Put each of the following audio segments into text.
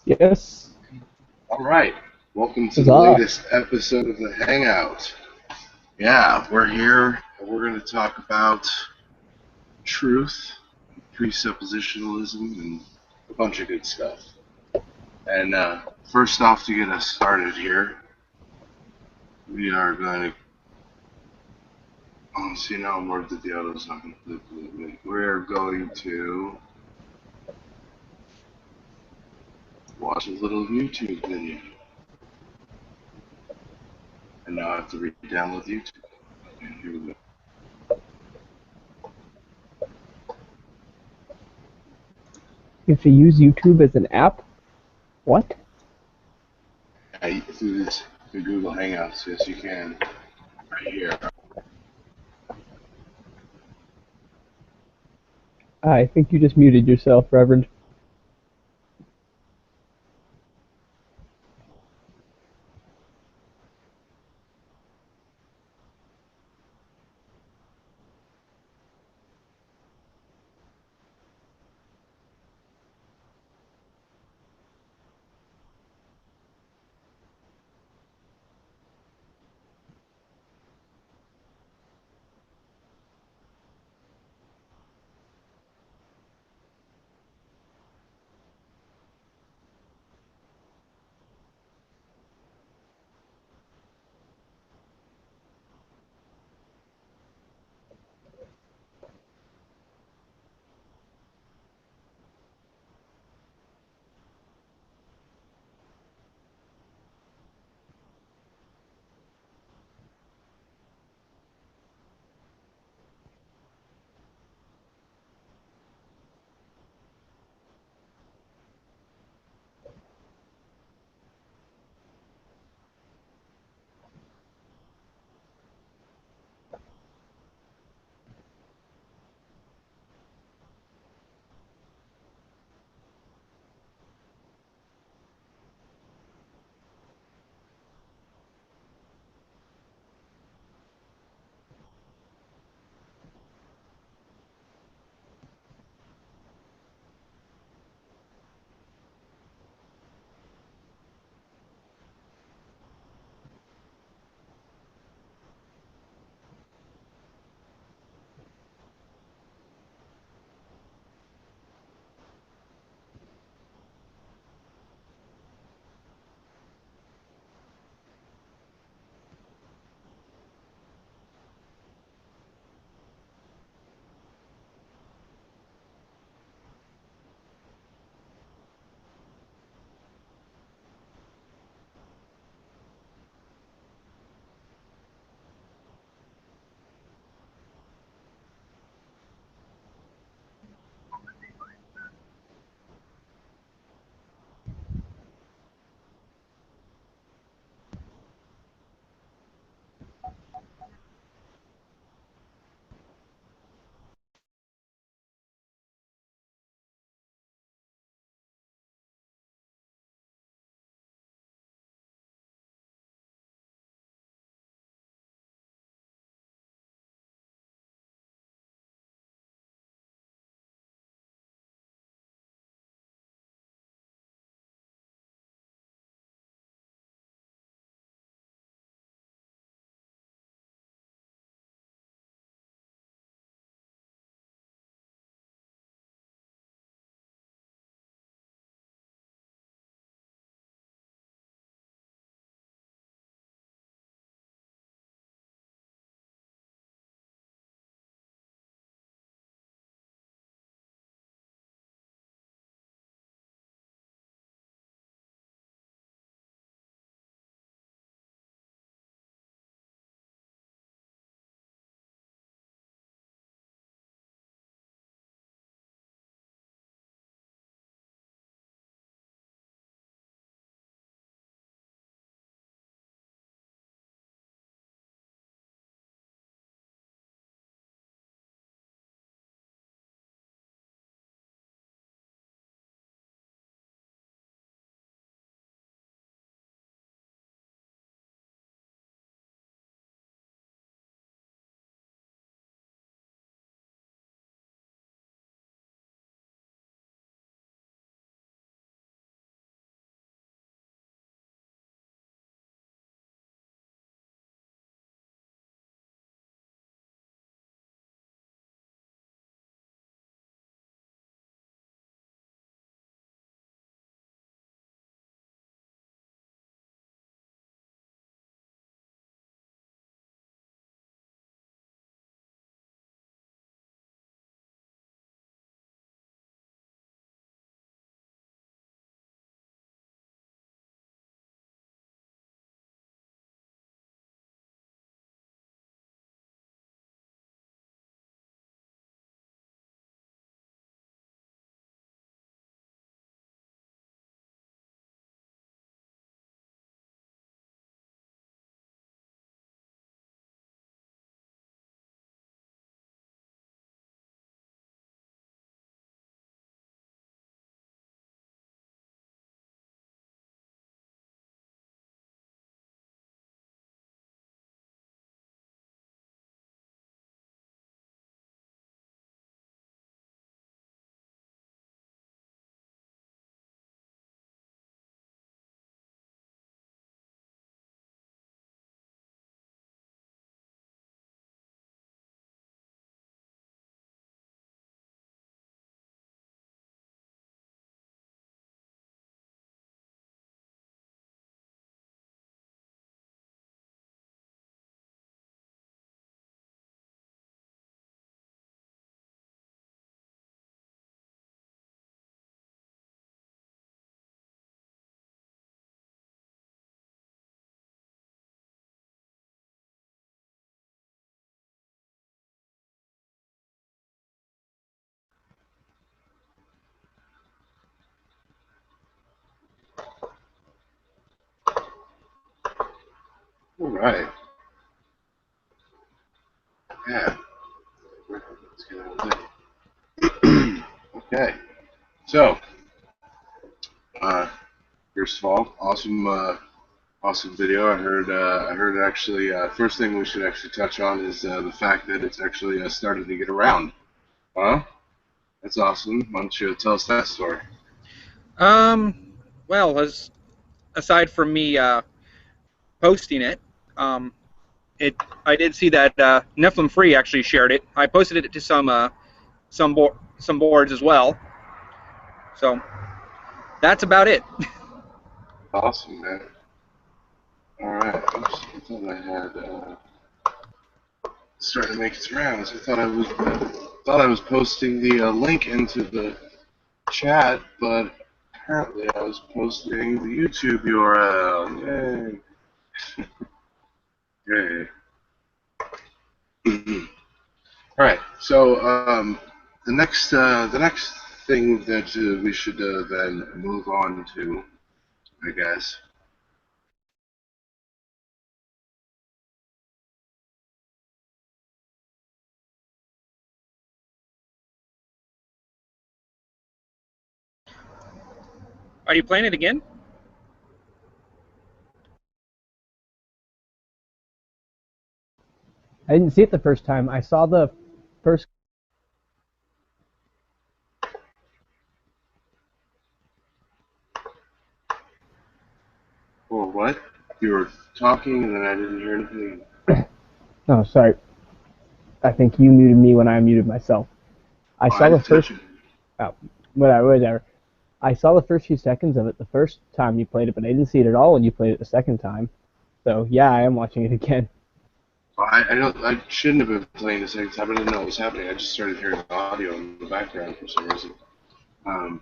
Yes. All right. Welcome to the Huzzah. latest episode of the Hangout. Yeah, we're here and we're going to talk about truth, presuppositionalism, and a bunch of good stuff. And first off, to get us started here, we are going to. Oh, see, now I'm worried that the auto's not going to play. We're going to watch a little YouTube video. And now I have to re-download YouTube. Okay, here we go. You have to use YouTube as an app? What? Through Google Hangouts, yes, you can. Right here. I think you just muted yourself, Reverend. right. Yeah. Let's get out of there. Okay. So, uh, first of all, awesome video. I heard actually, first thing we should actually touch on is the fact that it's actually started to get around. Huh? That's awesome. Why don't you tell us that story? Well, aside from me posting it, um, it I did see that Nephilim Free actually shared it. I posted it to some boards as well. So that's about it. Awesome, man. All right. Oops, I thought I had started to make its rounds. I thought I was posting the link into the chat, but apparently I was posting the YouTube URL. Yay! Yay! All right. So the next thing that we should then move on to, I guess. Are you playing it again? I didn't see it the first time. I saw the first. Well, what? You were talking and then I didn't hear anything. Oh, sorry. I think you muted me when I muted myself. I Oh, saw I the didn't touch first. it. Oh, whatever. I saw the first few seconds of it the first time you played it, but I didn't see it at all when you played it the second time. So yeah, I am watching it again. Well, I shouldn't have been playing the second time. I didn't know what was happening. I just started hearing audio in the background for some reason. All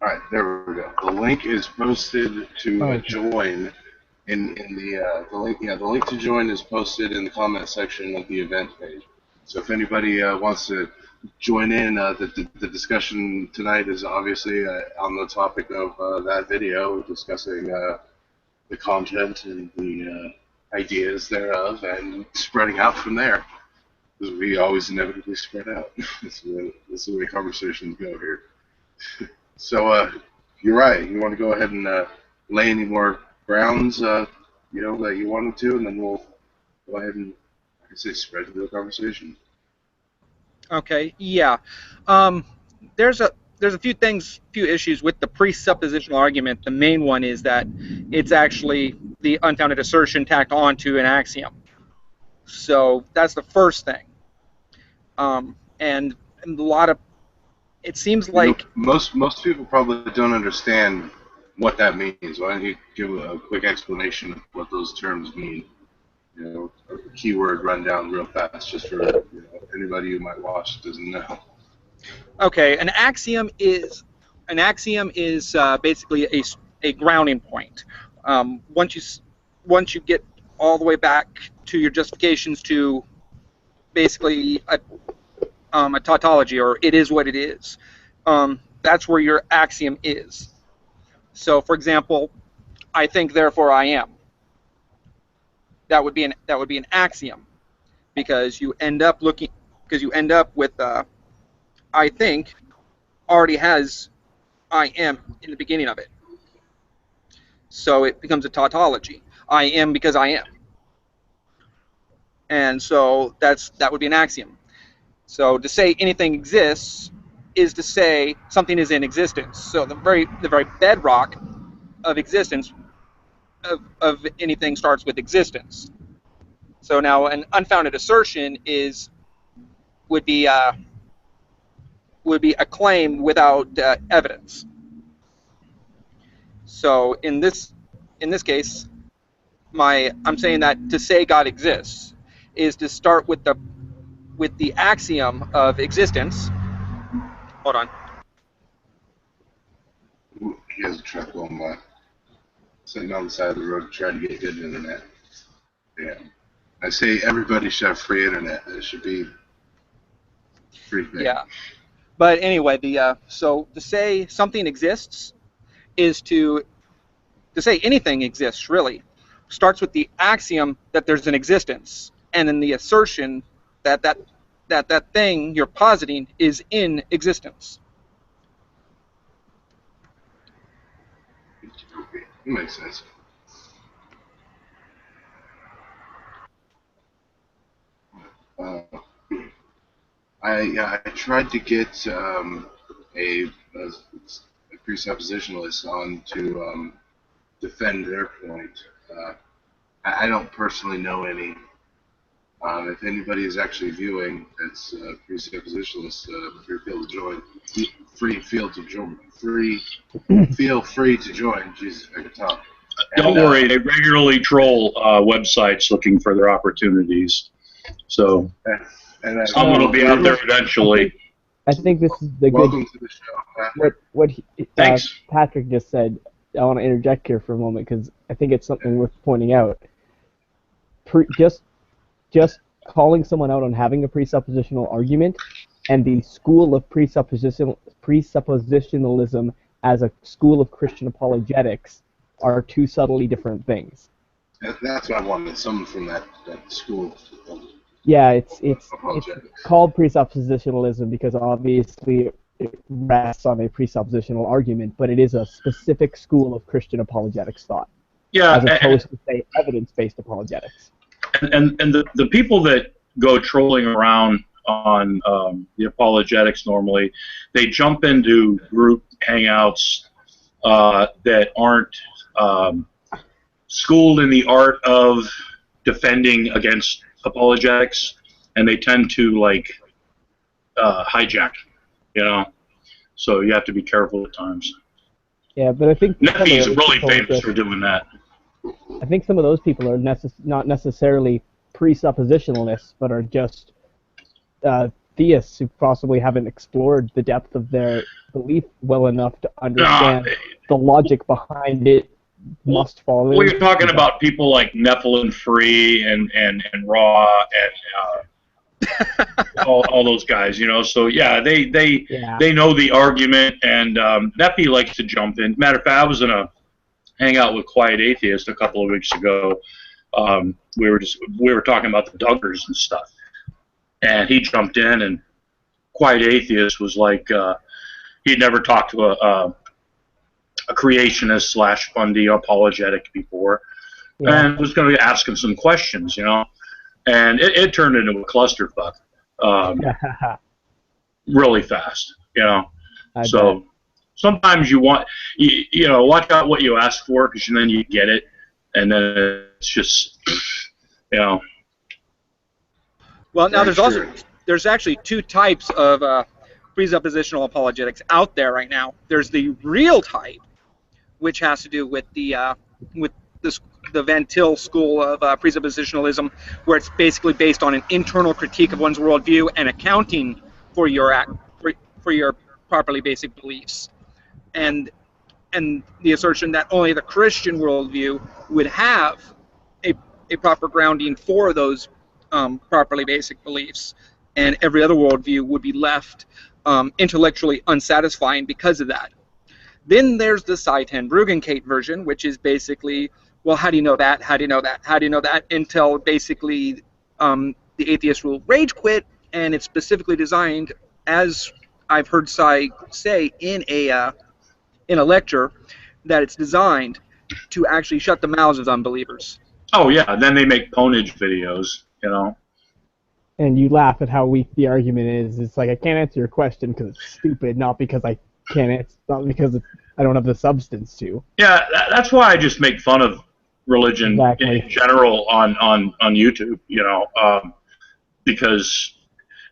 right, there we go. The link is posted to join in the link. Yeah, the link to join is posted in the comment section of the event page. So if anybody wants to join in, the discussion tonight is obviously on the topic of that video, discussing the content and the ideas thereof, and spreading out from there. Because we always inevitably spread out. This is the way conversations go here. So you're right. You want to go ahead and lay any more grounds, that you wanted to, and then we'll go ahead and, like I say, spread the conversation. Okay. Yeah. There's a few issues with the presuppositional argument. The main one is that it's actually the unfounded assertion tacked onto an axiom. So that's the first thing. And a lot of it seems like Most people probably don't understand what that means. Why don't you give a quick explanation of what those terms mean? A keyword rundown real fast, just for anybody who might watch doesn't know. okay, an axiom is basically a grounding point. Once you get all the way back to your justifications to basically a tautology, or it is what it is, that's where your axiom is. So, for example, I think, therefore I am. That would be an axiom, because you end up with I think already has I am in the beginning of it. So it becomes a tautology. I am because I am. And so that would be an axiom. So to say anything exists is to say something is in existence. So the very bedrock of existence of anything starts with existence. So now an unfounded assertion would be a claim without evidence. So in this case, I'm saying that to say God exists is to start with the axiom of existence. Hold on. Ooh, he has a truck going by. Sitting on the side of the road trying to get good internet. Yeah. I say everybody should have free internet. It should be free thing. Yeah. But anyway, so to say something exists is to to say anything exists, really, starts with the axiom that there's an existence, and then the assertion that that thing you're positing is in existence. Okay, that makes sense. Uh, I tried to get a presuppositionalist on to defend their point. I don't personally know any. If anybody is actually viewing, that's presuppositionalist. Feel free to join. Jesus, I can talk. Don't worry, they regularly troll websites looking for their opportunities. So someone will be out there eventually. I think this is the Welcome good. to the show, Patrick. What Thanks. Patrick just said. I want to interject here for a moment because I think it's something worth pointing out. Just calling someone out on having a presuppositional argument and the school of presuppositionalism as a school of Christian apologetics are two subtly different things. That's what I wanted. Someone from that school. Yeah, it's Apologetics. called presuppositionalism because obviously it rests on a presuppositional argument, but it is a specific school of Christian apologetics thought, Yeah, as opposed to, say, evidence-based apologetics. and the people that go trolling around on the apologetics normally, they jump into group hangouts that aren't schooled in the art of defending against apologetics, and they tend to like hijack, you know. So you have to be careful at times. Yeah, but I think Neffy's really famous for doing that. I think some of those people are not necessarily presuppositionalists, but are just theists who possibly haven't explored the depth of their belief well enough to understand the logic behind it. Must follow. Well, you're talking about people like Nephilim Free and Raw and all those guys, you know. So yeah, they know the argument, and Neffy likes to jump in. Matter of fact, I was in a hangout with Quiet Atheist a couple of weeks ago. We were talking about the Duggars and stuff, and he jumped in, and Quiet Atheist was like he'd never talked to a creationist / Bundy apologetic before, and was going to ask him some questions, you know, and it turned into a clusterfuck really fast, you know. So sometimes you want, you know, watch out what you ask for, because then you get it, and then it's just, you know. Well, now there's actually two types of presuppositional apologetics out there right now. There's the real type, which has to do with the Van Til school of presuppositionalism, where it's basically based on an internal critique of one's worldview and accounting for your properly basic beliefs, and the assertion that only the Christian worldview would have a proper grounding for those properly basic beliefs, and every other worldview would be left intellectually unsatisfying because of that. Then there's the Seitan Bruggencate version, which is basically, well, how do you know that? How do you know that? How do you know that? Until basically the atheist will rage quit, and it's specifically designed, as I've heard Sai say in a lecture, that it's designed to actually shut the mouths of unbelievers. Oh yeah, then they make ponage videos, you know. And you laugh at how weak the argument is. It's like, I can't answer your question because it's stupid, not because I can't answer, not because I don't have the substance to. Yeah, that's why I just make fun of religion in general on YouTube, you know, because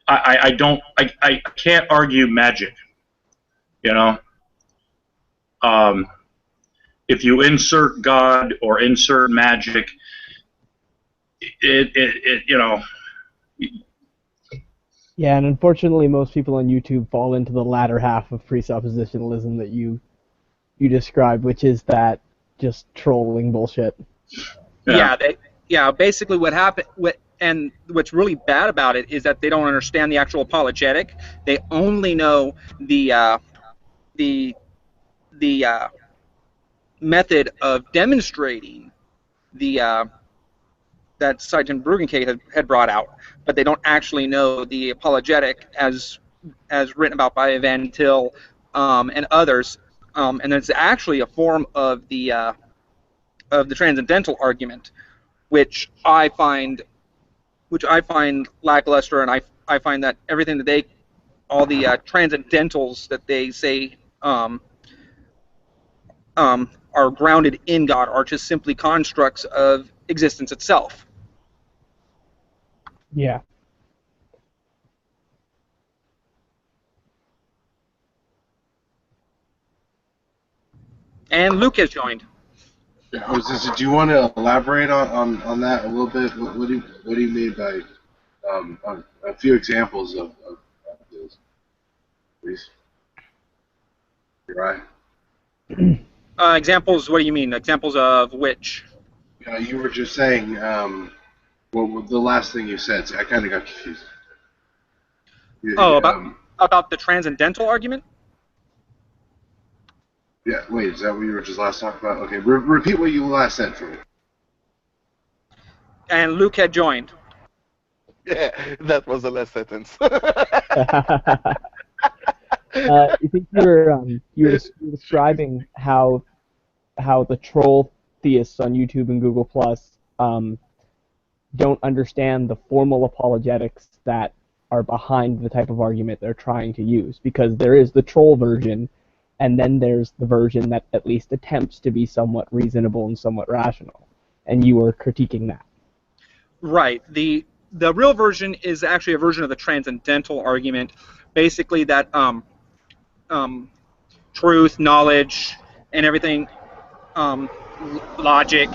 I can't argue magic, you know. If you insert God or insert magic, it you know. Yeah, and unfortunately, most people on YouTube fall into the latter half of presuppositionalism that you described, which is that just trolling bullshit. Yeah, basically what happened, and what's really bad about it is that they don't understand the actual apologetic. They only know the method of demonstrating the that Sergeant Bruggencate had brought out, but they don't actually know the apologetic as written about by Van Til and others, and it's actually a form of the transcendental argument, which I find lackluster, and I find that everything that all the transcendentals that they say are grounded in God are just simply constructs of existence itself. Yeah. And Luke has joined. I was just, do you want to elaborate on that a little bit? What do you mean by a few examples of this, please? You're right. Examples? What do you mean? Examples of which? You were just saying, well, the last thing you said, so I kind of got confused. About the transcendental argument? Yeah, wait, is that what you were just last talking about? Okay, repeat what you last said for me. And Luke had joined. Yeah, that was the last sentence. I think you were describing how the troll theists on YouTube and Google Plus don't understand the formal apologetics that are behind the type of argument they're trying to use, because there is the troll version, and then there's the version that at least attempts to be somewhat reasonable and somewhat rational, and you were critiquing that. Right. The real version is actually a version of the transcendental argument, basically that truth, knowledge, and everything, logic,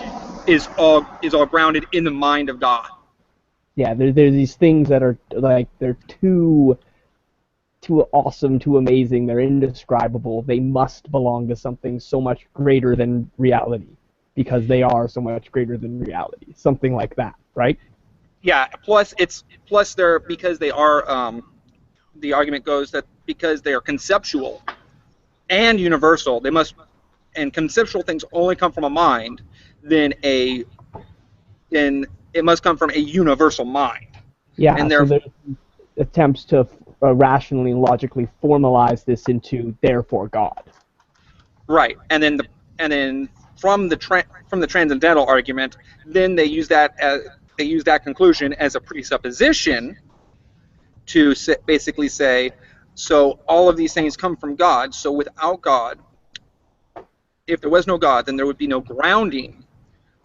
is all grounded in the mind of God. Yeah, there's these things that are like they're too awesome, too amazing, they're indescribable. They must belong to something so much greater than reality, because they are so much greater than reality. Something like that, right? Yeah. Plus they're, because they are. The argument goes that because they are conceptual and universal, they must, and conceptual things only come from a mind, then it must come from a universal mind. Yeah, and so there's attempts to rationally and logically formalize this into therefore God. Right, and then from the transcendental argument, then they use that conclusion as a presupposition to basically say, so all of these things come from God. So without God, if there was no God, then there would be no grounding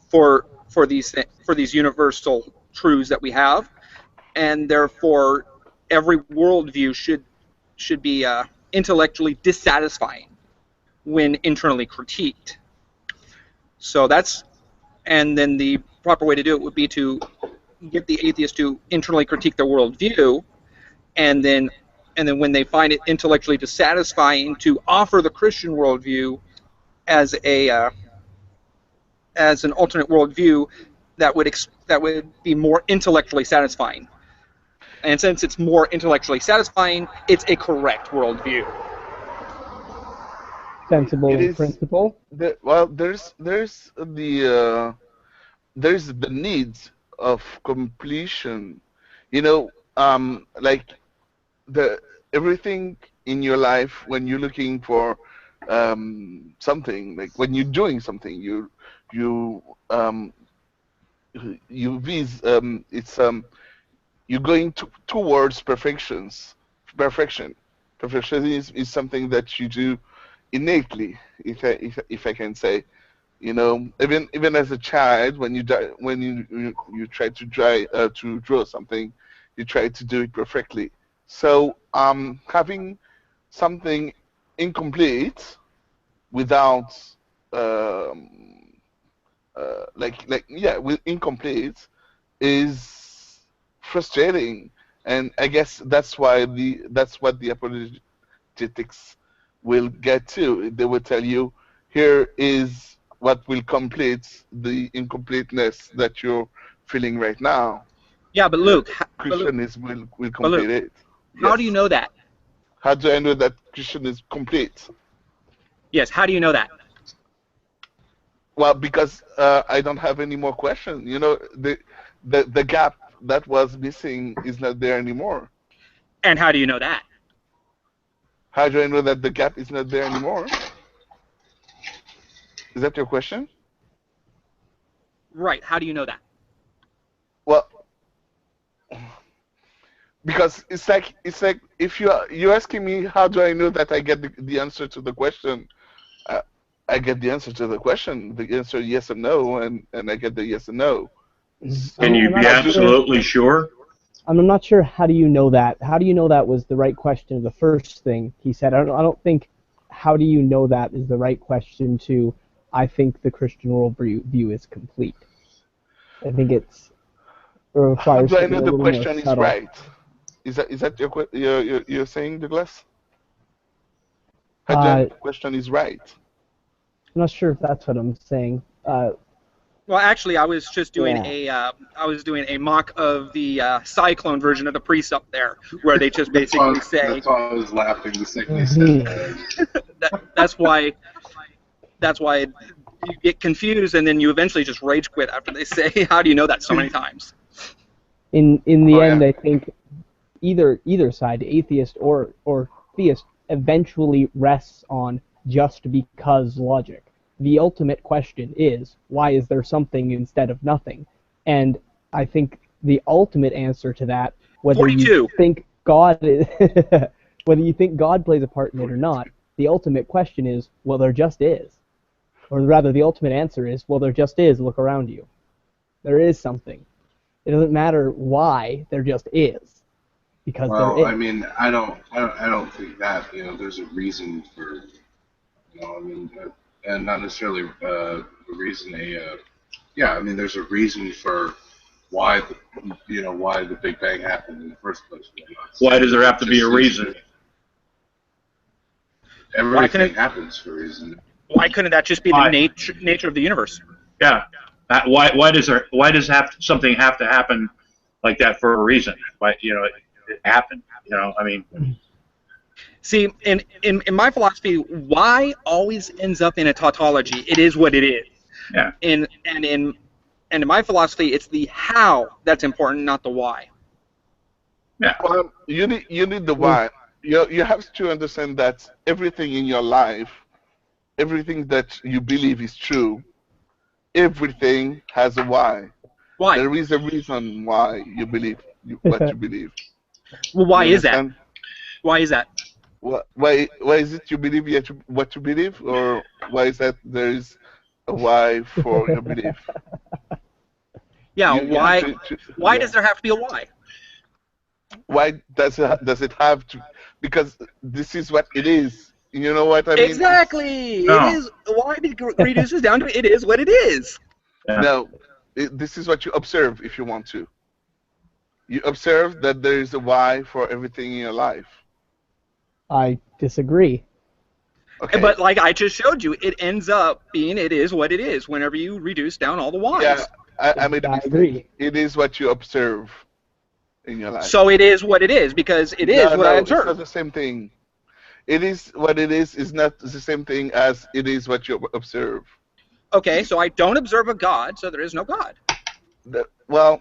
for these universal truths that we have, and therefore every worldview should be intellectually dissatisfying when internally critiqued. So and then the proper way to do it would be to get the atheist to internally critique their worldview, and then when they find it intellectually dissatisfying, to offer the Christian worldview as an alternate worldview that would be more intellectually satisfying. And since it's more intellectually satisfying, it's a correct worldview. Sensible in principle. Well, there's the need of completion. Like everything in your life, when you're looking for something, like when you're doing something, you're going towards perfection. Perfection is something that you do innately, if I can say. Even as a child, when you try to draw something, you try to do it perfectly. So having something incomplete without incomplete is frustrating, and I guess that's what the apologetics will get to. They will tell you, here is what will complete the incompleteness that you're feeling right now. Yeah, but Luke, Christianism will complete it. How do you know that? How do I know that Christian is complete? Yes, how do you know that? Well, because I don't have any more questions. You know, the gap that was missing is not there anymore. And how do you know that? How do I know that the gap is not there anymore? Is that your question? Right. How do you know that? Well, because it's like if you're asking me how do I know that I get the answer to the question, uh, I get the answer to the question. The answer yes or no, and I get the yes or no. Can you be absolutely sure? I'm not sure. How do you know that? How do you know that was the right question? The first thing he said. I don't think. How do you know that is the right question to? I think the Christian worldview is complete. I think it How requires do I something know a the little more question is subtle. right? Is that you're saying, Douglas? How do I know the question is right? I'm not sure if that's what I'm saying. Well, actually, I was just doing Yeah. a mock of the Cyclone version of the precept there, where they just basically say That's why I was laughing the second they said that. that's why you get confused, and then you eventually just rage quit after they say, "How do you know that?" so many times. In the Oh, end, yeah. I think either side, atheist or theist, eventually rests on just because logic. The ultimate question is, why is there something instead of nothing? And I think the ultimate answer to that, whether you 42. think God whether you think God plays a part in it or not, the ultimate question is, well, there just is. Or rather, the ultimate answer is, well, there just is. Look around you. There is something. It doesn't matter why, there just is. Because there Well, is. I mean, I don't think that there's a reason for I mean, and not necessarily a reason yeah, I mean, there's a reason for why why the Big Bang happened in the first place. Why does there have to be a Just reason? everything happens for a reason. Why couldn't that just be the nature of the universe? Yeah. Why does something have to happen like that for a reason? Why it happened? I mean. See, in my philosophy, why always ends up in a tautology. It is what it is. Yeah. And in my philosophy, it's the how that's important, not the why. Yeah. Well, you need the why. You have to understand that everything in your life, everything that you believe is true, everything has a why. Why? There is a reason why you believe what you believe. Well, why You is that? understand? Why is that? Why is it you believe what you believe, or why is that there is a why for your belief? Yeah, You why? have Why does there have to be a why? Why does it have to? Because this is what it is. You know what I mean? Exactly. No. It is. Why reduces down to it is what it is. Yeah. No, this is what you observe if you want to. You observe that there is a why for everything in your life. I disagree. Okay. But like I just showed you, it ends up being it is what it is whenever you reduce down all the whys. Yeah, I made a I mistake. agree. It is what you observe in your life. So it is what it is because it is what I It's not observe. the same thing. It is what it is not the same thing as it is what you observe. Okay, so I don't observe a God, so there is no God. Well,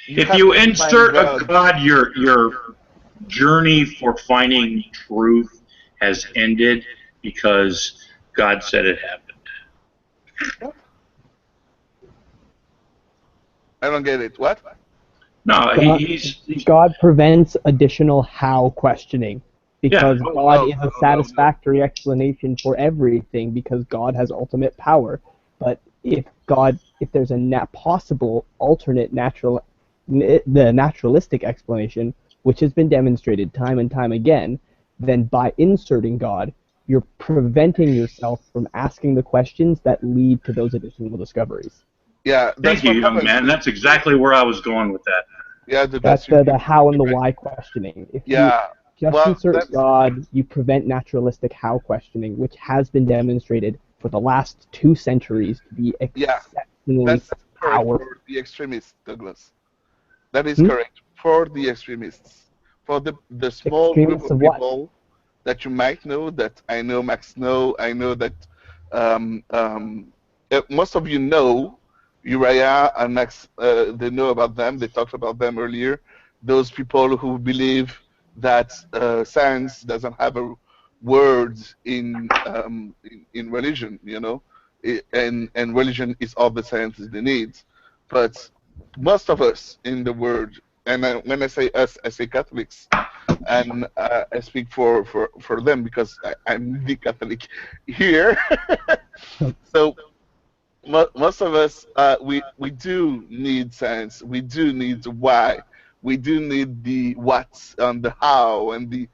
if you insert a God, your journey for finding truth has ended because God said it happened. I don't get it. What? No, God prevents additional how questioning because God is a satisfactory explanation for everything because God has ultimate power. But if there's a possible alternate the naturalistic explanation, which has been demonstrated time and time again, then by inserting God, you're preventing yourself from asking the questions that lead to those additional discoveries. Yeah, thank you, young man. That's exactly where I was going with that. Yeah, that's the how and the why questioning. If you just insert God, you prevent naturalistic how questioning, which has been demonstrated for the last 2 centuries to be exceptionally that's powerful. for the extremists, Douglas. That is correct for the extremists. For the small group of people that you might know, that I know Max know, I know that Um, um, Most of you know Uriah and Max. They know about them. They talked about them earlier. Those people who believe that science doesn't have a word in religion, you know, and religion is all the science they need. But most of us in the world, and when I say us, I say Catholics, and I speak for them because I'm the Catholic here. So most of us, we do need science. We do need the why. We do need the what and the how and the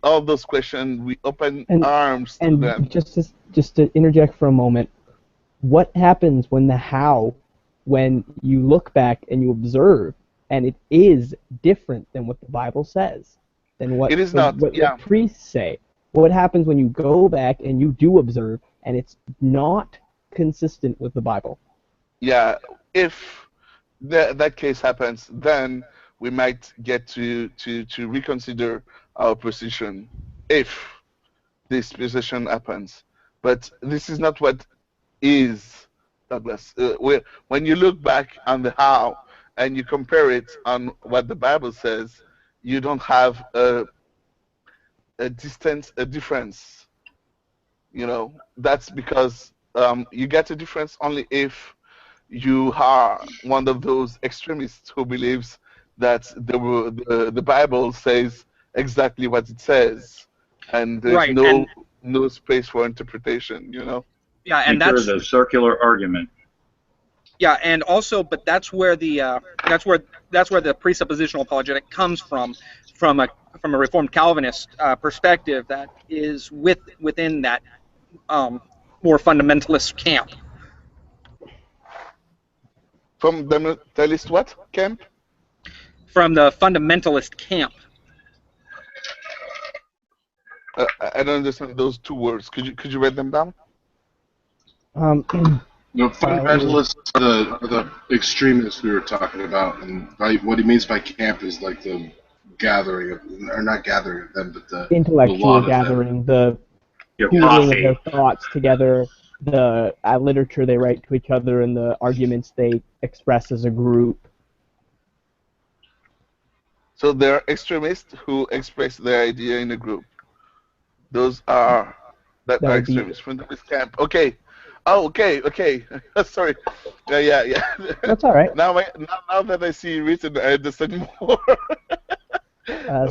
all those questions. We open arms to And them. just to interject for a moment, what happens when the how, when you look back and you observe, and it is different than what the Bible says, than what It is not. Yeah. what priests say? What happens when you go back and you do observe, and it's not consistent with the Bible? Yeah. If that case happens, then we might get to reconsider our position. If this position happens, but this is not what is, Douglas. When you look back on the how and you compare it on what the Bible says, you don't have a difference. You know, that's because you get a difference only if you are one of those extremists who believes that the Bible says exactly what it says, and there's Right, and no space for interpretation. You know. yeah, and Think there's a circular argument. yeah, and also, but that's where the presuppositional apologetic comes from a Reformed Calvinist perspective that is within that more fundamentalist camp. From the list what camp? From the fundamentalist camp. I don't understand those two words. Could you write them down? The fundamentalists are the extremists we were talking about, and what he means by camp is like the gathering of, or not gathering of them, but the intellectual lot gathering, the Your pooling of coffee. their thoughts together, the literature they write to each other, and the arguments they express as a group. So there are extremists who express their idea in a group. Those are That would be extremists from this camp. Okay. Oh, okay. Sorry. Yeah. That's all right. Now that I see written, I understand more.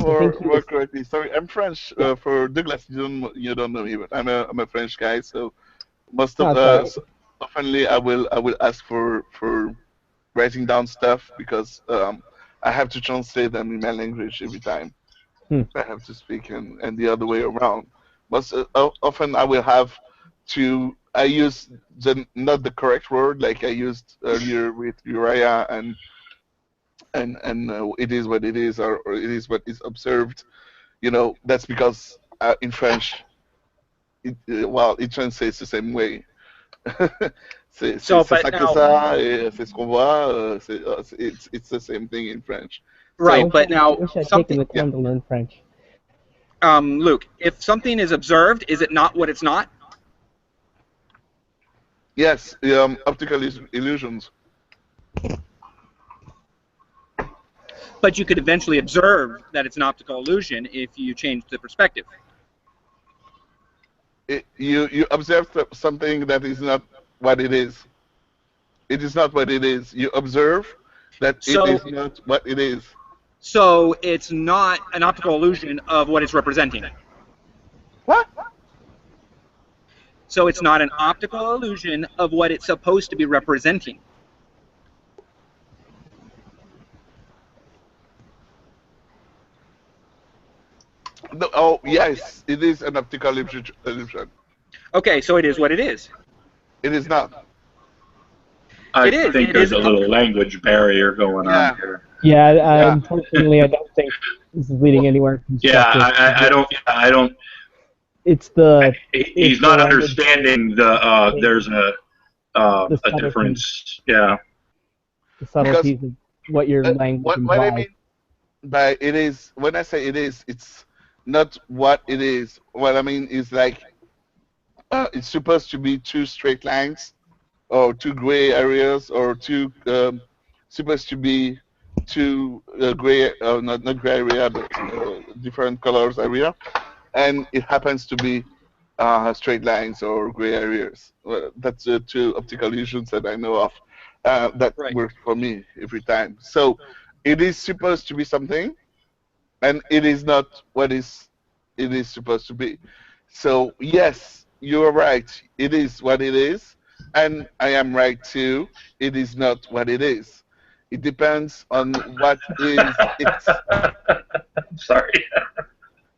More correctly. Sorry, I'm French. For Douglas, you don't know me, but I'm a French guy. So most of oftenly I will ask for writing down stuff because I have to translate them in my language every time. I have to speak and the other way around. Most often I will have to. I use not the correct word like I used earlier with Uriah and it is what it is or it is what is observed. You know, that's because in French, it translates the same way. C'est ça que ça, et c'est ce qu'on voit. It's the same thing in French. Right, So, but now I wish I'd taken the time to learn French. Luke, if something is observed, is it not what it's not? yes, optical illusions. But you could eventually observe that it's an optical illusion if you change the perspective. You observe something that is not what it is. It is not what it is. You observe that it is not what it is. So it's not an optical illusion of what it's representing. What? So it's not an optical illusion of what it's supposed to be representing. No, oh, yes, it is an optical illusion. Okay, so it is what it is. It is not. I think there's a little language barrier going on here. Yeah, unfortunately, I don't think this is leading anywhere. Yeah, I don't. It's the. He's not understanding the. There's a difference. Yeah. The subtleties of what your language implies. What I mean by it is, when I say it is, it's not what it is. What I mean is like it's supposed to be two straight lines, or two gray areas, or two supposed to be two gray, not gray area, but different colors area, and it happens to be straight lines or gray areas. That's the two optical illusions that I know of that Right. work for me every time. So it is supposed to be something, and it is not what it is supposed to be. So yes, you are right. It is what it is, and I am right too. It is not what it is. It depends on what is it. Sorry.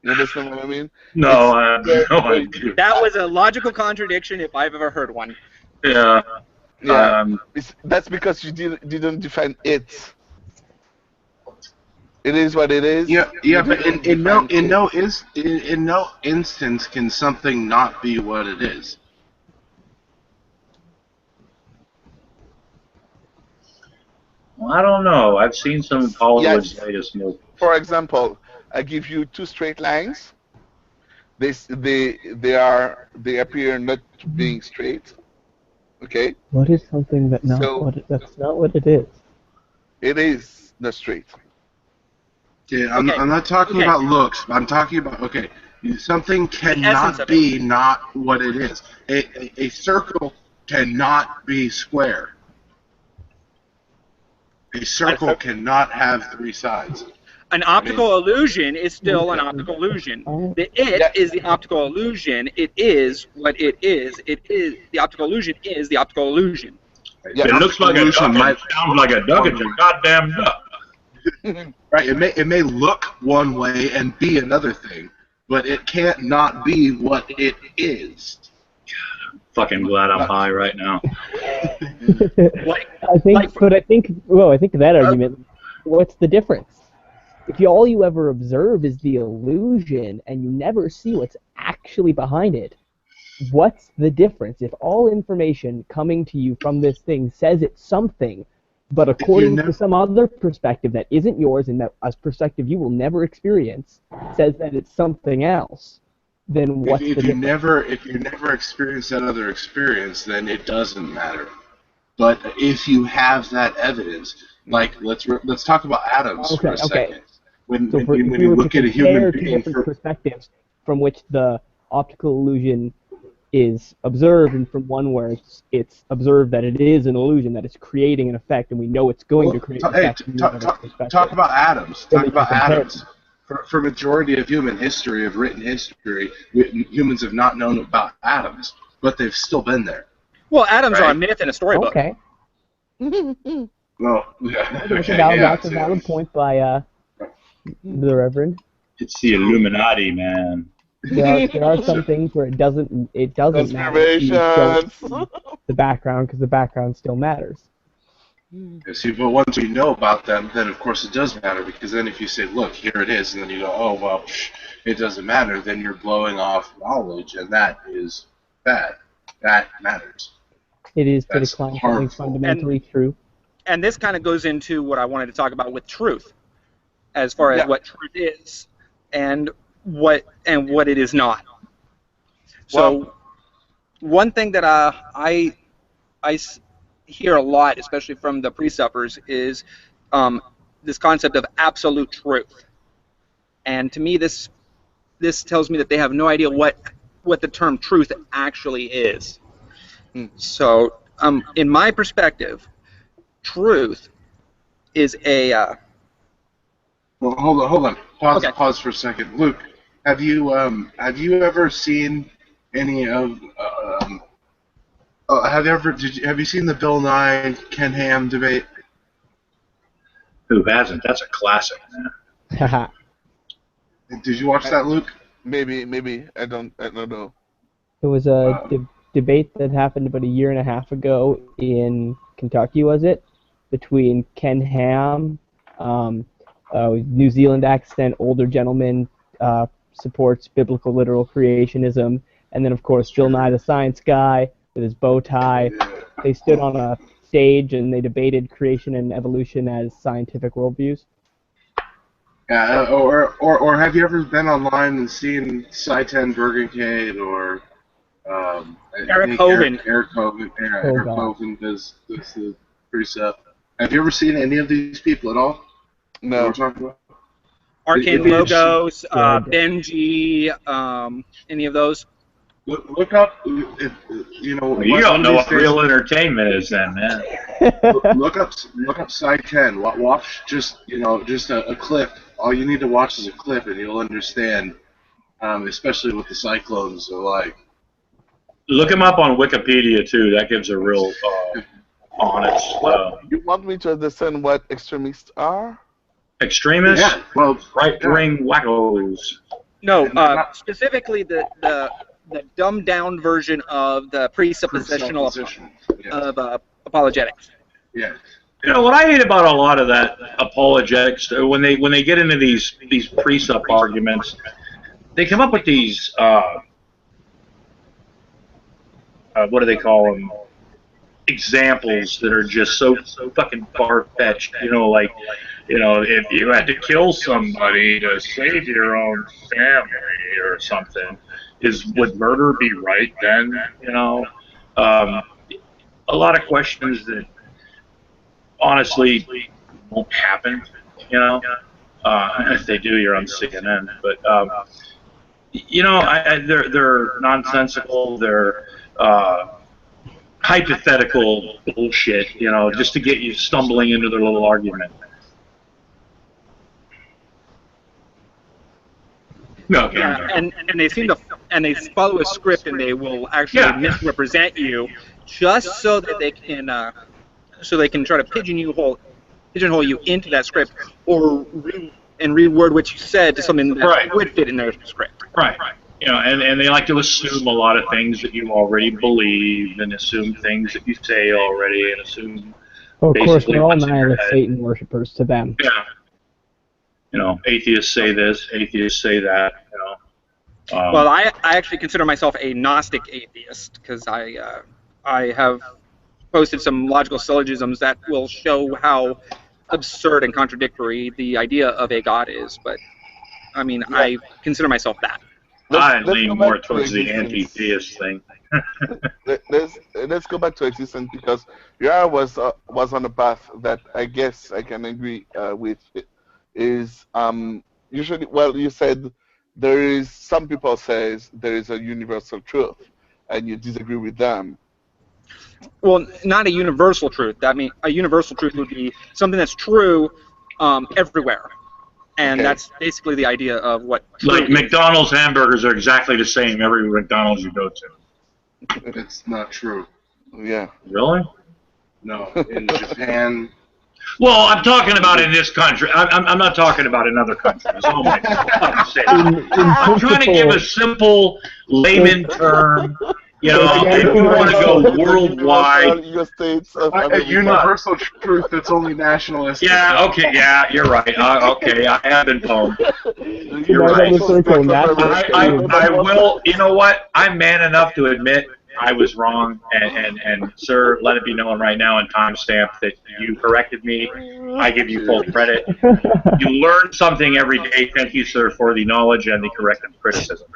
You understand what I mean? No, no, I do. That was a logical contradiction if I've ever heard one. Yeah. Yeah, that's because you didn't define it. It is what it is. Yeah, You but didn't in define no it. in no instance can something not be what it is. Well, I don't know. I've seen some Hollywood's Yes. latest movie. For example, I give you two straight lines. They appear not being straight. Okay, What is something that so that's not what it is? it is not straight. Yeah, Okay. I'm not talking Okay. about looks. I'm talking about something essence cannot of be not what it is. A circle cannot be square. A circle cannot have three sides. An optical illusion is still an optical illusion. The it Yes. is the optical illusion. It is what it is. It is the optical illusion is the optical illusion. Yeah. If it looks like a duck Illusion and might- sounds like a duck, it's a goddamn duck. Right? It may look one way and be another thing, but it can't not be what it is. Fucking glad I'm high right now. I think that argument. What's the difference? If all you ever observe is the illusion and you never see what's actually behind it, what's the difference? If all information coming to you from this thing says it's something, but according to some other perspective that isn't yours and that a perspective you will never experience says that it's something else, then what's the difference? If you never experience that other experience, then it doesn't matter. But if you have that evidence, like let's talk about atoms for a second. When you look at a human two being, different perspectives from which the optical illusion is observed, and from one where it's observed that it is an illusion, that it's creating an effect, and we know it's going to create an effect. Talk about atoms. Talk about atoms. For majority of human history, of written history, humans have not known about atoms, but they've still been there. Well, atoms are a myth in a storybook. Okay. Well, That's a valid point by the Reverend. It's the Illuminati, man. There are some things where it doesn't matter if you show the background, because the background still matters. See, but once we know about them, then of course it does matter, because then if you say, look, here it is, and then you go, oh, well, it doesn't matter, then you're blowing off knowledge, and that is bad. That matters. It is to decline something fundamentally true. And this kind of goes into what I wanted to talk about with truth, as far as what truth is, and what it is not. So, one thing that I hear a lot, especially from the pre-suppers, is this concept of absolute truth. And to me, this tells me that they have no idea what the term truth actually is. So, in my perspective, truth is a... Well, hold on. Pause for a second. Luke, have you ever seen any of... have you seen the Bill Nye Ken Ham debate? Who hasn't? That's a classic, man. Did you watch that, Luke? Maybe. I don't know. It was a debate that happened about a year and a half ago in Kentucky, was it? Between Ken Ham, New Zealand accent, older gentleman, supports biblical literal creationism, and then of course Bill Nye the Science Guy with his bow tie. They stood on a stage and they debated creation and evolution as scientific worldviews. Yeah, or have you ever been online and seen Sci-10 Bergencade or Eric Hovind. Eric Hovind does the precept. Have you ever seen any of these people at all? No. Arcane Logos, Benji, any of those? Look up, if, you know. Well, you don't know what real entertainment is, then, man. Look up Side 10. Watch just a clip. All you need to watch is a clip, and you'll understand. Especially what the cyclones are like. Look him up on Wikipedia too. That gives a real honest. You want me to understand what extremists are? Extremists? Yeah. Well, right-wing wackos. No, specifically the dumbed down version of the presuppositional of apologetics. Yeah. You know what I hate about a lot of that apologetics when they get into these precept arguments, they come up with these what do they call them? Examples that are just so fucking far-fetched. You know, like, if you had to kill somebody to save your own family or something, would murder be right then? You know, a lot of questions that honestly won't happen. You know, if they do, you're on CNN. But they're nonsensical. They're hypothetical bullshit, just to get you stumbling into their little argument. No, yeah, and they seem to they follow a script, and they will actually misrepresent you just so that they can try to pigeonhole you into that script, or reword what you said to something that would fit in their script. Right. And they like to assume a lot of things that you already believe, and assume things that you say already, and assume. Well, of course, we're all nihilist Satan worshippers to them. Yeah. Atheists say this, atheists say that. Well, I actually consider myself a Gnostic atheist because I have posted some logical syllogisms that will show how absurd and contradictory the idea of a God is. But I mean, I consider myself that. I lean more towards the anti-theist thing. Let's go back to existence, because Yara was on a path that I guess I can agree with. Is usually, well, you said some people says there is a universal truth, and you disagree with them. Well, not a universal truth. I mean, a universal truth would be something that's true everywhere. And that's basically the idea of what. Like McDonald's hamburgers are exactly the same every McDonald's you go to. It's not true. Yeah. Really? No. In Japan. Well, I'm talking about in this country. I'm not talking about in other countries. Oh my God! I'm trying to give a simple layman term. If you want to go worldwide, a universal truth that's only nationalist. Yeah, okay, yeah, you're right. Okay, I have been pwned. You're right. I will. You know what? I'm man enough to admit I was wrong, and sir, let it be known right now and timestamp that you corrected me. I give you full credit. You learn something every day. Thank you, sir, for the knowledge and the corrective criticism.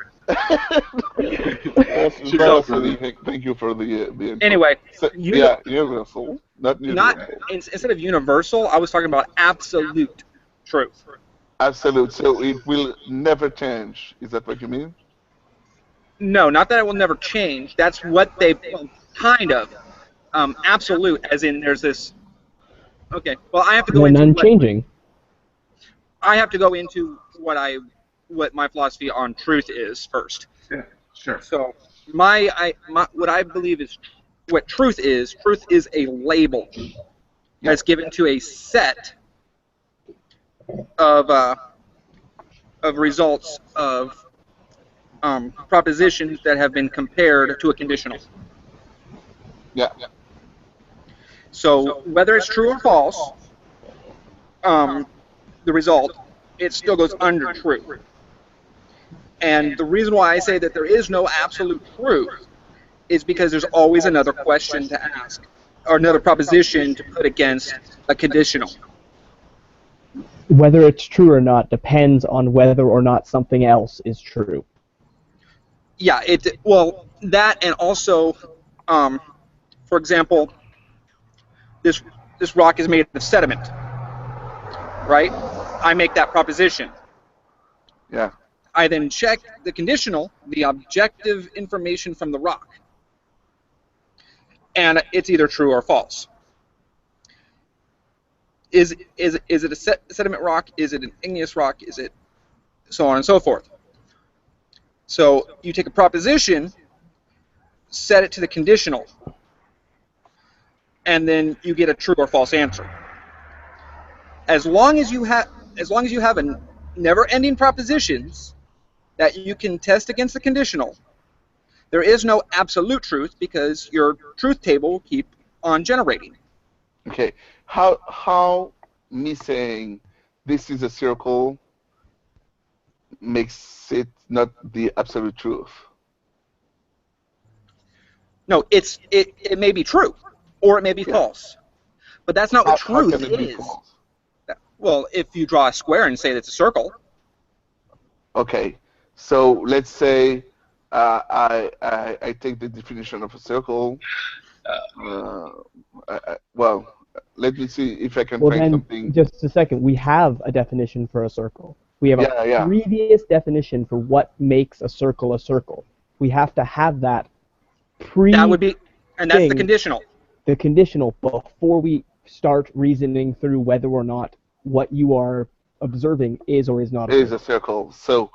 Thank you for the anyway. Universal, not universal. Instead of universal, I was talking about absolute truth. Absolute. So it will never change. Is that what you mean? No, not that it will never change. That's what they kind of absolute, as in there's this. Okay. Well, I have to go into unchanging. I have to go into what my philosophy on truth is first. Yeah, sure. So what I believe is what truth is a label that's given to a set of results of propositions that have been compared to a conditional. Yeah. So whether it's true or false, the result, it still goes under truth. And the reason why I say that there is no absolute truth is because there's always another question to ask, or another proposition to put against a conditional. Whether it's true or not depends on whether or not something else is true. Yeah, well, that, and also, for example, this rock is made of sediment, right? I make that proposition. Yeah. I then check the conditional, the objective information from the rock, and it's either true or false. Is it a sediment rock? Is it an igneous rock? Is it so on and so forth? So you take a proposition, set it to the conditional, and then you get a true or false answer. As long as you have a never-ending propositions that you can test against the conditional, there is no absolute truth because your truth table will keep on generating. Okay. How me saying this is a circle makes it not the absolute truth? No, it may be true, or it may be false, but that's not what How truth can it be is. false? Well, if you draw a square and say it's a circle. Okay, so let's say I take the definition of a circle. Well, let me see if I can find something. Just a second. We have a definition for a circle. We have a previous definition for what makes a circle a circle. We have to have that That would be, and that's the conditional. The conditional before we start reasoning through whether or not what you are observing is or is not a circle. So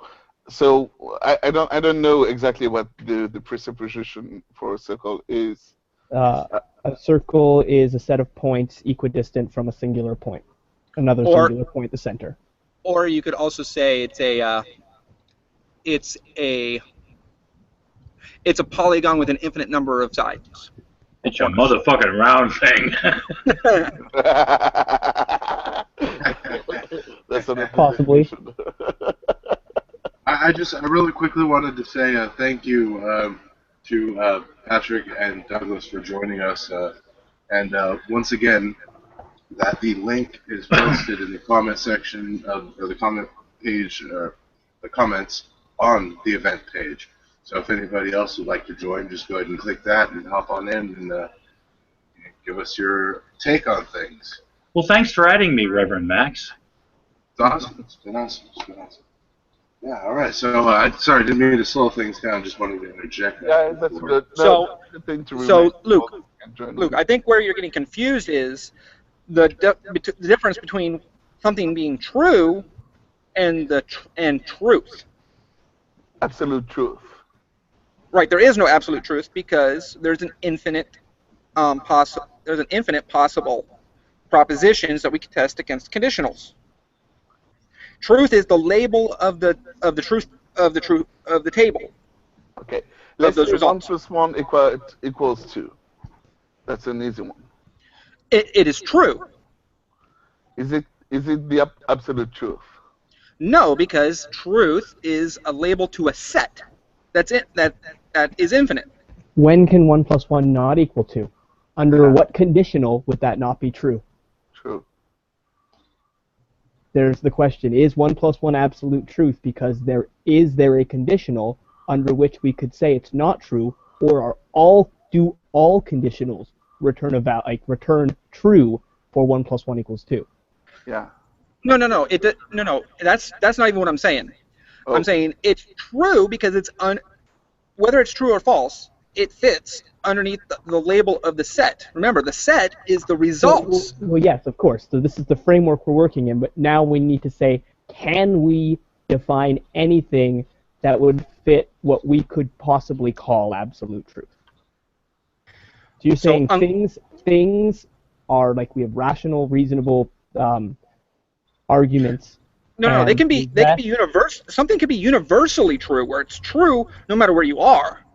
I don't know exactly what the presupposition for a circle is. A circle is a set of points equidistant from a singular point, another singular point, the center. Or you could also say it's a polygon with an infinite number of sides. It's a motherfucking round thing. That's possibly. I really quickly wanted to say thank you to Patrick and Douglas for joining us, and once again, that the link is posted in the comment section or the comment page, the comments on the event page. So if anybody else would like to join, just go ahead and click that and hop on in and give us your take on things. Well, thanks for adding me, Reverend Max. It's awesome. It's been awesome. Yeah, all right. So, sorry, didn't mean to slow things down. Just wanted to interject that. Yeah, that's good. So Luke, I think where you're getting confused is the difference between something being true and truth. Absolute truth. Right. There is no absolute truth because there's an infinite possible propositions that we can test against conditionals. Truth is the label of the table. Okay. Let's say 1 + 1 equals 2. That's an easy one. It is true. Is it the absolute truth? No, because truth is a label to a set. That's it. That is infinite. When can 1 + 1 not equal 2? Under what conditional would that not be true? True. There's the question: is 1 + 1 absolute truth? Because is there a conditional under which we could say it's not true, or do all conditionals return true for 1 + 1 = 2? Yeah. No. That's not even what I'm saying. Oh. I'm saying it's true because it's whether it's true or false, it fits underneath the label of the set. Remember, the set is the results. Well, yes, of course. So this is the framework we're working in, but now we need to say, can we define anything that would fit what we could possibly call absolute truth? So you're saying things are like we have rational, reasonable arguments. No, they can be universal. Something can be universally true, where it's true no matter where you are.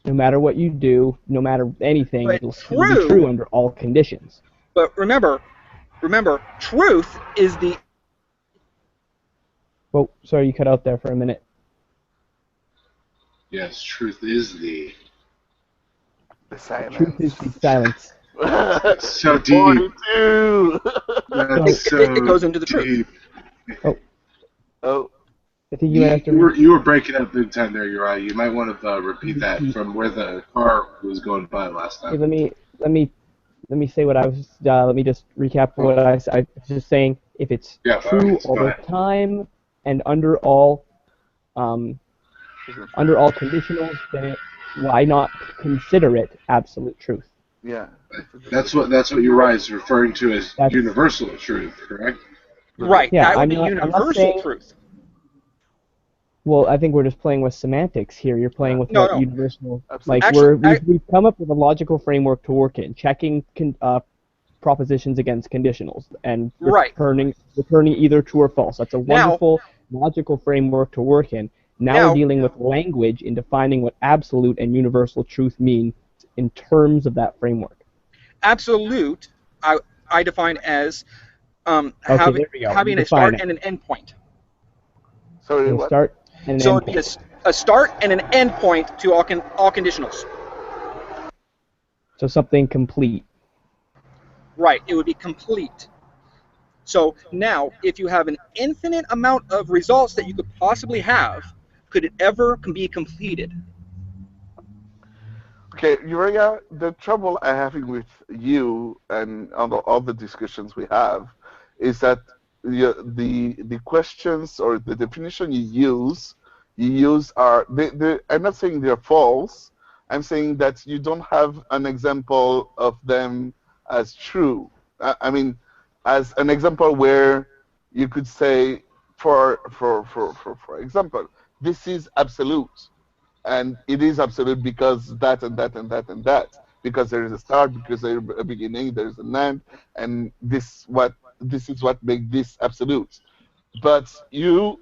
No matter what you do, no matter anything, it'll still be true under all conditions. But remember, truth is the... Well, sorry, you cut out there for a minute. Yes, truth is the silence. Truth is the silence. So deep. It goes into the truth. Oh. I think you might have to. You were breaking up big time there, Uriah. You might want to repeat that from where the car was going by last time. Okay, let me say what I was. Let me just recap what I was just saying. If it's true all the time and under all conditionals, then why not consider it absolute truth? Yeah. That's what Uriah is referring to as universal truth, correct? Right. Yeah, that would be universal truth. Well, I think we're just playing with semantics here. You're playing with universal. Like we've come up with a logical framework to work in, checking propositions against conditionals and returning either true or false. That's a wonderful logical framework to work in. Now we're dealing with language in defining what absolute and universal truth mean in terms of that framework. Absolute, I define as having a start and an end point. Sorry, what? So it'd be a start and an end point to all conditionals. So something complete. Right, it would be complete. So now, if you have an infinite amount of results that you could possibly have, could it ever be completed? Okay, Uriah, the trouble I'm having with you and all the discussions we have is that the questions or the definition you use are I'm not saying they're false. I'm saying that you don't have an example of them as true. I mean, as an example where you could say, for example, this is absolute, and it is absolute because that and that and that and that, because there is a start, because there is a beginning, there is an end, and this is what makes this absolute. But you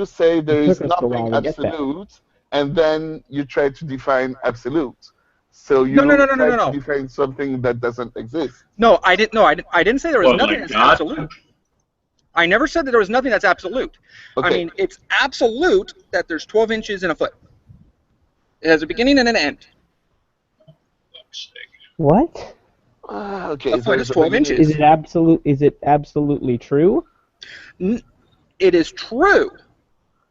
say there is nothing absolute, and then you try to define absolute. So you try to define something that doesn't exist. No, I didn't. No, I didn't say there was nothing that's absolute. I never said that there was nothing that's absolute. Okay. I mean, it's absolute that there's 12 inches in a foot. It has a beginning and an end. What? Okay. A foot is 12 inches. Is it absolute? Is it absolutely true? It is true.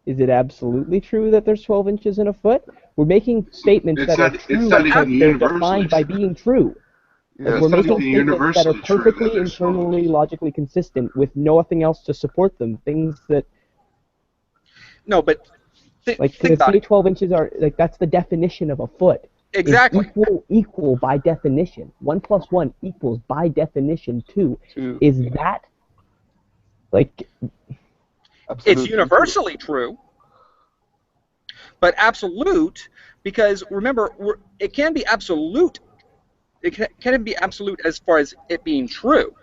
Is it absolutely true that there's 12 inches in a foot? We're making statements that are true and they're defined by being true. Yeah, we're making statements that are perfectly internally logically consistent with nothing else to support them. Things that... No, but... like, to say 12 inches are... like, that's the definition of a foot. Exactly. Equal by definition. 1 + 1 equals, by definition, 2. Is that... like... Absolutely it's universally true, but absolute, because remember, it can be absolute. It can be absolute as far as it being true,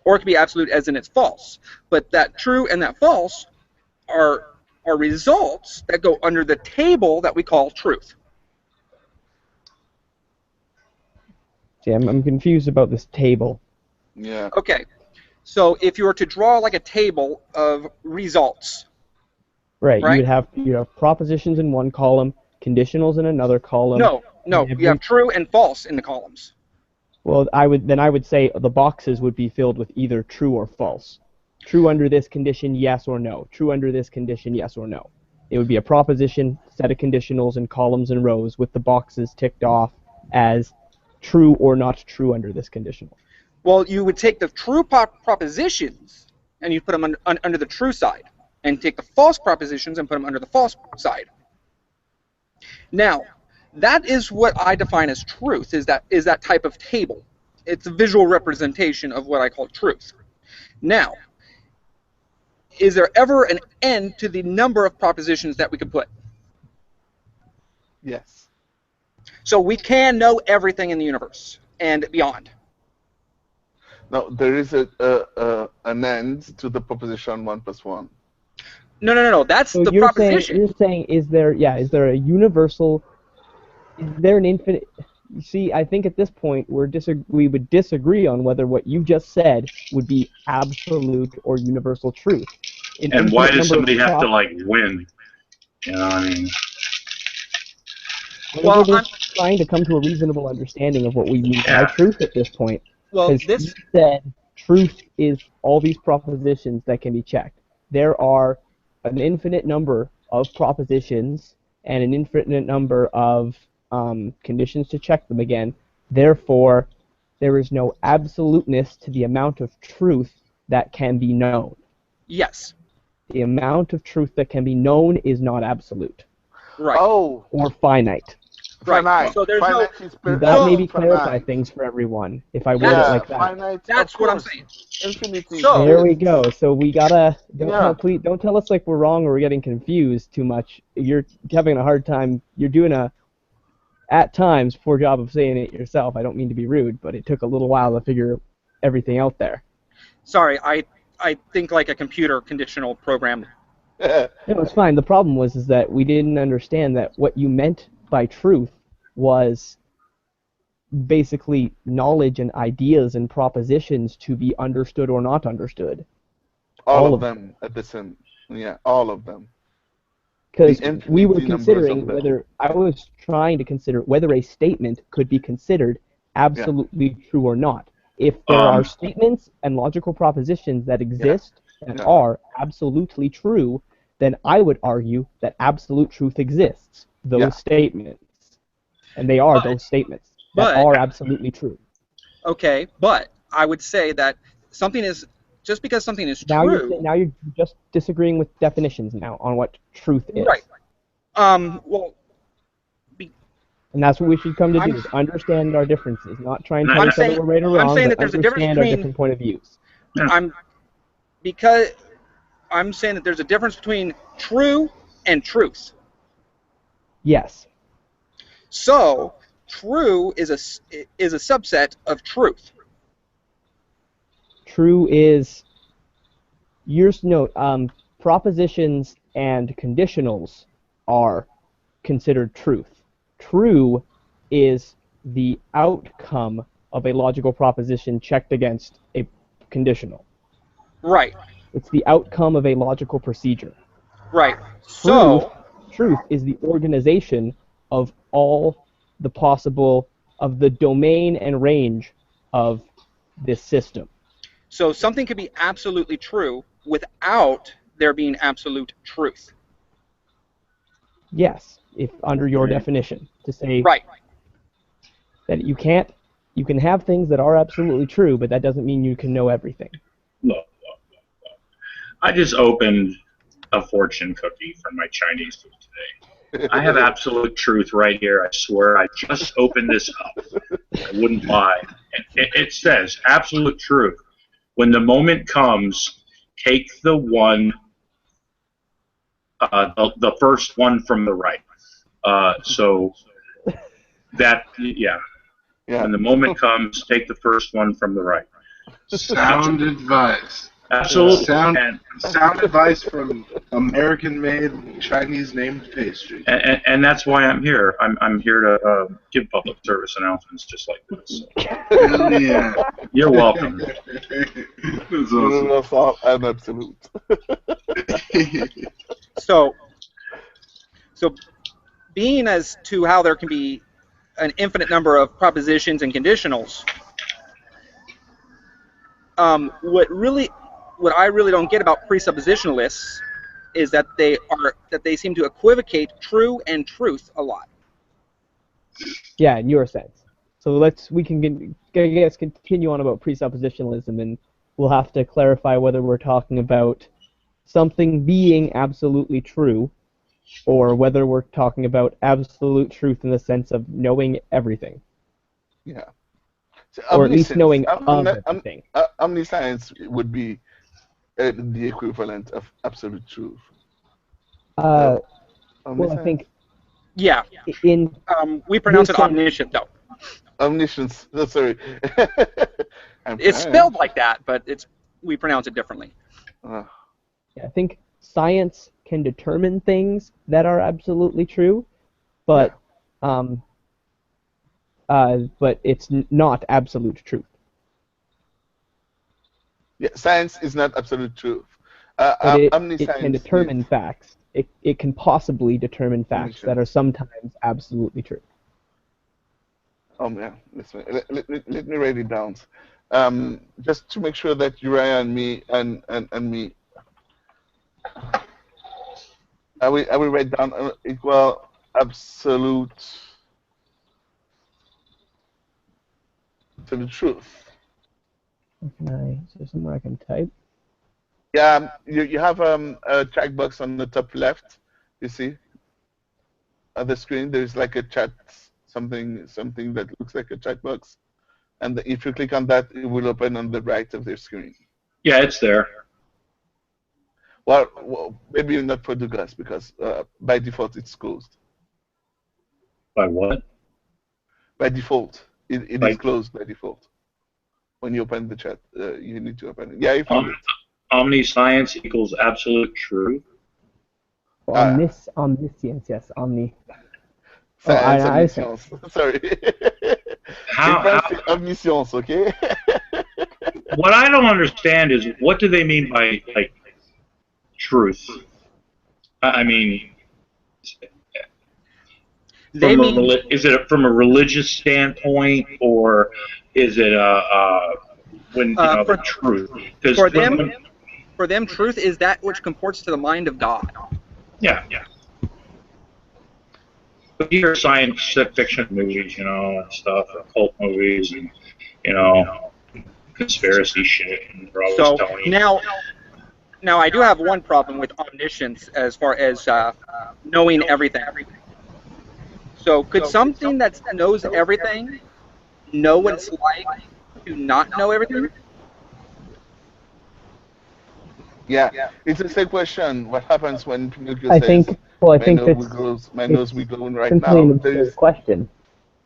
or it can be absolute as in it's false. But that true and that false are results that go under the table that we call truth. See, I'm confused about this table. Yeah. Okay. So if you were to draw like a table of results, right? You have propositions in one column, conditionals in another column. No, you have true and false in the columns. Well, I would say the boxes would be filled with either true or false. True under this condition, yes or no. True under this condition, yes or no. It would be a proposition, set of conditionals in columns and rows with the boxes ticked off as true or not true under this conditional. Well, you would take the true propositions and you put them under the true side, and take the false propositions and put them under the false side. Now, that is what I define as truth. Is that type of table? It's a visual representation of what I call truth. Now, is there ever an end to the number of propositions that we could put? Yes. So we can know everything in the universe and beyond. No, there is an end to the proposition 1 + 1. No. That's the proposition. You're saying, is there a universal? Is there an infinite? You see, I think at this point we would disagree on whether what you just said would be absolute or universal truth. And why does somebody have to like win? You know, I mean. Well, we're just trying to come to a reasonable understanding of what we mean by truth at this point. Well, you said truth is all these propositions that can be checked. there are an infinite number of propositions and an infinite number of conditions to check them again. Therefore, there is no absoluteness to the amount of truth that can be known. Yes. The amount of truth that can be known is not absolute. Right. Oh. Or finite. Right. Finite. So there's finite that maybe clarify finite. things for everyone, if I word it like that. Finite, that's what I'm saying. Infinity. So, there we go. So we gotta Yeah. don't tell us like we're wrong or we're getting confused too much. You're having a hard time. You're doing at times poor job of saying it yourself. I don't mean to be rude, but it took a little while to figure everything out there. Sorry, I think like a computer conditional program. No, it's fine. The problem was that we didn't understand that what you meant by truth was basically knowledge and ideas and propositions to be understood or not understood. All of them at the same. Yeah, all of them. Because we were considering whether I was trying to consider whether a statement could be considered absolutely true or not. If there are statements and logical propositions that exist and are absolutely true, then I would argue that absolute truth exists. Those statements. And they are those statements that are absolutely true. Okay, but I would say that something is, just because something is true... Now you're just disagreeing with definitions now on what truth is. Right. And that's what we should come to do, is understand our differences, not try and tell each other we're right or wrong, I'm saying but that there's a difference understand between, our different point of views. I'm saying that there's a difference between true and truth. Yes. So, true is a subset of truth. True is, propositions and conditionals are considered truth. True is the outcome of a logical proposition checked against a conditional. Right. It's the outcome of a logical procedure. Right. So, truth is the organization of all the possible, of the domain and range of this system. So something could be absolutely true without there being absolute truth. Yes, if under your definition, to say that you can have things that are absolutely true, but that doesn't mean you can know everything. Look. I just opened a fortune cookie for my Chinese food today. I have absolute truth right here. I swear, I just opened this up. I wouldn't lie. It says absolute truth. When the moment comes, take the one, the first one from the right. So that, when the moment comes, take the first one from the right. Sound advice. Absolutely. Sound advice from American-made, Chinese-named pastry. And that's why I'm here. I'm here to give public service announcements just like this. Hell yeah. You're welcome. That's awesome. An absolute. So being as to how there can be an infinite number of propositions and conditionals, what I really don't get about presuppositionalists is that they seem to equivocate true and truth a lot. Yeah, in your sense. So we can continue on about presuppositionalism, and we'll have to clarify whether we're talking about something being absolutely true, or whether we're talking about absolute truth in the sense of knowing everything. Yeah. So or at least knowing of everything. Omniscience would be the equivalent of absolute truth. Well, I think... Yeah. We pronounce it omniscient, though. Omniscience. Oh, sorry. It's spelled like that, but we pronounce it differently. Yeah, I think science can determine things that are absolutely true, but it's not absolute truth. Yeah, science is not absolute truth. It can determine facts. It can possibly determine facts that are sometimes absolutely true. Oh yeah, let me write it down. Just to make sure that Uriah and me I will write down equal absolute to the truth. Is there somewhere I can type? Yeah, you have a checkbox on the top left. You see, on the screen there's like a chat something that looks like a checkbox, and if you click on that, it will open on the right of the screen. Yeah, it's there. Well, maybe not for Douglas because by default it's closed. By what? By default, it is closed by default. When you open the chat, you need to open it. Yeah, you found it. Omniscience equals absolute truth. Omniscience, yes, omni. Science, I see. Sorry. How omniscience, okay? What I don't understand is what do they mean by like truth? I mean, is it from a religious standpoint, or is it the truth? For them, truth is that which comports to the mind of God. Yeah. But you hear science fiction movies, and stuff, and cult movies, and conspiracy shit, and they're always telling you. Now I do have one problem with omniscience as far as knowing everything. So could something that knows everything know what it's like to not know everything? Yeah, it's the same question. What happens when Pinocchio says, my nose will grow right now? Simply an absurd question.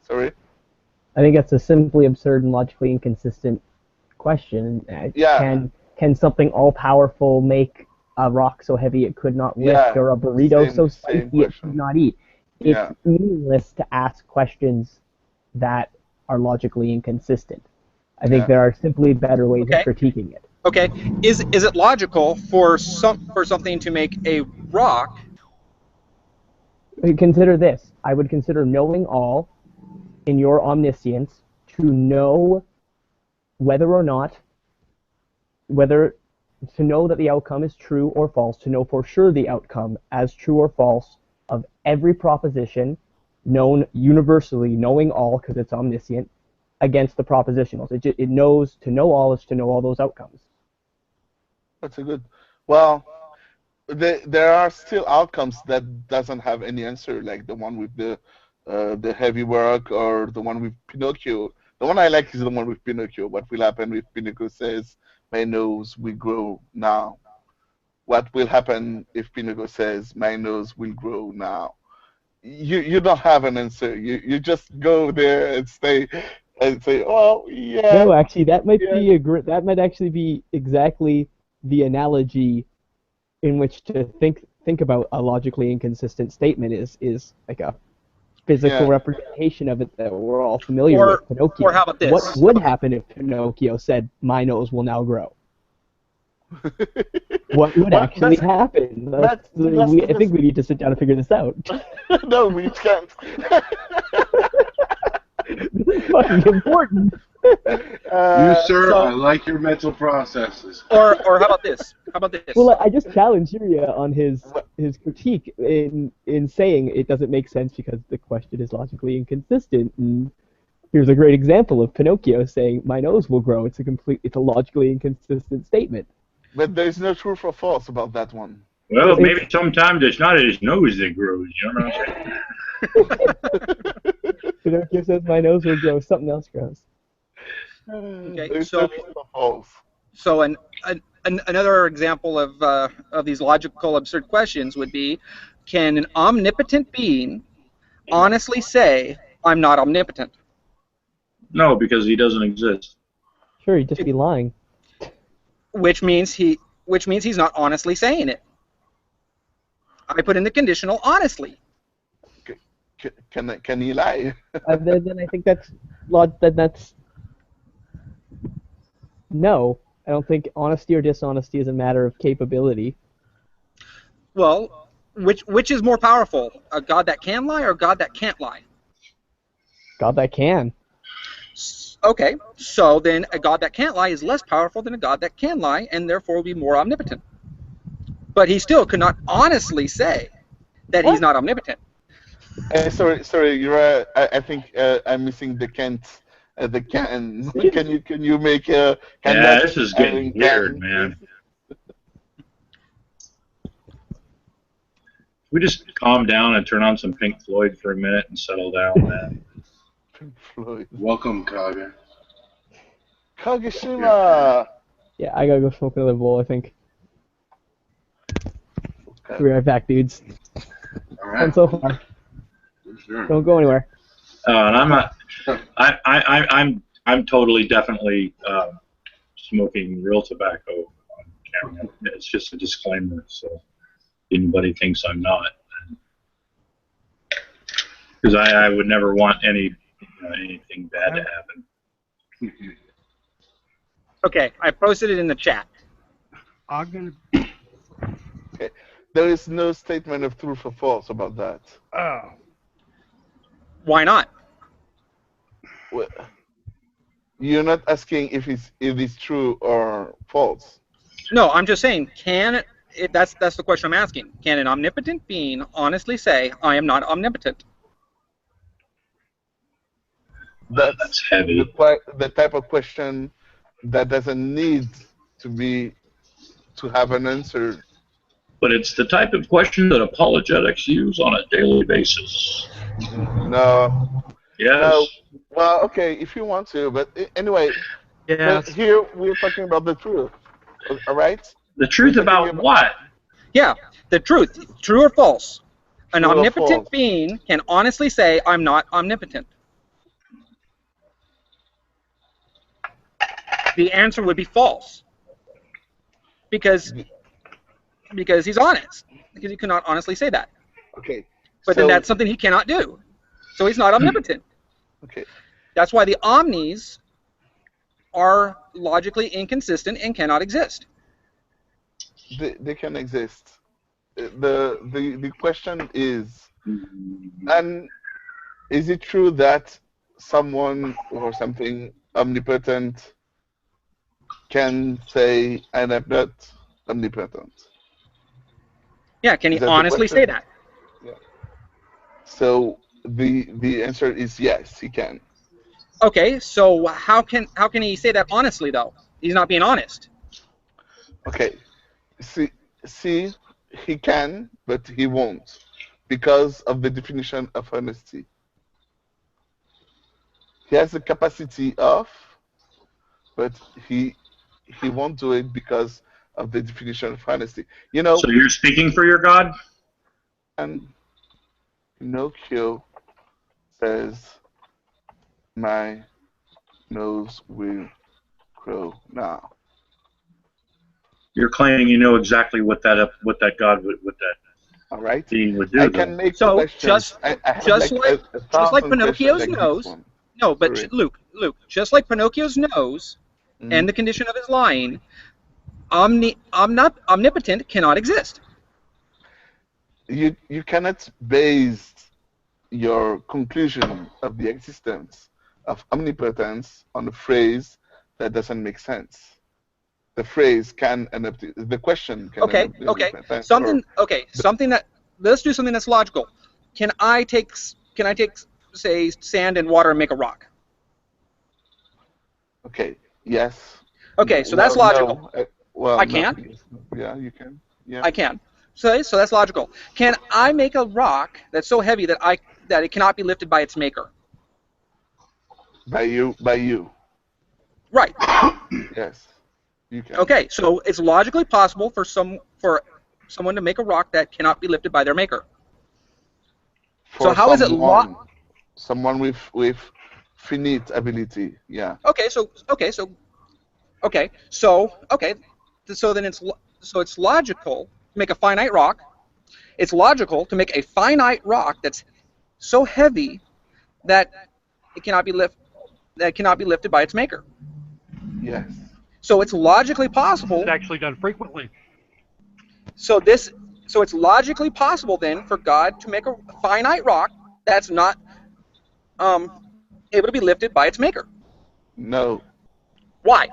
Sorry? I think that's a simply absurd and logically inconsistent question. Yeah. Can something all-powerful make a rock so heavy it could not lift, or a burrito so spicy it could not eat? It's meaningless to ask questions that are logically inconsistent. I think there are simply better ways of critiquing it. Okay, is it logical for something to make a rock? Consider this. I would consider knowing all in your omniscience to know to know that the outcome is true or false, to know for sure the outcome as true or false of every proposition known universally, knowing all because it's omniscient, against the propositionals. It knows to know all is to know all those outcomes. That's a good. Well, there are still outcomes that doesn't have any answer, like the one with the heavy work, or the one with Pinocchio. The one I like is the one with Pinocchio. What will happen if Pinocchio says, "My nose will grow now"? What will happen if Pinocchio says, "My nose will grow now"? You don't have an answer. You just go there and stay and say, "Oh yeah." No, actually, that might actually be exactly the analogy in which to think about a logically inconsistent statement is like a physical representation of it that we're all familiar with. Pinocchio. Or how about this? What would happen if Pinocchio said, "My nose will now grow"? What would actually happen? I think we need to sit down and figure this out. No, we can't. This is fucking important. Sir, I like your mental processes. Or how about this? Well, I just challenge Yuria on his critique in saying it doesn't make sense because the question is logically inconsistent. And here's a great example of Pinocchio saying, "My nose will grow." It's a logically inconsistent statement. But there's no truth or false about that one. Well, maybe sometimes it's not his nose that grows. You know what I'm saying? Pinocchio says, "My nose will grow." Something else grows. Okay, so another example of these logical absurd questions would be, can an omnipotent being honestly say, "I'm not omnipotent"? No, because he doesn't exist. Sure, he'd just be lying. Which means he's not honestly saying it. I put in the conditional honestly. Can he lie? Then I think that's no. I don't think honesty or dishonesty is a matter of capability. Well, which is more powerful, a God that can lie or a God that can't lie? God that can. Okay, so then a God that can't lie is less powerful than a God that can lie, and therefore will be more omnipotent. But he still could not honestly say that he's not omnipotent. Sorry, you're. I think I'm missing the Kent. The can. Can you make a? Yeah, this is getting weird, man. We just calm down and turn on some Pink Floyd for a minute and settle down, man. Pink Floyd. Welcome, Kaga. Kageshima. Yeah, I gotta go smoke another bowl, I think. Okay. Be right back, dudes. All right. Fun so far. Sure. Don't go anywhere. And I'm not. I'm totally, definitely smoking real tobacco on camera. It's just a disclaimer, so anybody thinks I'm not, because I would never want anything bad to happen. Okay, I posted it in the chat. Ogden. Okay. There is no statement of truth or false about that. Oh. Why not? Well, you're not asking if it's true or false. No, I'm just saying, that's the question I'm asking. Can an omnipotent being honestly say, I am not omnipotent? That's heavy. The type of question that doesn't need to have an answer. But it's the type of question that apologetics use on a daily basis. No. Yes. No. Well, okay, if you want to, but anyway. Yes. But here we're talking about the truth. All right? The truth about what? Yeah, the truth. True or false? An True or omnipotent false? being can honestly say, I'm not omnipotent. The answer would be false. Because he's honest. Because he cannot honestly say that. Okay. But then that's something he cannot do. So he's not omnipotent. Okay. That's why the omnis are logically inconsistent and cannot exist. They can exist. The question is, and is it true that someone or something omnipotent can say, and I'm not omnipotent? Yeah, can he Is that the honestly say question? that? Yeah. So the answer is yes, he can. Okay, so how can he say that honestly though? He's not being honest. Okay. See, he can, but he won't, because of the definition of honesty. He has the capacity of, but he won't do it because of the definition of honesty. You know. So you're speaking for your God? And Pinocchio says, "My nose will grow now." You're claiming you know exactly what that God would, what that All right. being would do. I can make So questions. I have just like just like 1,000 Pinocchio's questions like nose. this one. No, but Sorry. Luke, just like Pinocchio's nose and the condition of his lying, omnipotent cannot exist. You cannot base your conclusion of the existence of omnipotence on a phrase that doesn't make sense. The phrase can end up the question can Okay, end up being omnipotent, something that, let's do something that's logical. Can I take say sand and water and make a rock? Okay. Yes. Okay, so that's logical. No. Well, I no. can? Yeah, you can. Yeah. I can. So that's logical. Can I make a rock that's so heavy that it cannot be lifted by its maker? By you. Right. Yes. You can. Okay, so it's logically possible for someone to make a rock that cannot be lifted by their maker. For So how is it someone with finite ability? Yeah. So then it's logical to make a finite rock. It's logical to make a finite rock that's so heavy that it cannot be lifted by its maker. Yes. So it's logically possible. It's actually done frequently. So it's logically possible then for God to make a finite rock that's not able to be lifted by its maker. No. Why?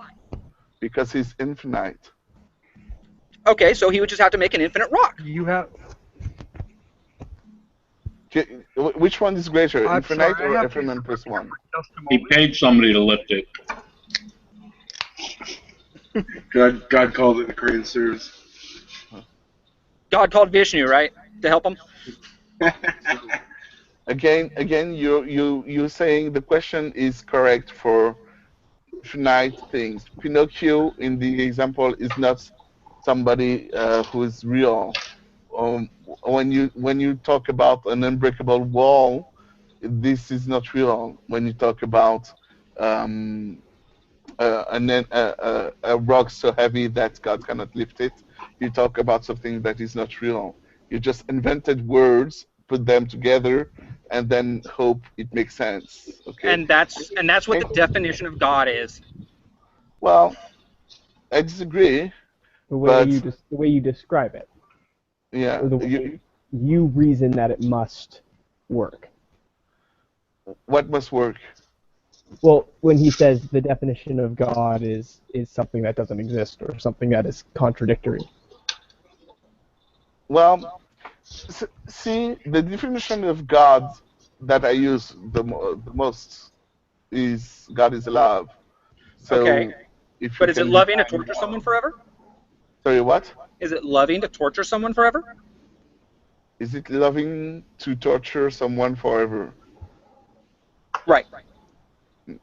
Because he's infinite. Okay, so he would just have to make an infinite rock. You have. Which one is greater, I'm infinite sorry, I or have infinite plus one? just a He moment. paid somebody to lift it. God called it the Korean service. God called Vishnu, right, to help him. Again, you're saying the question is correct for finite things. Pinocchio, in the example, is not somebody who is real. When you talk about an unbreakable wall, this is not real. When you talk about a rock so heavy that God cannot lift it, you talk about something that is not real. You just invented words, put them together, and then hope it makes sense. Okay. And that's what the definition of God is. Well, I disagree, The but way you describe it, yeah, or the way you reason that it must work. what must work? Well, when he says the definition of God is something that doesn't exist or something that is contradictory. Well, see, the definition of God that I use the most is God is love. So Okay, if you but is it can loving to define torture someone love, forever? sorry, what? Is it loving to torture someone forever? Is it loving to torture someone forever? Right.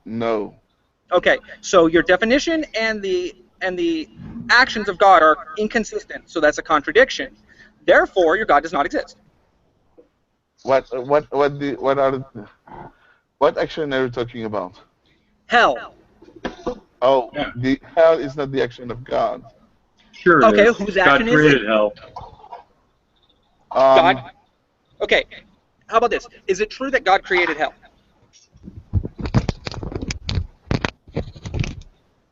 No. Okay, so your definition and the actions of God are inconsistent, so that's a contradiction. Therefore, your God does not exist. What action are you talking about? Hell. Oh, Yeah. the hell is not the action of God. Sure it Okay, is. whose God action is it? created hell. God. Okay, how about this? Is it true that God created hell?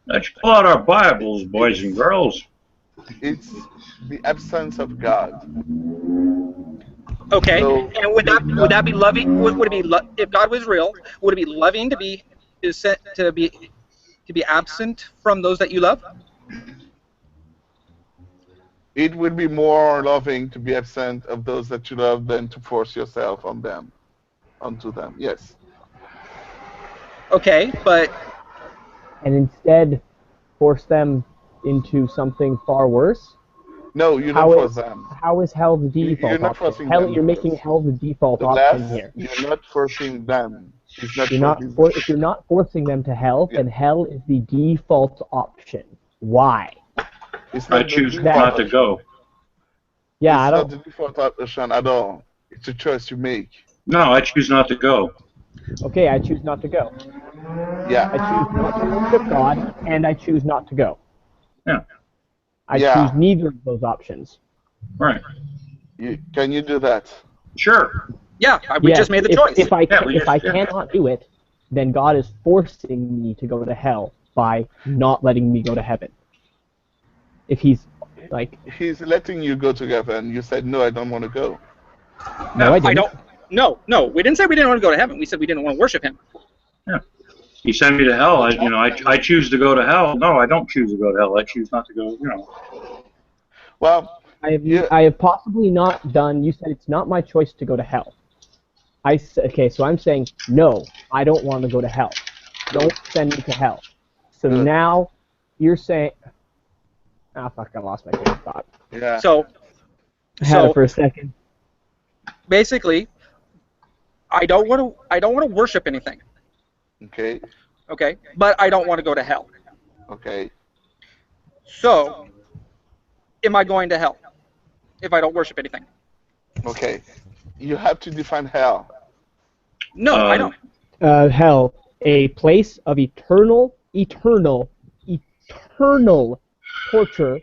Let's pull out our Bibles, boys and girls. It's the absence of God. Okay, So and would that be loving? Would it be if God was real? Would it be loving to be to be absent from those that you love? it would be more loving to be absent of those that you love than to force yourself onto them. Yes. Okay, but And instead force them into something far worse? No, you don't How force is them. how is hell the You're default not option? forcing Hell, them you're making because hell the default the option last here. you're not forcing them. It's not You're for not this. if you're not forcing them to hell, Yeah. then hell is the default option. Why? It's I not the choose default not to option. go. Yeah, It's I not don't. the default option at all. It's a choice you make. No, I choose not to go. Okay, I choose not to go. Yeah. I choose not to worship God, and I choose not to go. Yeah, I Yeah. choose neither of those options. right. Can you do that? Sure. yeah, we Yes, just made the choice. if I cannot do it, then God is forcing me to go to hell by not letting me go to heaven. If he's like, He's letting you go to heaven. You said no, I don't want to go. no, I I didn't. don't. No, we didn't say we didn't want to go to heaven. We said we didn't want to worship him. Yeah. He sent me to hell. I choose to go to hell. No, I don't choose to go to hell. I choose not to go. Well, I have possibly not done. You said it's not my choice to go to hell. Okay, so I'm saying no. I don't want to go to hell. Don't send me to hell. So Good. now you're saying, fuck! I lost my train of thought. Yeah. So I had it for a second. basically, I don't want to worship anything. Okay. Okay, but I don't want to go to hell. Okay. So, am I going to hell if I don't worship anything? Okay. You have to define hell. No, I don't. Hell, a place of eternal torture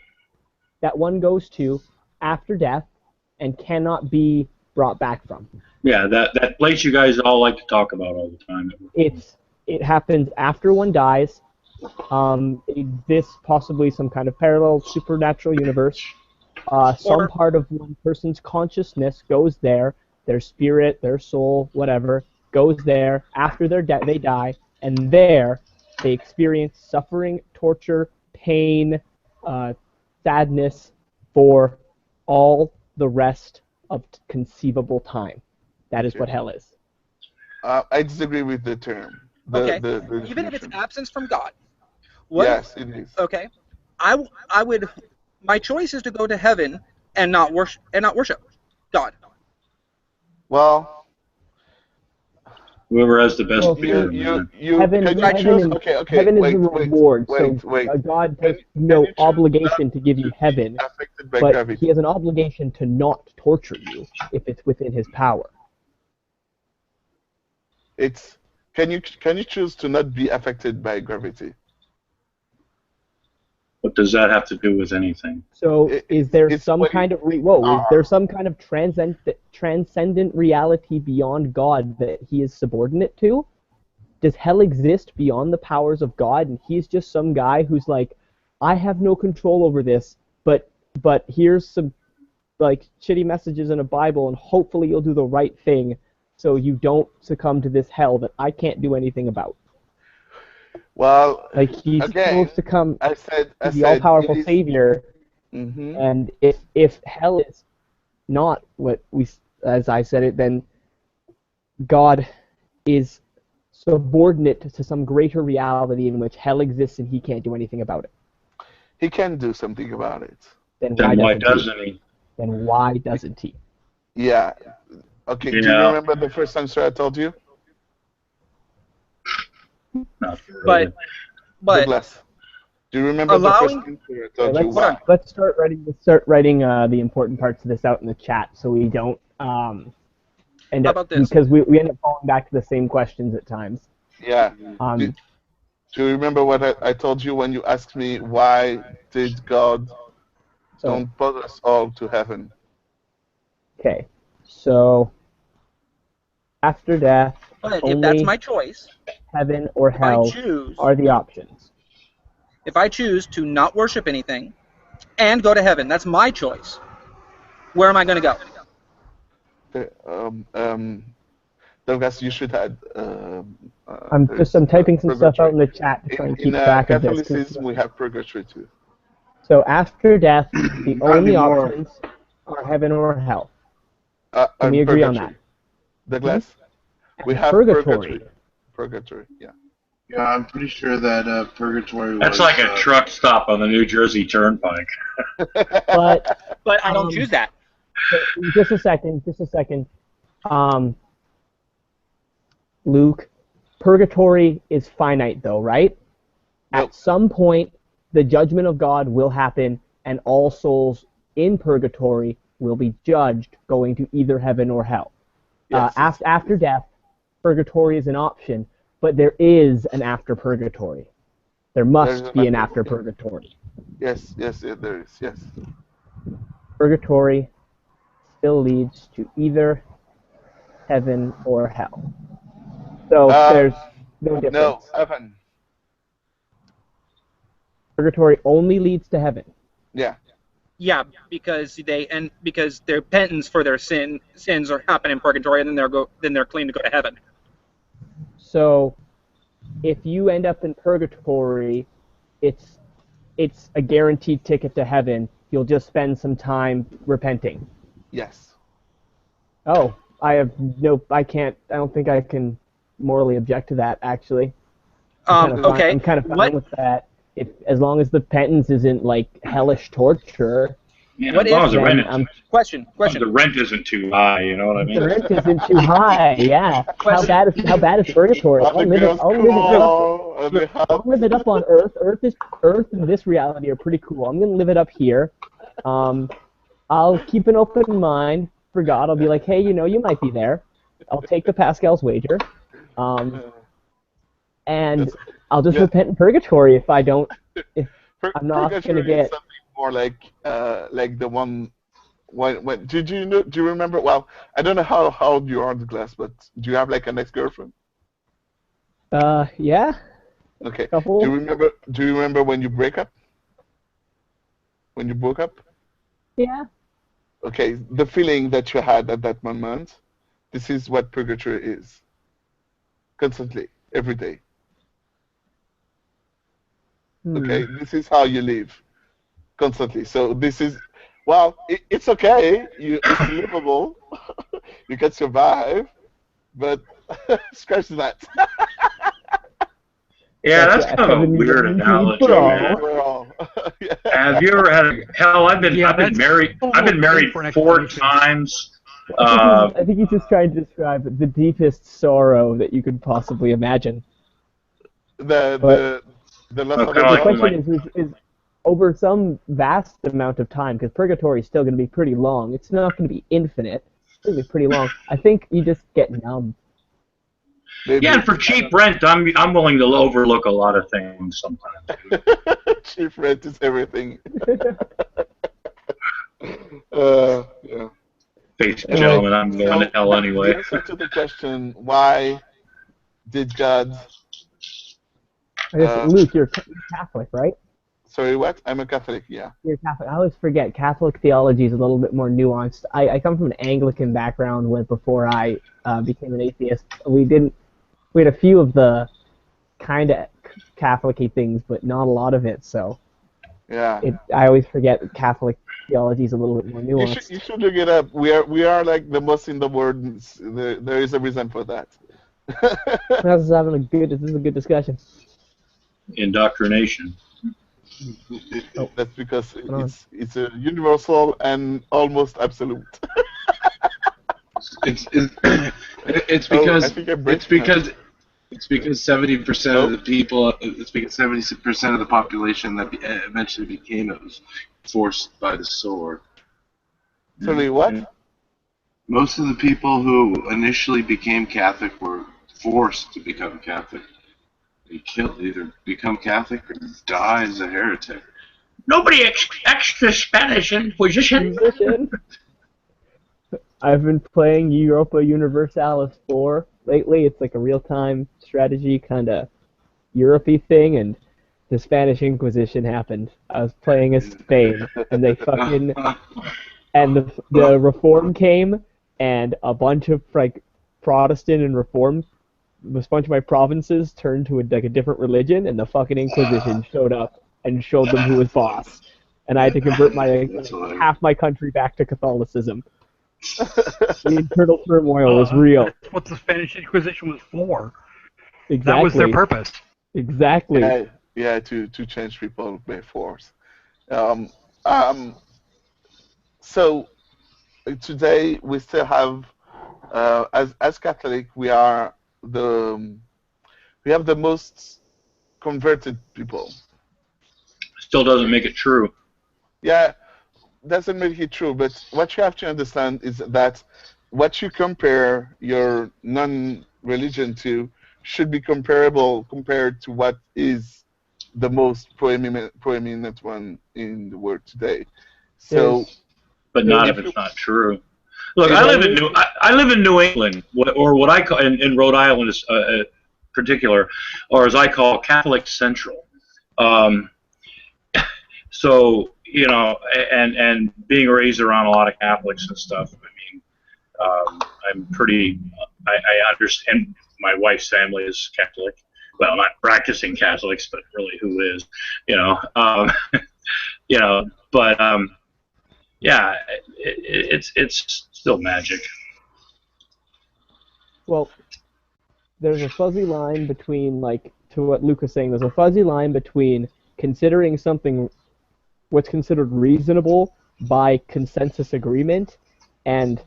that one goes to after death and cannot be brought back from. Yeah, that place you guys all like to talk about all the time. It happens after one dies. It exists possibly some kind of parallel supernatural universe. Some part of one person's consciousness goes there. Their spirit, their soul, whatever, goes there after they die, and there they experience suffering, torture, pain, sadness, for all the rest of conceivable time. That is what hell is. I disagree with the term. Okay. The Even if it's definition. absence from God. Yes, it is. Okay. I would. My choice is to go to heaven and not worship God. Well, Whoever has the best Well, beer. heaven, can you heaven, choose? is, Okay, heaven is wait, a reward, so wait. God Can has can no you choose obligation not to give you to be heaven, affected by but gravity? he has an obligation to not torture you if it's within his power. It's can you choose to not be affected by gravity? What does that have to do with anything? So, is there It's some what kind of you is there are. some kind of transcendent reality beyond God that he is subordinate to? Does hell exist beyond the powers of God, and he's just some guy who's like, I have no control over this, but here's some like shitty messages in a Bible, and hopefully you'll do the right thing, so you don't succumb to this hell that I can't do anything about. Well, Like he's again, supposed to come I said the it all-powerful is. savior, Mm-hmm. and if hell is not what we, as I said it, then God is subordinate to some greater reality in which hell exists and he can't do anything about it. He can do something about it. Then Then why why doesn't doesn't he? he? Then why doesn't he? Yeah. Okay. Do you Yeah. remember the first answer I told you? Not really. But Douglas. Do you remember the first allowing. answer I told Okay, you? Why? let's start writing the important parts of this out in the chat so we don't end How up about this? because we end up falling back to the same questions at times. Yeah. Um, Do you remember what I told you when you asked me why did God don't put us all to heaven? Okay, so after death, But if only that's my choice, heaven or if I hell choose, are the options. if I choose to not worship anything and go to heaven, that's my choice. Where am I going to go? Douglas, you should add. I'm typing some stuff out purgatory. in the chat to try and keep In track of this. Catholicism, we have purgatory too. So after death, the Not only anymore. options are heaven or hell. Can we agree on that? Douglas, we have Purgatory. Purgatory, yeah. Yeah, I'm pretty sure that purgatory That's was. like a truck stop on the New Jersey Turnpike. But I don't choose that. just a second. Luke, purgatory is finite though, right? Nope. At some point, the judgment of God will happen, and all souls in purgatory will be judged, going to either heaven or hell. Yes, After death, purgatory is an option, but there is an after purgatory. There must be an after purgatory. Yes, there is, yes. Purgatory still leads to either heaven or hell. So there's no difference. No, heaven. Purgatory only leads to heaven. Yeah. Yeah, because their penance for their sins are happen in purgatory, and then they're clean to go to heaven. So, if you end up in purgatory, it's a guaranteed ticket to heaven. You'll just spend some time repenting. Yes. Oh, I don't think I can morally object to that, actually. Okay. I'm kind of fine with that. As long as the penance isn't like hellish torture. Yeah, as long as the rent Question. the rent isn't too high, you know what I mean? The rent isn't too high, yeah. How bad is purgatory? I'll live it up on Earth. Earth and this reality are pretty cool. I'm gonna live it up here. I'll keep an open mind for God. I'll be like, hey, you might be there. I'll take the Pascal's wager. And I'll just repent in purgatory if I don't. If I'm not gonna get something more like the one. When do you remember? Well, I don't know how old you are, Douglas, but do you have like an ex-girlfriend? Yeah. Okay. Couple. Do you remember when you break up? When you broke up? Yeah. Okay, the feeling that you had at that moment. This is what purgatory is. Constantly, every day. Okay, this is how you live. Constantly. So this is Well, it's okay. It's livable. You can survive, but scratch that. Yeah, that's a kind of a 70 weird guaranteed analogy, for man. all. Yeah. Have you ever had hell? I've been Yeah, I've been that's married. a I've been little vague married for an 4 explanation. times. I think he's just trying to describe the deepest sorrow that you could possibly imagine. But The loss Kind of of the like a when question is over some vast amount of time, because purgatory is still going to be pretty long. It's not going to be infinite. It's going to be pretty long. I think you just get numb. maybe. yeah, and for cheap rent, I'm willing to overlook a lot of things sometimes. Cheap rent is everything. Yeah. Face Anyway, gentlemen, I'm going to hell the anyway. answer to the question, why did God? I guess, Luke, you're Catholic, right? Sorry, what? I'm a Catholic. Yeah. You're Catholic. I always forget Catholic theology is a little bit more nuanced. I come from an Anglican background before I became an atheist. We had a few of the kind of Catholic-y things, but not a lot of it. So Yeah. I always forget that Catholic theology is a little bit more nuanced. You should look it up. We are like the most in the world. There is a reason for that. This is a good discussion. Indoctrination. That's because it's a universal and almost absolute. It's because I think I'm it's breaking up. because it's because 70% of the people, it's because 70% of the population that eventually became it was forced by the sword. Sorry, what? Most of the people who initially became Catholic were forced to become Catholic. They either become Catholic or die as a heretic. Nobody extra Spanish Inquisition. I've been playing Europa Universalis 4 lately. It's like a real-time strategy kind of Europe-y thing, and the Spanish Inquisition happened. I was playing as Spain, and they fucking... And the Reform came, and a bunch of like Protestant and Reform, a bunch of my provinces turned to a different religion, and the fucking Inquisition showed up and showed them who was boss. And I had to convert half my country back to Catholicism. The internal turmoil was real. That's what the Spanish Inquisition was for. Exactly. That was their purpose. Exactly. Yeah, to change people by force. So today we still have, as Catholic, we have the most converted people. Still doesn't make it true. Yeah, doesn't make it true. But what you have to understand is that what you compare your non-religion to should be compared to what is the most prominent one in the world today. So, but not if it's not true. Look, I live in New England, or what I call in Rhode Island is particular, or as I call Catholic Central. So you know, and being raised around a lot of Catholics and stuff. I mean, I'm pretty. I understand. My wife's family is Catholic. Well, not practicing Catholics, but really who is, you know. You know, but yeah, it's still magic. Well, there's a fuzzy line between, like, to what Luke was saying, there's a fuzzy line between considering something what's considered reasonable by consensus agreement and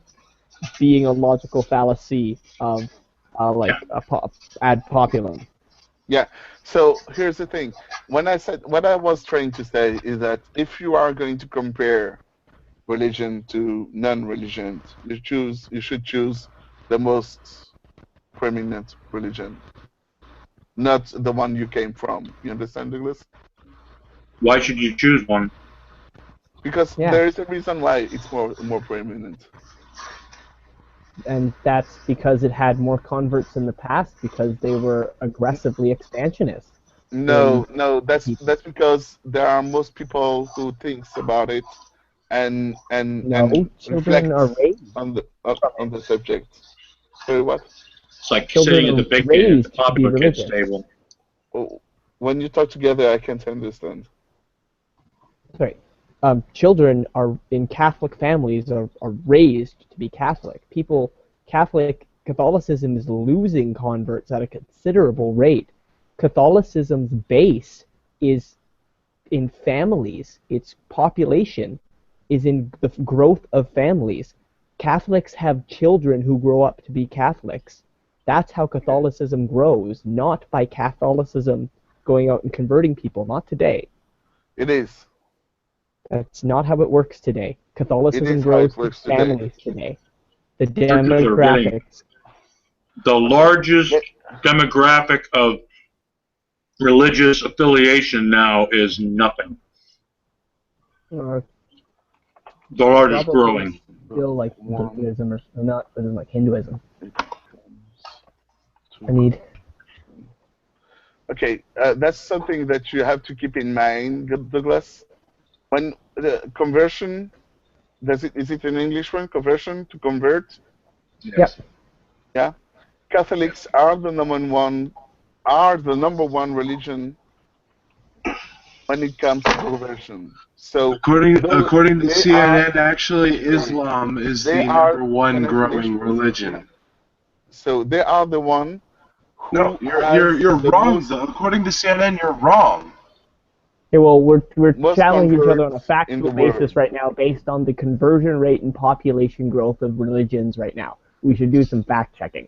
being a logical fallacy of ad populum. Yeah. So here's the thing. What I was trying to say is that if you are going to compare religion to non-religion, you should choose the most prominent religion, not the one you came from. You understand, Douglas? Why should you choose one? Because there is a reason why it's more prominent. And that's because it had more converts in the past because they were aggressively expansionist. No, that's because there are most people who thinks about it and reflect on the subject. Sorry, what? It's like sitting at the big at the popular kids table. When you talk together, I can't understand. Sorry. children are in Catholic families are raised to be Catholic. Catholicism is losing converts at a considerable rate. Catholicism's base is in families. Its population is in the growth of families. Catholics have children who grow up to be Catholics. That's how Catholicism grows, not by Catholicism going out and converting people. Not today. It is. That's not how it works today. Catholicism grows through families today. The demographics. The largest demographic of religious affiliation now is nothing. The largest growing. Still like Buddhism or not, but like Hinduism. I need. Okay, that's something that you have to keep in mind, Douglas. When the conversion, is it an English one? Conversion, to convert? Yes. Yeah. Catholics are the number one religion when it comes to conversion. So according to CNN, actually Islam is the number one growing religion. So they are the one who No, you're wrong. According to CNN, you're wrong. Okay, well, we're challenging each other on a factual basis right now, based on the conversion rate and population growth of religions right now. We should do some fact checking.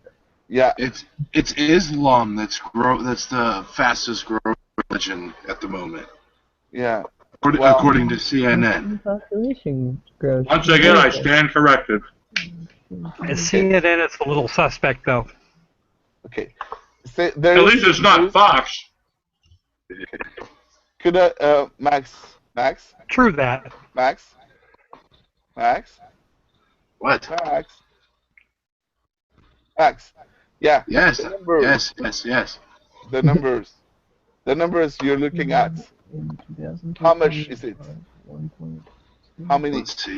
Yeah, it's Islam that's the fastest growing religion at the moment. Yeah. According to CNN. Population growth. Once again, I stand corrected. As CNN, it's a little suspect, though. Okay. At least it's not Fox. Could Max? True that. Max? What? Max? Yeah. Yes. Yes. The numbers you're looking at. How much is it? How many? Let's see.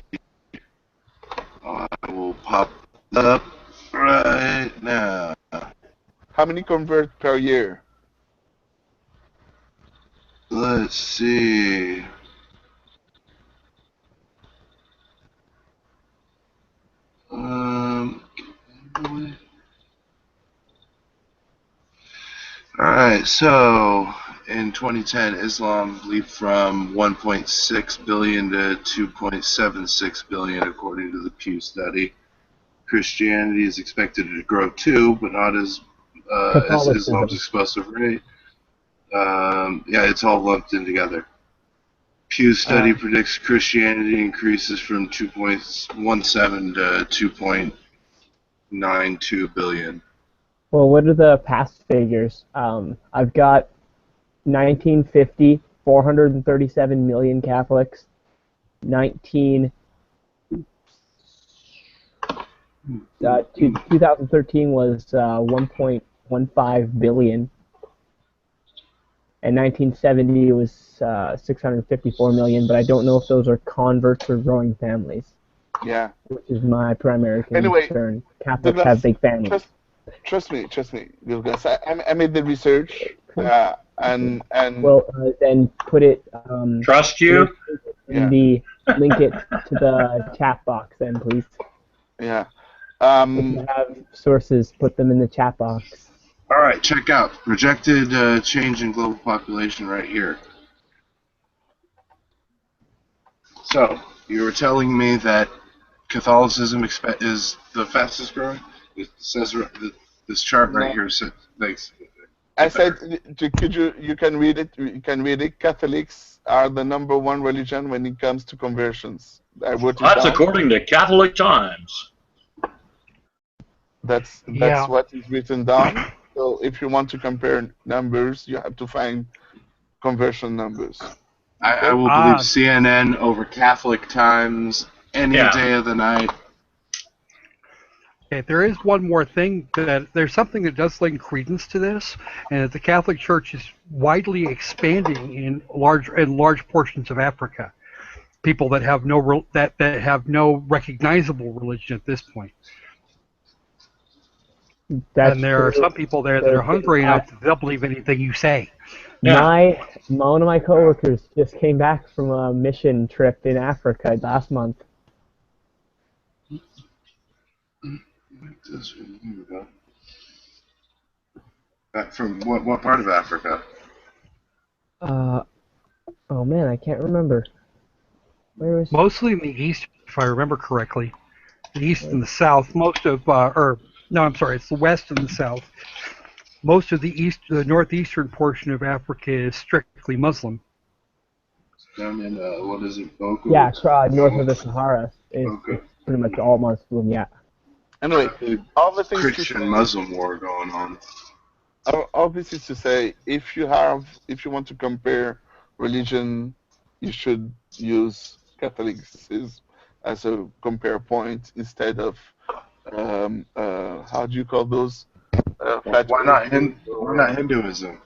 I will pop up right now. How many convert per year? Let's see. Alright, so in 2010, Islam leaped from 1.6 billion to 2.76 billion, according to the Pew study. Christianity is expected to grow too, but not as Islam's explosive rate. Yeah, it's all lumped in together. Pew study predicts Christianity increases from 2.17 to 2.92 billion. Well, what are the past figures? I've got 1950, 437 million Catholics. 2013 was 1.15 billion. And 1970 was 654 million, but I don't know if those are converts or growing families. Yeah. Which is my primary concern. Catholics Douglas, have big families. Trust me, Douglas. I made the research, and well, then put it. Trust you? Link it to the chat box, then, please. Yeah. If you have sources, put them in the chat box. All right, check out projected change in global population right here. So you were telling me that Catholicism is the fastest growing. It says this chart right here says. Thanks. I said, you can read it. You can read it. Catholics are the number one religion when it comes to conversions. I wrote it That's down. according to Catholic Times. That's what is written down. So if you want to compare numbers, you have to find conversion numbers. I will believe CNN over Catholic Times any day of the night. Okay, there is one more thing, that there's something that does lend credence to this, and that the Catholic Church is widely expanding in large portions of Africa. People that have no that have no recognizable religion at this point. And there are some people there that are hungry enough that they'll believe anything you say. Yeah. One of my coworkers just came back from a mission trip in Africa last month. Back from what part of Africa? Oh man, I can't remember. Where was? Mostly in the east, if I remember correctly. The east and the south. Most of, no, I'm sorry, it's the west and the south. Most of the northeastern portion of Africa is strictly Muslim. Down in what is it, Boko? Yeah, north of the Sahara is Okay. pretty much all Muslim. Yeah. Anyway, all the things Christian-Muslim war going on. All this is to say, if you want to compare religion, you should use Catholicism as a compare point instead of how do you call those? Why not Hinduism?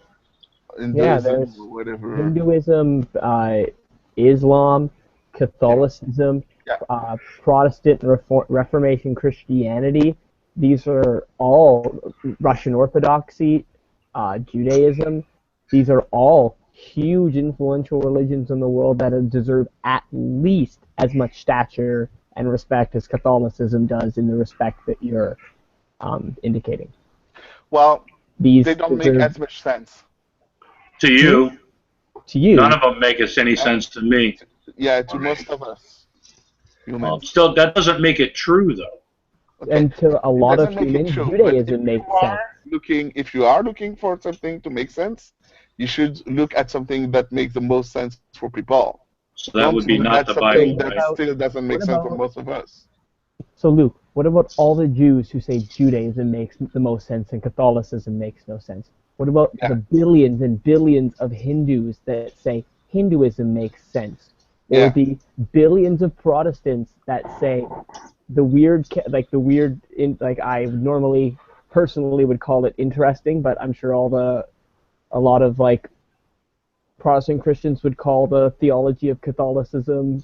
Yeah, there's or whatever. Hinduism, Islam, Catholicism, Protestant Reformation Christianity. These are all Russian Orthodoxy, Judaism. These are all huge influential religions in the world that deserve at least as much stature and respect as Catholicism does in the respect that you're indicating. Well, they don't make as much sense. To you. To you. None of them make any sense to me. Yeah, to most of us. Well, still, that doesn't make it true, though. Okay. And to a lot of humans, Judaism makes sense. If you are looking for something to make sense, you should look at something that makes the most sense for people. So that would be not the Bible, right? That still doesn't make sense for most of us. So Luke, what about all the Jews who say Judaism makes the most sense and Catholicism makes no sense? What about the billions and billions of Hindus that say Hinduism makes sense? Or the billions of Protestants that say I normally personally would call it interesting, but I'm sure a lot of Protestant Christians would call the theology of Catholicism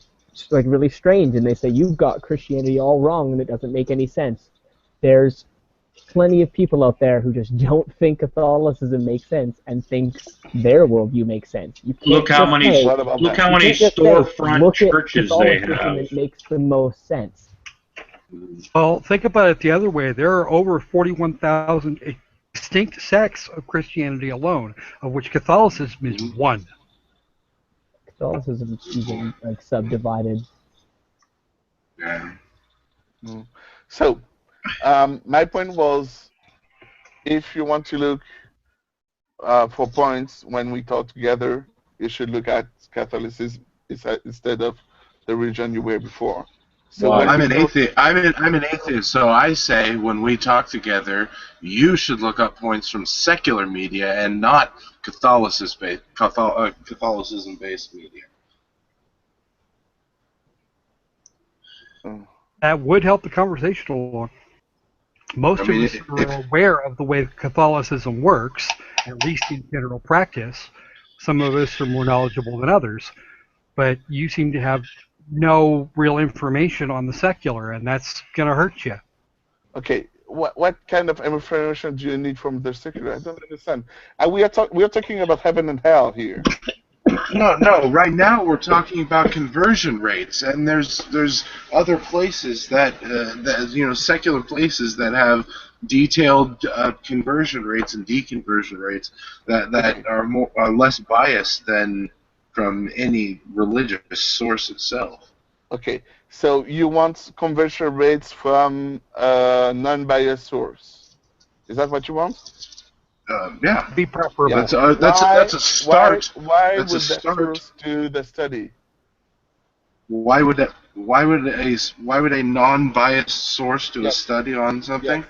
really strange, and they say you've got Christianity all wrong and it doesn't make any sense. There's plenty of people out there who just don't think Catholicism makes sense and thinks their worldview makes sense. You can't look how many storefront churches they have. It makes the most sense. Well, think about it the other way. There are over 41,000 distinct sects of Christianity alone, of which Catholicism is one. Catholicism is even subdivided. Yeah. So, my point was, if you want to look for points when we talk together, you should look at Catholicism instead of the religion you were before. So I'm an atheist. I'm an atheist. So I say when we talk together, you should look up points from secular media and not Catholicism-based media. That would help the conversation along. Most of us are aware of the way Catholicism works, at least in general practice. Some of us are more knowledgeable than others, but you seem to have no real information on the secular, and that's going to hurt you. Okay, what kind of information do you need from the secular? I don't understand. We are talking about heaven and hell here. No. Right now we're talking about conversion rates, and there's other places that secular places that have detailed conversion rates and deconversion rates that are less biased than from any religious source itself. Okay, so you want conversion rates from a non-biased source? Is that what you want? Yeah. Be preferable. That's a start. Why would that source do the study? Why would a non-biased source do a study on something?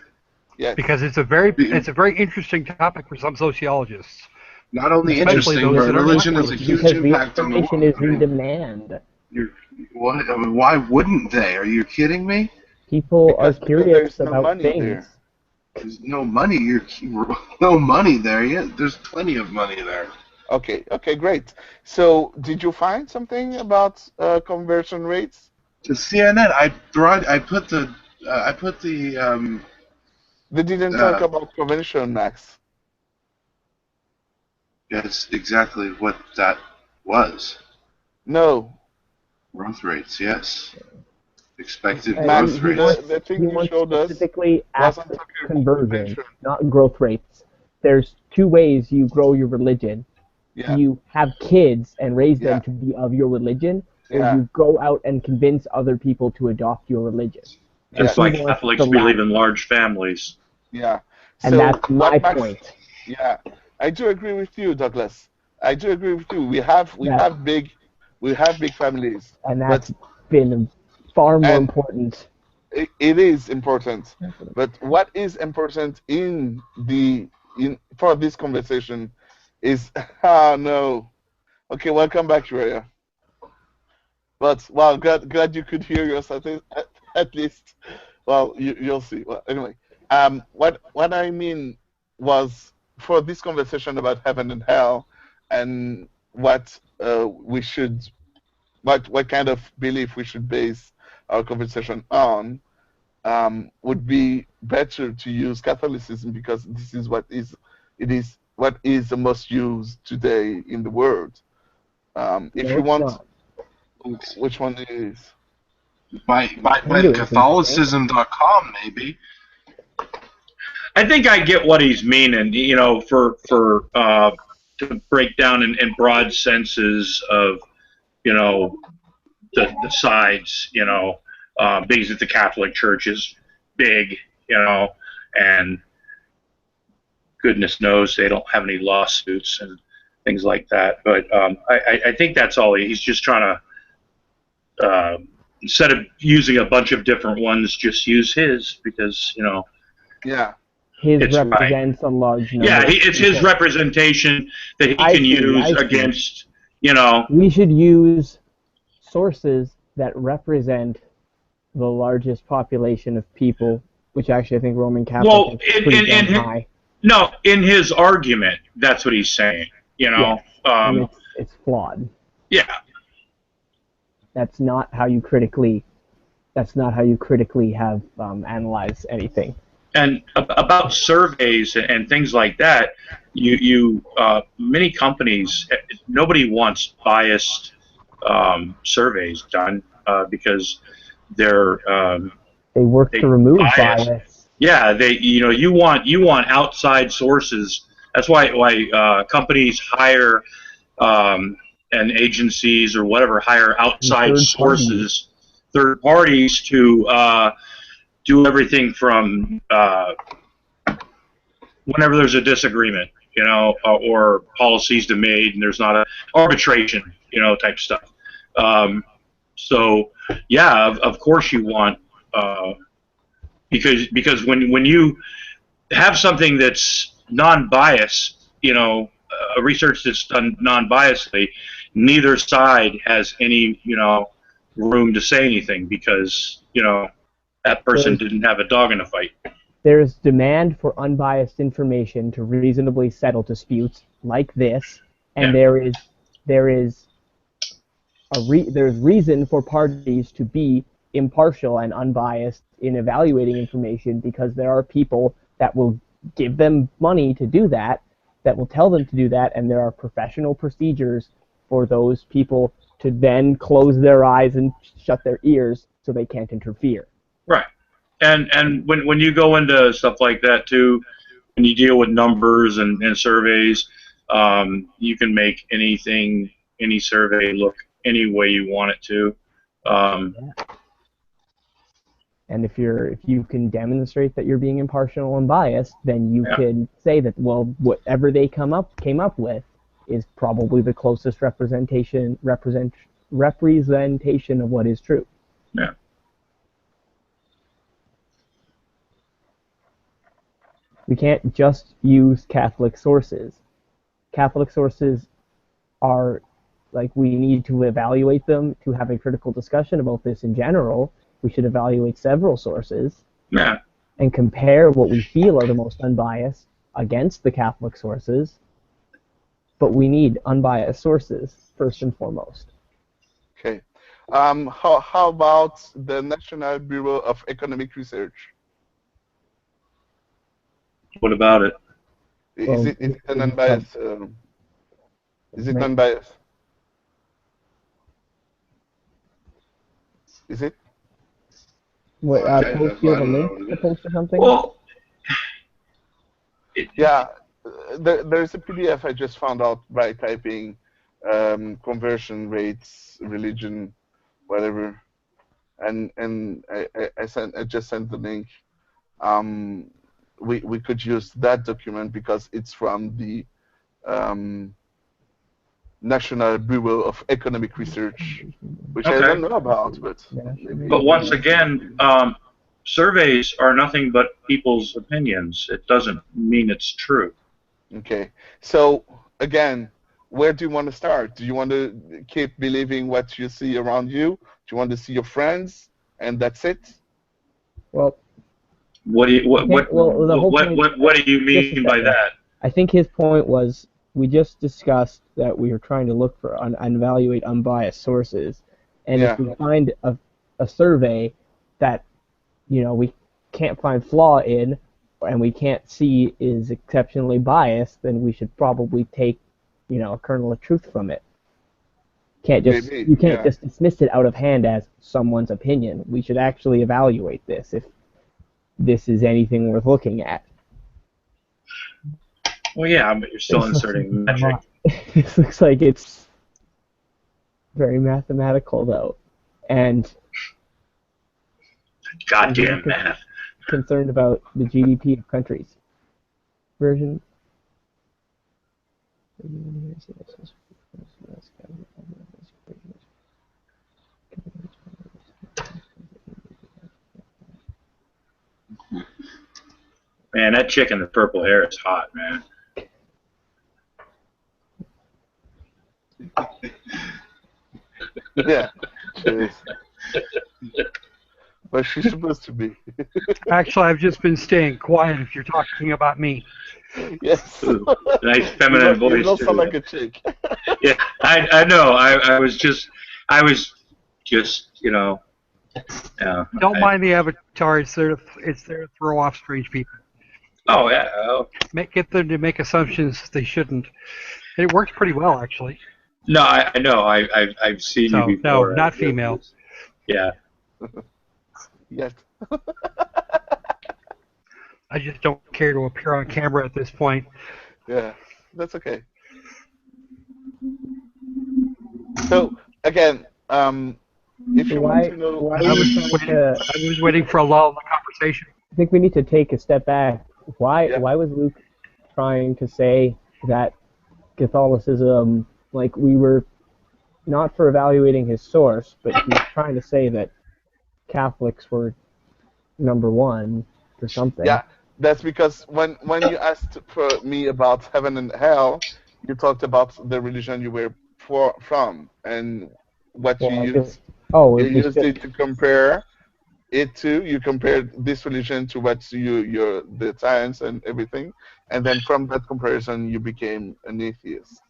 Yes. Because it's a very interesting topic for some sociologists. Not only interesting, but religion has a huge impact on the world. Because the information is in demand. Why wouldn't they? Are you kidding me? People are curious about things. There. There's no money. No money there yet. There's plenty of money there. Okay, great. So, did you find something about conversion rates? To CNN, I put the. They didn't talk about conversion, Max. That's exactly what that was. No. Growth rates, yes. Expected Man, growth He rates. wants the thing he you wants showed us specifically wasn't active talking about conversion, convention. not growth rates. There's two ways you grow your religion. Yeah, You have kids and raise them yeah, to be of your religion, or yeah, you go out and convince other people to adopt your religion. And That's yes, he why wants the Catholics believe latter. in large families. yeah. And So that's my what Max? point. Yeah, I do agree with you, Douglas. I do agree with you. We have big families, And but that's been far more and important. it is important. But what is important for this conversation is no. Okay, welcome back, Raya. But well, glad you could hear us at least. Well, you'll see. Well, anyway, what I mean was for this conversation about heaven and hell, and what kind of belief we should base our conversation on, would be better to use Catholicism because this is what is the most used today in the world. If No, you it's want, not. which one is? By Hinduism, I think. Catholicism.com, maybe. I think I get what he's meaning. To break down in broad senses of the sides. Because the Catholic Church is big. And goodness knows they don't have any lawsuits and things like that. But I think that's all he's just trying to. Instead of using a bunch of different ones, just use his because Yeah. His it's right. represents a large number. Yeah, of it's people. his representation that he I can see, use I see. against, We should use sources that represent the largest population of people, which actually I think Roman Catholic is pretty damn high. No, in his argument, that's what he's saying. Yes, and it's flawed. Yeah. That's not how you critically. That's not how you critically have analyzed anything. And about surveys and things like that, many companies, nobody wants biased surveys done because they're they work to remove bias. Yeah, you want outside sources. That's why companies hire and agencies or whatever hire outside sources, third parties to do everything from whenever there's a disagreement, or policies to made and there's not a arbitration, type stuff. So yeah, of course you want because when you have something that's non-biased, research that's done non-biasedly, neither side has any room to say anything because that person didn't have a dog in the fight. There is demand for unbiased information to reasonably settle disputes like this, and there's reason for parties to be impartial and unbiased in evaluating information because there are people that will give them money to do that, that will tell them to do that, and there are professional procedures for those people to then close their eyes and shut their ears so they can't interfere. Right. And when you go into stuff like that too, when you deal with numbers and surveys, you can make any survey look any way you want it to. And if you can demonstrate that you're being impartial and biased, then you can say that, well, whatever they came up with is probably the closest representation of what is true. Yeah. We can't just use Catholic sources. Catholic sources are, we need to evaluate them to have a critical discussion about this in general. We should evaluate several sources and compare what we feel are the most unbiased against the Catholic sources. But we need unbiased sources first and foremost. Okay. How about the National Bureau of Economic Research? What about it? Is it an unbiased? Is it non-biased? Is it? What, Okay, post, that's you have I a don't link know. to post or something? Well, Yeah, there's a PDF I just found out by typing conversion rates, religion, whatever, and I just sent the link. We could use that document because it's from the um, National Bureau of Economic Research, which I don't okay. know about, but maybe. But once again, surveys are nothing but people's opinions. It doesn't mean it's true. Okay, so again, where do you want to start? Do you want to keep believing what you see around you? Do you want to see your friends, and that's it? Well, What do you the whole point. what do you Just a mean by second. that? I think his point was we just discussed that we were trying to look for and evaluate unbiased sources, and Yeah. if we find a survey that we can't find flaw in, and we can't see is exceptionally biased, then we should probably take a kernel of truth from it. Maybe, You can't yeah. just dismiss it out of hand as someone's opinion. We should actually evaluate this if this is anything worth looking at. Well, yeah, but you're still inserting magic. This looks like it's very mathematical, though, and Goddamn math. concerned about the GDP of countries. Version. Man, that chick in the purple hair is hot, man. Yeah. Jeez. But she's supposed to be. Actually, I've just been staying quiet if you're talking about me. Yes. Ooh, nice feminine voice. You don't too, sound man. like a chick. Yeah, I know. I was just, Don't mind the avatar. It's there to throw off strange people. Oh yeah. Get them to make assumptions they shouldn't. And it works pretty well, actually. No, I know. I've seen you before. No, not female. Yeah. Yes. I just don't care to appear on camera at this point. Yeah, that's okay. So again, if you want to know, I was waiting for a lull in the conversation. I think we need to take a step back. Why was Luke trying to say that Catholicism, like, we were not for evaluating his source, but he was trying to say that Catholics were number one or something. Yeah, that's because when you asked for me about heaven and hell, you talked about the religion you were from and what you used. You used it to compare it to. You compared this religion to what the science and everything, and then from that comparison, you became an atheist.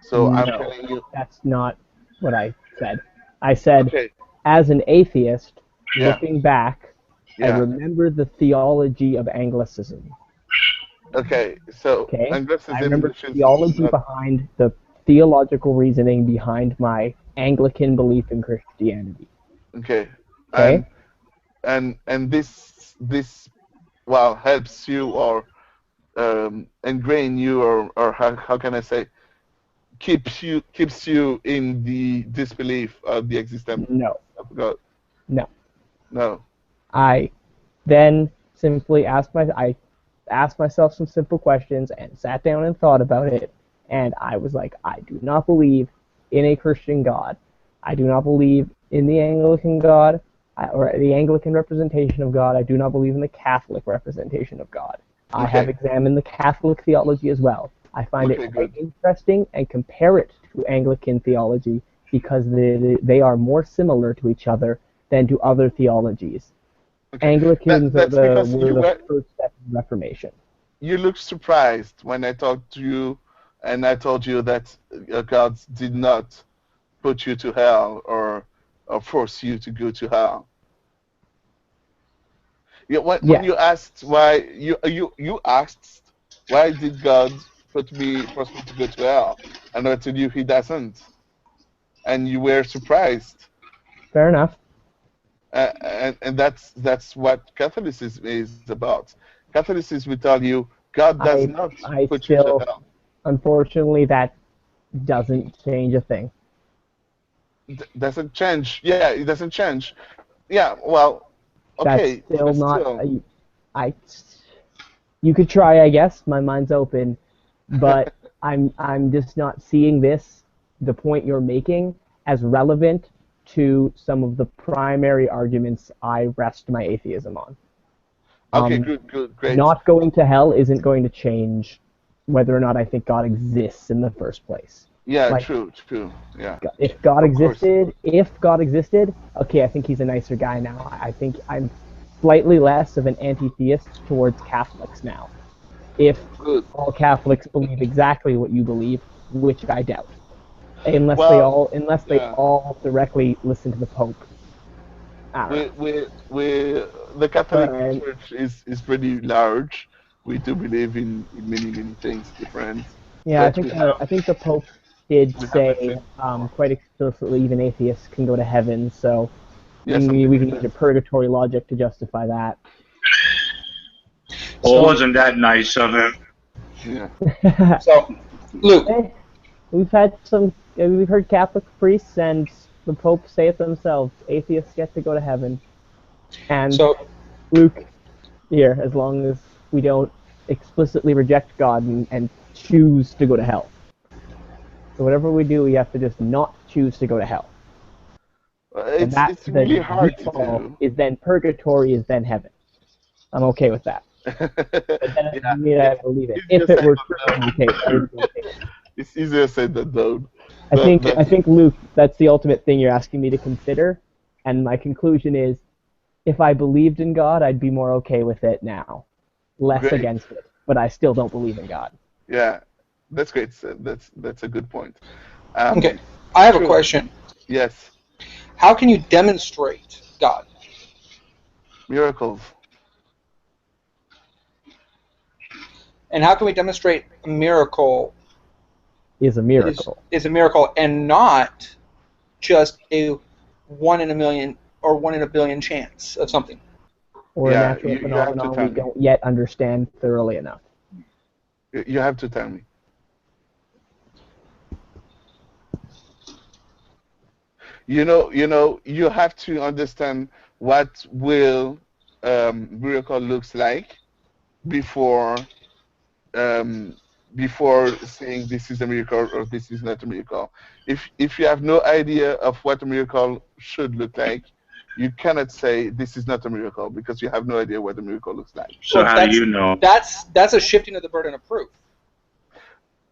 So I'm telling you, that's not what I said. I said, as an atheist, looking back, I remember the theology of Anglicism. Anglicism. I remember the theology behind the theological reasoning behind my Anglican belief in Christianity. Okay. Okay. And this helps you or ingrain you or how can I say keeps you in the disbelief of the existence of God. No. I then simply asked myself some simple questions and sat down and thought about it, and I was like, I do not believe in a Christian God. I do not believe in the Anglican God or the Anglican representation of God. I do not believe in the Catholic representation of God. I have examined the Catholic theology as well. I find it quite interesting and compare it to Anglican theology because they are more similar to each other than to other theologies. Anglicans were the first step of Reformation. You looked surprised when I talked to you and I told you that God did not put you to hell or force you to go to hell. When you asked why you asked why did God put me forced me to go to hell. And I told you he doesn't, and you were surprised. Fair enough. And that's what Catholicism is about. Catholicism will tell you God does not I put you to still, hell. unfortunately, that doesn't change a thing. Doesn't change. Yeah, it doesn't change. Yeah, well, okay, That's still but not. still. I. You could try, I guess. My mind's open, but I'm just not seeing the point you're making, as relevant to some of the primary arguments I rest my atheism on. Okay, good, great. Not going to hell isn't going to change whether or not I think God exists in the first place. Yeah, Like, true, yeah. If God Of course. existed, okay, I think he's a nicer guy now. I think I'm slightly less of an anti-theist towards Catholics now. If Good. all Catholics believe exactly what you believe, which I doubt, unless they yeah. all directly listen to the Pope. I don't know. The Catholic But Church is pretty large. We do believe in many things different. yeah, But I think the Pope did we have a say faith more. quite explicitly even atheists can go to heaven, so Yeah, we something can like use a that. purgatory logic to justify that. Well, wasn't that nice of him? Yeah. So, Luke, Hey, we've heard Catholic priests and the Pope say it themselves. Atheists get to go to heaven. And so Luke, here, as long as we don't explicitly reject God and choose to go to hell. So whatever we do, we have to just not choose to go to hell. And It's really hard to do. Is then purgatory, is then heaven. I'm okay with that. But then it doesn't mean I believe it. If it were true, I'm okay. It's easier said than done. I think, Luke, that's the ultimate thing you're asking me to consider. And my conclusion is, if I believed in God, I'd be more okay with it now. Less Great. against it. But I still don't believe in God. Yeah, that's great. That's a good point. okay, I have a question. Yes. How can you demonstrate God? Miracles. And how can we demonstrate a miracle Is a miracle. is a miracle and not just a 1 in a million or 1 in a billion chance of something? Or Yeah, a natural you have to phenomenon tell we me. don't yet understand thoroughly enough. You have to tell me. You have to understand what will miracle looks like before saying this is a miracle or this is not a miracle. If you have no idea of what a miracle should look like, you cannot say this is not a miracle because you have no idea what a miracle looks like. So how do you know? That's a shifting of the burden of proof.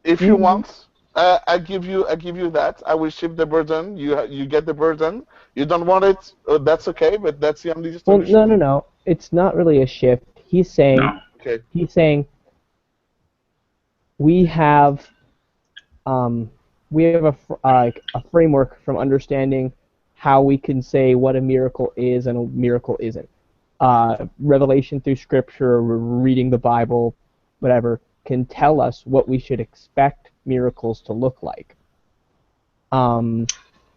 If you want, I give you that. I will shift the burden. You get the burden. You don't want it. That's okay, but that's the only solution. Well, no. It's not really a shift. He's saying. No. Okay. He's saying. We have a framework from understanding how we can say what a miracle is and a miracle isn't. Revelation through Scripture, reading the Bible, whatever, can tell us what we should expect miracles to look like.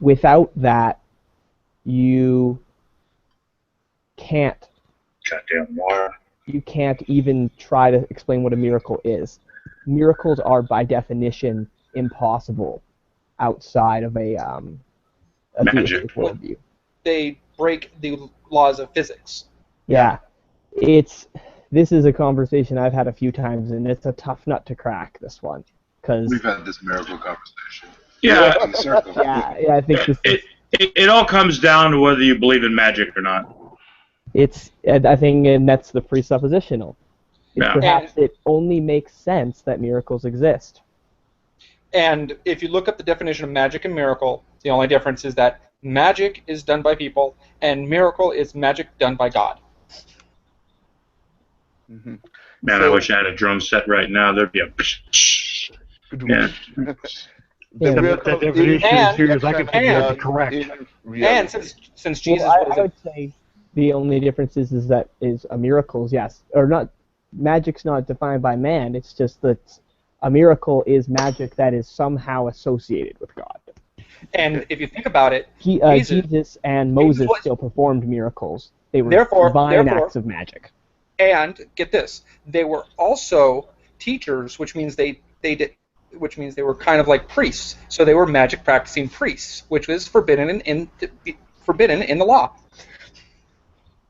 Without that, you can't. Goddamn wire. You can't even try to explain what a miracle is. Miracles are, by definition, impossible outside of a Magic. worldview. They break the laws of physics. Yeah, this is a conversation I've had a few times, and it's a tough nut to crack. This one, because We've had this miracle conversation. Yeah. In a circle. yeah, I think It all comes down to whether you believe in magic or not. I think, and that's the presuppositional. Yeah. Perhaps it only makes sense that miracles exist. And if you look up the definition of magic and miracle, the only difference is that magic is done by people, and miracle is magic done by God. Mm-hmm. Man, I wish I had a drum set right now. There'd be a. Yeah. The miracle That definition And- as serious as I can figure and- out correct. And reality. since Jesus Well, I was would say the only difference is that a miracles, yes, or not. Magic's not defined by man. It's just that a miracle is magic that is somehow associated with God. And if you think about it, Jesus and Moses still performed miracles. They were divine acts of magic. And get this, they were also teachers, which means they were kind of like priests. So they were magic practicing priests, which was forbidden in the law.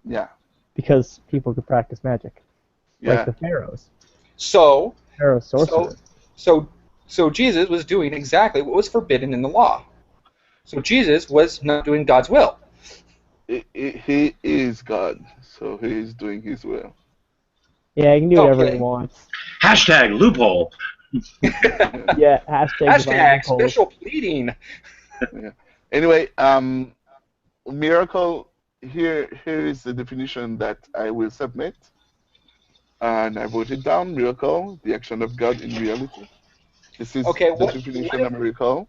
Yeah. Because people could practice magic, like the pharaohs. So Pharaoh sorcerers. So Jesus was doing exactly what was forbidden in the law. So Jesus was not doing God's will. He is God, so he is doing his will. Yeah, he can do whatever he wants. Hashtag loophole. Yeah, hashtag special pleading. Yeah. Anyway, miracle, here is the definition that I will submit. And I wrote it down. Miracle, the action of God in reality. This is the definition of miracle.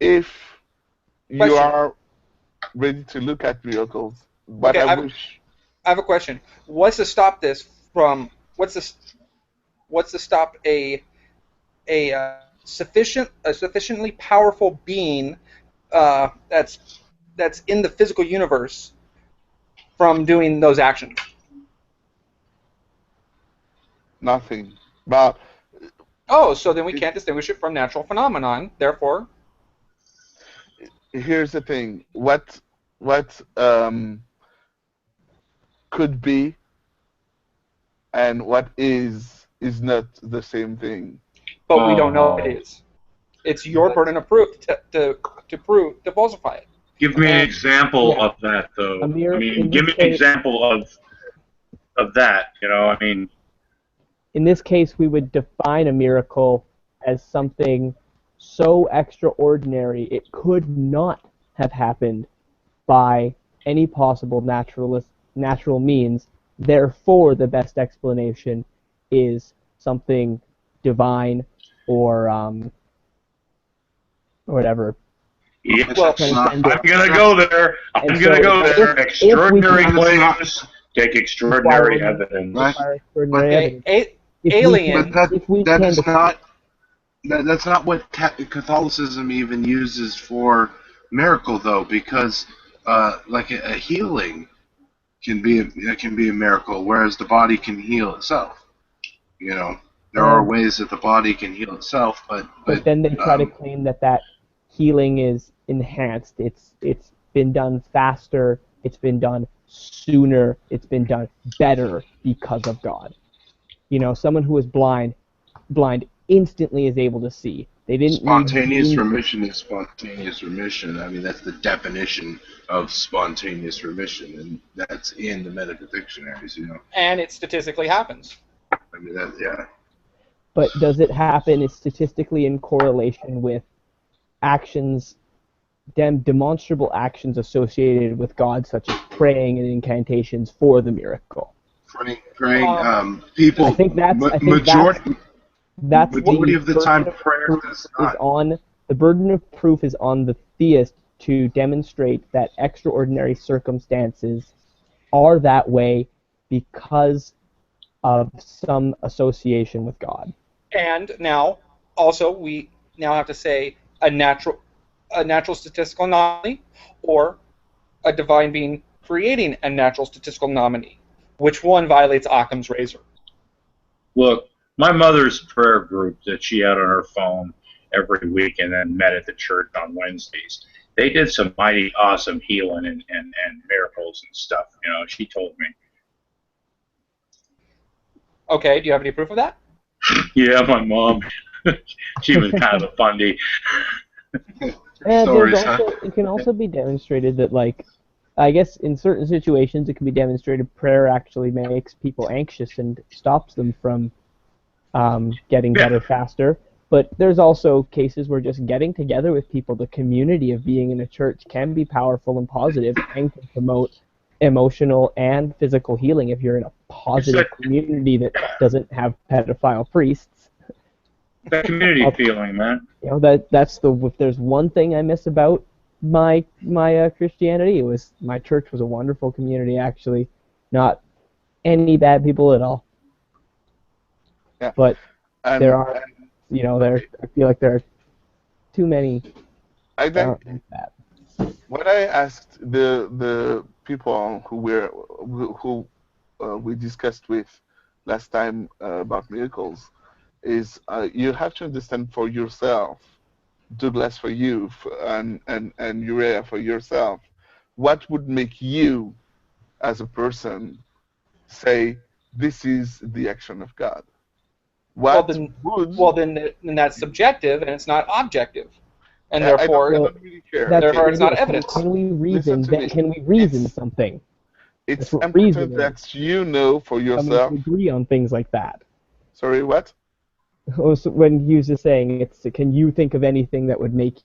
If you are ready to look at miracles, but I have a question. What's to stop this from? What's to stop a sufficiently powerful being that's in the physical universe from doing those actions? Nothing. But so then we can't distinguish it from natural phenomenon. Therefore, here's the thing: what could be and what is not the same thing. But we don't know what it is. It's your burden of proof to falsify it. Give me an example of that, though. Give me an example of that. In this case, we would define a miracle as something so extraordinary it could not have happened by any possible natural means. Therefore, the best explanation is something divine or whatever. Yeah, I'm gonna go there. I'm gonna go there. Extraordinary claims take extraordinary evidence. That's not what Catholicism even uses for miracle, though, because like a healing can be a miracle, whereas the body can heal itself. There are ways that the body can heal itself, but then they try to claim that healing is enhanced. It's been done faster. It's been done sooner. It's been done better because of God. Someone who is blind instantly is able to see. They didn't spontaneous remission is spontaneous remission. I mean, that's the definition of spontaneous remission, and that's in the medical dictionaries. And it statistically happens. I mean, yeah. But does it happen statistically in correlation with actions, demonstrable actions associated with God, such as praying and incantations for the miracle? Praying, people. I think that's majority of the time prayer is not. The burden of proof is on the theist to demonstrate that extraordinary circumstances are that way because of some association with God. And now, also, we now have to say a natural statistical anomaly or a divine being creating a natural statistical anomaly. Which one violates Occam's razor? Look, my mother's prayer group that she had on her phone every week and then met at the church on Wednesdays, they did some mighty awesome healing and miracles and stuff. She told me. Okay, do you have any proof of that? Yeah, my mom. She was kind of a fundy. It can also be demonstrated that, I guess in certain situations it can be demonstrated prayer actually makes people anxious and stops them from getting better faster. But there's also cases where just getting together with people, the community of being in a church, can be powerful and positive and can promote emotional and physical healing if you're in a positive community that doesn't have pedophile priests. That community feeling, man. That's if there's one thing I miss about my Christianity, it was my church was a wonderful community, actually, not any bad people at all. Yeah. But there are you know, I feel like there are too many. I that think aren't like that. what I asked the people who we discussed with last time about miracles is you have to understand for yourself, Douglas for you, and Uriah for yourself, what would make you as a person say this is the action of God? Well, What then, would then that's subjective and it's not objective, and I therefore, don't really care. That's Okay, therefore it's not it. evidence. Can we listen reason? to me. Can we reason It's something? it's That's what important reason is. that you know for Coming yourself. to agree on things like that. Sorry, what? So when he was just saying, can you think of anything that would make you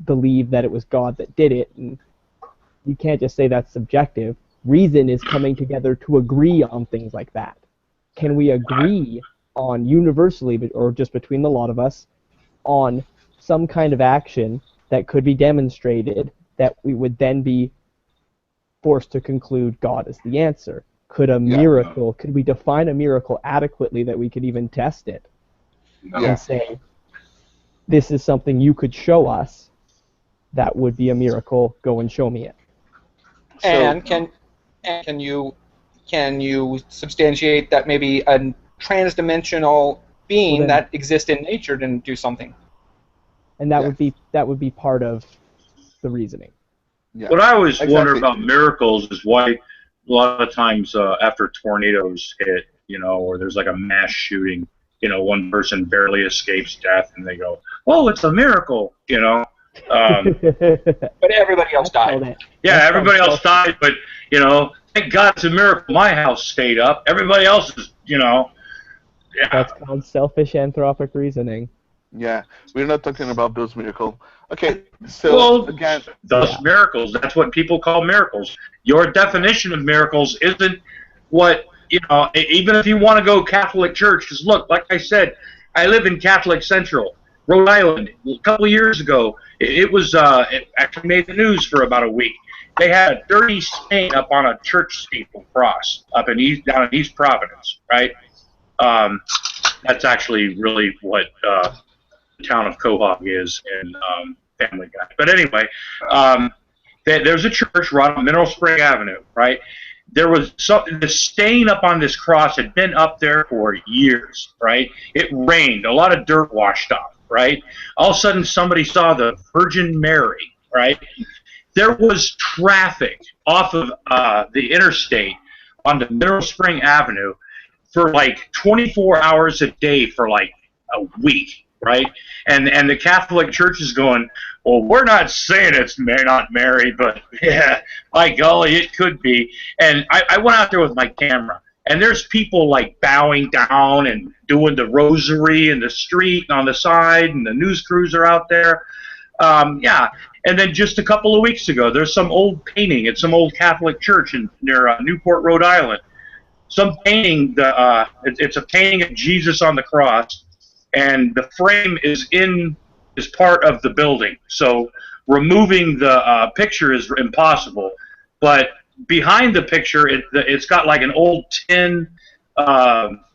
believe that it was God that did it? And you can't just say that's subjective. Reason is coming together to agree on things like that. Can we agree on universally, or just between the lot of us, on some kind of action that could be demonstrated that we would then be forced to conclude God is the answer? Could we define a miracle adequately that we could even test it and say, this is something you could show us that would be a miracle, go and show me it? And can you substantiate that maybe a transdimensional being that exists in nature didn't do something? And that would be part of the reasoning. Yeah. What I always wonder about miracles is why a lot of times after tornadoes hit, you know, or there's like a mass shooting, you know, one person barely escapes death, and they go, "Oh, it's a miracle," you know. But everybody else died. Yeah, everybody else died, but you know, thank God it's a miracle. My house stayed up. Everybody else is, you know. Yeah. That's called selfish anthropic reasoning. Yeah, we're not talking about those miracles. Okay, so again, those miracles, that's what people call miracles. Your definition of miracles isn't what, you know, even if you want to go Catholic Church, because look, like I said, I live in Catholic Central, Rhode Island. A couple of years ago, it actually made the news for about a week. They had a dirty stain up on a church steeple cross up down in East Providence, right? That's actually really what the town of Quahog is in Family Guy. But anyway, there's a church right on Mineral Spring Avenue, right? There was the stain up on this cross had been up there for years, right? It rained, a lot of dirt washed off, right? All of a sudden, somebody saw the Virgin Mary, right? There was traffic off of the interstate onto Mineral Spring Avenue for like 24 hours a day for like a week, right? And the Catholic Church is going, well, we're not saying it's not Mary, but yeah, by golly, it could be. And I went out there with my camera, and there's people like bowing down and doing the rosary in the street and on the side, and the news crews are out there. Yeah, and then just a couple of weeks ago, there's some old painting at some old Catholic church near Newport, Rhode Island. Some painting, it's a painting of Jesus on the cross, and the frame is part of the building. So removing the picture is impossible. But behind the picture, it's got like an old tin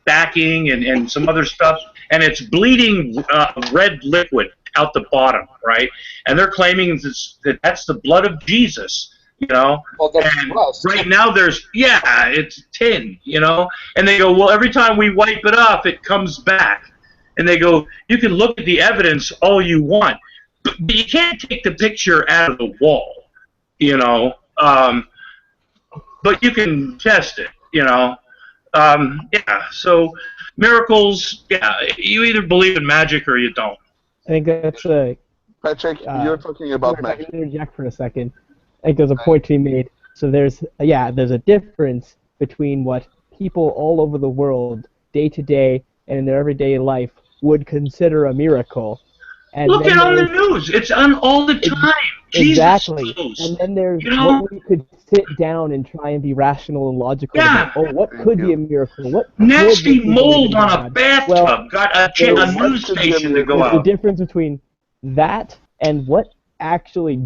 backing and some other stuff, and it's bleeding red liquid out the bottom, right? And they're claiming that's the blood of Jesus. You know, well, and right now it's tin, you know, and they go, well, every time we wipe it off, it comes back, and they go, you can look at the evidence all you want, but you can't take the picture out of the wall, you know, but you can test it, you know, yeah, so miracles, yeah, you either believe in magic or you don't. I think that's Patrick, you're talking about magic. I can interject for a second. I think there's a point to be made. So there's a difference between what people all over the world, day to day and in their everyday life, would consider a miracle. And look at on the news; it's on all the time. Exactly. Jesus, and then there's what we could sit down and try and be rational and logical about. Oh, what could be a miracle? What nasty mold on a bathtub got a news station to go out. The difference between that and what actually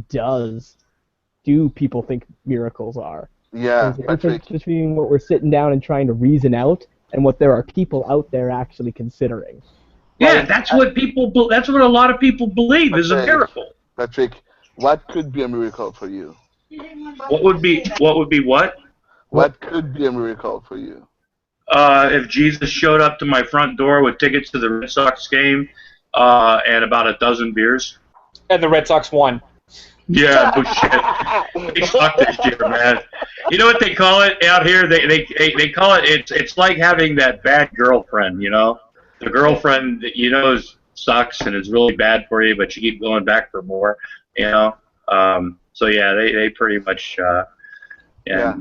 do people think miracles are? Yeah, there's a difference between what we're sitting down and trying to reason out and what there are people out there actually considering. Yeah, that's what people. That's what a lot of people believe is a miracle. Patrick, what could be a miracle for you? What would be what? What could be a miracle for you? If Jesus showed up to my front door with tickets to the Red Sox game and about a dozen beers. And the Red Sox won. Yeah, no shit. They suck this year, man. You know what they call it out here? They call it. It's like having that bad girlfriend. You know, the girlfriend that you know sucks and is really bad for you, but you keep going back for more. You know. So yeah, they pretty much. Yeah.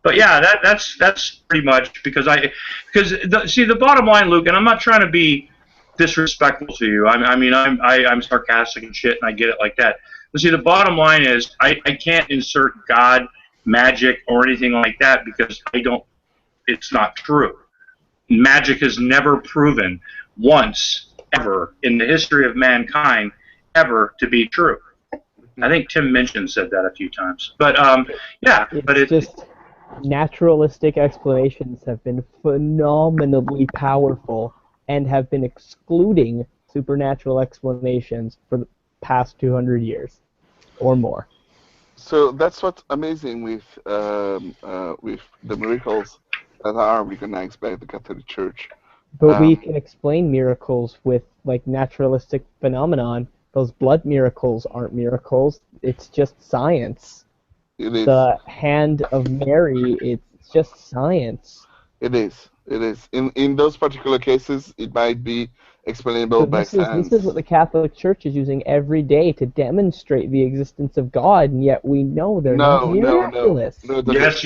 But yeah, that's pretty much because the bottom line, Luke, and I'm not trying to be disrespectful to you. I'm sarcastic and shit, and I get it like that. But see, the bottom line is I can't insert God, magic, or anything like that because I don't. It's not true. Magic has never proven once ever in the history of mankind ever to be true. I think Tim Minchin said that a few times. But yeah, it's just naturalistic explanations have been phenomenally powerful and have been excluding supernatural explanations for the past 200 years or more. So that's what's amazing with the miracles that are recognized by the Catholic Church. But we can explain miracles with like naturalistic phenomenon. Those blood miracles aren't miracles. It's just science. It is. The hand of Mary, it's just science. It is. It is. In those particular cases, it might be explainable by science. This is what the Catholic Church is using every day to demonstrate the existence of God, and yet we know they're not miraculous. No, yes.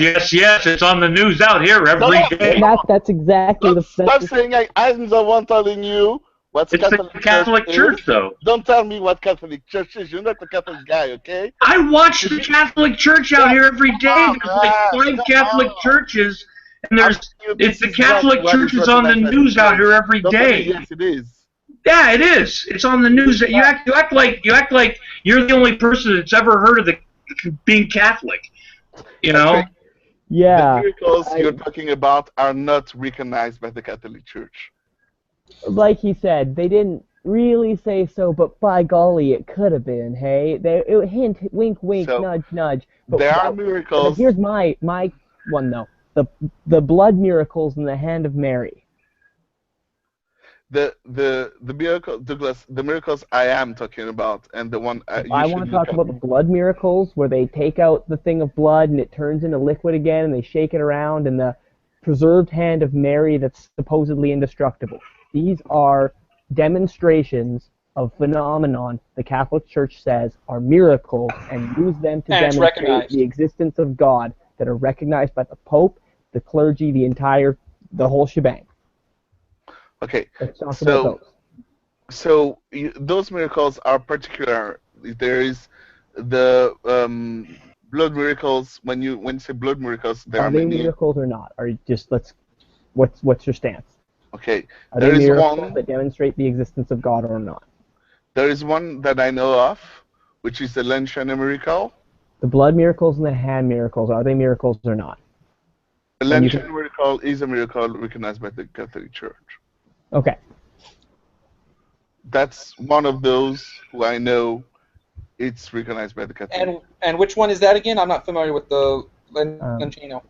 It's on the news out here every day. That's exactly Stop saying I'm the one telling you. What's it's the Catholic Church, though. Don't tell me what Catholic Church is. You're not a Catholic guy, okay? I watch the Catholic Church out here every day. There's like 5 Catholic churches, and it's the Catholic Church is on the news out here every day. Yes, it is. Yeah, it is. It's on the news. You act like you're the only person that's ever heard of being Catholic. You know? Yeah. The miracles you're talking about are not recognized by the Catholic Church. Like he said, they didn't really say so, but by golly, it could have been, hey? Hint, wink, wink, nudge, nudge. But there are miracles. Here's my one, though. The blood miracles in the hand of Mary. The miracle, Douglas, the miracles I am talking about, and the one I want to talk about the blood miracles, where they take out the thing of blood and it turns into liquid again, and they shake it around, and the preserved hand of Mary that's supposedly indestructible. These are demonstrations of phenomenon the Catholic Church says are miracles and use them to demonstrate the existence of God that are recognized by the Pope, the clergy, the whole shebang. Okay, so those miracles are particular. There is the blood miracles. When you say blood miracles, there are they many miracles or not? Or just what's your stance? Okay, are there miracles that demonstrate the existence of God or not? There is one that I know of, which is the Lanciano miracle. The blood miracles and the hand miracles, are they miracles or not? The Lanciano miracle is a miracle recognized by the Catholic Church. Okay. That's one of those who I know it's recognized by the Catholic. And which one is that again? I'm not familiar with the Lanciano.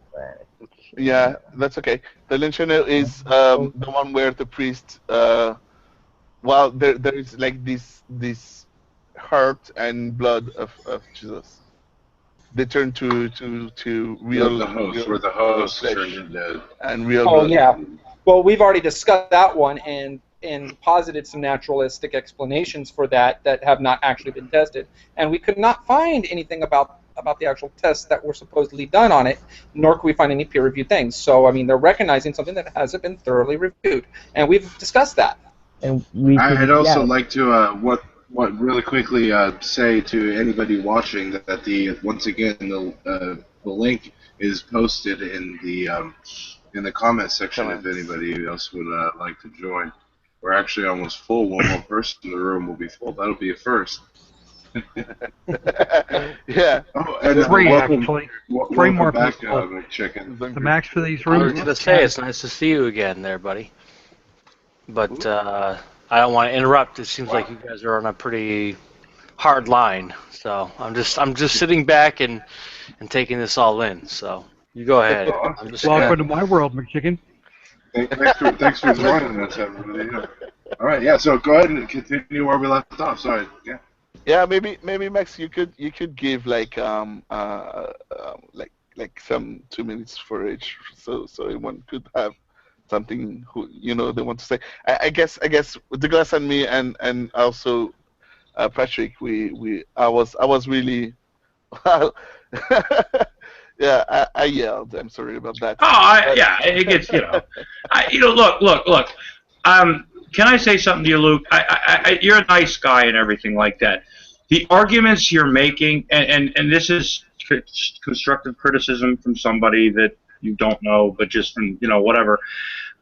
Yeah, that's okay. The Lanciano is the one where the priest, there is like this heart and blood of Jesus. They turn to real. Where the host turned into and real. Oh blood. Yeah. Well, we've already discussed that one and posited some naturalistic explanations for that have not actually been tested, and we could not find anything about the actual tests that were supposedly done on it, nor could we find any peer-reviewed things. So, I mean, they're recognizing something that hasn't been thoroughly reviewed, and we've discussed that. And I'd also like to what really quickly say to anybody watching that once again the link is posted in the comment section if anybody else would like to join. We're actually almost full. One more person in the room will be full. That'll be a first. Yeah. Oh, and three actually. Three more back, people. Chicken. The max for these I was rooms. going to say, it's nice to see you again there, buddy. but I don't want to interrupt. It seems like you guys are on a pretty hard line, so I'm just sitting back and taking this all in. So you go ahead. Welcome to my world, McChicken. Thanks for joining us, everybody. All right, yeah. So go ahead and continue where we left off. Sorry. Yeah. Yeah, maybe Max, you could give like some 2 minutes for each, so everyone could have something they want to say. I guess Douglas and me and also Patrick, I was really yeah, I yelled. I'm sorry about that. Oh, it gets look. Can I say something to you, Luke? You're a nice guy and everything like that. The arguments you're making, and this is constructive criticism from somebody that you don't know, but just from whatever.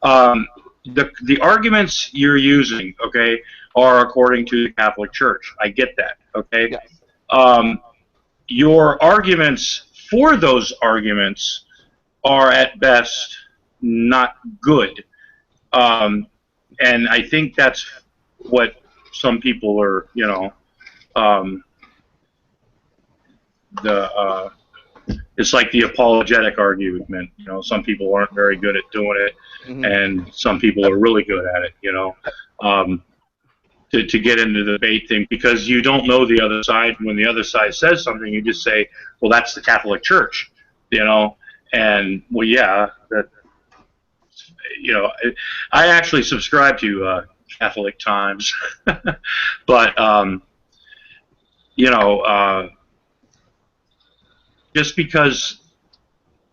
The arguments you're using, okay, are according to the Catholic Church. I get that, okay. Yes. Your arguments for those arguments are at best not good, and I think that's what some people are, it's like the apologetic argument. Some people aren't very good at doing it, and some people are really good at it. To get into the debate thing, because you don't know the other side. When the other side says something, you just say, "Well, that's the Catholic Church," And well, yeah, that. I actually subscribe to Catholic Times, but just because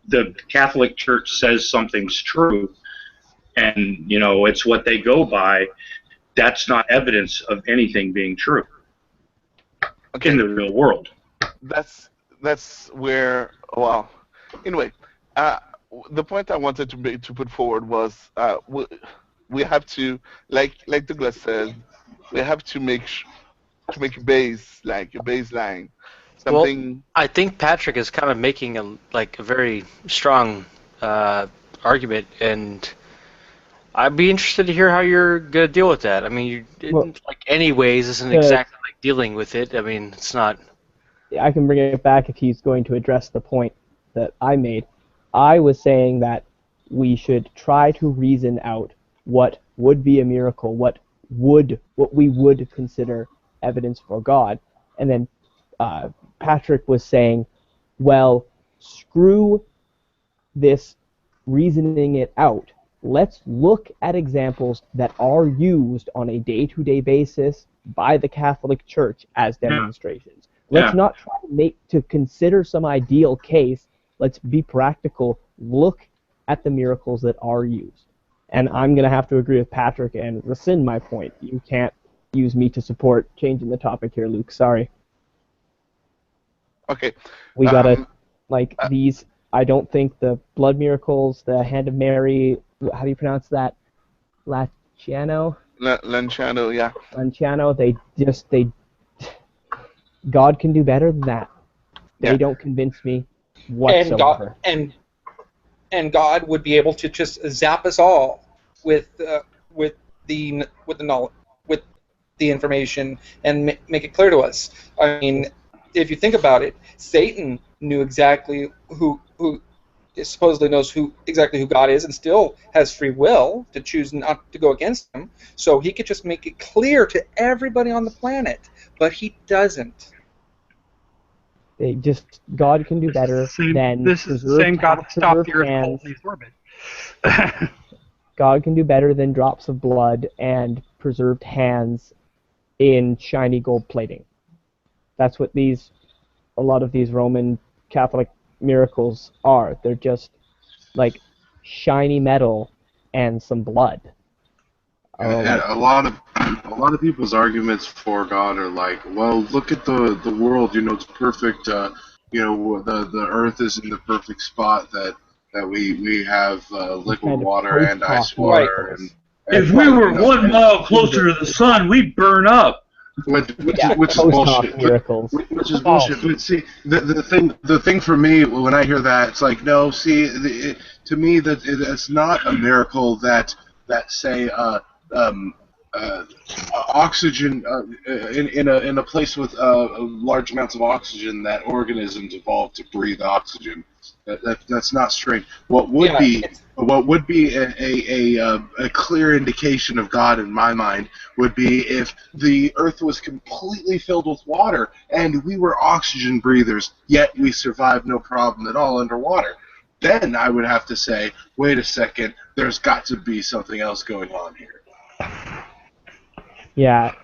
the Catholic Church says something's true, and it's what they go by, that's not evidence of anything being true in the real world. That's where, well, anyway, the point I wanted to put forward was we have to, like Douglas said, we have to make a baseline. Something. Well, I think Patrick is kind of making a very strong argument, and I'd be interested to hear how you're gonna deal with that. I mean, anyways isn't exactly like dealing with it. I mean, it's not. I can bring it back if he's going to address the point that I made. I was saying that we should try to reason out what would be a miracle, what we would consider evidence for God, and then Patrick was saying, well, screw this reasoning it out. Let's look at examples that are used on a day-to-day basis by the Catholic Church as demonstrations. Let's not try to consider some ideal case. Let's be practical. Look at the miracles that are used. And I'm going to have to agree with Patrick and rescind my point. You can't use me to support changing the topic here, Luke. Sorry. Okay. We got to, these, I don't think the blood miracles, the Hand of Mary, how do you pronounce that? Lanciano, yeah. Lanciano, God can do better than that. They don't convince me whatsoever. And God would be able to just zap us all with the knowledge, with the information, and make it clear to us. I mean, if you think about it, Satan knew exactly who supposedly knows exactly who God is, and still has free will to choose not to go against him. So he could just make it clear to everybody on the planet, but he doesn't. God can do better than this is the same God that stopped the Earth in its orbit. God can do better than drops of blood and preserved hands in shiny gold plating. That's what a lot of these Roman Catholic miracles are. They're just like shiny metal and some blood. And a lot of people's arguments for God are like, well, look at the world. It's perfect. The Earth is in the perfect spot that we have liquid water and ice water. And if we were 1 mile closer to the sun, we'd burn up. Which is bullshit. Which is bullshit. But see, the thing for me when I hear that, it's like, no. See, to me, it's not a miracle that say oxygen in a place with large amounts of oxygen that organisms evolved to breathe oxygen. That's not strange. What would be a clear indication of God in my mind would be if the Earth was completely filled with water and we were oxygen breathers, yet we survived no problem at all underwater. Then I would have to say, wait a second, there's got to be something else going on here. Yeah.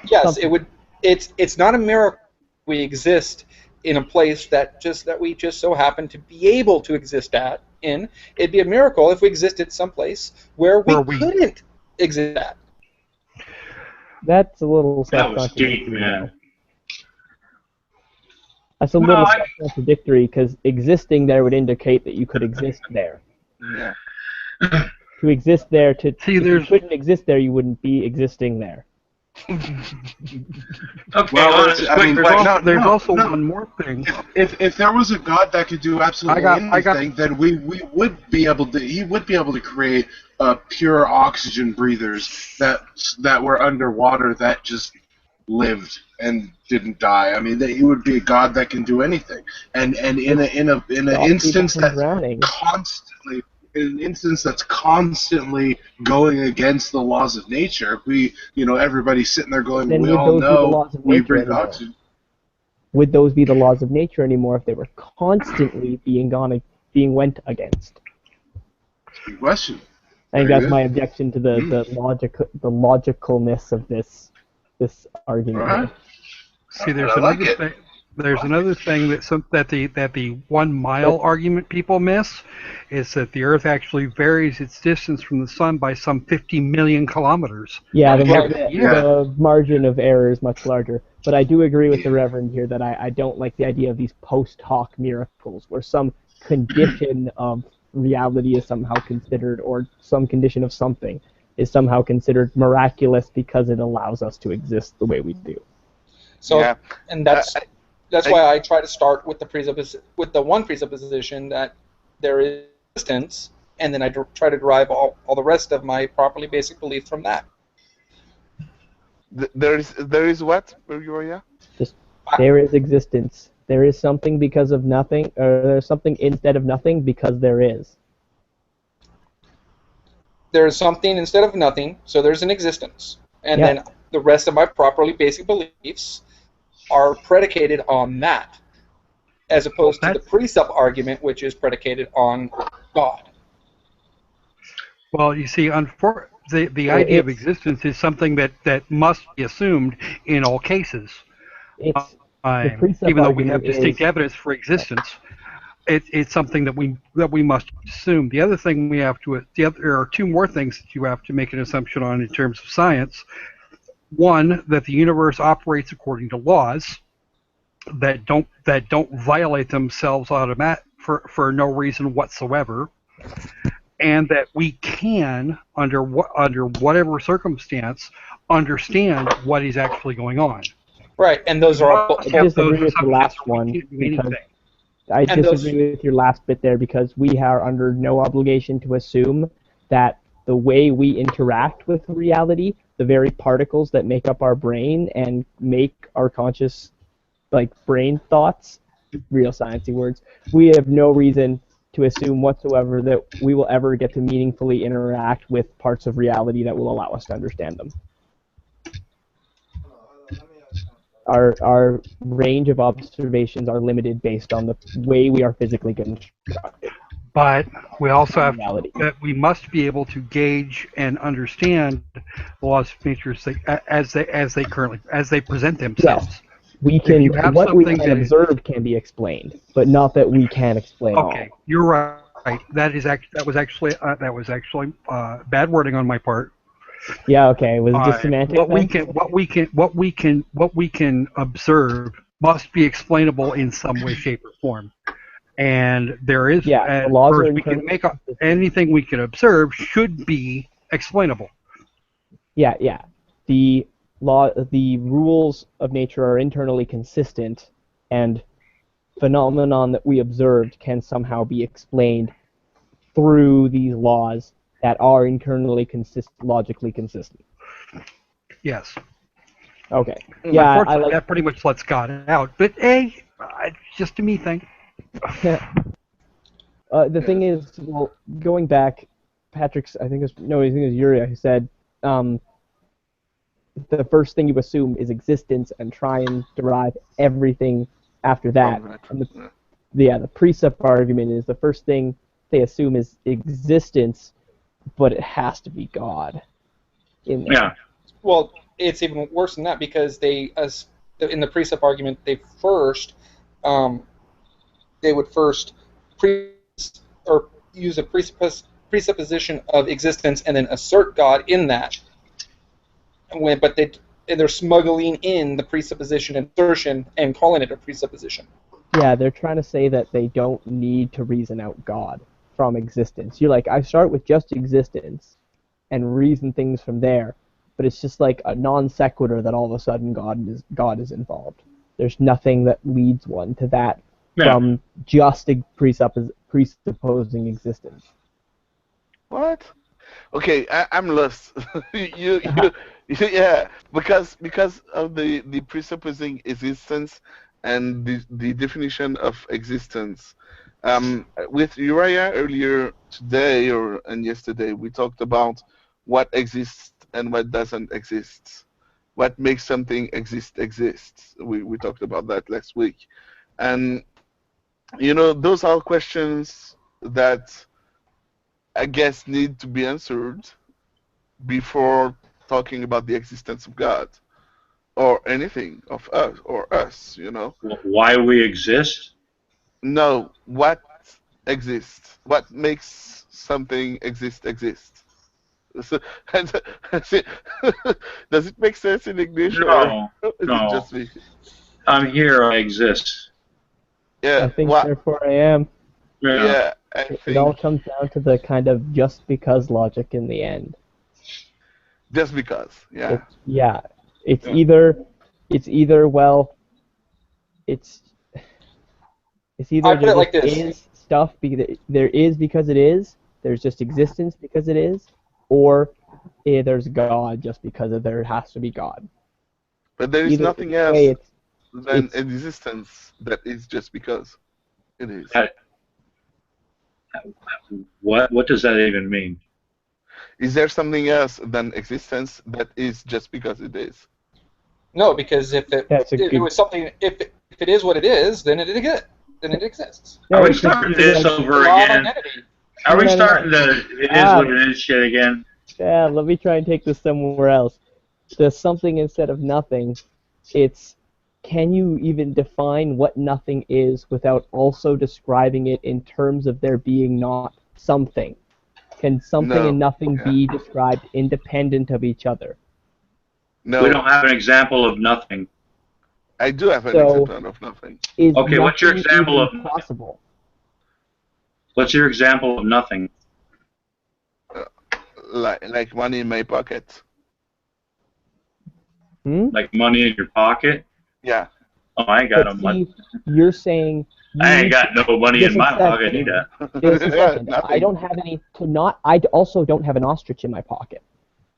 Yes, it would. It's not a miracle we exist in a place that we just so happen to be able to exist in. It'd be a miracle if we existed someplace where we couldn't exist at. That's a little That was deep, self-contradictory. man. That's a little self-contradictory because existing there would indicate that you could exist there. Yeah. To exist there, if you couldn't exist there, you wouldn't be existing there. Okay, Well, there's also one more thing. If there was a God that could do absolutely anything, then we would be able to. He would be able to create pure oxygen breathers that were underwater that just lived and didn't die. I mean, he would be a God that can do anything. And in an instance that's constantly. In an instance that's constantly going against the laws of nature, everybody's sitting there going, then we all know we breathe oxygen. Would those be the laws of nature anymore if they were constantly being went against? Good question. I think that's my objection to the logicalness of this argument. Right. See, there's another thing. There's another thing that the 1 mile argument people miss is that the Earth actually varies its distance from the Sun by some 50 million kilometers. Yeah, the margin of error is much larger. But I do agree with the Reverend here that I don't like the idea of these post hoc miracles where some condition of reality is somehow considered, or some condition of something is somehow considered miraculous because it allows us to exist the way we do. So, and that's why I try to start with the one presupposition that there is existence, and then I try to derive all the rest of my properly basic beliefs from that. There is what, Uriah? Just there is existence. There is something because of nothing, or there's something instead of nothing because there is. There is something instead of nothing, so there's an existence, and then the rest of my properly basic beliefs are predicated on that, as opposed to the presup argument, which is predicated on God. Well, you see, the idea of existence is something that must be assumed in all cases. Even though we have distinct evidence for existence, it's something that we must assume. The other thing there are 2 more things that you have to make an assumption on in terms of science. One, that the universe operates according to laws that don't violate themselves for no reason whatsoever, and that we can, under whatever circumstance, understand what is actually going on. Right, and those are I disagree with the last one because I disagree with your last bit there because we are under no obligation to assume that the way we interact with reality, the very particles that make up our brain and make our conscious, brain thoughts, real sciencey words, we have no reason to assume whatsoever that we will ever get to meaningfully interact with parts of reality that will allow us to understand them. Our range of observations are limited based on the way we are physically constructed. But we also have that we must be able to gauge and understand the laws of nature as they present themselves. Yes, we can. What we can observe can be explained, but not that we can explain all. Okay, you're right. That was actually bad wording on my part. Yeah. Okay. It was just semantic. What we can observe must be explainable in some way, shape, or form. And there is, anything we can observe should be explainable. Yeah. The rules of nature are internally consistent, and phenomenon that we observed can somehow be explained through these laws that are internally logically consistent. Yes. Okay. Yeah, unfortunately, that pretty much lets God out. But it's just a me thing. The thing is, well, going back, Patrick's, I think it was Uriah who said, the first thing you assume is existence and try and derive everything after that. And the precept argument is the first thing they assume is existence, but it has to be God in there. Yeah. Well, it's even worse than that because in the precept argument, they would first use a presupposition of existence and then assert God in that. But they're smuggling in the presupposition and assertion and calling it a presupposition. Yeah, they're trying to say that they don't need to reason out God from existence. You're like, I start with just existence and reason things from there, but it's just like a non sequitur that all of a sudden God is involved. There's nothing that leads one to that from just presupposing existence. What? Okay, I'm lost. Yeah, because of the presupposing existence and the definition of existence. With Uriah earlier today and yesterday, we talked about what exists and what doesn't exist. What makes something exists. We talked about that last week. And, those are questions that I guess need to be answered before talking about the existence of God or anything of us, Why we exist? No, what exists? What makes something exist? So, does it make sense in English? No. Or is it just me? I'm here. I exist. Yeah. I think therefore I am. Yeah. It all comes down to the kind of just because logic in the end. Just because, yeah. It's either there like is stuff there is because it is, there's just existence because it is, or there's God just because there has to be God. But there is nothing else than existence that is just because it is. What does that even mean? Is there something else than existence that is just because it is? No, because if it was something, if it is what it is, then it exists. Are we starting this over again? Are we starting the it is what it is shit again? Yeah, let me try and take this somewhere else. There's something instead of nothing. It's, can you even define what nothing is without also describing it in terms of there being not something? Can something and nothing be described independent of each other? No. We don't have an example of nothing. I do have an example of nothing. Okay, what's your example of possible? What's your example of nothing? Like money in my pocket. Like money in your pocket? Yeah. Oh, I ain't got no money. You're saying I ain't got no money in my pocket either. Just a second. I don't have any I also don't have an ostrich in my pocket.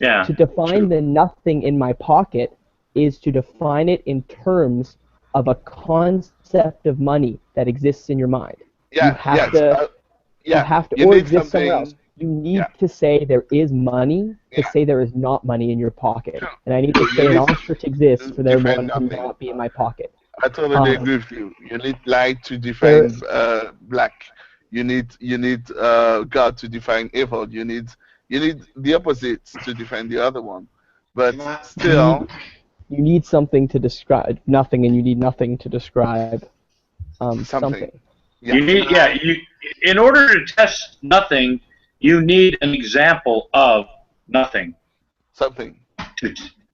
Yeah. To define the nothing in my pocket is to define it in terms of a concept of money that exists in your mind. Yeah. You have to or exist somewhere else. You need to say there is money to say there is not money in your pocket. And I need to say an ostrich exists for there one to not be in my pocket. I totally agree with you. You need light to define black. You need God to define evil. You need the opposites to define the other one. But still, you need something to describe nothing, and you need nothing to describe something. Yeah. You need in order to test nothing, you need an example of nothing. Something.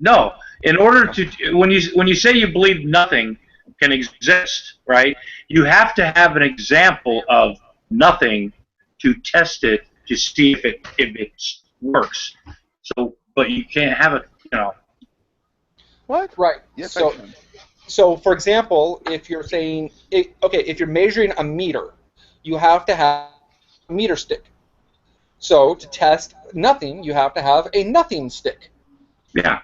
No, in order to when you say you believe nothing can exist, right? You have to have an example of nothing to test it to see if it works. So, but you can't have it, What? Right. Yes, So, for example, if you're saying, if you're measuring a meter, you have to have a meter stick. So to test nothing, you have to have a nothing stick. Yeah.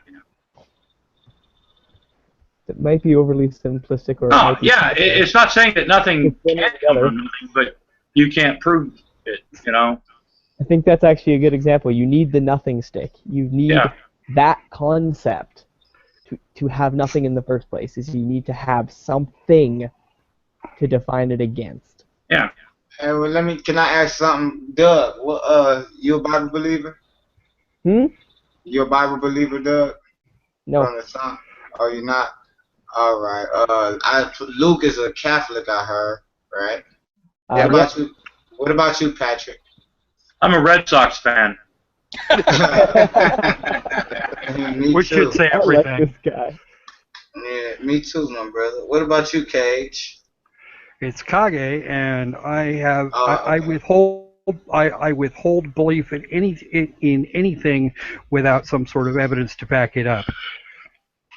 It might be overly simplistic, or Oh, yeah. It's not saying that nothing can come from nothing, but you can't prove it. You know. I think that's actually a good example. You need the nothing stick. You need that concept to have nothing in the first place. Is you need to have something to define it against. Yeah. Hey, well, can I ask something? Doug, you a Bible believer? You a Bible believer, Doug? No. From the song? Oh, you're not? All right. Luke is a Catholic, I heard, right? What about you? What about you, Patrick? I'm a Red Sox fan. Which should say everything. I like this guy. Yeah, me too, my brother. What about you, Cage? It's Kage, and I withhold belief in anything without some sort of evidence to back it up.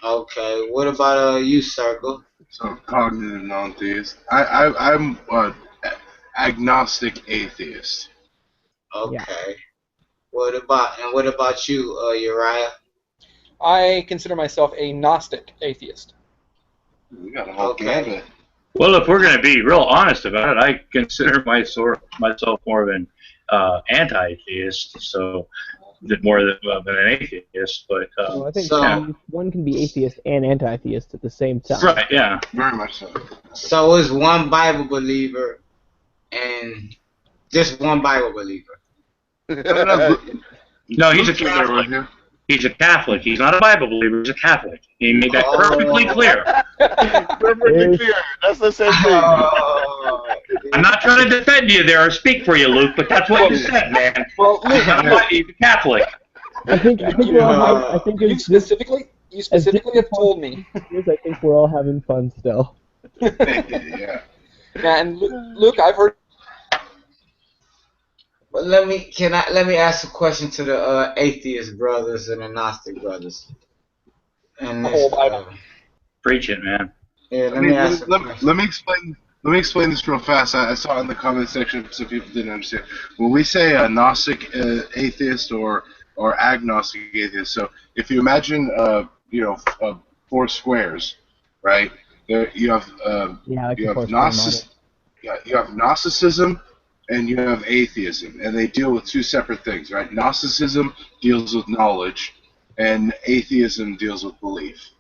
Okay. What about you, Circle? So cognitive non-theist. I'm agnostic atheist. Okay. Yeah. What about you, Uriah? I consider myself a Gnostic atheist. We got a whole gambit. Well, if we're going to be real honest about it, I consider myself more of an anti-theist, so more of an atheist. But I think one can be atheist and anti-theist at the same time. Right? Yeah. Very much so. So is one Bible believer and just one Bible believer? No, he's a Catholic. He's a Catholic. He's not a Bible believer. He's a Catholic. He made that perfectly clear. Perfectly clear. That's the same thing. I'm not trying to defend you there or speak for you, Luke, but that's what you said, man. Well, Luke, he's a Catholic. I think you specifically have told me. I think we're all having fun still. Yeah. And Luke, I've heard. But let me ask a question to the atheist brothers and the Gnostic brothers. And this, preach it, man. Yeah, let me explain this real fast. I saw it in the comment section, so people didn't understand. When we say a Gnostic atheist or agnostic atheist, so if you imagine, 4 squares, right? There you have Gnosticism. And you have atheism, and they deal with 2 separate things, right? Gnosticism deals with knowledge, and atheism deals with belief,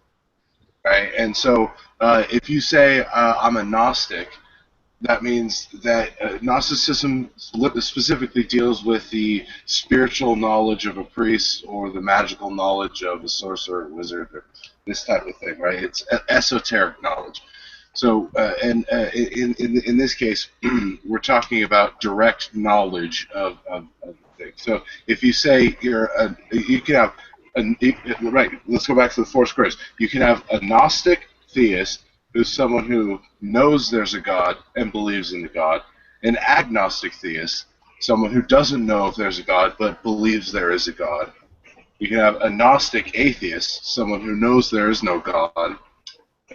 right? And so if you say, I'm a Gnostic, that means that Gnosticism specifically deals with the spiritual knowledge of a priest or the magical knowledge of a sorcerer, wizard, or this type of thing, right? It's esoteric knowledge. So, in this case, we're talking about direct knowledge of things. So, if you say you can have right. Let's go back to the 4 squares. You can have a Gnostic theist, who's someone who knows there's a God and believes in the God. An agnostic theist, someone who doesn't know if there's a God but believes there is a God. You can have a Gnostic atheist, someone who knows there is no God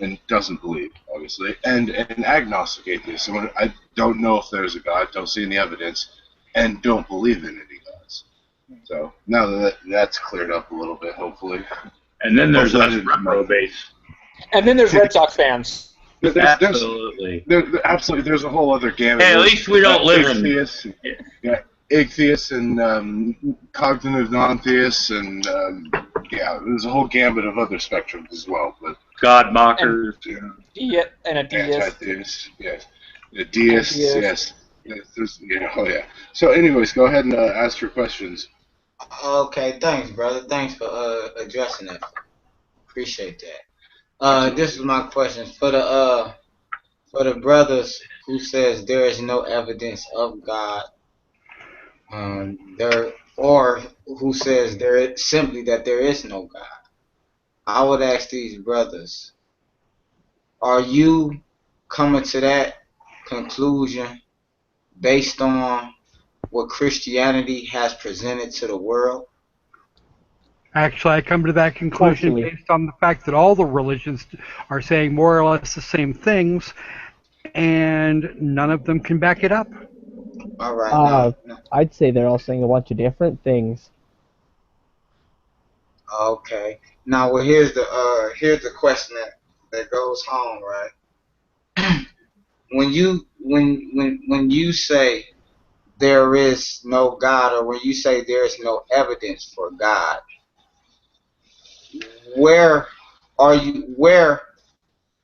and doesn't believe, obviously, and an agnostic atheist, someone I don't know if there's a God, don't see any evidence, and don't believe in any gods. So now that that's cleared up a little bit, hopefully. And then there's us reprobates. And then there's Red Sox fans. Absolutely. There's a whole other gamut. Hey, at least we don't live in... Atheists and cognitive non-theists, and there's a whole gambit of other spectrums as well. But God mockers, and a deist. Yes, a deist, yes. So, anyways, go ahead and ask your questions. Okay, thanks, brother. Thanks for addressing that. Appreciate that. This is my question for the brothers who says there is no evidence of God. Or who says simply that there is no God. I would ask these brothers, are you coming to that conclusion based on what Christianity has presented to the world? Actually, I come to that conclusion based on the fact that all the religions are saying more or less the same things, and none of them can back it up. All right. I'd say they're all saying a bunch of different things. Okay. Now, well, here's the question that goes home, right? When you say there is no God, or when you say there is no evidence for God, where where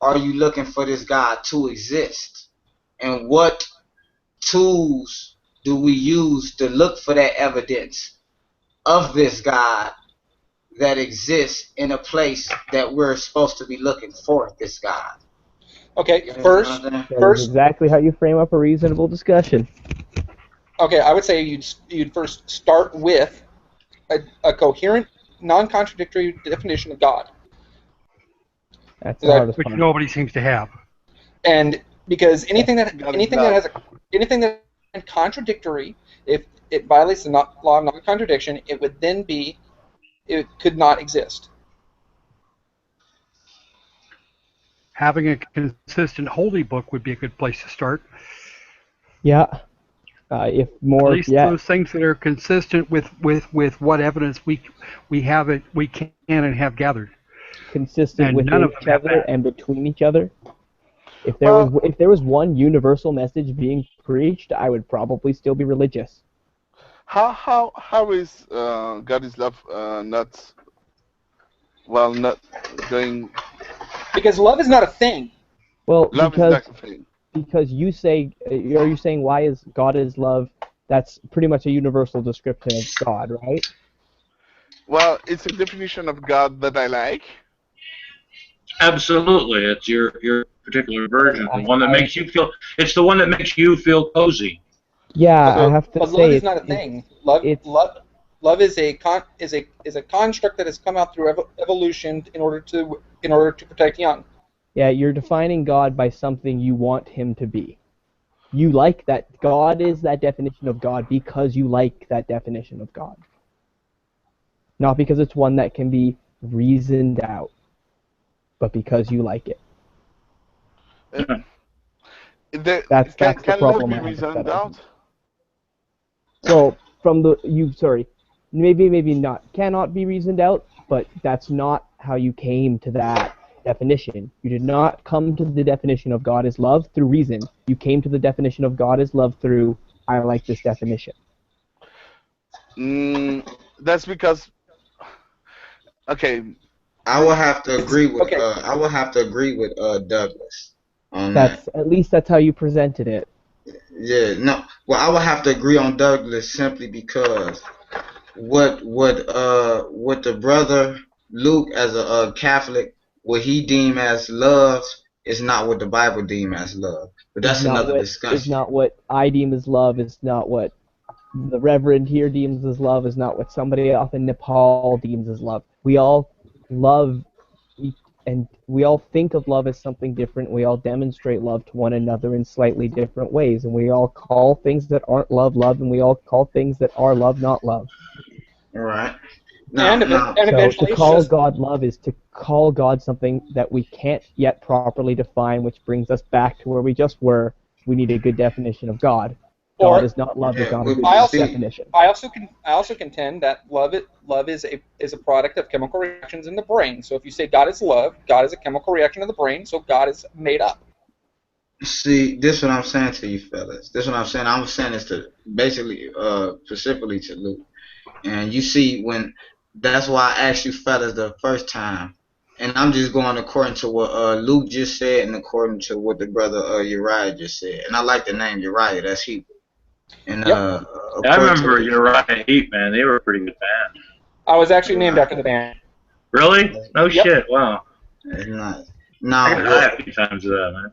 are you looking for this God to exist, and what tools do we use to look for that evidence of this God that exists in a place that we're supposed to be looking for this God? Okay, First, That is exactly how you frame up a reasonable discussion. Okay, I would say you'd first start with a coherent, non-contradictory definition of God. That's the hardest which part. nobody seems to have. And because anything that is contradictory, if it violates the law of non-contradiction, it could not exist. Having a consistent holy book would be a good place to start. Yeah. If more, at least those things that are consistent with what evidence we can and have gathered. Consistent within each other and between each other. If there was one universal message being preached, I would probably still be religious. How is God is love not going? Because love is not a thing. Well, love is not a thing. Because you say, are you saying why is God is love? That's pretty much a universal description of God, right? Well, it's a definition of God that I like. Absolutely, it's your particular version, the one that makes you feel. It's the one that makes you feel cozy. Yeah, I have to say, love is not a thing. Love is a construct that has come out through evolution in order to protect young. Yeah, you're defining God by something you want him to be. You like that. God is that definition of God because you like that definition of God. Not because it's one that can be reasoned out, but because you like it. That's the problem. Can love be reasoned out? So, maybe not, cannot be reasoned out, but that's not how you came to that definition. You did not come to the definition of God as love through reason. You came to the definition of God as love through, I like this definition. That's because, okay. I will have to agree with Douglas on that. At least that's how you presented it. Yeah, no. Well, I would have to agree on Douglas simply because what the brother Luke as a Catholic, what he deem as love is not what the Bible deem as love. But that's another discussion. It's not what I deem as love. It's not what the Reverend here deems as love. Is not what somebody off in Nepal deems as love. We all love, and we all think of love as something different. We all demonstrate love to one another in slightly different ways, and we all call things that aren't love, love, and we all call things that are love, not love. All right. To call God love is to call God something that we can't yet properly define, which brings us back to where we just were. We need a good definition of God. God is not love. Is not a good definition. I also contend that love is a product of chemical reactions in the brain. So if you say God is love, God is a chemical reaction of the brain, so God is made up. See, this is what I'm saying to you fellas. This is what I'm saying. I'm saying this to basically specifically to Luke. And you see, that's why I asked you fellas the first time. And I'm just going according to what Luke just said and according to what the brother Uriah just said. And I like the name Uriah. That's Hebrew. And I remember Uriah Heep, man. They were a pretty good band. I was actually named after the band. Really? No shit. Wow. That's nice. I got high a few times of that, man.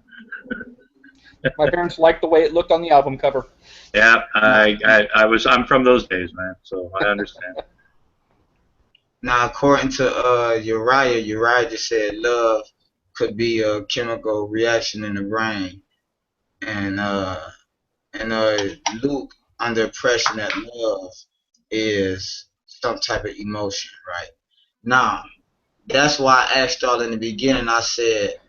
My parents liked the way it looked on the album cover. Yeah, I'm from those days, man, so I understand. Now, according to Uriah just said love could be a chemical reaction in the brain, and Luke under impression that love is some type of emotion, right? Now, that's why I asked y'all in the beginning. I said,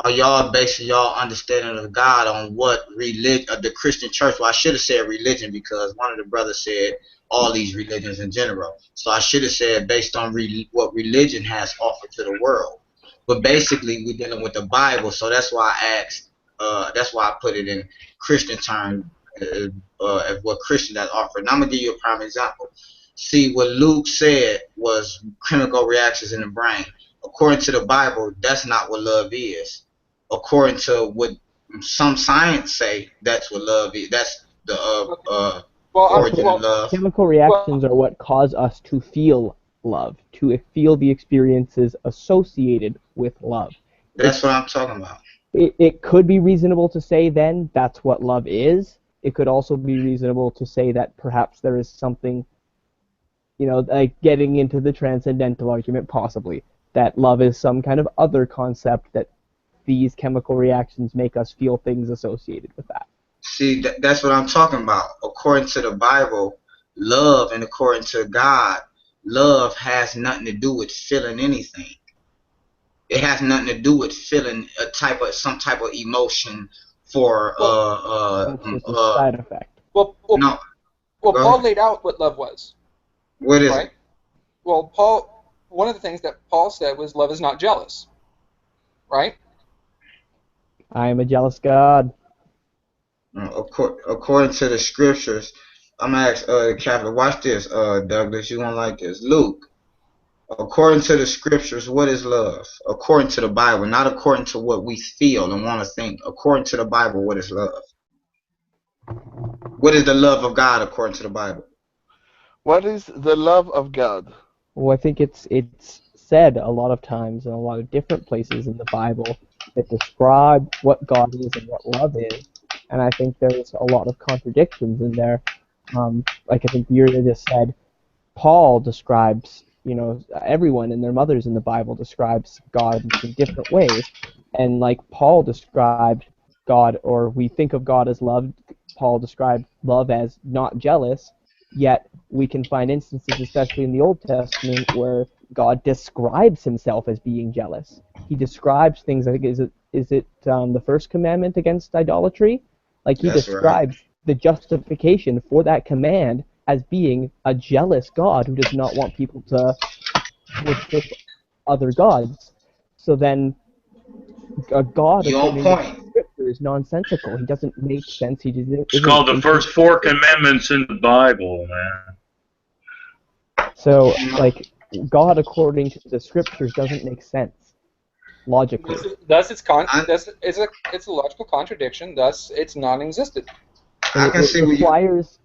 are y'all basing y'all understanding of God on what religion, the Christian church? Well, I should have said religion because one of the brothers said all these religions in general. So I should have said based on what religion has offered to the world. But basically, we're dealing with the Bible, so that's why I asked. That's why I put it in Christian terms, what Christian has offered. And I'm gonna give you a prime example. See, what Luke said was chemical reactions in the brain. According to the Bible, that's not what love is. According to what some science say, that's what love is. That's the origin of love. Chemical reactions are what cause us to feel love, to feel the experiences associated with love. That's what I'm talking about. It could be reasonable to say then that's what love is. It could also be reasonable to say that perhaps there is something, like getting into the transcendental argument possibly, that love is some kind of other concept that these chemical reactions make us feel things associated with that. See, that's what I'm talking about. According to the Bible, love, and according to God, love has nothing to do with feeling anything. It has nothing to do with feeling some type of emotion for it's a side effect. No. Paul laid out what love was. What is right? it? Well, one of the things that Paul said was love is not jealous. Right? I am a jealous God. According to the scriptures, I'm gonna ask Captain, watch this, Douglas, you won't like this. Luke, according to the scriptures, what is love? According to the Bible, not according to what we feel and want to think. According to the Bible, what is love? What is the love of God according to the Bible? What is the love of God? Well, I think it's said a lot of times in a lot of different places in the Bible that describe what God is and what love is, and I think there's a lot of contradictions in there. Like I think Yuri just said, Paul describes, everyone and their mothers in the Bible describes God in different ways, and like Paul described God, or we think of God as love, Paul described love as not jealous, yet we can find instances, especially in the Old Testament, where God describes himself as being jealous. He describes things, I think, is it the first commandment against idolatry? Like he describes the justification for that command as being a jealous God who does not want people to worship other gods. So then a God according to the scripture is nonsensical. He doesn't make sense. It's called the first 4 commandments in the Bible, man. So, like, God according to the scriptures doesn't make sense logically. Thus, it's a logical contradiction. Thus, it's non-existent. It requires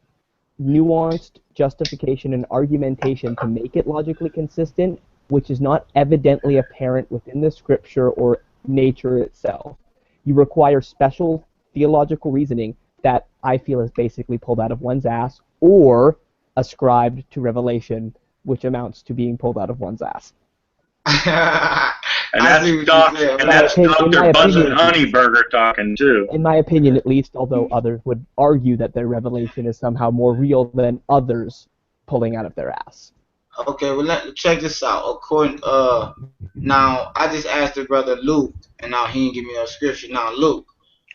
nuanced justification and argumentation to make it logically consistent, which is not evidently apparent within the scripture or nature itself. You require special theological reasoning that I feel is basically pulled out of one's ass or ascribed to revelation, which amounts to being pulled out of one's ass. And that's Dr. Buzz and Honeyburger talking too. In my opinion, at least, although others would argue that their revelation is somehow more real than others pulling out of their ass. Okay, well, check this out. According, now I just asked the brother Luke, and now he didn't give me a scripture. Now, Luke,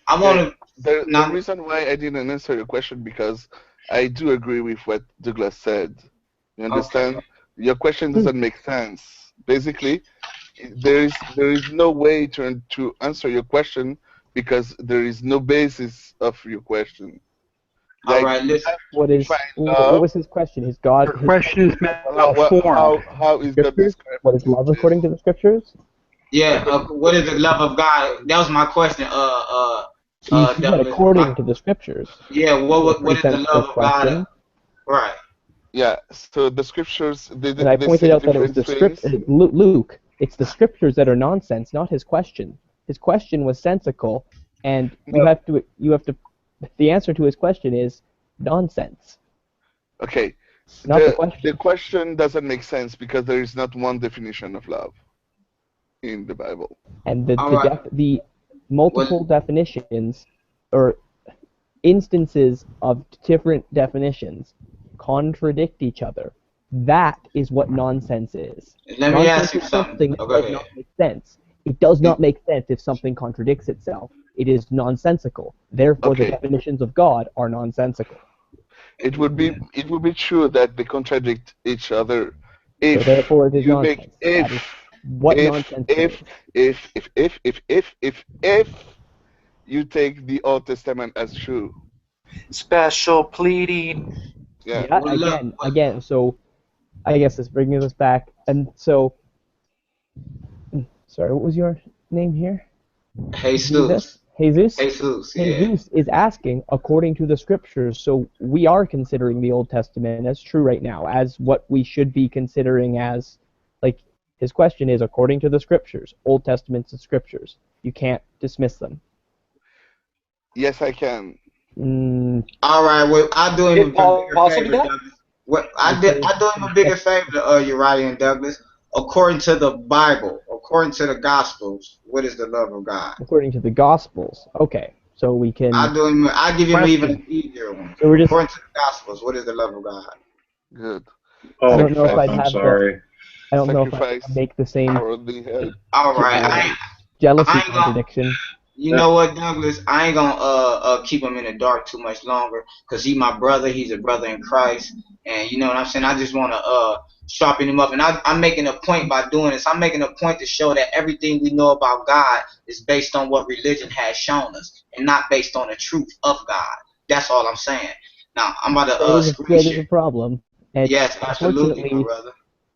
I want to. The reason why I didn't answer your question because I do agree with what Douglas said. You understand? Okay. Your question doesn't make sense. Basically, there is no way to answer your question because there is no basis of your question. All right, listen. What was his question? His question is how is God described? What is love according to the scriptures? Yeah. What is the love of God? That was my question. He said according to the scriptures. Yeah. What is the love of God? Right. Yeah. So the scriptures. And I pointed out that it was the scripture. Luke. It's the scriptures that are nonsense, not his question. His question was sensical, and you have to. The answer to his question is nonsense. Okay. Not the question. The question doesn't make sense because there is not one definition of love in the Bible. And the multiple definitions or instances of different definitions contradict each other. That is what nonsense is. Let me ask you something. That does not make sense. It does not make sense if something contradicts itself. It is nonsensical. Therefore, the definitions of God are nonsensical. It would be true that they contradict each other if so therefore, it is you nonsense. make That is what nonsense is. if you take the Old Testament as true. Special pleading. Yeah. Yeah. Again. So, I guess this brings us back, and so. Sorry, what was your name here? Jesus. Jesus? Jesus, yeah. Jesus is asking according to the scriptures, so we are considering the Old Testament as true right now, as what we should be considering as, like, his question is according to the scriptures, Old Testament's the scriptures. You can't dismiss them. Yes, I can. All right, well, I'll do him a bigger favor, Douglas. I do him a bigger favor, Uriah and Douglas. According to the Bible, according to the Gospels, what is the love of God? According to the Gospels, okay. So we can. I'll give him even an easier one. So we're just according to the Gospels, what is the love of God? Good. Oh, I don't know if I'd I'm have sorry. I don't know if I can make the same. All right, jealousy contradiction. You know what, Douglas? I ain't gonna keep him in the dark too much longer, cause he's my brother. He's a brother in Christ, and you know what I'm saying. I just wanna sharpen him up, and I'm making a point by doing this. I'm making a point to show that everything we know about God is based on what religion has shown us, and not based on the truth of God. That's all I'm saying. Now I'm about to that is a problem. And yes, absolutely, my brother.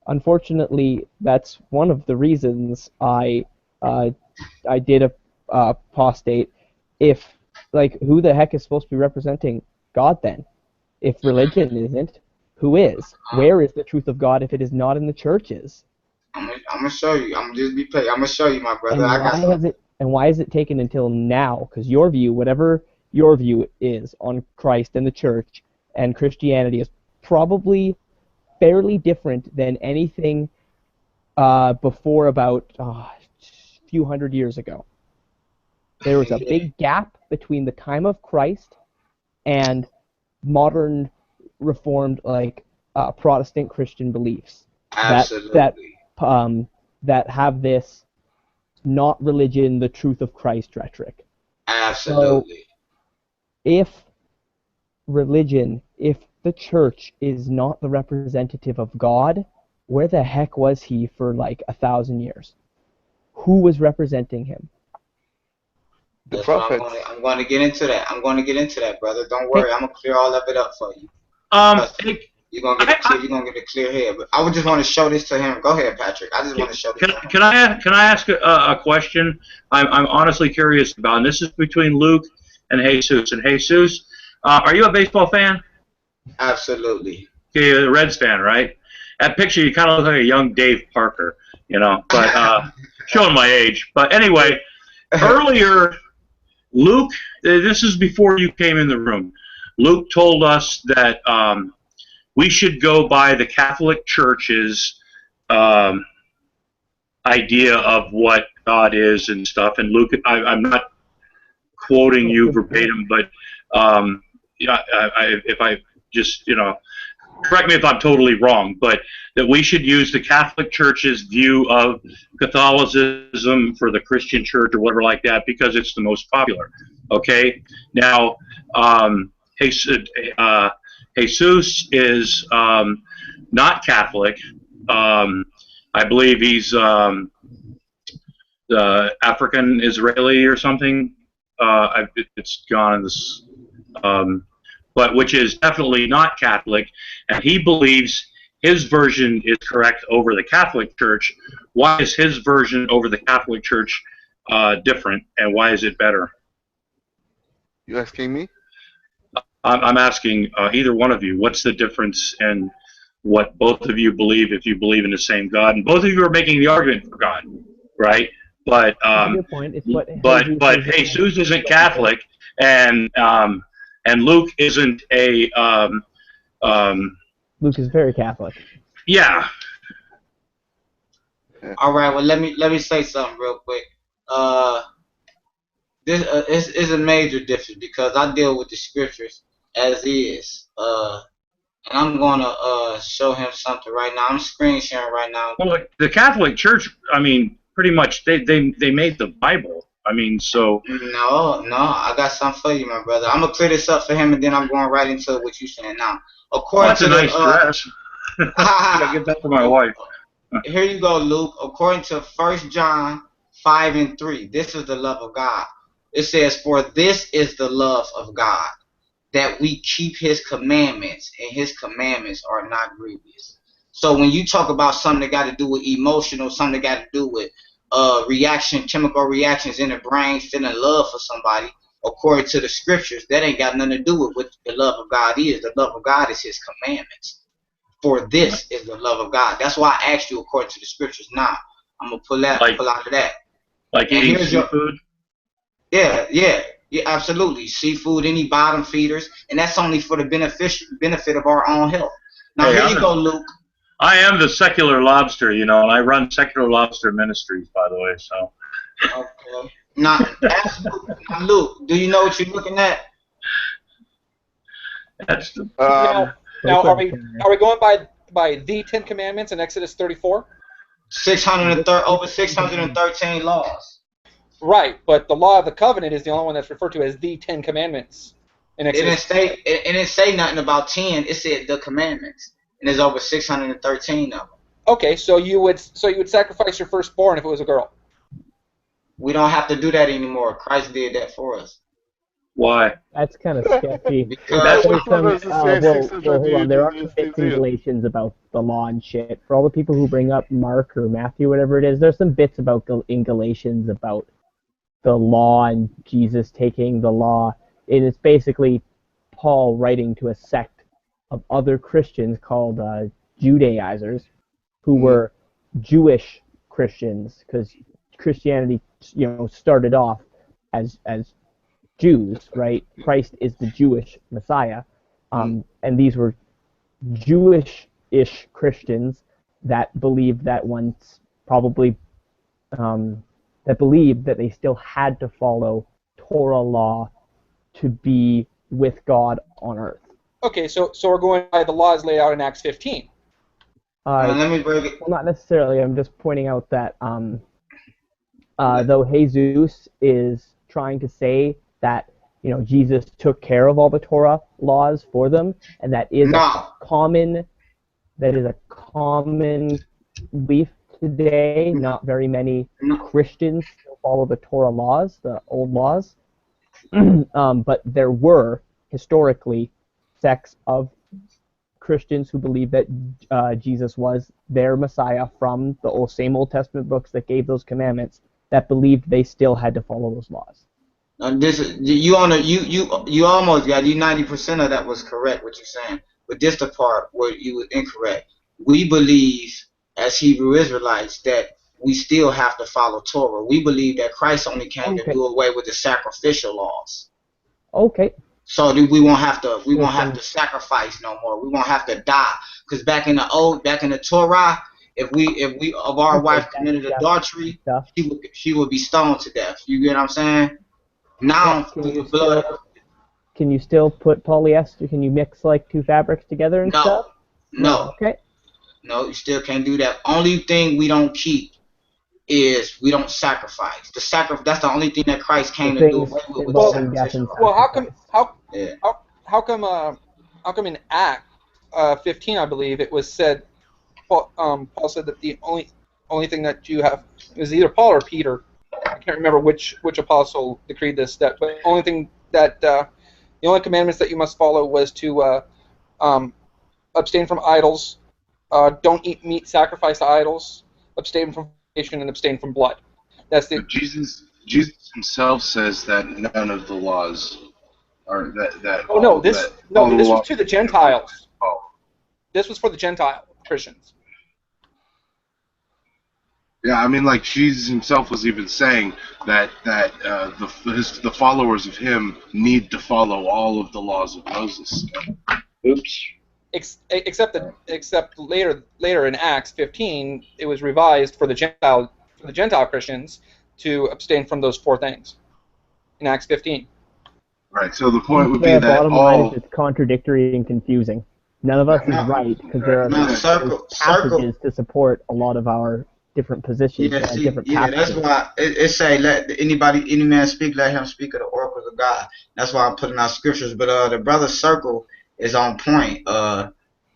Unfortunately, that's one of the reasons I did apostate. If, like, who the heck is supposed to be representing God then? If religion isn't, who is? Where is the truth of God if it is not in the churches? I'm gonna show you. I'm gonna show you, my brother. And why is it taken until now? Because your view, whatever your view is on Christ and the church and Christianity, is probably fairly different than anything before about a few hundred years ago. There was a big gap between the time of Christ and modern Reformed, like Protestant Christian beliefs. Absolutely. That have this not religion, the truth of Christ rhetoric. Absolutely. So if religion, if the church is not the representative of God, where the heck was he for like 1,000 years? Who was representing him? The prophet. I'm going to get into that. I'm going to get into that, brother. Don't worry. I'm going to clear all of it up for you. You're going to get a clear head. But I would just want to show this to him. Go ahead, Patrick. I just want to show this to him. Can I ask a question? I'm honestly curious about, and this is between Luke and Jesus. And Jesus, are you a baseball fan? Absolutely. Okay, you're a Reds fan, right? That picture, you kind of look like a young Dave Parker, you know, but showing my age. But anyway, earlier, Luke, this is before you came in the room, Luke told us that we should go by the Catholic Church's idea of what God is and stuff. And Luke, I'm not quoting you verbatim, but if I just, you know, correct me if I'm totally wrong, but that we should use the Catholic Church's view of Catholicism for the Christian Church or whatever like that because it's the most popular. Okay? Now, Jesus is not Catholic. I believe he's African Israeli or something. It's gone in this, but which is definitely not Catholic, and he believes his version is correct over the Catholic Church. Why is his version over the Catholic Church different, and why is it better? You asking me? I'm asking either one of you. What's the difference in what both of you believe if you believe in the same God? And both of you are making the argument for God, right? But Jesus isn't Catholic, and Luke isn't a. Luke is very Catholic. Yeah. All right. Well, let me say something real quick. This is a major difference because I deal with the scriptures as is. And I'm gonna show him something right now. I'm screen sharing right now. Well, the Catholic Church, I mean, pretty much they made the Bible. I mean, so. No, I got something for you, my brother. I'm gonna clear this up for him, and then I'm going right into what you're saying now. Well, According that's to a the nice dress. I gotta give that to my wife. Here you go, Luke. According to 1 John 5:3, this is the love of God. It says, "For this is the love of God, that we keep His commandments, and His commandments are not grievous." So when you talk about something that got to do with emotional, something that got to do with chemical reactions in the brain, feeling love for somebody, according to the scriptures, that ain't got nothing to do with what the love of God is. The love of God is His commandments. For this is the love of God. That's why I asked you according to the scriptures. Now I'm gonna pull out of that. Like and eating seafood. Yeah, absolutely. Seafood, any bottom feeders, and that's only for the benefit of our own health. Now Hey, here you go, Luke. I am the secular lobster, and I run secular lobster ministries, by the way. So. Okay. Now, Luke, do you know what you're looking at? That's the. Now, are we going by the 10 Commandments in Exodus 34? Over 613 laws. Right, but the law of the covenant is the only one that's referred to as the 10 Commandments in Exodus. It didn't say nothing about 10. It said the commandments, and there's over 613 of them. Okay, so you would sacrifice your firstborn if it was a girl. We don't have to do that anymore. Christ did that for us. Why? That's kind of sketchy. Because hold on. There are some bits in Galatians about the law and shit. For all the people who bring up Mark or Matthew, whatever it is, there's some bits in Galatians about the law and Jesus taking the law. And it's basically Paul writing to a sect of other Christians called Judaizers, who were Jewish Christians, because Christianity, started off as Jews, right? Christ is the Jewish Messiah, and these were Jewish-ish Christians that believed that that believed that they still had to follow Torah law to be with God on earth. Okay, so we're going by the laws laid out in Acts 15. let me break it. Well, not necessarily. I'm just pointing out that though Jesus is trying to say that Jesus took care of all the Torah laws for them, and that is a common belief today. Not very many Christians still follow the Torah laws, the old laws, but there were historically sects of Christians who believed that Jesus was their Messiah from the same Old Testament books that gave those commandments, that believed they still had to follow those laws. You almost got 90% of that was correct what you're saying, but this the part where you were incorrect. We believe as Hebrew Israelites that we still have to follow Torah. We believe that Christ only came to do away with the sacrificial laws. Okay. So we won't have to sacrifice no more. We won't have to die, because back in the Torah, if our wife committed adultery, she would be stoned to death. You get what I'm saying? Now, can you still put polyester? Can you mix like two fabrics together and stuff? No. Okay. No, you still can't do that. Only thing we don't keep is we don't sacrifice. That's the only thing that Christ came to do. Well, how come in Act 15, I believe, it was said, Paul said that the only thing that you have is either Paul or Peter. I can't remember which apostle decreed this. But the only thing that the only commandments that you must follow was to abstain from idols, don't eat meat sacrificed to idols, abstain from fornication, and abstain from blood. That's the. But Jesus himself says that none of the laws are that. Oh no! This was to the Gentiles. This was for the Gentile Christians. Yeah, I mean, like Jesus himself was even saying that the followers of him need to follow all of the laws of Moses. Oops. Except later in Acts 15, it was revised for the Gentile Christians to abstain from those four things. In Acts 15. Right. So the point would be that bottom line is it's contradictory and confusing. None of us is right, because there are passages to support a lot of our different positions, Yeah, see, different yeah, paths. that's why it say let any man speak, let him speak of the oracles of God. That's why I'm putting out scriptures. But the brother circle is on point. All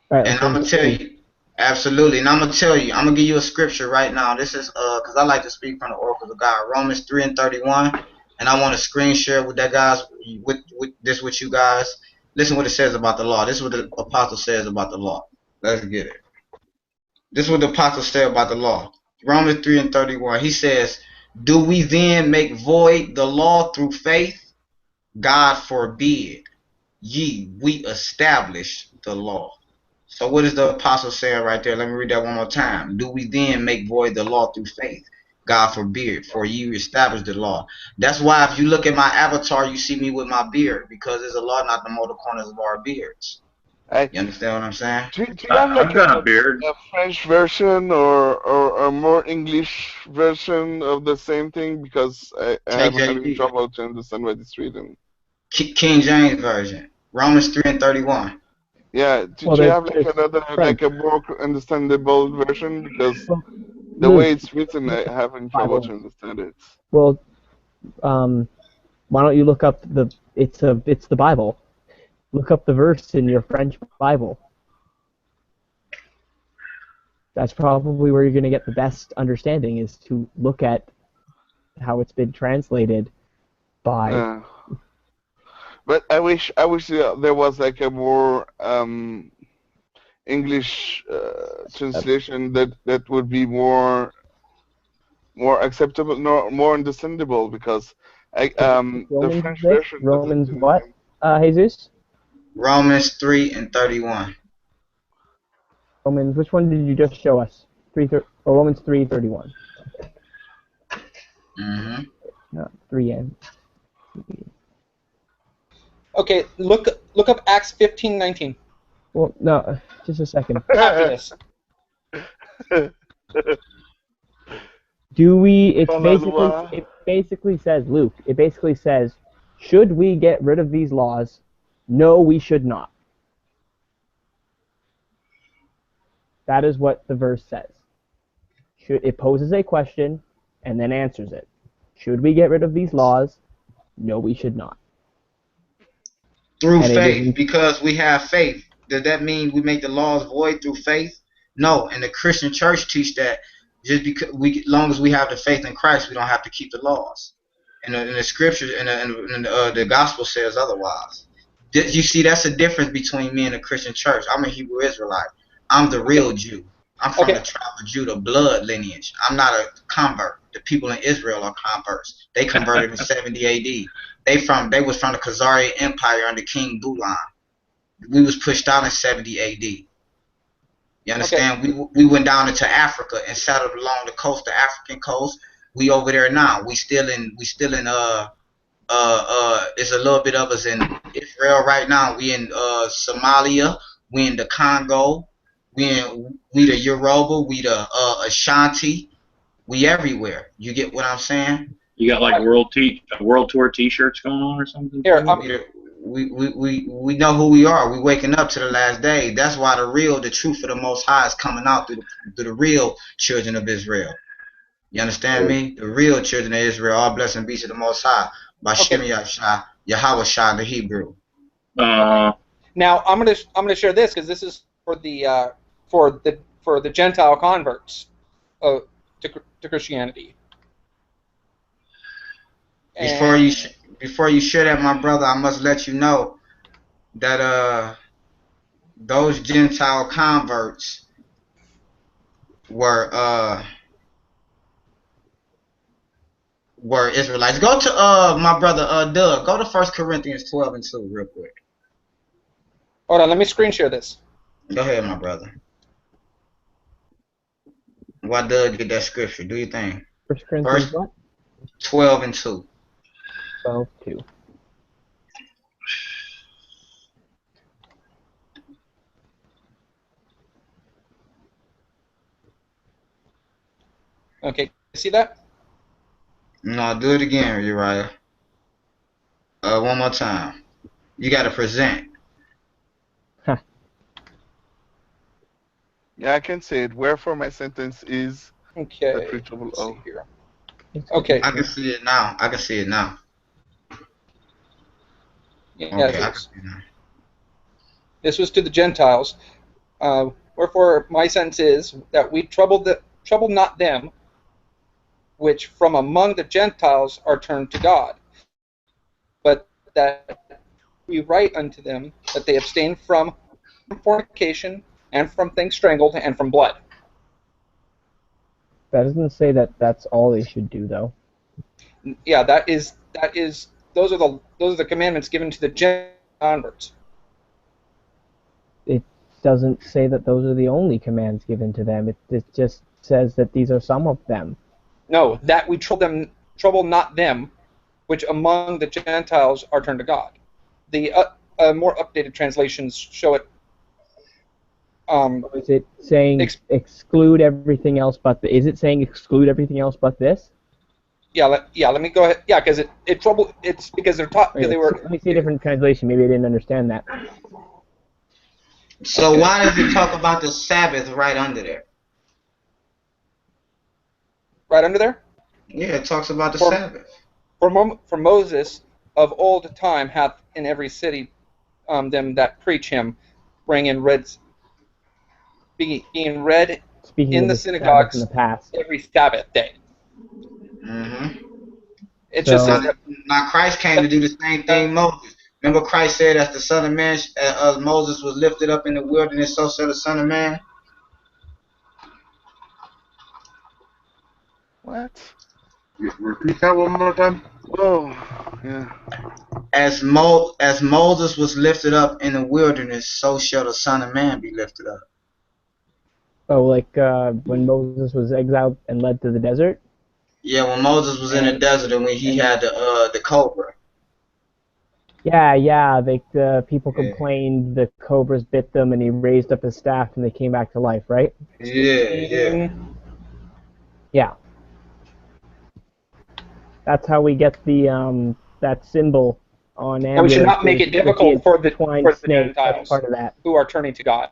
right, And let's I'm run gonna tell through. you, absolutely. And I'm gonna tell you, I'm gonna give you a scripture right now. This is because I like to speak from the oracles of God. Romans 3:31, and I want to screen share with that guys with you guys. Listen what it says about the law. This is what the apostle says about the law. Let's get it. This is what the apostle said about the law. Romans 3:31. He says, "Do we then make void the law through faith? God forbid. Ye, we establish the law." So what is the apostle saying right there? Let me read that one more time. Do we then make void the law through faith? God forbid, for you establish the law. That's why if you look at my avatar, you see me with my beard, because there's a law not to mow the corners of our beards. You understand what I'm saying? Do you have like I've got a beard. a French version or a more English version of the same thing? Because I am having KJV, trouble to understand what it's written. King James Version, Romans 3:31. Yeah, Well, do you have like there's another, French. like a more understandable version? Because Well, the way Luke, it's written, look I up having the trouble Bible. to understand it. Well, why don't you look up it's the Bible. Look up the verse in your French Bible. That's probably where you're going to get the best understanding, is to look at how it's been translated by. But I wish there was like a more English translation that would be more acceptable, more understandable, because the Romans is French this? version doesn't Romans do the what? same. Jesus? Romans 3:31. Romans, which one did you just show us? Romans 3:31. Mm-hmm. Not 3n. Okay, look up Acts 15:19. Well, no, just a second. After this. Do we? It basically says, Luke. It basically says, should we get rid of these laws? No, we should not. That is what the verse says. It poses a question and then answers it. Should we get rid of these laws? No, we should not. Through And faith, because we have faith. Does that mean we make the laws void through faith? No, and the Christian church teach that just because long as we have the faith in Christ, we don't have to keep the laws. And the scriptures and the gospel says otherwise. You see, that's the difference between me and the Christian church. I'm a Hebrew Israelite. I'm the real Jew. I'm from the tribe of Judah, blood lineage. I'm not a convert. The people in Israel are converts. They converted in 70 AD. They was from the Khazarian Empire under King Bulan. We was pushed out in 70 AD. You understand? We went down into Africa and settled along the coast, the African coast. We over there now. We still in there's a little bit of us in Israel right now. We in Somalia, we in the Congo, we the Yoruba, we the Ashanti, we everywhere. You get what I'm saying? You got like world tour T-shirts going on or something? Here, we know who we are. We waking up to the last day. That's why the truth of the Most High is coming out through the real children of Israel. You understand me? The real children of Israel, all blessing be to the Most High. By Shem Yahshua, Yahweh Shah, the Hebrew. Now I'm gonna share this, because this is for the Gentile converts to Christianity. Before you share that, my brother, I must let you know that those Gentile converts were Israelites. Go to my brother Doug. Go to 1 Corinthians 12:2 real quick. Hold on, let me screen share this. Go ahead, my brother. Why Doug get that scripture? Do you think? 1 Corinthians what? 12:2. 12:2. Okay, see that? No, do it again, Uriah. One more time. You got to present. Yeah, I can say it. Wherefore my sentence is, Okay. That reachable Let's see O. here. Okay. I can see it now. I can see it now. Yes, Okay, I can see it now. this was to the Gentiles. Wherefore my sense is that we trouble not them, which from among the Gentiles are turned to God, but that we write unto them that they abstain from fornication, and from things strangled, and from blood. That doesn't say that that's all they should do, though. Yeah, those are the commandments given to the Gentile converts. It doesn't say that those are the only commands given to them. It just says that these are some of them. No, that we trouble not them, which among the Gentiles are turned to God. The more updated translations show it. Is it saying exclude everything else but the? Is it saying exclude everything else but this? Yeah, let me go ahead. Yeah, because it's because they're taught. Okay, They were. Let me see a different translation. Maybe I didn't understand that. So why does it talk about the Sabbath right under there? Right under there? Yeah, it talks about the Sabbath. For Moses of old time hath in every city them that preach him, bring in being read Speaking in of the synagogues in the past. every Sabbath day. Mm-hmm. It just says that. Now Christ came to do the same thing Moses. Remember Christ said, as the Son of Man, as Moses was lifted up in the wilderness, so shall the Son of Man. What? Repeat that one more time. Oh, yeah. As Moses was lifted up in the wilderness, so shall the Son of Man be lifted up. Oh, like when Moses was exiled and led to the desert? Yeah, when Moses was in the desert and when he had the cobra. Yeah. The people complained the cobras bit them, and he raised up his staff, and they came back to life, right? Yeah. Yeah. That's how we get the that symbol on And we should not make it difficult for the snake. Gentiles That's part of that. who are turning to God.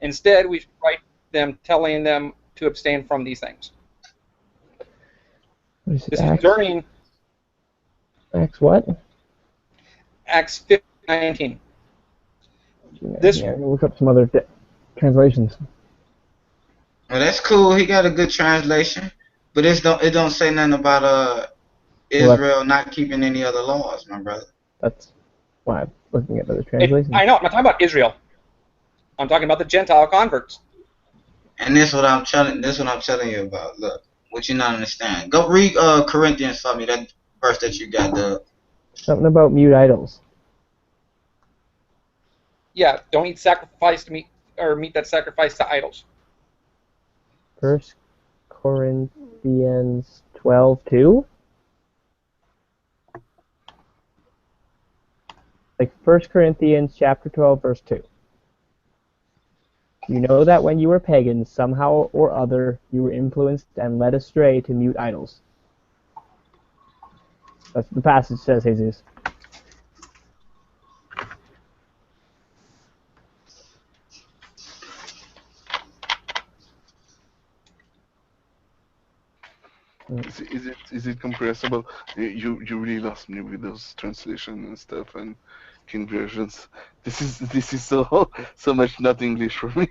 Instead, we should write them telling them to abstain from these things. This is during Acts what? Acts 15:19. Look up some other translations. Well, that's cool. He got a good translation, but it don't say nothing about Israel not keeping any other laws, my brother. That's why I'm looking at other translations. I know. I'm not talking about Israel. I'm talking about the Gentile converts. And this is what I'm telling you about. Look, what you not understand. Go read Corinthians for me. That verse that you got, Doug. Something about mute idols. Yeah, don't eat sacrifice to meat that sacrifice to idols. 1 Corinthians 12:2. Like 1 Corinthians chapter 12, verse 2. You know that when you were pagans, somehow or other, you were influenced and led astray to mute idols. That's what the passage says, Jesus. Is it comprehensible? You really lost me with those translation and stuff and conversions. This is so much not English for me.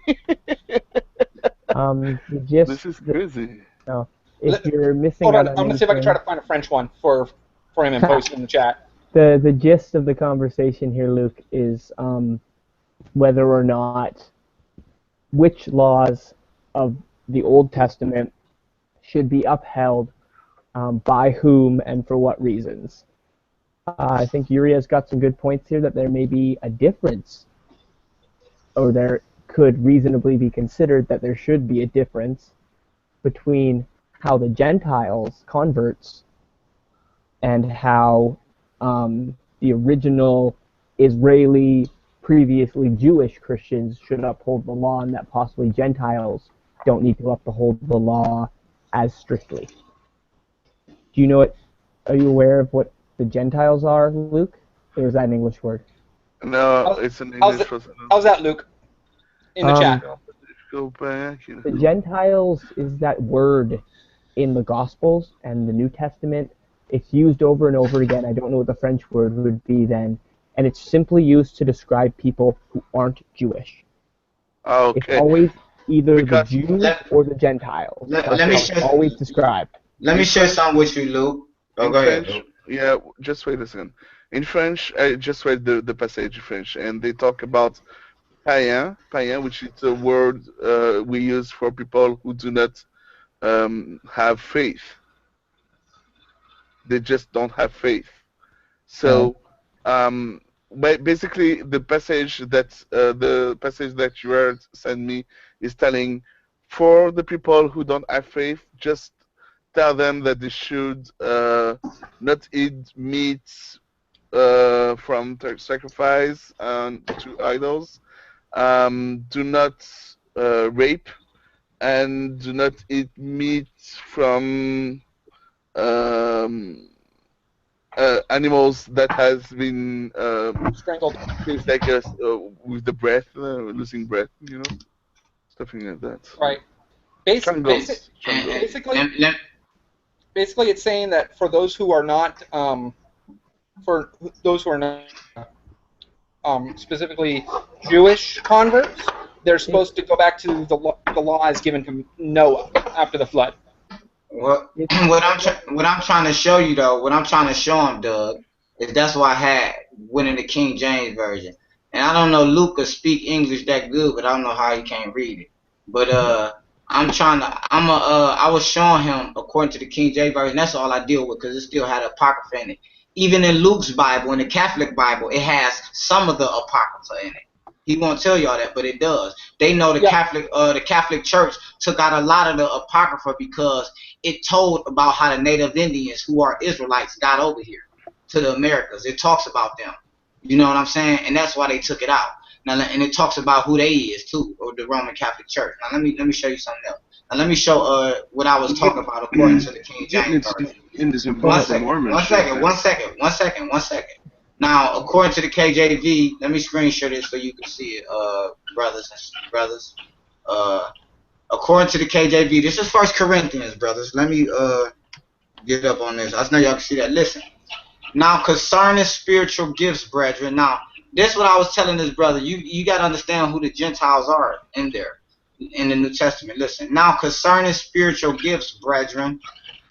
This is crazy. No, if you're missing hold on, out on I'm gonna see if I can try to find a French one for him and post it in the chat. The gist of the conversation here, Luke, is whether or not which laws of the Old Testament should be upheld, by whom and for what reasons. I think Uriah's got some good points here that there may be a difference, or there could reasonably be considered that there should be a difference between how the Gentiles, converts, and how the original Israeli, previously Jewish Christians should uphold the law, and that possibly Gentiles don't need to uphold the law as strictly. Do you know it? Are you aware of what the Gentiles are, Luke? Or is that an English word? No, it's an English word. How's that, Luke? In the chat. go back. The Gentiles is that word in the Gospels and the New Testament. It's used over and over again. I don't know what the French word would be then. And it's simply used to describe people who aren't Jewish. Okay. It's always either Because- the Jews or the Gentiles. Let That's me how share- it's always described. Let me share something with you, Luke. Oh, In go ahead, French, Luke. yeah, just wait a second. In French, I just read the passage in French, and they talk about païen, which is a word we use for people who do not have faith. They just don't have faith. So, basically, the passage that you heard sent me is telling for the people who don't have faith, just tell them that they should not eat meat from sacrifice to idols. Do not rape, and do not eat meat from animals that has been Strangled. things like with the breath, losing breath, stuff like that. Right. Strangled. Basically, it's saying that for those who are not, specifically Jewish converts, they're supposed to go back to the laws given to Noah after the flood. What I'm trying to show you though, what I'm trying to show him, Doug, is that's why I went in the King James version. And I don't know Luke could speak English that good, but I don't know how he can't read it. But I was showing him according to the King James version. That's all I deal with because it still had Apocrypha in it. Even in Luke's Bible, in the Catholic Bible, it has some of the Apocrypha in it. He won't tell y'all that, but it does. They know the Catholic Church took out a lot of the Apocrypha because it told about how the Native Indians, who are Israelites, got over here to the Americas. It talks about them. You know what I'm saying? And that's why they took it out. Now, and it talks about who they is too, or the Roman Catholic Church. Now let me show you something else. Now let me show what I was talking about according to the King James version. One second. Now, according to the KJV, let me screen share this so you can see it, brothers. According to the KJV, this is 1 Corinthians, brothers. Let me get up on this. I know y'all can see that. Listen. Now, concerning spiritual gifts, brethren. Now, this is what I was telling this brother. You got to understand who the Gentiles are in there, in the New Testament. Listen. Now, concerning spiritual gifts, brethren,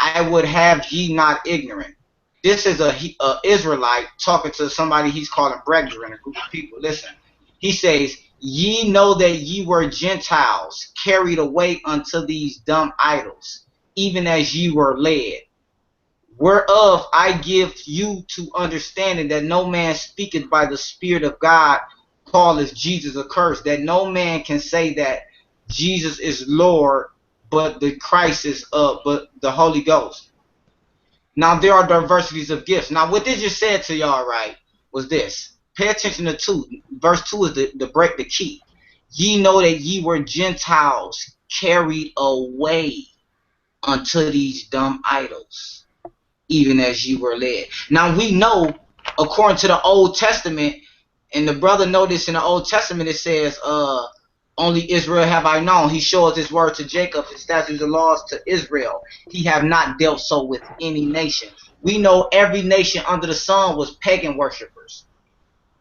I would have ye not ignorant. This is a Israelite talking to somebody he's calling brethren, a group of people. Listen. He says, ye know that ye were Gentiles, carried away unto these dumb idols, even as ye were led. Whereof I give you to understanding that no man speaketh by the Spirit of God, calleth Jesus accursed, that no man can say that Jesus is Lord, but the Christ is but the Holy Ghost. Now there are diversities of gifts. Now what they just said to y'all, right, was this. Pay attention to 2. Verse 2 is the key. Ye know that ye were Gentiles, carried away unto these dumb idols, even as ye were led. Now we know, according to the Old Testament, and the brother noticed in the Old Testament it says, only Israel have I known. He shows his word to Jacob, his statutes and laws to Israel. He have not dealt so with any nation. We know every nation under the sun was pagan worshipers.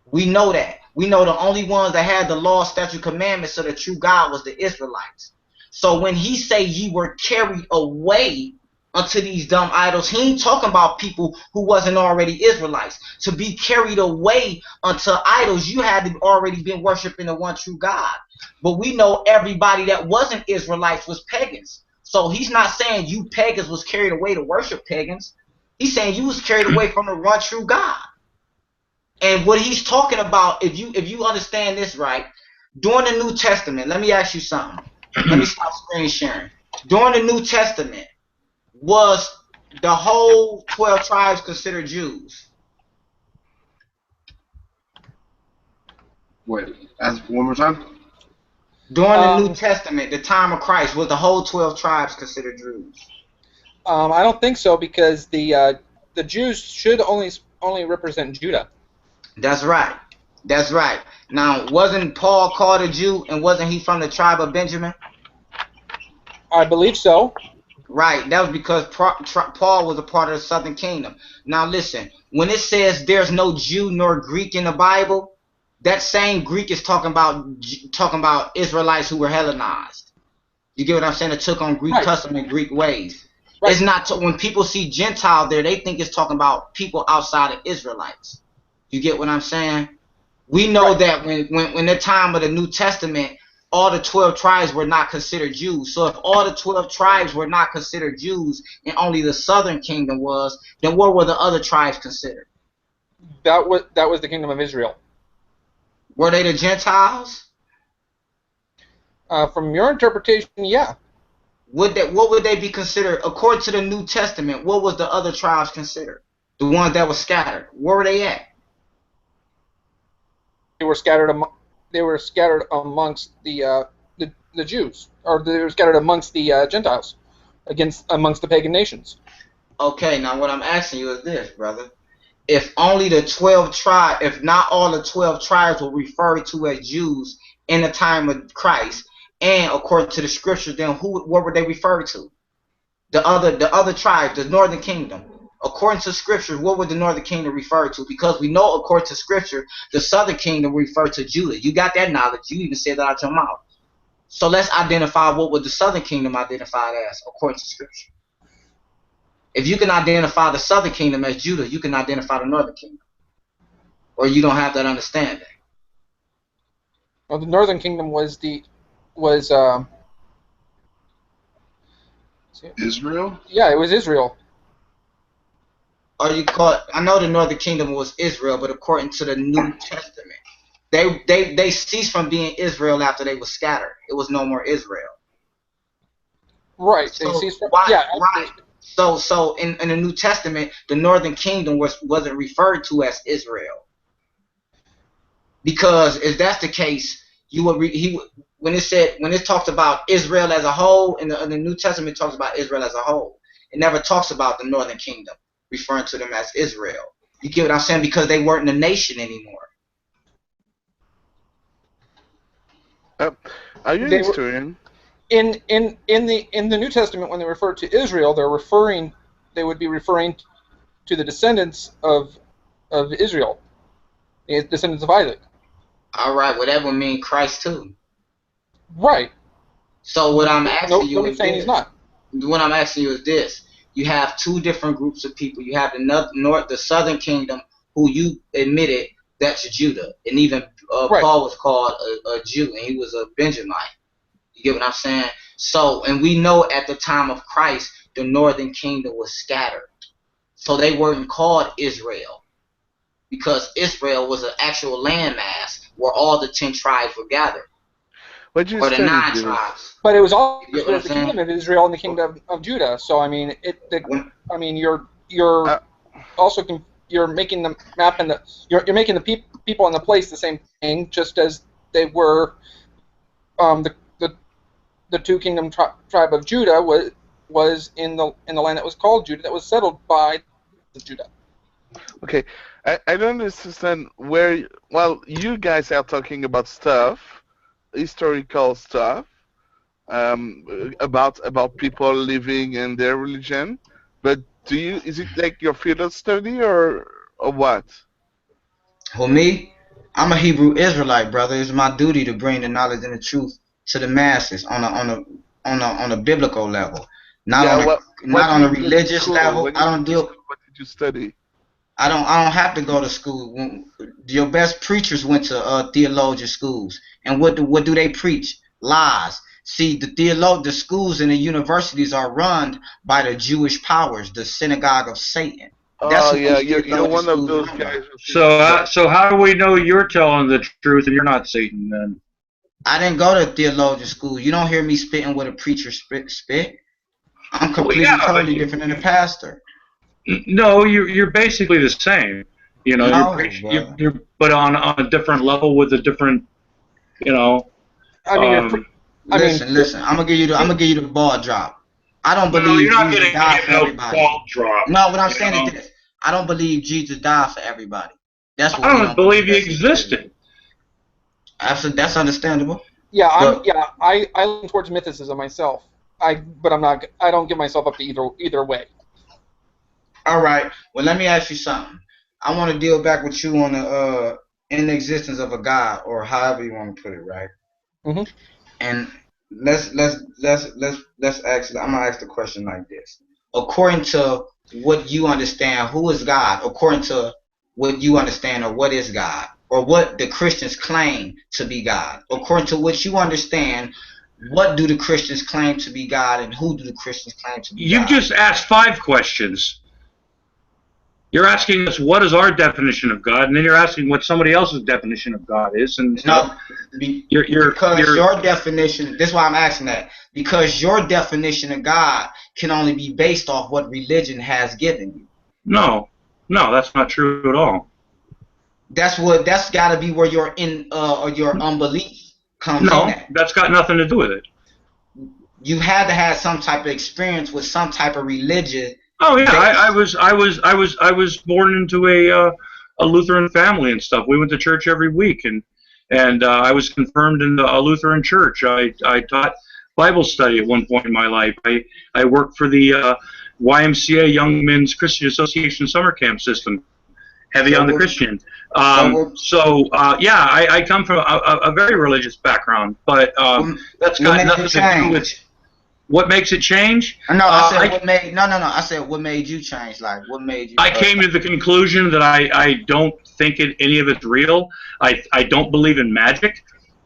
We know that. We know the only ones that had the law, statute, commandments of the true God was the Israelites. So when he say ye were carried away unto these dumb idols, he ain't talking about people who wasn't already Israelites. To be carried away unto idols, you had to already been worshiping the one true God. But we know everybody that wasn't Israelites was pagans. So he's not saying you pagans was carried away to worship pagans. He's saying you was carried away from the one true God. And what he's talking about, if you understand this right, during the New Testament, let me ask you something. Let me stop screen sharing. During the New Testament, was the whole 12 tribes considered Jews? Wait, ask one more time. During the New Testament, the time of Christ, was the whole 12 tribes considered Jews? I don't think so, because the Jews should only represent Judah. That's right. That's right. Now, wasn't Paul called a Jew, and wasn't he from the tribe of Benjamin? I believe so. Right. That was because Paul was a part of the southern kingdom. Now, listen. When it says there's no Jew nor Greek in the Bible, that same Greek is talking about Israelites who were Hellenized. You get what I'm saying? It took on Greek custom and Greek ways. Right. It's not when people see Gentile there, they think it's talking about people outside of Israelites. You get what I'm saying? We know that when the time of the New Testament, all the 12 tribes were not considered Jews. So if all the 12 tribes were not considered Jews and only the southern kingdom was, then what were the other tribes considered? That was the kingdom of Israel. Were they the Gentiles? From your interpretation, yeah. What would they be considered according to the New Testament? What was the other tribes considered? The ones that were scattered. Where were they at? They were scattered amongst the Jews, or they were scattered amongst the Gentiles, amongst the pagan nations. Okay, now what I'm asking you is this, brother. If only the 12 tribes, if not all the 12 tribes were referred to as Jews in the time of Christ, and according to the scriptures, then what were they referred to? The other tribes, the northern kingdom. According to scripture, what would the northern kingdom refer to? Because we know, according to scripture, the southern kingdom referred to Judah. You got that knowledge. You even said that out your mouth. So let's identify what would the southern kingdom identified as, according to scripture. If you can identify the southern kingdom as Judah, you can identify the northern kingdom. Or you don't have that understanding. Well, the northern kingdom was Israel? Yeah, it was Israel. I know the northern kingdom was Israel, but according to the New Testament, they ceased from being Israel after they were scattered. It was no more Israel. Right. So, right. So in the New Testament, the northern kingdom wasn't referred to as Israel. Because if that's the case, when it talks about Israel as a whole, in the New Testament it talks about Israel as a whole. It never talks about the northern kingdom, referring to them as Israel. You get what I'm saying? Because they weren't a nation anymore. Are you an historian? In the New Testament, when they refer to Israel, they would be referring to the descendants of Israel, the descendants of Isaac. All right, well that would mean Christ too. Right. So what I'm asking you is saying he's not. What I'm asking you is this: you have two different groups of people. You have the southern kingdom, who you admitted that's Judah, and even Paul was called a Jew, and he was a Benjamite. You get what I'm saying? So, and we know at the time of Christ, the northern kingdom was scattered, so they weren't called Israel, because Israel was an actual landmass where all the 10 tribes were gathered. Or the 9 tribes. But it was all the kingdom of Israel and the kingdom of Judah. So I mean, you're also you're making the map and you're making the people in the place the same thing, just as they were. The two kingdom tribe of Judah was in the land that was called Judah, that was settled by Judah. Okay, I don't understand where. Well, you guys are talking about stuff, historical stuff, about people living in their religion, but is it like your field of study or what? For me, I'm a Hebrew Israelite, brother. It's my duty to bring the knowledge and the truth to the masses on a biblical level, not on a religious level. I don't deal. What did you study? I don't have to go to school. Your best preachers went to theologian schools, and what do they preach? Lies. See, the schools and the universities are run by the Jewish powers, the synagogue of Satan. That's you're one of those guys. So how do we know you're telling the truth and you're not Satan then? I didn't go to theologian school. You don't hear me spitting what a preacher spit. I'm completely totally different than a pastor. No, you're basically the same. You know, you're but on a different level with a different, Listen. I'm gonna give you the ball drop. I don't believe Jesus died for everybody. Ball drop. No, what I'm saying is this: I don't believe Jesus died for everybody. That's what I don't believe he existed. Absolutely, that's understandable. Yeah, But- I lean towards mythicism myself. But I'm not. I don't give myself up to either way. All right. Well, let me ask you something. I want to deal back with you on the in the existence of a God, or however you want to put it, right? Mhm. And let's ask. I'm gonna ask the question like this: according to what you understand, who is God? According to what you understand, or what is God, or what the Christians claim to be God? According to what you understand, what do the Christians claim to be God, and who do the Christians claim to be You God? just asked 5 questions. You're asking us what is our definition of God, and then you're asking what somebody else's definition of God is, and No, because your definition. That's why I'm asking that. Because your definition of God can only be based off what religion has given you. No, that's not true at all. That's got to be where your or your unbelief comes in No, at. that's got nothing to do with it. You had to have some type of experience with some type of religion. Oh yeah, I was born into a Lutheran family and stuff. We went to church every week, and I was confirmed in a Lutheran church. I taught Bible study at one point in my life. I worked for the YMCA Young Men's Christian Association summer camp system, heavy on the Christian. Yeah, I come from a very religious background, but that's got nothing to do with. What makes it change? No, I said what made. No. I said what made you change. Like what made you? I came to the conclusion that I don't think any of it's real. I don't believe in magic.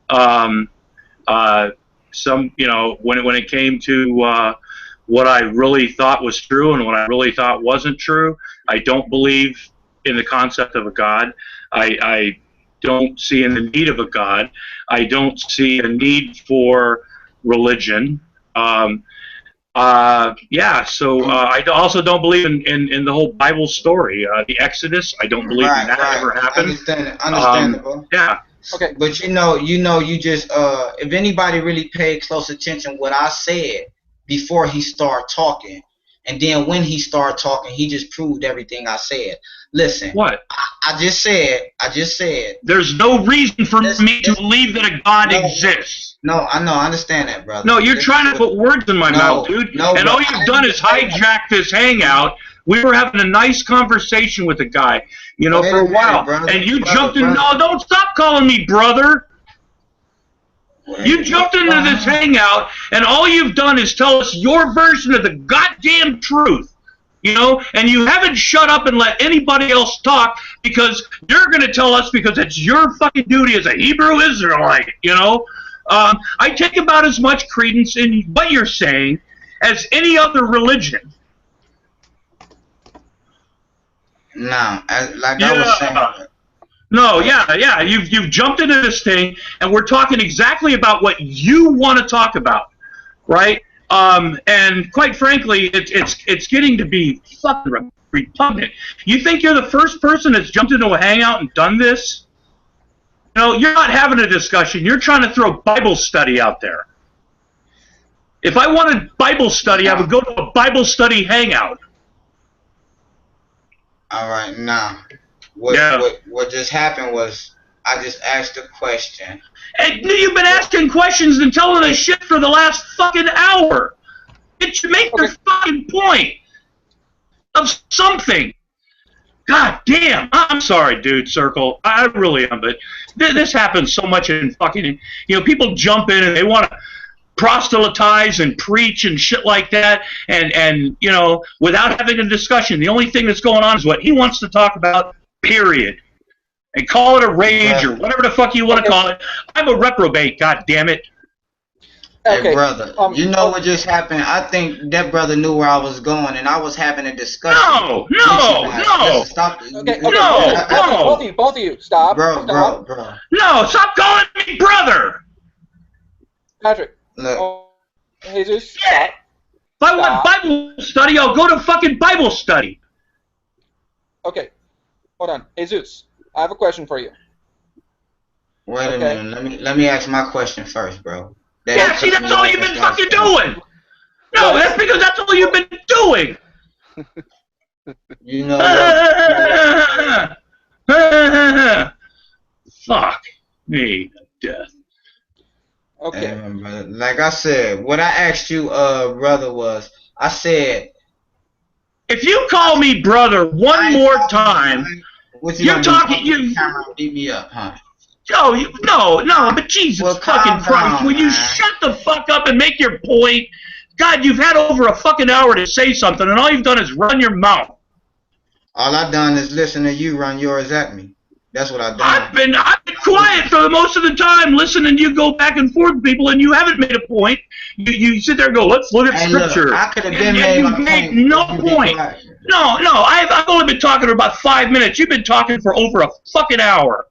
When it came to what I really thought was true and what I really thought wasn't true, I don't believe in the concept of a God. I don't see in the need of a God. I don't see a need for religion. I also don't believe in the whole Bible story. The Exodus, I don't believe that ever happened. Understandable. Yeah. Okay. But you just if anybody really paid close attention what I said before he started talking, and then when he started talking, he just proved everything I said. Listen. What? I just said. There's no reason for me to believe that a God exists. No, I know. I understand that, brother. No, you're trying to put words in my mouth, dude. And all you've done is hijack this hangout. We were having a nice conversation with a guy, for a while. And you jumped in. No, don't stop calling me brother. You jumped into this hangout, and all you've done is tell us your version of the goddamn truth. And you haven't shut up and let anybody else talk because you're going to tell us because it's your fucking duty as a Hebrew Israelite, I take about as much credence in what you're saying as any other religion. No, I was saying. No, yeah, you've jumped into this thing, and we're talking exactly about what you want to talk about, right? And quite frankly, it's getting to be fucking repugnant. You think you're the first person that's jumped into a hangout and done this? You're not having a discussion. You're trying to throw Bible study out there. If I wanted Bible study, I would go to a Bible study hangout. All right, now, what just happened was I just asked a question. And you've been asking questions and telling us shit for the last fucking hour. It should make your fucking point of something. God damn. I'm sorry, dude, Circle. I really am, but this happens so much in fucking, people jump in and they want to proselytize and preach and shit like that, and without having a discussion. The only thing that's going on is what he wants to talk about, period. And call it a rage or whatever the fuck you want to call it. I'm a reprobate, god damn it. Hey, brother, you know what just happened? I think that brother knew where I was going, and I was having a discussion. No. Stop. Okay. Both of you, stop. Bro. No, stop calling me brother. Patrick. Look. Jesus. Yeah. If I want Bible study, I'll go to fucking Bible study. Okay. Hold on. Jesus, I have a question for you. Wait a minute. Let me ask my question first, bro. That's all you've been fucking doing. No, that's because that's all you've been doing. What? Fuck me. death. Okay. Brother. Like I said, what I asked you, brother, was I said, if you call me brother one more time, you're talking. You beat me up, huh? No, but Jesus fucking Christ, will you shut the fuck up and make your point? God, you've had over a fucking hour to say something, and all you've done is run your mouth. All I've done is listen to you run yours at me. That's what I've done. I've been quiet for most of the time, listening to you go back and forth with people, and you haven't made a point. You sit there and go, let's look at scripture. Look, I could have been you made no point. No, I've only been talking for about 5 minutes. You've been talking for over a fucking hour.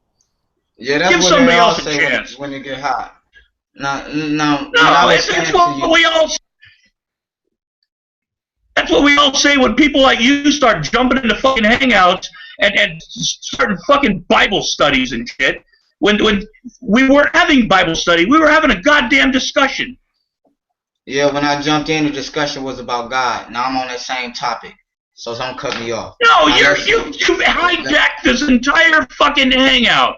Yeah, that's Give what somebody they all else a say chance. when it get hot. No, it's what we all say. That's what we all say when people like you start jumping into fucking hangouts and starting fucking Bible studies and shit. When we weren't having Bible study, we were having a goddamn discussion. Yeah, when I jumped in, the discussion was about God. Now I'm on that same topic, so don't cut me off. No, you've hijacked this entire fucking hangout.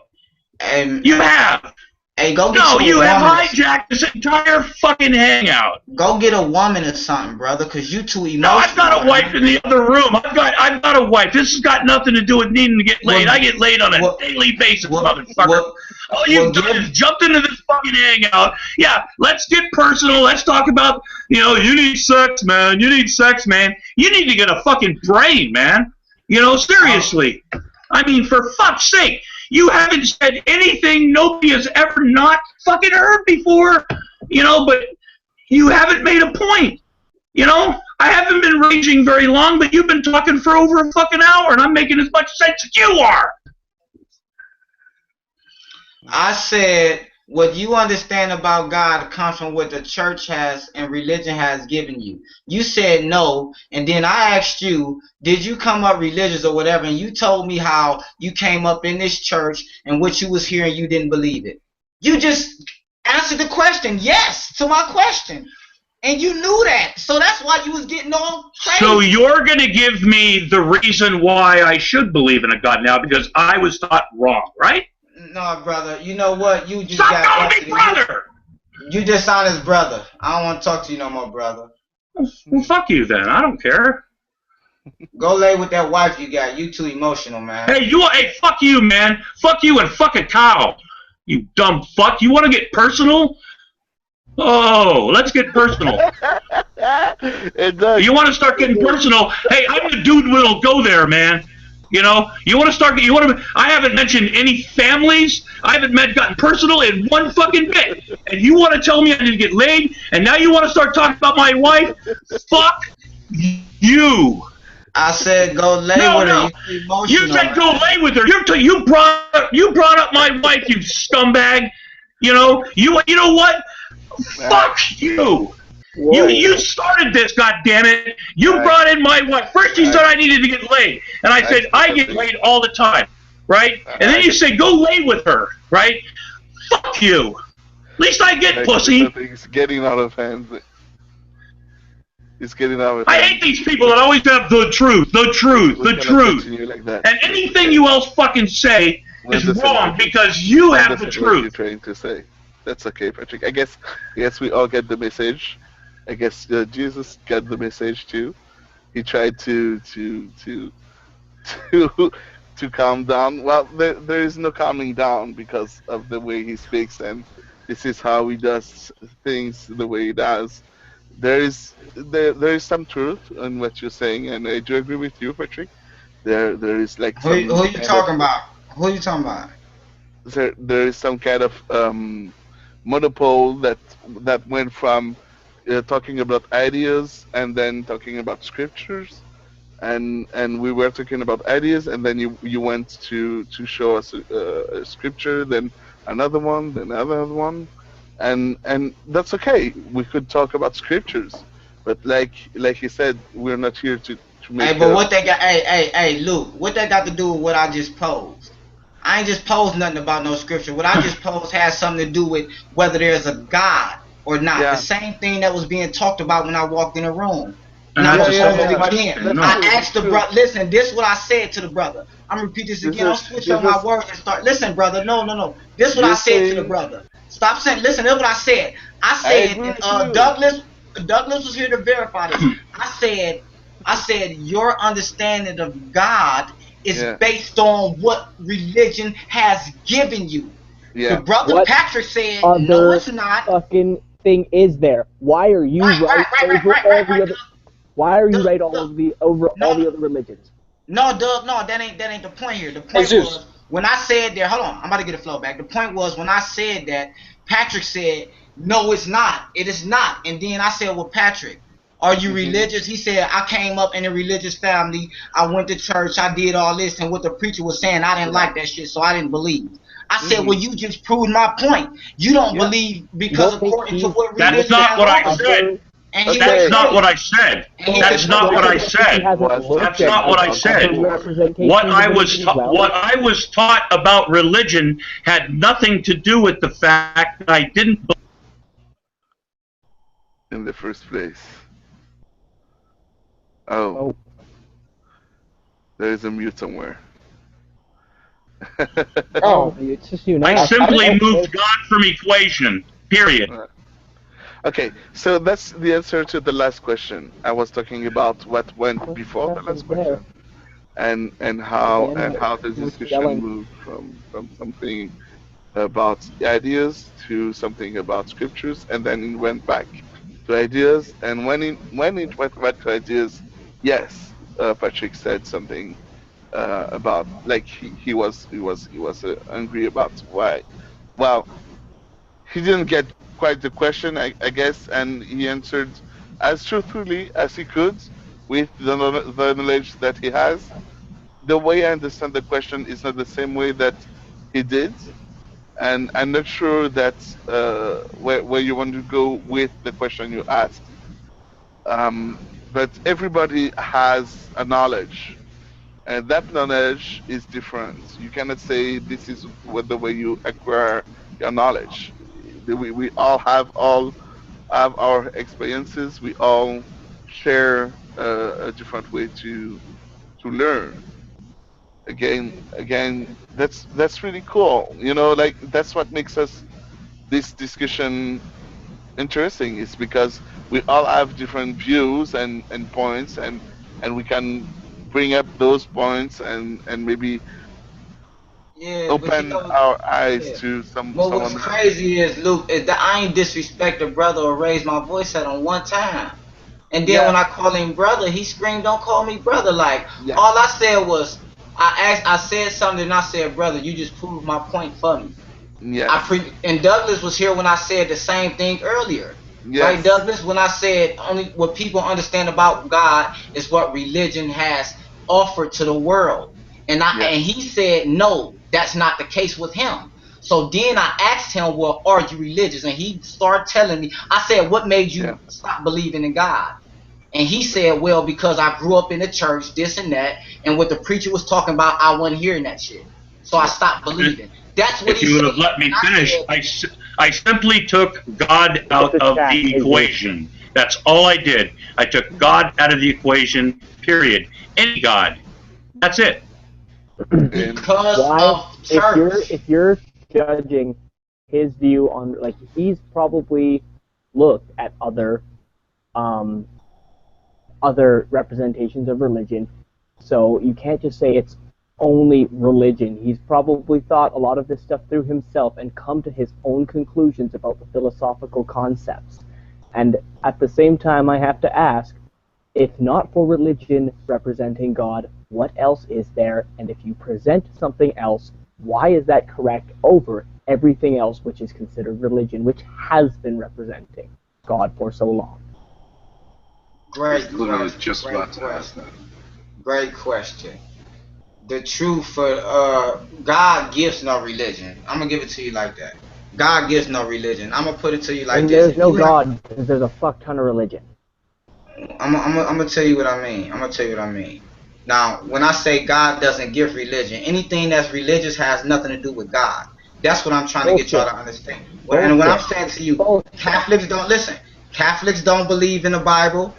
You have. Hey, go get you have hijacked this entire fucking hangout. Go get a woman or something, brother, because you too emotional. No, I've got a wife in the other room. I've got a wife. This has got nothing to do with needing to get laid. I get laid on a daily basis, motherfucker. All you've done is jumped into this fucking hangout. Yeah, let's get personal. Let's talk about, you need sex, man. You need sex, man. You need to get a fucking brain, man. Seriously. I mean, for fuck's sake. You haven't said anything nobody has ever not fucking heard before, but you haven't made a point. I haven't been raging very long, but you've been talking for over a fucking hour, and I'm making as much sense as you are. I said, what you understand about God comes from what the church has and religion has given you. You said no, and then I asked you, did you come up religious or whatever, and you told me how you came up in this church and what you was hearing, you didn't believe it. You just answered the question, yes, to my question. And you knew that, so that's why you was getting all crazy. So you're going to give me the reason why I should believe in a God now, because I was taught wrong, right? No, brother. You know what? You just Stop calling me brother! You dishonest brother. I don't want to talk to you no more, brother. Well, fuck you then. I don't care. Go lay with that wife you got. You too emotional, man. Hey, fuck you, man. Fuck you and fuck a cow. You dumb fuck. You want to get personal? Oh, let's get personal. You want to start getting personal? Hey, I'm the dude that'll go there, man. You want to start. I haven't mentioned any families. I haven't gotten personal in one fucking bit. And you want to tell me I need to get laid? And now you want to start talking about my wife? Fuck you. I said go lay with her. You said go lay with her. You brought up my wife, you scumbag. You know what? Fuck you. Whoa. You started this, goddammit. You brought in my wife. First you said I needed to get laid. And I said, I get laid all the time. Right? And then you say, go lay with her. Right? Fuck you. At least I get pussy. It's getting out of hand. It's getting out of hand. I hate these people that always have the truth. Like that. And anything you else fucking say is wrong because you have the truth. What you're trying to say. That's okay, Patrick. I guess we all get the message. I guess Jesus got the message too. He tried to calm down. Well, there is no calming down because of the way he speaks, and this is how he does things the way he does. There is some truth in what you're saying, and I do agree with you, Patrick. There is like who you talking about? Who are you talking about? There is some kind of monopole that went from talking about ideas and then talking about scriptures, and we were talking about ideas, and then you went to show us a scripture, then another one, then another one, and that's okay. We could talk about scriptures, but like you said, we're not here to make. Hey, but what they got? Hey, Luke, what that got to do with what I just posed? I ain't just posed nothing about no scripture. What I just posed has something to do with whether there's a God or not. Yeah. The same thing that was being talked about when I walked in the room. And No, that's a no, simple again, question. No. I asked the brother. Listen, this is what I said to the brother. I'm gonna repeat this again. I'll switch up my words and start. Listen, brother. No. This is what I said to the brother. Stop saying. Listen, this is what I said. I said, and Douglas was here to verify this. I said, your understanding of God is based on what religion has given you. Yeah. The brother What Patrick said, other no, it's not. fucking thing is there? Why are you right over all the other? Why are you right over all the other religions? No, Doug, no, that ain't the point here. The point was when I said there. Hold on, I'm about to get the flow back. The point was when I said that, Patrick said, "No, it's not. It is not." And then I said, "Well, Patrick, are you religious?" He said, "I came up in a religious family. I went to church. I did all this, and what the preacher was saying, I didn't like that shit, so I didn't believe." I said, "Well, you just proved my point. You don't believe because according to what religion That's not what I said. That's not what I said. That's not what I said. That's not what I said. What I was taught about religion had nothing to do with the fact that I didn't believe in the first place. Oh. There is a mute somewhere. It's just you now. I simply moved God from equation. Period. Okay, so that's the answer to the last question. I was talking about what went before the last question, and how the discussion moved from something about ideas to something about scriptures, and then it went back to ideas. And when it went back to ideas, yes, Patrick said something about, like, he was angry about why. Well, he didn't get quite the question, I guess, and he answered as truthfully as he could with the knowledge that he has. The way I understand the question is not the same way that he did, and I'm not sure that where you want to go with the question you asked. But everybody has a knowledge, and that knowledge is different. You cannot say this is the way you acquire your knowledge. We all have our experiences. We all share a different way to learn. Again, that's really cool. You know, like, that's what makes this discussion interesting, is because we all have different views and points, and we can bring up those points and maybe open our eyes to someone what's else. crazy is, Luke, is that I ain't disrespect a brother or raise my voice at him one time. And then when I call him brother, he screamed, "Don't call me brother." Like, all I said was, I said something, and I said, "Brother, you just proved my point for me." And Douglas was here when I said the same thing earlier. Right, Douglas? When I said only what people understand about God is what religion has offered to the world. And he said, no, that's not the case with him. So then I asked him, well, are you religious? And he started telling me. I said, what made you stop believing in God? And he said, well, because I grew up in the church, this and that, and what the preacher was talking about, I wasn't hearing that shit. So I stopped believing. That's what if you would have let me finish, I simply took God out of the equation. That's all I did. I took God out of the equation, period. Any God. That's it. Because of church. If you're judging his view on, like, he's probably looked at other representations of religion, so you can't just say it's only religion. He's probably thought a lot of this stuff through himself and come to his own conclusions about the philosophical concepts. And at the same time, I have to ask, if not for religion representing God, what else is there? And if you present something else, why is that correct over everything else which is considered religion, which has been representing God for so long? Great question. The truth for God gives no religion. I'm gonna give it to you like that. God gives no religion. I'm gonna put it to you like and this. There's no God because there's a fuck ton of religion. I'm gonna tell you what I mean. Now, when I say God doesn't give religion, anything that's religious has nothing to do with God. That's what I'm trying to get y'all to understand. And when I'm saying to you, Catholics don't listen. Catholics don't believe in the Bible.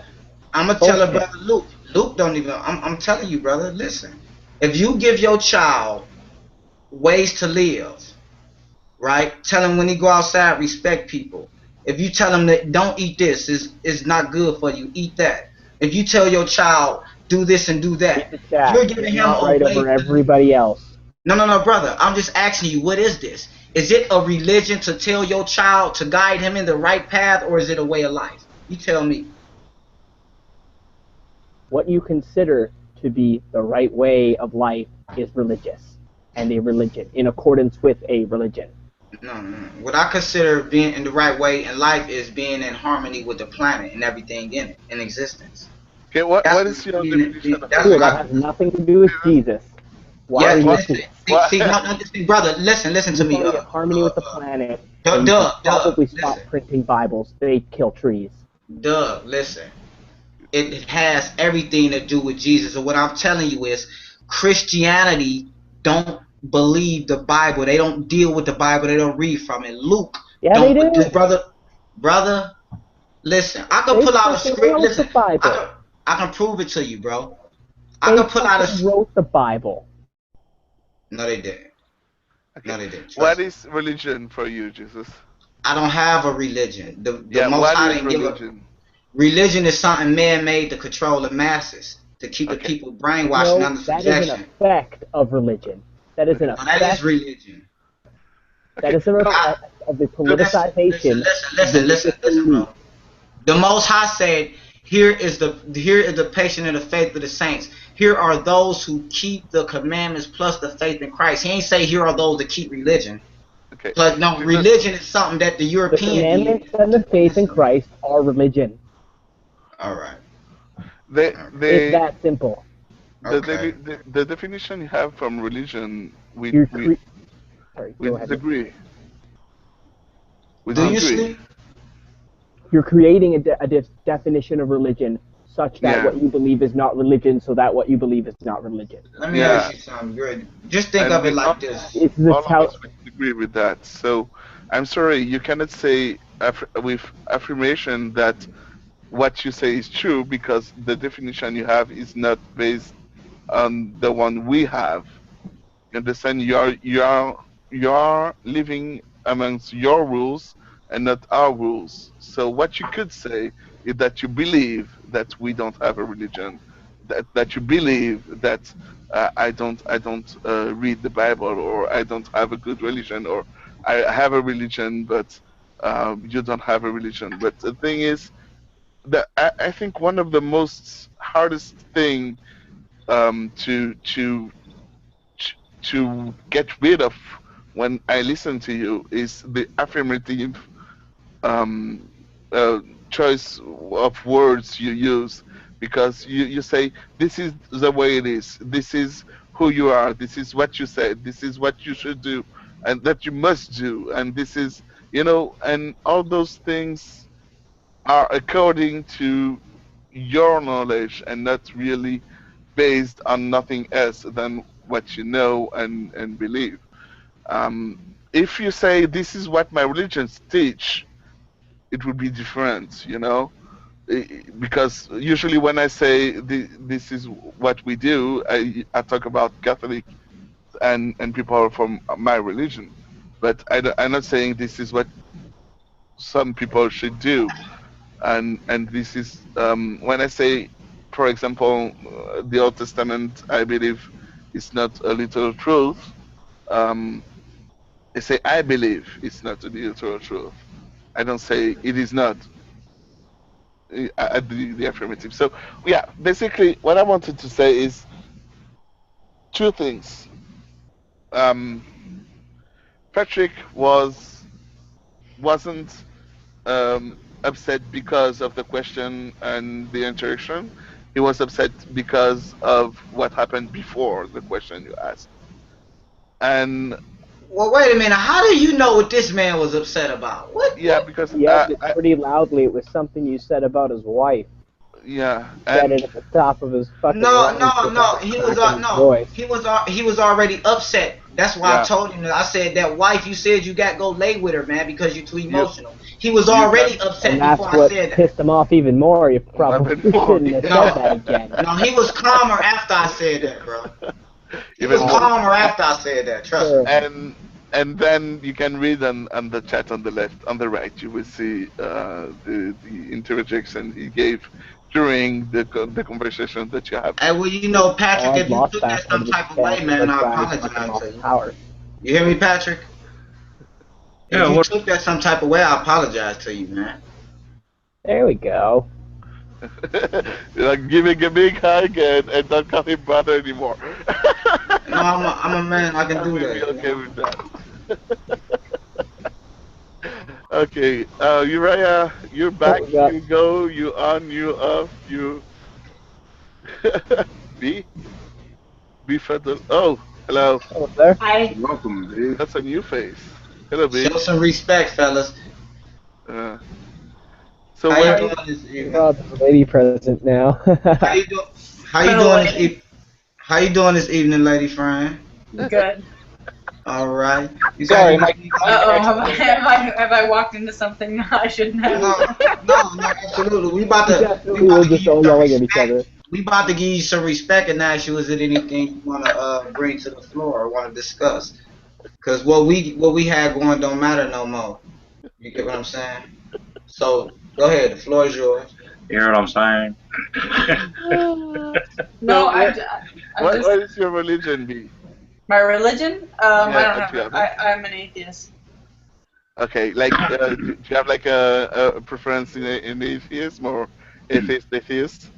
I'm gonna tell her, brother Luke. Luke don't even. I'm telling you, brother. Listen, if you give your child ways to live, right? Tell him when he go outside, respect people. If you tell him that don't eat this, is not good for you, eat that. If you tell your child do this and do that, you're giving him not a right way over to live. everybody else. No, brother. I'm just asking you, what is this? Is it a religion to tell your child to guide him in the right path, or is it a way of life? You tell me. What you consider to be the right way of life is religious, and a religion, in accordance with a religion. No. What I consider being in the right way in life is being in harmony with the planet and everything in it, in existence. Okay, what is your definition of Sure, that has nothing to do with Jesus. Why are you see, brother, listen to me. In harmony with the planet. Probably stop printing Bibles. They kill trees. Listen. It has everything to do with Jesus. And what I'm telling you is Christianity don't believe the Bible. They don't deal with the Bible. They don't read from it. Luke, they do. Brother, listen. I can pull out a script. Listen, I can prove it to you, bro. I can pull out a. Wrote the Bible. No, they didn't. Okay. No, they didn't. What is religion for you, Jesus? I don't have a religion. The Most what High is didn't give religion? Religion is something man made to control the masses, to keep the people brainwashed and under subjection. That is an effect of religion. That is an effect. That is religion. That is an effect of the politicization. Listen, bro. The Most High said, here is the patient and the faith of the saints. Here are those who keep the commandments plus the faith in Christ. He ain't say here are those that keep religion. Okay. But no, religion is something that the European. The commandments and the faith in Christ are religion. All right. It's that simple. The definition you have from religion, we disagree. Do you see? You're creating a definition of religion such that what you believe is not religion, so that what you believe is not religion. Let me ask you something. Just think of it like this. All of us agree with that. So, I'm sorry, you cannot say with affirmation that what you say is true because the definition you have is not based on the one we have. You understand? You are living amongst your rules and not our rules. So what you could say is that you believe that we don't have a religion, that you believe that I don't read the Bible, or I don't have a good religion, or I have a religion but you don't have a religion. But the thing is that I think one of the most hardest thing to get rid of when I listen to you is the affirmative choice of words you use, because you say this is the way it is, this is who you are, this is what you said, this is what you should do and that you must do, and this is, and all those things are according to your knowledge and not really based on nothing else than what you know and believe. If you say this is what my religions teach, it would be different, because usually when I say this is what we do, I talk about Catholic and people from my religion, but I'm not saying this is what some people should do, and this is when I say, for example, the Old Testament, I believe, is not a literal truth. I say I believe it's not a literal truth. I don't say it is not. I do the affirmative. So yeah, basically what I wanted to say is two things. Patrick wasn't upset because of the question and the interaction. He was upset because of what happened before the question you asked. And well, wait a minute. How do you know what this man was upset about? What? Yeah, because he yelled it pretty loudly. It was something you said about his wife. Yeah, said it at the top of his fucking. No. He was already upset. That's why I told him that. I said that wife. You said you got to go lay with her, man, because you're too emotional. he was already upset and that's before I what said that. pissed him off even more. You probably shouldn't have said that again. No, he was calmer after I said that, bro. He Even was more. calmer after I said that. Trust me. And then you can read on the chat on the left, on the right, you will see the interjection he gave during the conversation that you have. Hey, well, you know, Patrick, if you lost took that that some part of type of the way, man, I guy fucking apologize off to you. power. You hear me, Patrick? Yeah, If you took that some type of way, I apologize to you, man. There we go. Like giving a big hug and not call him brother anymore. No, I'm a man. I can do I'm that. really okay with that. Okay, Uriah, you're back. You go. You on. You off. You. B. B Federal. Oh, hello. Hello there. Hi. Welcome, dude. That's a new face. Hello, B. Show some respect, fellas. So How where? you doing this evening? Oh, the lady present now. How you doing? How you doing this evening? How you doing this evening, lady friend? Good. All right. You Sorry, got Have I walked into something I shouldn't have? No, absolutely. We about to We're just all yelling at each other. We about to give you some respect and ask you, is it anything you want to bring to the floor or want to discuss? Because what we had going don't matter no more. You get what I'm saying? So go ahead. The floor is yours. You hear what I'm saying? No, What is your religion, B? My religion? I don't Yeah, have. I'm an atheist. Okay, like, do you have like a preference in atheism or atheist?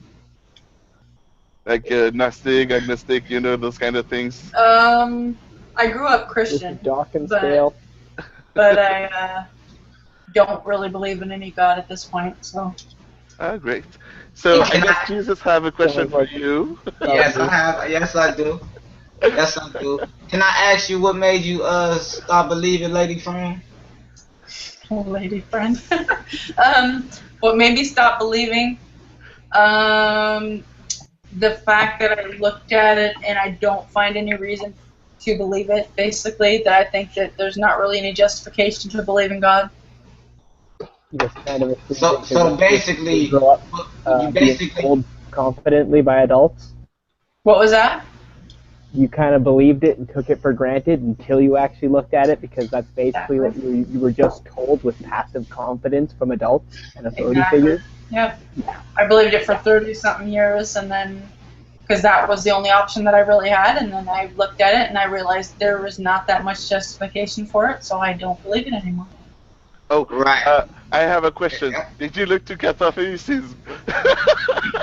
Like Gnostic, agnostic, you know, those kind of things? I grew up Christian, but I don't really believe in any God at this point, so. Ah, great. So I guess Jesus have a question for you. Yes, I have. Yes, I do. Yes, I do. Can I ask you what made you stop believing, lady friend? Oh, lady friend. What made me stop believing? The fact that I looked at it and I don't find any reason to believe it. Basically, that I think that there's not really any justification to believe in God. Kind of So basically, you grow up being told confidently by adults. What was that? You kind of believed it and took it for granted until you actually looked at it, because that's basically what you were just told with passive confidence from adults and authority figures. Yep. I believed it for 30-something years, and then, because that was the only option that I really had, and then I looked at it and I realized there was not that much justification for it, so I don't believe it anymore. Oh, right. I have a question. Did you look to Catholicism?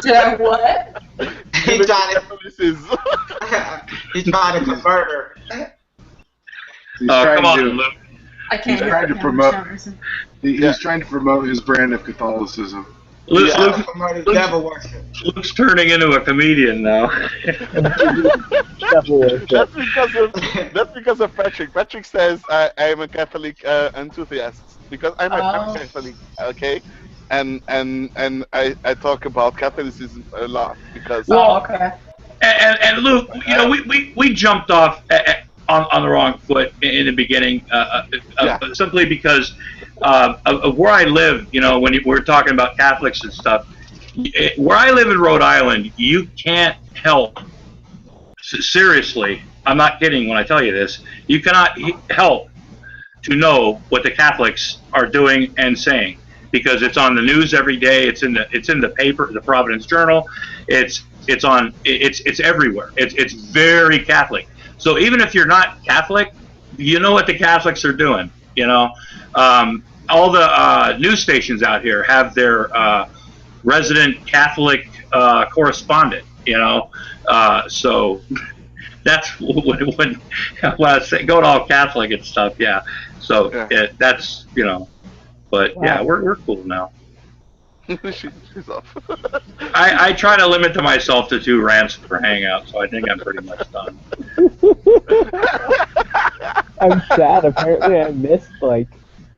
Did I what? He's trying to convert her. Come on, Luke. I can't. He's trying to promote. He's trying to promote his brand of Catholicism. Luke's turning into a comedian now. That's because of Patrick. Patrick says I am a Catholic enthusiast because I'm a Catholic, okay? And I talk about Catholicism a lot because. Okay. And Luke, you know, we jumped off on the wrong foot in the beginning, simply because of where I live. You know, when we're talking about Catholics and stuff, where I live in Rhode Island, you can't help. Seriously, I'm not kidding when I tell you this. You cannot help to know what the Catholics are doing and saying, because it's on the news every day. It's in the paper, the Providence Journal. It's everywhere. It's very Catholic. So even if you're not Catholic, you know what the Catholics are doing. You know, all the news stations out here have their resident Catholic correspondent. You know, so that's when I say going all Catholic and stuff. Yeah. So that's, you know, but yeah, we're cool now. She's off. I try to limit to myself to 2 rants per hangout, so I think I'm pretty much done. I'm sad. Apparently, I missed I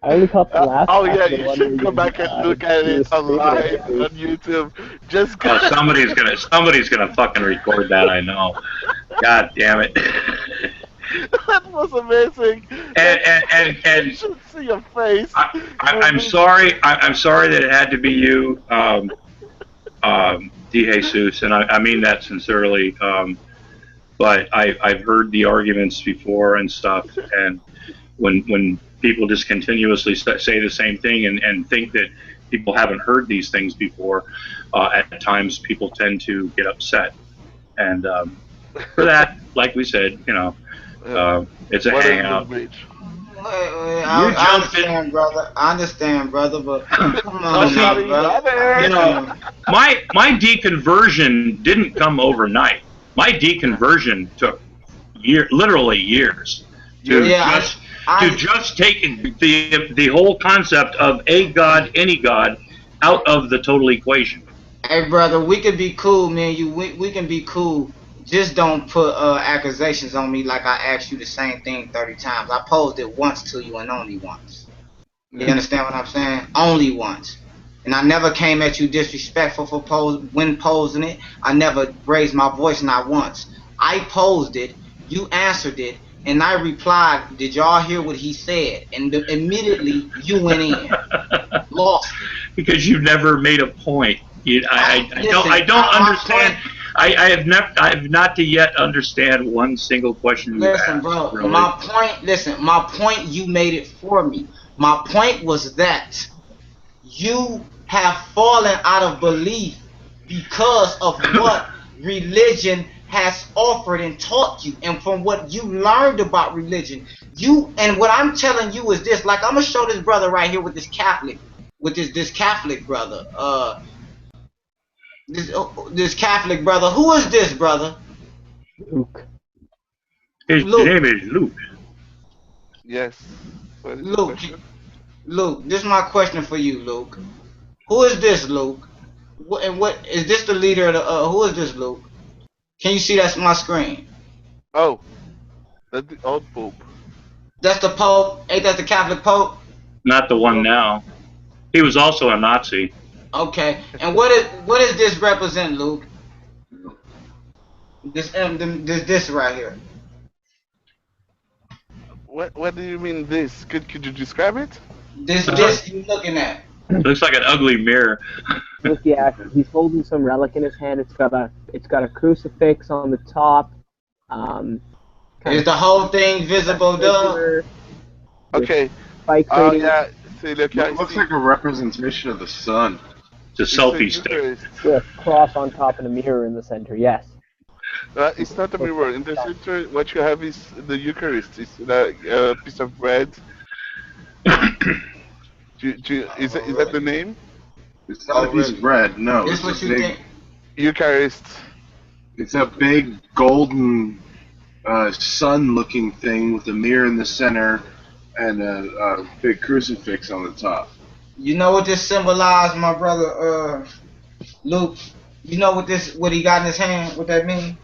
only caught the last. Oh yeah, you should go back and look at it live on YouTube. Just somebody's gonna fucking record that. I know. God damn it. That was amazing. And you should see your face. I'm sorry. I'm sorry that it had to be you, DeJesus, and I mean that sincerely. But I've heard the arguments before and stuff, and when people just continuously say the same thing and think that people haven't heard these things before, at times people tend to get upset, and for that, like we said, it's a hangout. I understand, brother. I understand, brother, but come on now, brother. My deconversion didn't come overnight. My deconversion took literally years to just take the whole concept of a god, any god, out of the total equation. Hey, brother, we can be cool, man. We can be cool. Just don't put accusations on me like I asked you the same thing 30 times. I posed it once to you and only once. You understand what I'm saying? Only once. And I never came at you disrespectful for when posing it. I never raised my voice not once. I posed it, you answered it, and I replied, did y'all hear what he said? And immediately you went in. Lost. Because you never made a point. I don't understand. I have not to yet understand one single question you asked. Listen, bro. Really. My point. You made it for me. My point was that you have fallen out of belief because of what religion has offered and taught you, and from what you learned about religion. And what I'm telling you is this. Like, I'm gonna show this brother right here with this Catholic brother. This Catholic brother. Who is this brother? Luke. His name is Luke. Yes. Luke, this is my question for you, Luke. Who is this, Luke? What is this the leader of the? Who is this, Luke? Can you see that's my screen? Oh, that's the old Pope. That's the Pope. Ain't that the Catholic Pope? Not the one now. He was also a Nazi. Okay. And what does this represent, Luke? This right here. What do you mean this? Could you describe it? This you looking at? Looks like an ugly mirror. Yeah, he's holding some relic in his hand. It's got a crucifix on the top. Is the whole thing visible, Doug? Okay. Yeah. See, look, it looks like a representation of the sun. It's a selfie stick. With a cross on top and a mirror in the center. Yes. It's not a mirror. In the center, what you have is the Eucharist. It's a piece of bread. Is that the name? It's not a piece of bread. No. It's what you think. Eucharist. It's a big golden sun-looking thing with a mirror in the center and a big crucifix on the top. You know what this symbolizes, my brother Luke? You know what he got in his hand? What that mean?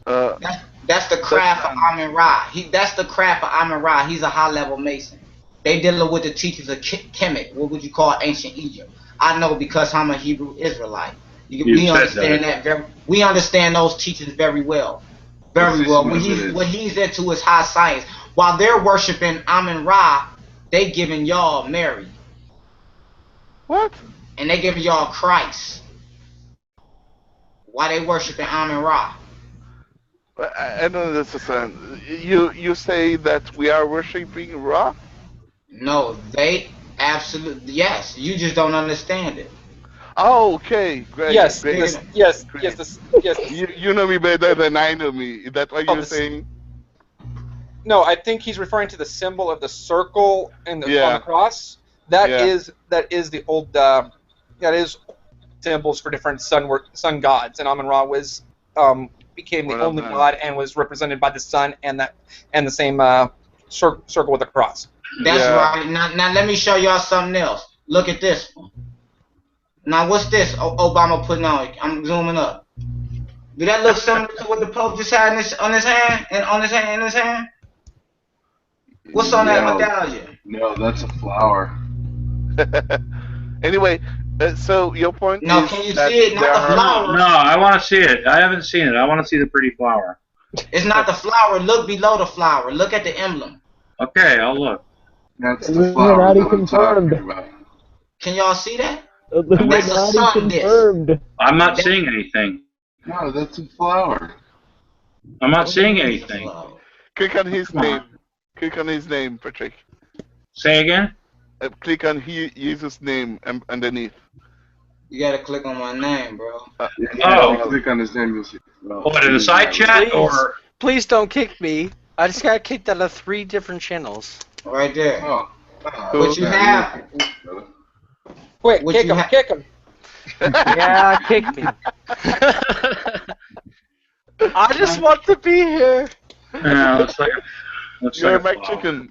That's the craft of Amun Ra. That's the craft of Amun Ra. He's a high-level Mason. They dealing with the teachers of Kemet. What would you call ancient Egypt? I know because I'm a Hebrew Israelite. We understand that. We understand those teachings very well. Very well. What he's into is high science. While they're worshiping Amun Ra, they giving y'all Mary. What? And they giving y'all Christ. Why they worshiping Amun Ra? I don't understand. You say that we are worshiping Ra? No, they absolutely yes. You just don't understand it. Oh, okay, great. Yes, great. yes. You know me better than I know me. Is that what you're saying? No, I think he's referring to the symbol of the circle and on the cross. That is the old that is symbols for different sun gods, and Amun Ra was became the only god and was represented by the sun and the same circle with a cross. That's right. Now let me show y'all something else. Look at this one. Now what's this Obama putting on? I'm zooming up. Do that look similar to what the Pope just had on his hand? What's on that medallion? No, that's a flower. Anyway, so your point is... No, can you see it? Not the flower. No, I want to see it. I haven't seen it. I want to see the pretty flower. It's not the flower. Look below the flower. Look at the emblem. Okay, I'll look. That's the flower that I'm talking about. Can y'all see that? That's a sun confirmed. I'm not seeing anything. No, that's a flower. I'm not seeing anything. Click on his name. Click on his name, Patrick. Say again? Click on Jesus' name underneath. You gotta click on my name, bro. Click on his name, you'll see. What, in the side chat? Or Please don't kick me. I just got kicked out of 3 different channels. Right there. What you have? Quick, kick him. Yeah, kick me. I just want to be here. yeah, looks like You're a McChicken.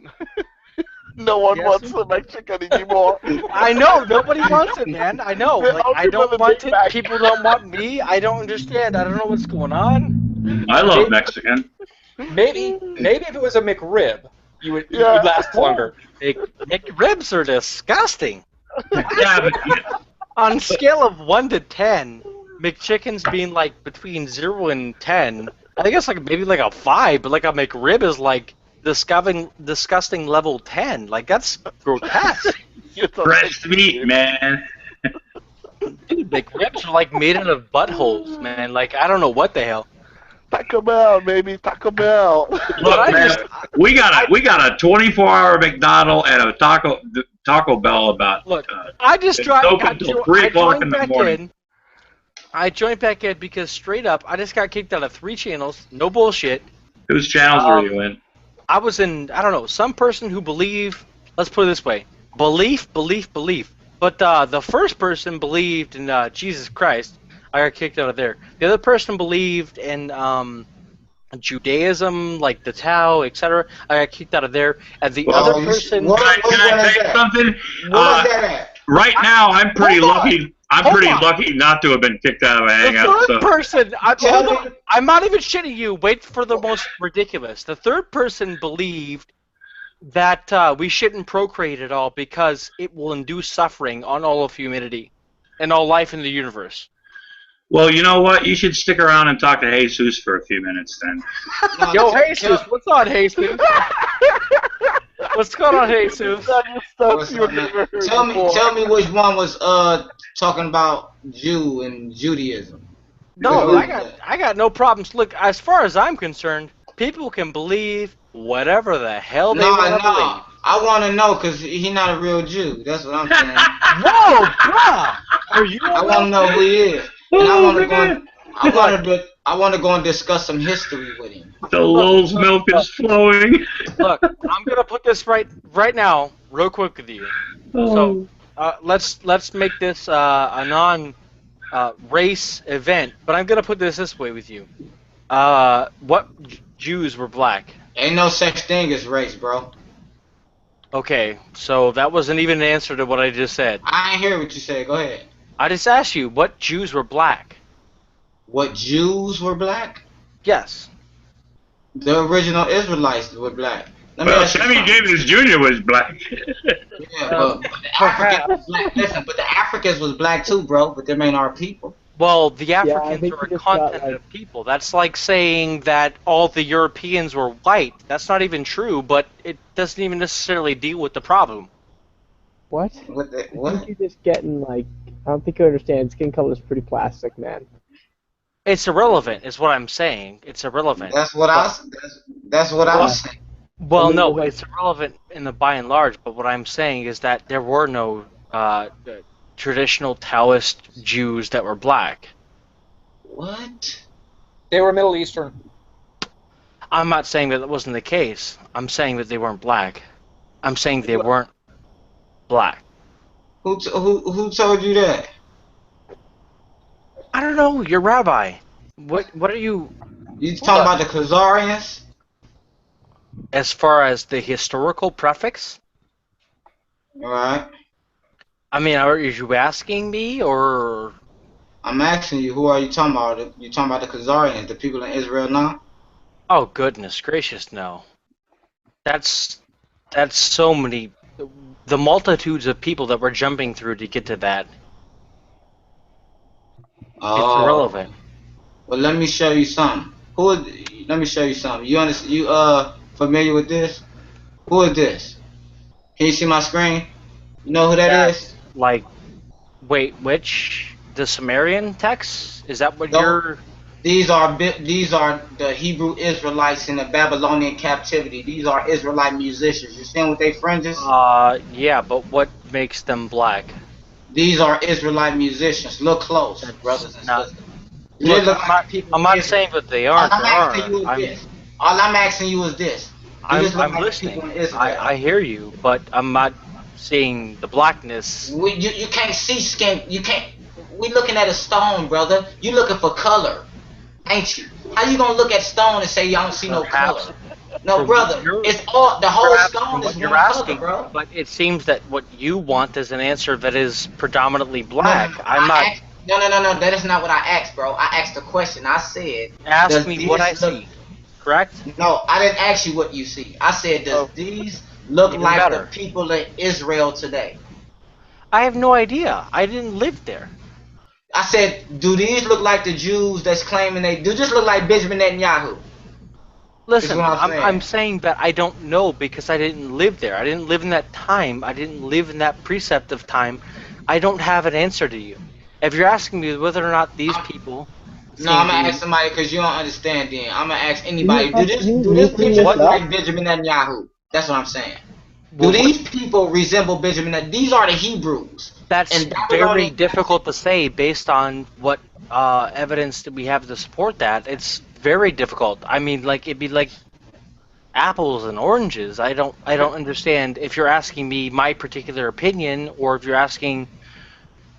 No one wants the McChicken anymore. I know, nobody wants it, man. I know. Like, I don't want it. People don't want me. I don't understand. I don't know what's going on. I love Mexican. Maybe if it was a McRib, you'd last longer. McRibs are disgusting. Yeah, but On a scale of 1 to 10, McChicken's being like between 0 and 10. I think it's like maybe like a 5, but like a McRib is like disgusting level 10. Like, that's grotesque. fresh meat, man. Dude, McRibs are like made out of buttholes, man. Like, I don't know what the hell. Taco Bell, baby, Taco Bell. Look, man, we got a 24-hour McDonald's and a Taco Bell about. Look, I just until 3 o'clock in the morning. I joined back in because straight up, I just got kicked out of 3 channels. No bullshit. Whose channels were you in? I was in, I don't know, some person who believed, let's put it this way, belief. But the first person believed in Jesus Christ. I got kicked out of there. The other person believed in Judaism, like the Tao, etc. I got kicked out of there. And the other person... Can I tell you something? Right now, I'm pretty lucky. I'm pretty lucky not to have been kicked out of a hangout. The third person, I'm not even shitting you. Wait for the most ridiculous. The third person believed that we shouldn't procreate at all because it will induce suffering on all of humanity and all life in the universe. Well, you know what? You should stick around and talk to Jesus for a few minutes then. Yo, Jesus, what's on, Jesus? What's going on, Jesus? Tell me which one was talking about Jew and Judaism. No, I got no problems. Look, as far as I'm concerned, people can believe whatever the hell they want to believe. I want to know because he's not a real Jew. That's what I'm saying. Whoa, bruh! Are you? I want to know who he is. And I want to go and discuss some history with him. The Lulz milk is flowing. Look, I'm gonna put this right now, real quick with you. So let's make this a non-race event. But I'm gonna put this way with you. What Jews were black? Ain't no such thing as race, bro. Okay, so that wasn't even an answer to what I just said. I ain't hear what you said. Go ahead. I just asked you what Jews were black. What Jews were black? Yes. The original Israelites were black. Well, Sammy Davis Jr. was black. Yeah, but the Africans was black. Listen, but the Africans was black too, bro. But them ain't our people. Well, the Africans are a continent of people. That's like saying that all the Europeans were white. That's not even true, but it doesn't even necessarily deal with the problem. What? What? I think you're just getting, like, I don't think you understand. Skin color is pretty plastic, man. It's irrelevant, is what I'm saying. It's irrelevant. That's what I was saying. Well, no, it's irrelevant in the by and large, but what I'm saying is that there were no traditional Taoist Jews that were black. What? They were Middle Eastern. I'm not saying that wasn't the case. I'm saying that they weren't black. I'm saying they weren't black. Who told you that? I don't know. Your rabbi. What are you? You talking about the Khazarians? As far as the historical prefix? All right. I mean, are you asking me or? I'm asking you. Who are you talking about? You talking about the Khazarians, the people in Israel now? Oh goodness gracious, no. That's so many. The multitudes of people that we're jumping through to get to that. Oh. It's irrelevant. Well, let me show you something. Let me show you something. You familiar with this? Who is this? Can you see my screen? You know who that is? Like, wait, which the Sumerian text? Is that what No. you're? These are the Hebrew Israelites in the Babylonian captivity. These are Israelite musicians. You seeing with their fringes? Yeah, but what makes them black? These are Israelite musicians. Look close, That's brothers and not. sisters. Look, I'm not saying that they aren't. All I'm asking you is this. I'm listening. I hear you, but I'm not seeing the blackness. You can't see skin. You can't. We looking at a stone, brother. You looking for color, ain't you? How you gonna look at stone and say you don't see no color? No, brother. It's all the whole stone is one color, bro. But it seems that what you want is an answer that is predominantly black. I'm not. No. That is not what I asked, bro. I asked a question. I said. Ask me what I see. Correct? No, I didn't ask you what you see. I said, does these look like the people in Israel today? I have no idea. I didn't live there. I said, do these look like the Jews that's claiming they do? Just look like Benjamin Netanyahu. Listen, I'm saying that I don't know because I didn't live there. I didn't live in that time. I didn't live in that precept of time. I don't have an answer to you. If you're asking me whether or not these people... No, I'm going to ask somebody because you don't understand then. I'm going to ask anybody. Do this picture look like Benjamin Netanyahu? That's what I'm saying. Do these people resemble Benjamin Netanyahu? These are the Hebrews. That's very difficult to say based on what evidence that we have to support that. It's very difficult. I mean, like, it'd be like apples and oranges. I don't understand if you're asking me my particular opinion or if you're asking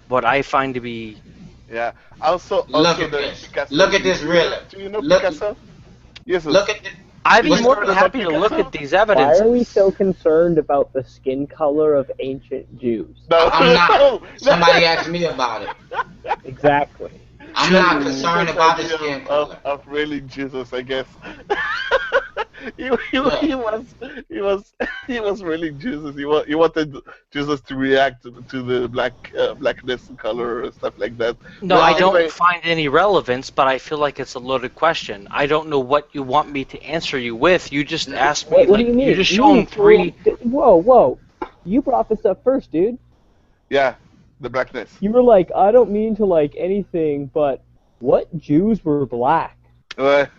what I find to be... Yeah. Also look at this. Picasso. Look at this, really. Do you know Picasso? Yes. Look at this. I'd be more than happy to look at these evidences. Why are we so concerned about the skin color of ancient Jews? No, I'm not. Somebody asked me about it. Exactly. I'm not concerned about the skin color. Of really Jesus, I guess. he was really Jesus. He wanted Jesus to react to the blackness and color and stuff like that. No, I don't find any relevance, but I feel like it's a loaded question. I don't know what you want me to answer you with. You just asked me. What do you mean? You're just showing three. Whoa! You brought this up first, dude. Yeah, the blackness. You were like, I don't mean to like anything, but what Jews were black? Right.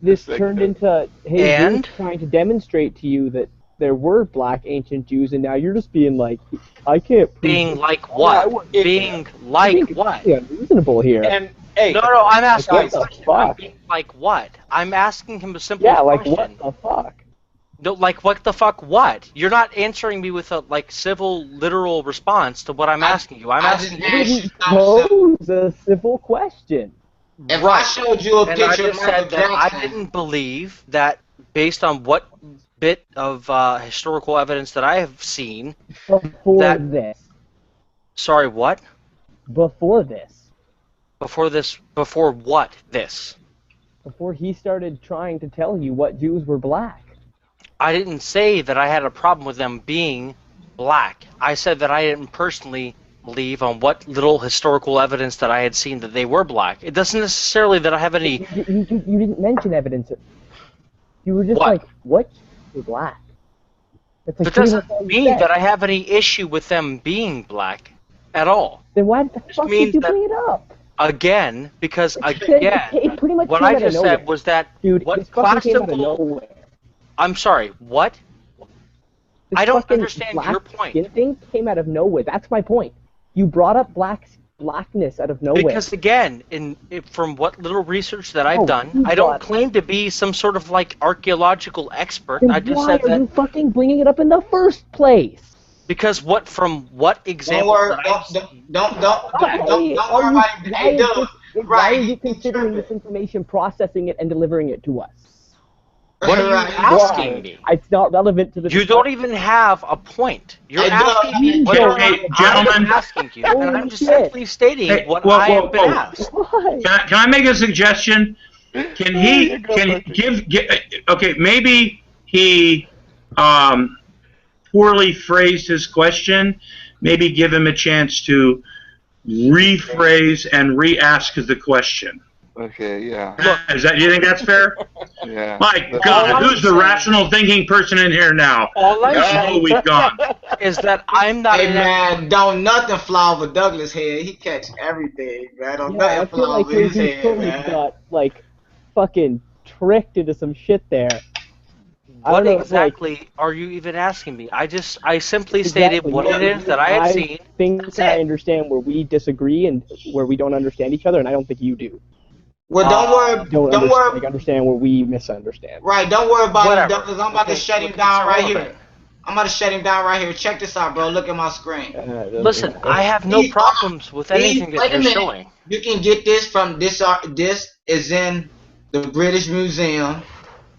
This turned into Jews trying to demonstrate to you that there were black ancient Jews, and now you're just being like, I can't prove being like what? Being like what? Yeah, reasonable here. And hey, no, I'm asking. What the fuck? Like what? I'm asking him a simple like question. what the fuck? No, like what the fuck? What? You're not answering me with a civil, literal response to what I'm asking you. I'm asking you. You didn't pose a civil question. If I showed you a picture of Michael Jackson, I didn't believe that based on what bit of historical evidence that I have seen. Before this. Sorry, what? Before this. Before this. Before what? This. Before he started trying to tell you what Jews were black. I didn't say that I had a problem with them being black. I said that I didn't personally believe on what little historical evidence that I had seen that they were black. It doesn't necessarily that I have any... You didn't mention evidence. You were just like, what? You're black. But it doesn't mean that I have any issue with them being black at all. Then why the fuck did you bring it up? Again, because it pretty much what I just said was that what classical... I'm sorry, what? I don't understand your point. Skin thing came out of nowhere. That's my point. You brought up blackness out of nowhere. Because again, from what little research that I've done, I don't claim to be some sort of archaeological expert. Then I just why said that. Why are you fucking bringing it up in the first place? Because from what example? Don't worry about it. Why are you considering this information, processing it, and delivering it to us? What are you asking me? It's not relevant to the... You don't even have a point. You're asking me what I'm asking you, and I'm just simply stating what I have been asked. Can I make a suggestion? Can he give okay, maybe he poorly phrased his question. Maybe give him a chance to rephrase and re-ask the question. Okay, yeah. Look, do you think that's fair? Yeah. My God, who's the rational thinking person in here now? All I'm Oh, we've gone. is that I'm not Hey an man, don't nothing fly over Douglas' head. He catch everything, man. Don't Yeah, I nothing feel fly like over his he's head, totally man. got like fucking tricked into some shit there. I What don't know, exactly are you even asking me? I simply stated exactly. what it is that I had seen. think That's I it. understand where we disagree and where we don't understand each other, and I don't think you do. Well, don't worry. Understand where we misunderstand. Right, don't worry about Whatever. him, Douglas. I'm about to shut him down right here. I'm about to shut him down right here. Check this out, bro. Look at my screen. Listen, I have no problems with anything that you're showing. You can get this from this. This is in the British Museum.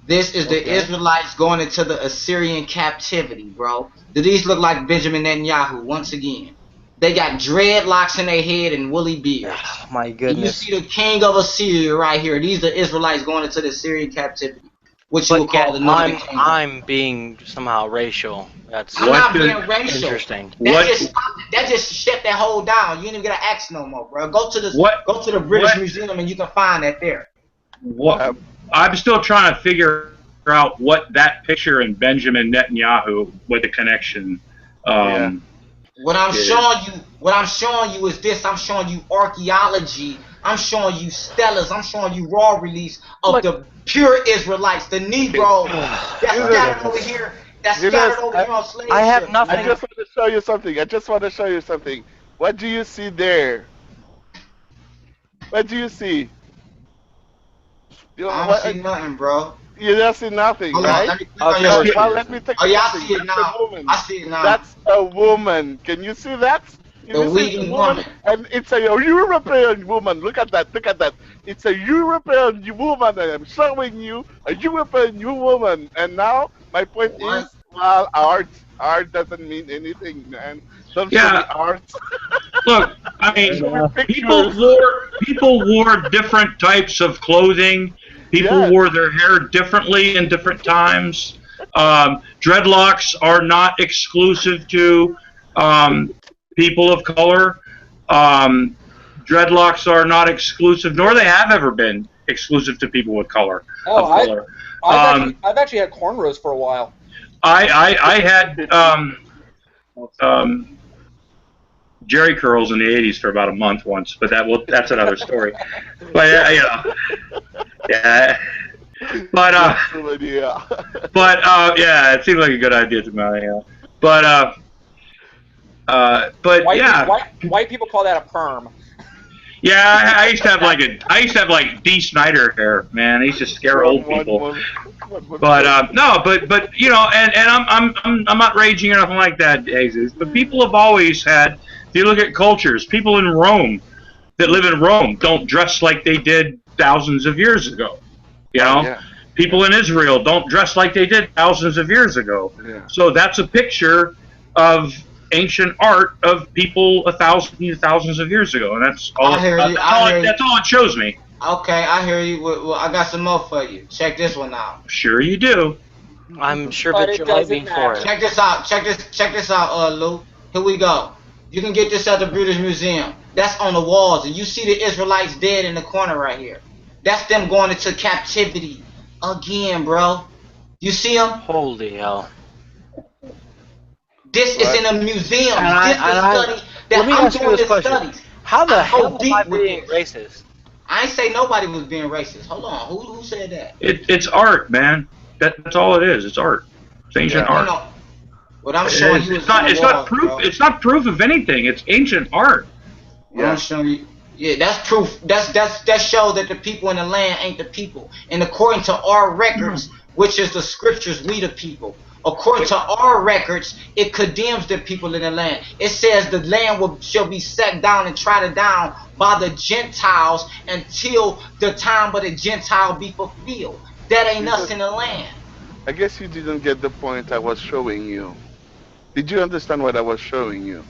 This is the Israelites going into the Assyrian captivity, bro. Do these look like Benjamin Netanyahu once again? They got dreadlocks in their head and woolly beards. Oh, my And goodness. you see the king of Assyria right here. These are Israelites going into the Assyrian captivity, which you would call the northern kingdom. I'm being somehow racial. That's I'm not being racial. Interesting. That just shut that hole down. You ain't even gotta ask no more, bro. Go to the British Museum and you can find that there. What? I'm still trying to figure out what that picture in Benjamin Netanyahu, what the connection. What I'm showing you is this. I'm showing you archaeology. I'm showing you stelas. I'm showing you raw release of the pure Israelites, the Negroes that's scattered over here. That's scattered over here on slave ships. I have nothing. I just want to show you something. What do you see there? What do you see? I don't see nothing, bro. You don't see nothing, right? Let me take I see it now. I see it now. That's a woman. Can you see that? The Uyghur woman. And it's a European woman. Look at that. Look at that. It's a European woman. I am showing you a European woman. And now my point is, well, art doesn't mean anything, man. Don't show me art. Look, I mean, people wore different types of clothing. People wore their hair differently in different times. Dreadlocks are not exclusive to people of color. Dreadlocks are not exclusive, nor they have ever been exclusive to people with color. I've actually had cornrows for a while. I had Jerry curls in the '80s for about a month once, but that's another story. But yeah. But it seemed like a good idea to me. But white people call that a perm. Yeah, I used to have like D. Snyder hair, man. I used to scare old people. But no, but you know, and I'm not raging or nothing like that, Jesus. But people have always had. If you look at cultures, people in Rome that live in Rome don't dress like they did thousands of years ago. You know, people in Israel don't dress like they did thousands of years ago. Yeah. So that's a picture of ancient art of people thousands of years ago, and that's all. That's all it shows me. Okay, I hear you. Well, I got some more for you. Check this one out. Sure you do. I'm sure that you're waiting for it. Check this out. Check this out, Lou. Here we go. You can get this at the British Museum. That's on the walls, and you see the Israelites dead in the corner right here. That's them going into captivity again, bro. You see them? Holy hell. This is in a museum. Let me ask you this question. How the hell am I being racist? I ain't say nobody was being racist. Hold on. Who said that? It's art, man. That's all it is. It's art. It's ancient art. No. What I'm showing you it's not proof. Bro. It's not proof of anything. It's ancient art. What I'm showing you. Yeah, that's proof. That shows that the people in the land ain't the people. And according to our records, which is the scriptures, we the people. According to our records, it condemns the people in the land. It says the land shall be set down and trodden down by the Gentiles until the time of the Gentile be fulfilled. That ain't us in the land. I guess you didn't get the point I was showing you. Did you understand what I was showing you?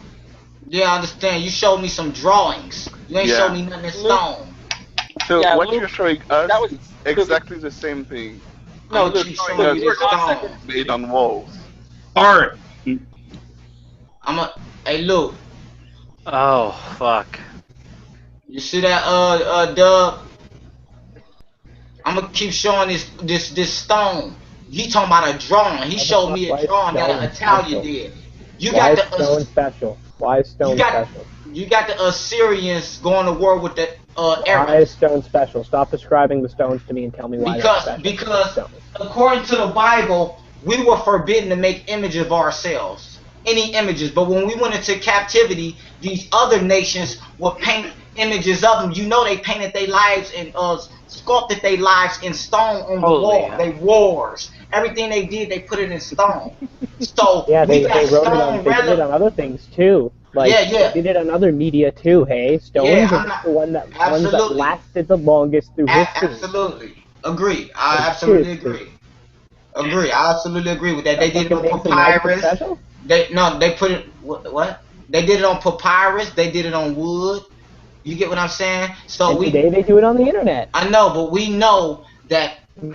Yeah, I understand. You showed me some drawings. You ain't showed me nothing in stone. So what you're showing us is exactly the same thing. No, you're showing me stone made on walls. Art. Hey, Luke. Oh, fuck. You see that, Dub? I'm gonna keep showing this stone. He talking about a drawing. He showed me a drawing that an Italian did. Why is stone special? Why is stone special? You got the Assyrians going to war with the Why Arabs. is stone special? Stop describing the stones to me and tell me why that's special. Because according to the Bible, we were forbidden to make images of ourselves, any images. But when we went into captivity, these other nations would paint images of them. You know, they painted their lives and sculpted their lives in stone on the wall. They wars. Everything they did, they put it in stone. So yeah, they wrote it on. They did it on other things too. Like, they did it on other media too. Hey, stones are the ones that lasted the longest through history. Absolutely agree. I absolutely agree. I absolutely agree with that. They did it on papyrus. They put it what? They did it on papyrus. They did it on wood. You get what I'm saying? So and today they do it on the internet. I know, but we know that. To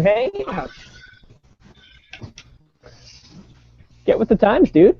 hang out. Get with the times, dude.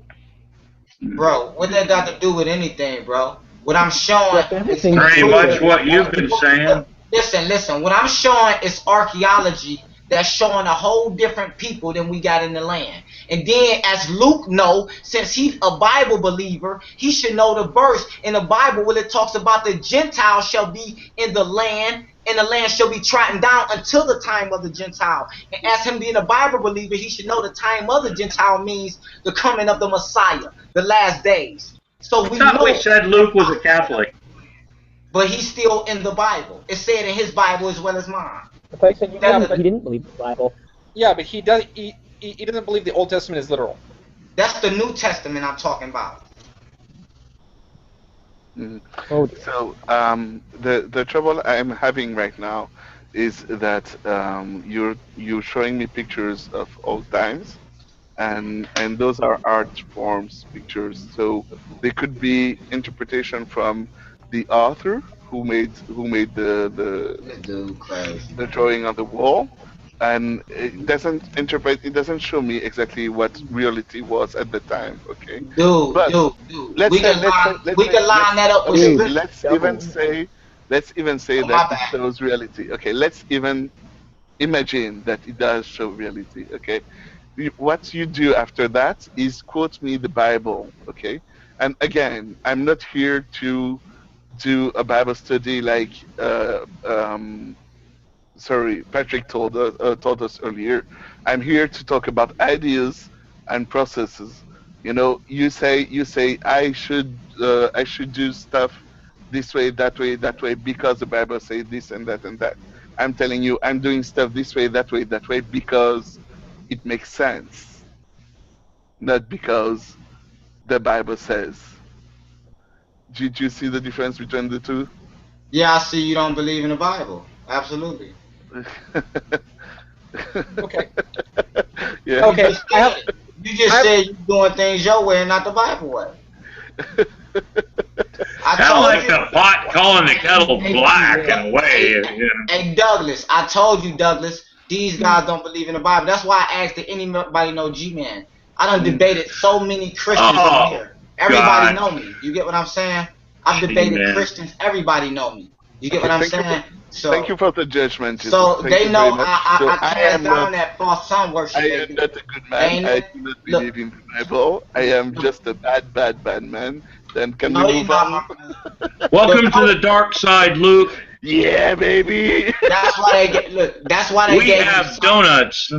Bro, what that got to do with anything, bro? What I'm showing is pretty much what you've been saying. Listen. What I'm showing is archaeology that's showing a whole different people than we got in the land. And then, as Luke know, since he's a Bible believer, he should know the verse in the Bible where it talks about the Gentiles shall be in the land, and the land shall be trodden down until the time of the Gentile. And as him being a Bible believer, he should know the time of the Gentile means the coming of the Messiah, the last days. So we know. We said Luke was a Catholic. But he's still in the Bible. It's said in his Bible as well as mine. I said he didn't believe the Bible. Yeah, but he doesn't believe the Old Testament is literal. That's the New Testament I'm talking about. So the trouble I'm having right now is that you're showing me pictures of old times, and those are art forms pictures. So they could be interpretation from the author who made the drawing on the wall, and it doesn't show me exactly what reality was at the time. Okay, we can line that up with let's even say that it shows reality. Okay, let's even imagine that it does show reality. Okay, what you do after that is quote me the Bible. Okay, and again, I'm not here to do a Bible study like Patrick told us earlier. I'm here to talk about ideas and processes. You know, you say I should do stuff this way, that way because the Bible says this and that and that. I'm telling you, I'm doing stuff this way, that way because it makes sense, not because the Bible says. Did you see the difference between the two? Yeah, I see you don't believe in the Bible. Absolutely. Okay. Yeah. Okay. You just said you're doing things your way and not the Bible way. I like the pot calling the kettle black in a way. Hey, Douglas, I told you, Douglas, these guys don't believe in the Bible. That's why I asked, did anybody know G-Man? I done debated so many Christians on here. Everybody know me. You get what I'm saying? I've debated Christians. Everybody know me. You get what I'm saying? So thank you for the judgment. Jesus. So thank they know I cast down that false sun worship. I am not a good man. I do not believe in the Bible. I am just a bad man. Then can we move on? Welcome to the dark side, Luke. Yeah, baby. That's why they get. Look, that's why they we have donuts.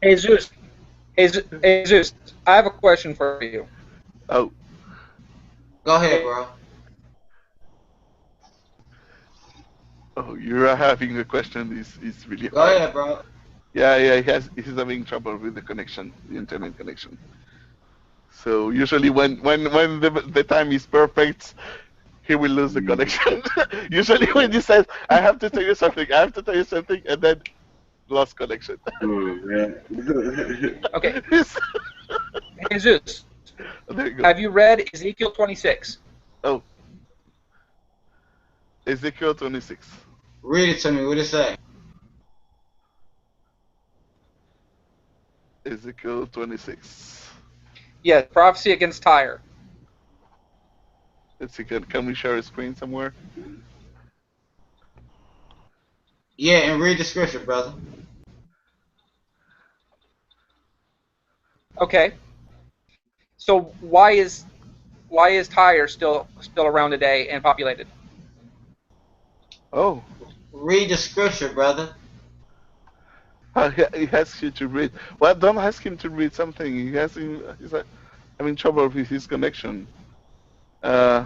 Jesus, I have a question for you. Oh. Go ahead, bro. Oh, you're having a question. Is really hard. Go ahead, bro. Yeah. He's having trouble with the internet connection. So usually when the time is perfect, he will lose the connection. Usually when he says, I have to tell you something, and then lost connection. Okay. Jesus, have you read Ezekiel 26? Oh. Ezekiel 26. Read it to me. What it say? Ezekiel 26. Yes, prophecy against Tyre. Let's see. Can we share a screen somewhere? Yeah, and read the scripture, brother. Okay. So why is Tyre still around today and populated? Oh. Read the scripture, brother. He asks you to read. Well, don't ask him to read something. He's having trouble with his connection. Do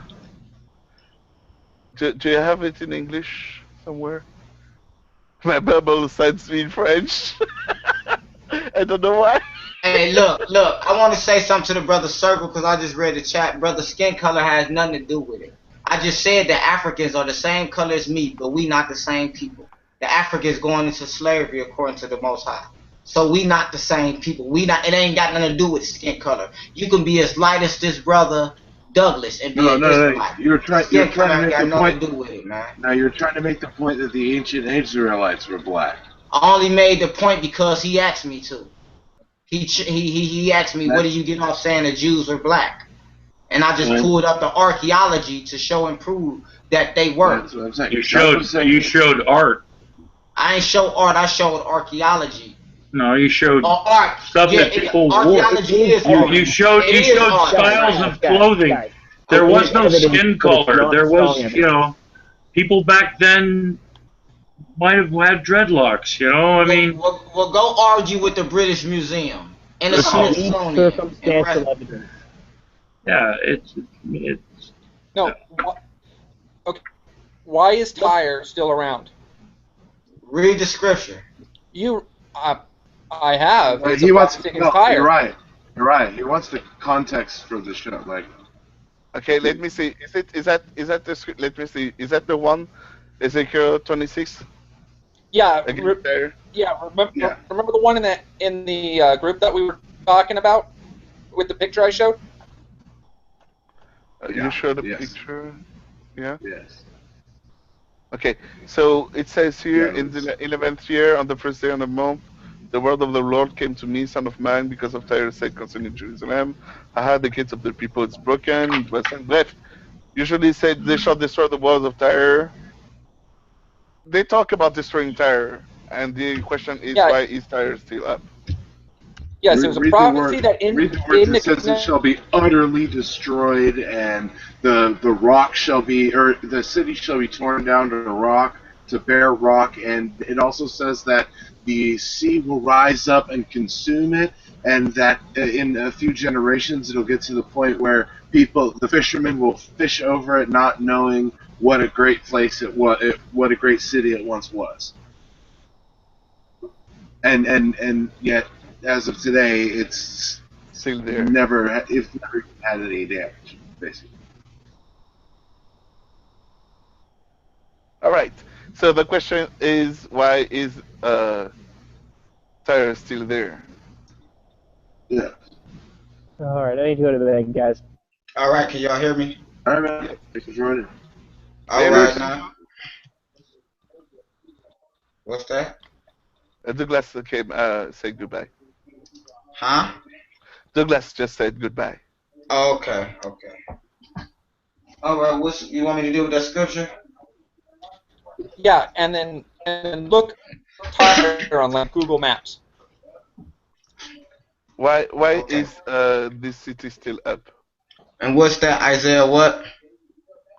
you have it in English somewhere? My Bible cites me in French. I don't know why. Hey, look. I want to say something to the brother Circle because I just read the chat. Brother, skin color has nothing to do with it. I just said the Africans are the same color as me, but we not the same people. The Africans going into slavery according to the Most High. So we not the same people. It ain't got nothing to do with skin color. You can be as light as this brother Douglas and be an Israelite. You're trying to make the point. To do with it, man. Now you're trying to make the point that the ancient Israelites were black. I only made the point because he asked me to. He asked me, what do you get off saying the Jews were black? And I just pulled up the archaeology to show and prove that they were. That's what I'm saying. You showed art. I ain't show art. I showed archaeology. No, you showed art. stuff that people wore. You showed styles of clothing. There was no skin color. There was, people back then might have had dreadlocks. I mean. Well, go argue with the British Museum and the Smithsonian. Circumstantial evidence. Yeah, it's no. Okay, why is Tyre still around? Read the scripture. I have. He wants. No, you're right. You're right. He wants the context for the show. Like, okay, let me see. Is that the script? Let me see. Is that the one? Ezekiel 26. Yeah. Remember the one in the group that we were talking about with the picture I showed? You showed a picture. Yeah. Yes. Okay, so it says here in the 11th year, on the first day of the month, the word of the Lord came to me, son of man, because of Tyre said concerning Jerusalem. The gates of the people is broken, it was left. Usually said they shall destroy the walls of Tyre. They talk about destroying Tyre, and the question is why is Tyre still up? Yes, it was a prophecy that it says it shall be utterly destroyed, and the rock shall be, or the city shall be torn down to bare rock, and it also says that the sea will rise up and consume it, and that in a few generations it'll get to the point where the fishermen will fish over it, not knowing what a great place what a great city it once was, and yet, as of today, it's still there. It's never had any damage, basically. All right. So the question is, why is Tyre still there? Yeah. All right, I need to go to bed, guys. All right, can y'all hear me? All right, man. Thanks for joining. All right, now. What's that? Douglas came say goodbye. Huh? Douglas just said goodbye. Oh, okay. All right, you want me to do with that scripture? Yeah, and then look Tyre on like Google Maps. Why is this city still up? And what's that, Isaiah what?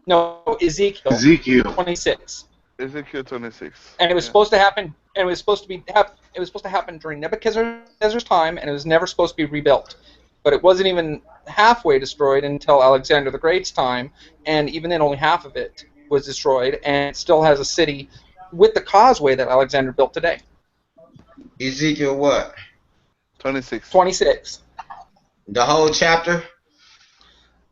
No, Ezekiel 26. Ezekiel 26. And it was supposed to happen. And it was supposed to happen during Nebuchadnezzar's time, and it was never supposed to be rebuilt. But it wasn't even halfway destroyed until Alexander the Great's time, and even then only half of it was destroyed, and it still has a city with the causeway that Alexander built today. Ezekiel what? 26. 26. The whole chapter?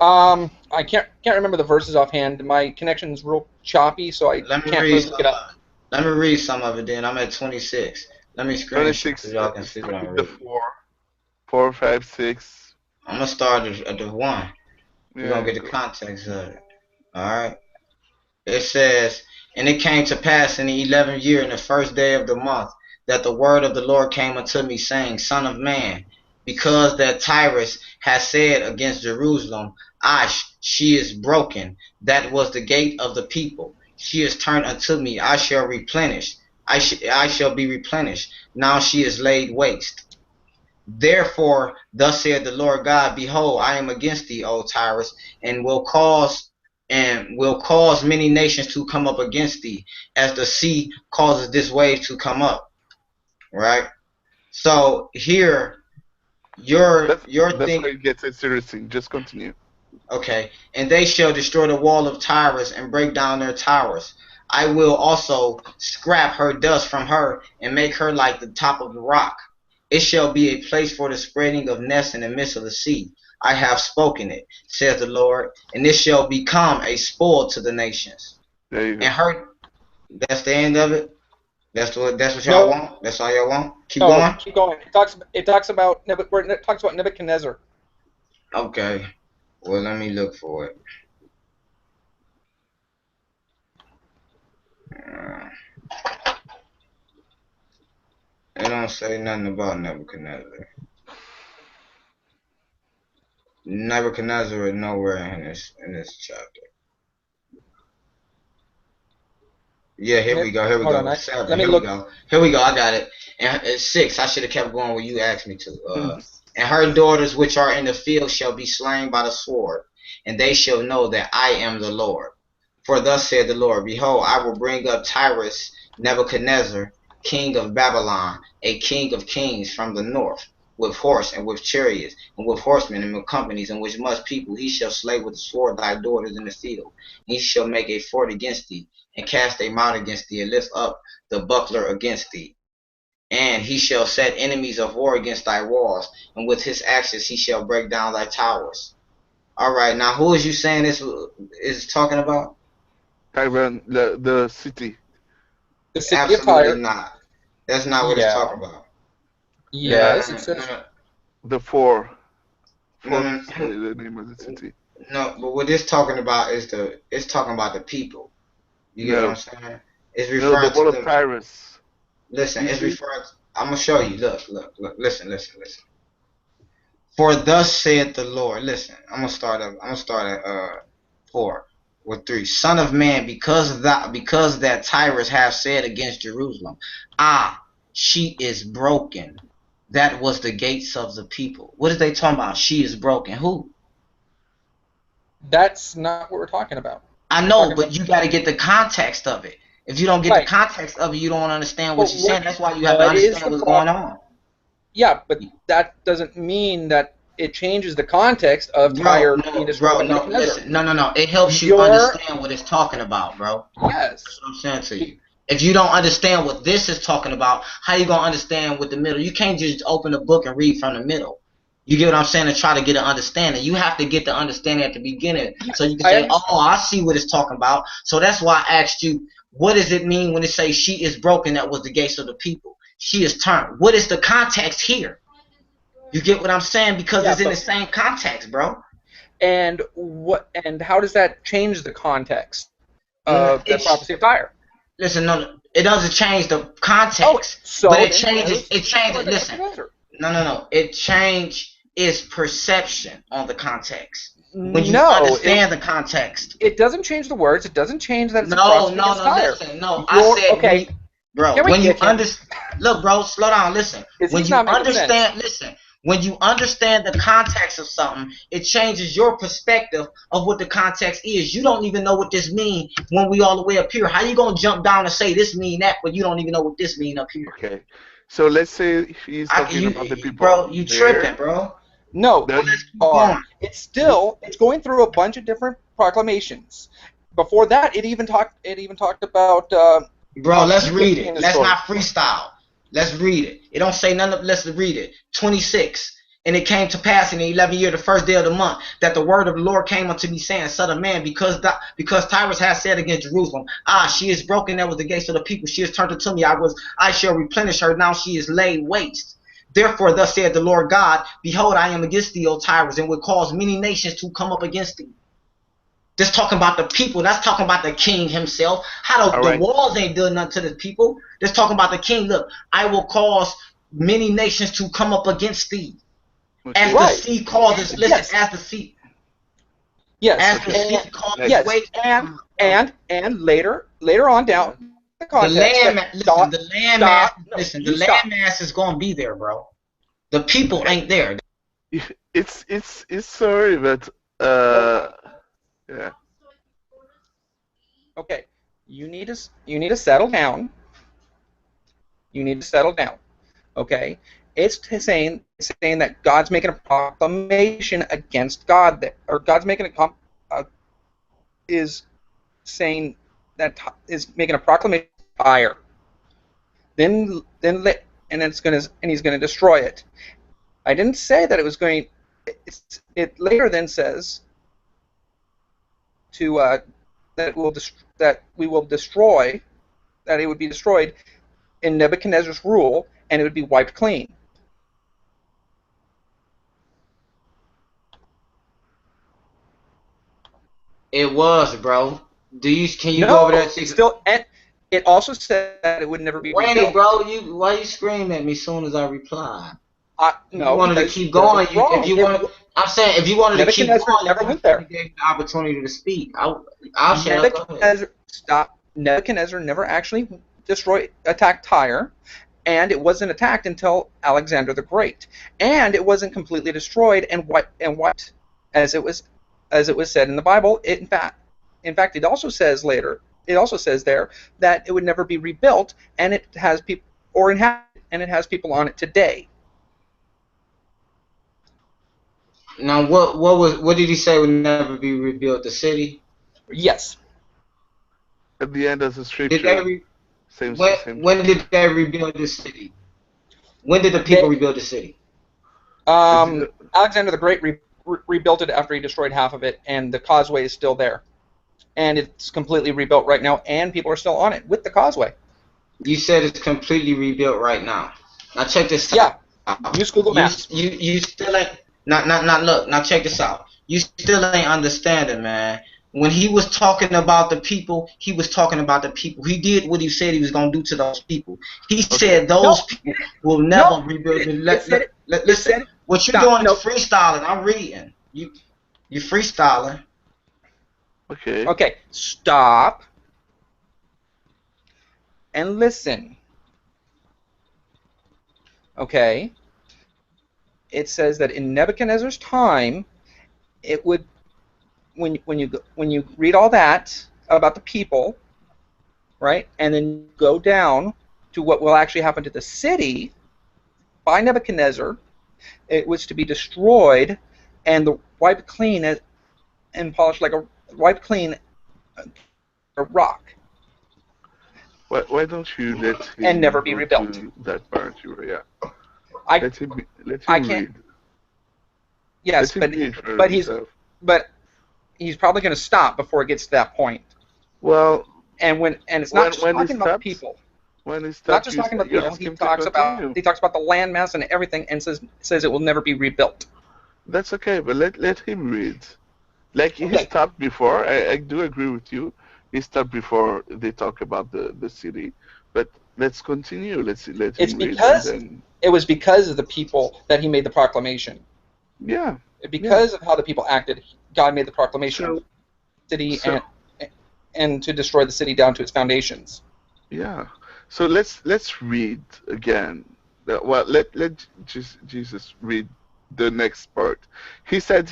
I can't remember the verses offhand. My connection's real choppy, so I can't really look it up. Let me read some of it then. I'm at 26. Let me screenshot so y'all can see what I'm reading. 4, 5, 6. I'm going to start at the 1. We're going to get the context of it. Alright? It says, and it came to pass in the 11th year, in the first day of the month, that the word of the Lord came unto me, saying, Son of man, because that Tyrus has said against Jerusalem, she is broken. That was the gate of the people. She is turned unto me. I shall replenish. I shall be replenished. Now she is laid waste. Therefore, thus saith the Lord God, behold, I am against thee, O Tyrus, and will cause many nations to come up against thee, as the sea causes this wave to come up. Right? So here, That's thing. where it gets interesting. Just continue. Okay, and they shall destroy the wall of Tyrus and break down their towers. I will also scrap her dust from her and make her like the top of the rock. It shall be a place for the spreading of nests in the midst of the sea. I have spoken it, says the Lord, and it shall become a spoil to the nations. There you go. And her, that's the end of it. That's what y'all want. That's all y'all want. Keep going. Keep going. It talks about Nebuchadnezzar. Okay. Well, let me look for it. It don't say nothing about Nebuchadnezzar. Nebuchadnezzar is nowhere in this chapter. Yeah, here we go. Here we go. Here we go. I got it. And it's 6. I should have kept going where you asked me to. And her daughters which are in the field shall be slain by the sword, and they shall know that I am the Lord. For thus said the Lord, behold, I will bring up Tyrus, Nebuchadnezzar, king of Babylon, a king of kings from the north, with horse and with chariots, and with horsemen and with companies, and with much people. He shall slay with the sword thy daughters in the field. He shall make a fort against thee, and cast a mount against thee, and lift up the buckler against thee. And he shall set enemies of war against thy walls, and with his axes he shall break down thy towers. All right, now who is you saying this is talking about? Tyron, the city. The city Absolutely of Tyre. not. That's not what it's talking about. Yes, it says. The four. The name of the city. No, but what it's talking about is it's talking about the people. You get what I'm saying? It's referring the wall of Tyrus. Listen, it's referring. I'm gonna show you. Look. Listen. For thus saith the Lord. Listen, I'm gonna start at 4 or 3. Son of man, because that Tyrus hath said against Jerusalem, she is broken. That was the gates of the people. What is they talking about? She is broken. Who? That's not what we're talking about. I know, but you got to get the context of it. If you don't get the context of it, you don't understand what she's saying. That's why you have to understand what's going on. Yeah, but that doesn't mean that it changes the context of Tyre being destroyed. Listen. No. It helps you understand what it's talking about, bro. Yes. That's what I'm saying to you. If you don't understand what this is talking about, how you going to understand what the middle? You can't just open a book and read from the middle. You get what I'm saying? And try to get an understanding. You have to get the understanding at the beginning. So you can say, I see what it's talking about. So that's why I asked you, what does it mean when it says she is broken? That was the gates of the people. She is turned. What is the context here? You get what I'm saying? Because it's in the same context, bro. And how does that change the context of the prophecy of Tyre? Listen, no, it doesn't change the context. But it changes. Listen. No. It changes its perception on the context. When you understand the context. It doesn't change the words. It doesn't change that it's listen. No, I said, okay. Bro, when you understand, look, bro, slow down, listen. When you understand, when you understand the context of something, it changes your perspective of what the context is. You don't even know what this means when we all the way up here. How you gonna jump down and say this mean that, but you don't even know what this mean up here? Okay, so let's say he's talking about the people. Bro, you tripping, bro? No, it's going through a bunch of different proclamations. Before that, it even talked about. Bro, let's read it. Let's not freestyle. Let's read it. It don't say none of. Let's read it. 26. And it came to pass in the 11th year, the first day of the month, that the word of the Lord came unto me, saying, Son of man, because Tyrus has said against Jerusalem, she is broken. That was the gates of the people. She is turned unto me. I shall replenish her. Now she is laid waste. Therefore, thus saith the Lord God, behold, I am against thee, O Tyrus, and will cause many nations to come up against thee. That's talking about the people. That's talking about the king himself. How the walls ain't doing nothing to the people. That's talking about the king. Look, I will cause many nations to come up against thee. As the seed causes, listen, as the seed. Yes. As the seed causes. Yes. Wait, And later on down the context. The land mass is gonna be there, bro. The people ain't there. It's sorry, but yeah. Okay, you need to settle down. You need to settle down. Okay, it's saying that God's making a proclamation against God, or God's making is saying that is making a proclamation of fire. Then he's gonna destroy it. I didn't say that it was going. It later then says that it would be destroyed in Nebuchadnezzar's rule, and it would be wiped clean. It was, bro. Can you go over that? Still, and it also said that it would never be rebuilt. Wait a minute, bro. Why you screaming at me as soon as I reply? No, you wanted to keep going. I'm saying if you wanted to keep going, never went there. You gave the opportunity to speak. I'll shut up. Stop. Nebuchadnezzar never actually attacked Tyre, and it wasn't attacked until Alexander the Great, and it wasn't completely destroyed and wiped as it was said in the Bible. In fact, it also says later. It also says there that it would never be rebuilt, and it has people and it has people on it today. Now, what did he say would never be rebuilt? The city? Yes. At the end of the scripture. When did they rebuild the city? When did the people rebuild the city? Alexander the Great rebuilt it after he destroyed half of it, and the causeway is still there. And it's completely rebuilt right now, and people are still on it with the causeway. You said it's completely rebuilt right now. Now check this out. Yeah. Use Google Maps. You still ain't... Look. Now check this out. You still ain't understanding, man. When he was talking about the people, he was talking about the people. He did what he said he was going to do to those people. He said those people will never rebuild. Listen, what you're doing is freestyling. I'm reading. You freestyling. Okay. Okay. Stop and listen. Okay. It says that in Nebuchadnezzar's time, it would, when you read all that about the people, right, and then go down to what will actually happen to the city by Nebuchadnezzar, it was to be destroyed and wiped clean and polished like a rock. Why don't you let him and never be rebuilt? That part, yeah. Let him read. Yes, but he's probably going to stop before it gets to that point. Well, and it's not just talking about the people. When he stops, not just talking about the people. He talks about the landmass and everything, and says it will never be rebuilt. That's okay, but let him read. Like he stopped before. I do agree with you. He stopped before they talk about the city, but let's continue. Let him read. It was because of the people that he made the proclamation. Yeah. Because of how the people acted, God made the proclamation of the city and to destroy the city down to its foundations. Yeah. So let's read again. Well, let Jesus read the next part. He said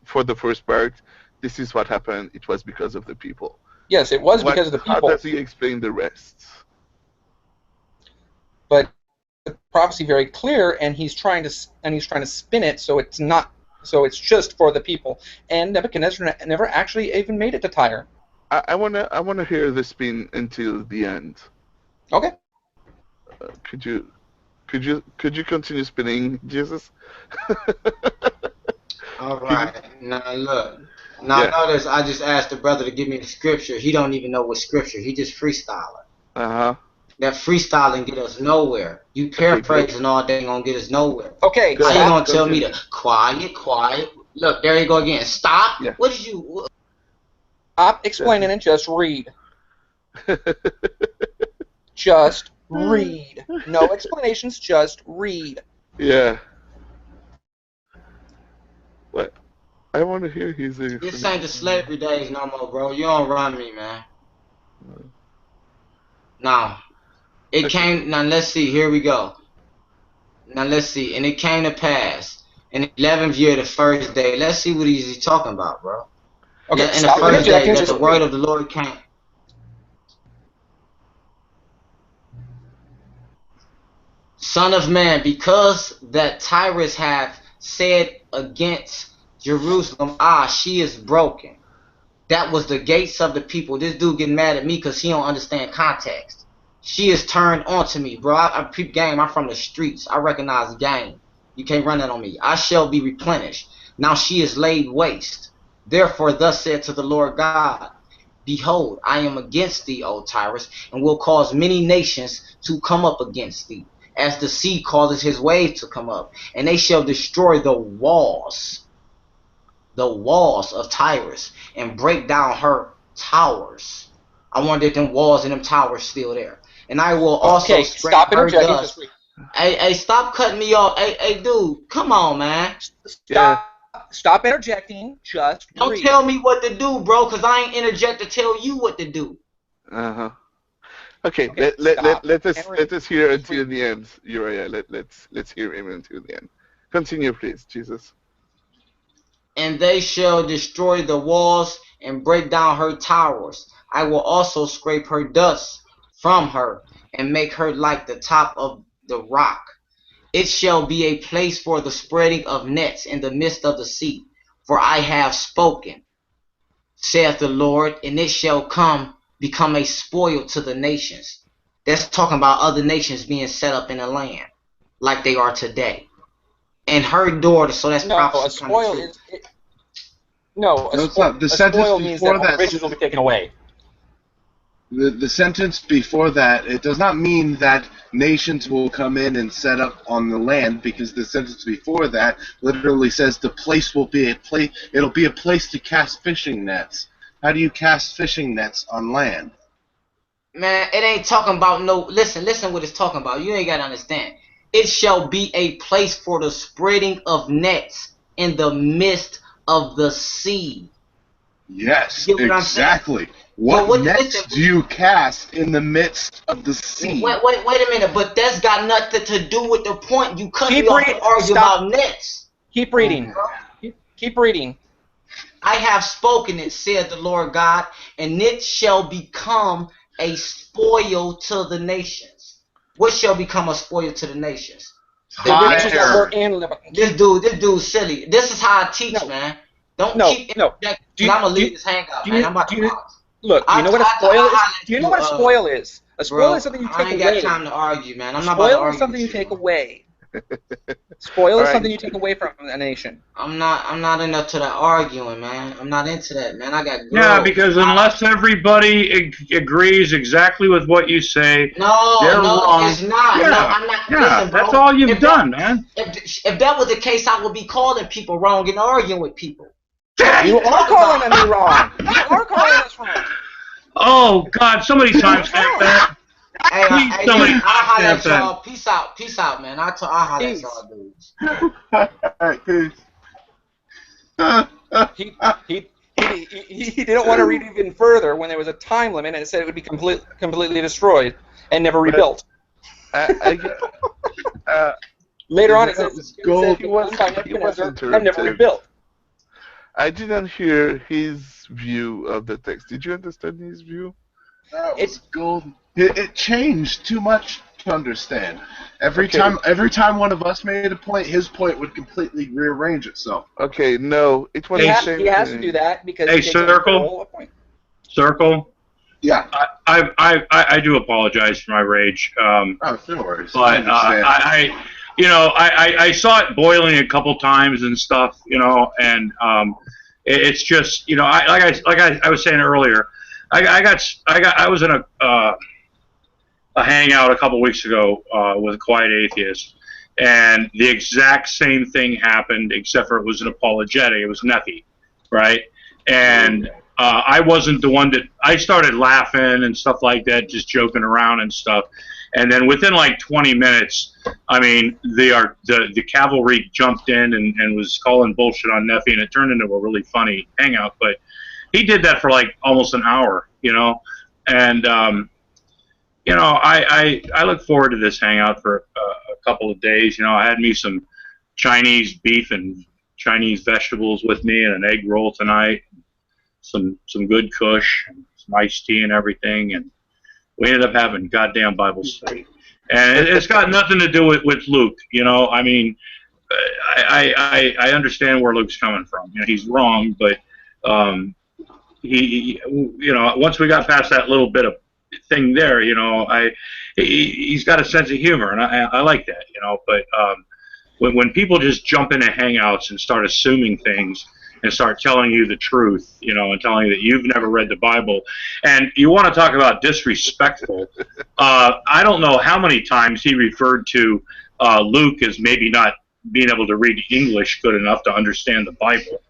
for the first part, this is what happened. It was because of the people. Yes, it was because of the people. How does he explain the rest? But the prophecy very clear, and he's trying to spin it so it's not. So it's just for the people. And Nebuchadnezzar never actually even made it to Tyre. I wanna hear the spin until the end. Okay. Could you continue spinning, Jesus? All right. Now look. Now notice I just asked the brother to give me the scripture. He don't even know what scripture. He just freestyling. That freestyling get us nowhere. You paraphrasing all day ain't gonna get us nowhere. Okay. How you gonna tell me to quiet? Look, there you go again. Stop. Yeah. What did you? Stop explaining and just read. Just read. No explanations. Just read. Yeah. I want to hear his. This ain't the slavery days no more, bro. You don't run me, man. Now, it came. Now let's see. Here we go. Now let's see. And it came to pass in the 11th year, the first day. Let's see what he's talking about, bro. Okay, In the first day that the word of the Lord came. Son of man, because that Tyrus hath said against Jerusalem, she is broken. That was the gates of the people. This dude getting mad at me because he don't understand context. She is turned onto me, bro. I peep game. I'm from the streets. I recognize game. You can't run that on me. I shall be replenished. Now she is laid waste. Therefore, thus said to the Lord God, behold, I am against thee, O Tyrus, and will cause many nations to come up against thee, as the sea causes his waves to come up, and they shall destroy the walls of Tyrus, and break down her towers. I wonder if them walls and them towers still there. And I will also stop interjecting. Just hey, stop cutting me off. Hey, dude, come on, man. Stop interjecting. Just don't tell me what to do, bro, because I ain't interject to tell you what to do. Okay, let us hear until the end, Uriah. Let's hear him until the end. Continue, please, Jesus. And they shall destroy the walls and break down her towers. I will also scrape her dust from her and make her like the top of the rock. It shall be a place for the spreading of nets in the midst of the sea. For I have spoken, saith the Lord, and it shall become a spoil to the nations. That's talking about other nations being set up in the land like they are today. And her daughter, so that's prophecy. A spoil is the sentence spoil means before that originals will be taken away. The sentence before that, it does not mean that nations will come in and set up on the land, because the sentence before that literally says the place will be a place. It'll be a place to cast fishing nets. How do you cast fishing nets on land? Man, it ain't talking about no. Listen what it's talking about. You ain't gotta understand. It shall be a place for the spreading of nets in the midst of the sea. Yes, exactly. What nets do you cast in the midst of the sea? Wait a minute, but that's got nothing to do with the point. You cut me off to argue about nets. Keep reading. Keep reading. I have spoken it, said the Lord God, and it shall become a spoil to the nations. What shall become a spoil to the nations? This dude's silly. This is how I teach, man. I'm gonna leave this hangout, man. I'm about to look, do you know what a spoil is? Do you know what a spoil is? A spoil is something you take away. I ain't got time to argue, man. I'm not about to argue. Spoil is something you take away. Spoil is something you take away from a nation. I'm not enough to that arguing, man. I'm not into that, man. I got growth. Yeah, because unless everybody agrees exactly with what you say, they're wrong. It's not. Yeah, no, I'm not. Yeah, listen, bro. That's all you've done, man. If that was the case, I would be calling people wrong and arguing with people. You are calling me wrong. You are calling us wrong. Oh God! Somebody timestamp that. Hey, I'll holler at y'all. Peace out, man. I'll holler at y'all, dudes. Alright, peace. He didn't want to read even further when there was a time limit, and it said it would be completely destroyed and never rebuilt. Later on, it says he was and never rebuilt. I didn't hear his view of the text. Did you understand his view? It's gold. It changed too much to understand. Every time one of us made a point, his point would completely rearrange itself. Okay, no, it was he has to do that because he takes Circle. Circle. Yeah. I do apologize for my rage. No worries. But I saw it boiling a couple times and stuff, and it's just, I was saying earlier, I was in a hangout a couple weeks ago with a Quiet Atheist, and the exact same thing happened, except for it was an apologetic. It was Nephi, right? And I wasn't the one I started laughing and stuff like that, just joking around and stuff. And then within like 20 minutes, I mean, the cavalry jumped in and was calling bullshit on Neffy, and it turned into a really funny hangout. But he did that for like almost an hour, and I look forward to this hangout for a couple of days. I had me some Chinese beef and Chinese vegetables with me, and an egg roll tonight. Some good kush, and some iced tea and everything, and we ended up having goddamn Bible study. And it's got nothing to do with Luke. I mean, I understand where Luke's coming from. He's wrong, but he once we got past that little bit of thing there, he's got a sense of humor, and I like that. But when people just jump into hangouts and start assuming things and start telling you the truth, and telling you that you've never read the Bible, and you want to talk about disrespectful, I don't know how many times he referred to Luke as maybe not being able to read English good enough to understand the Bible.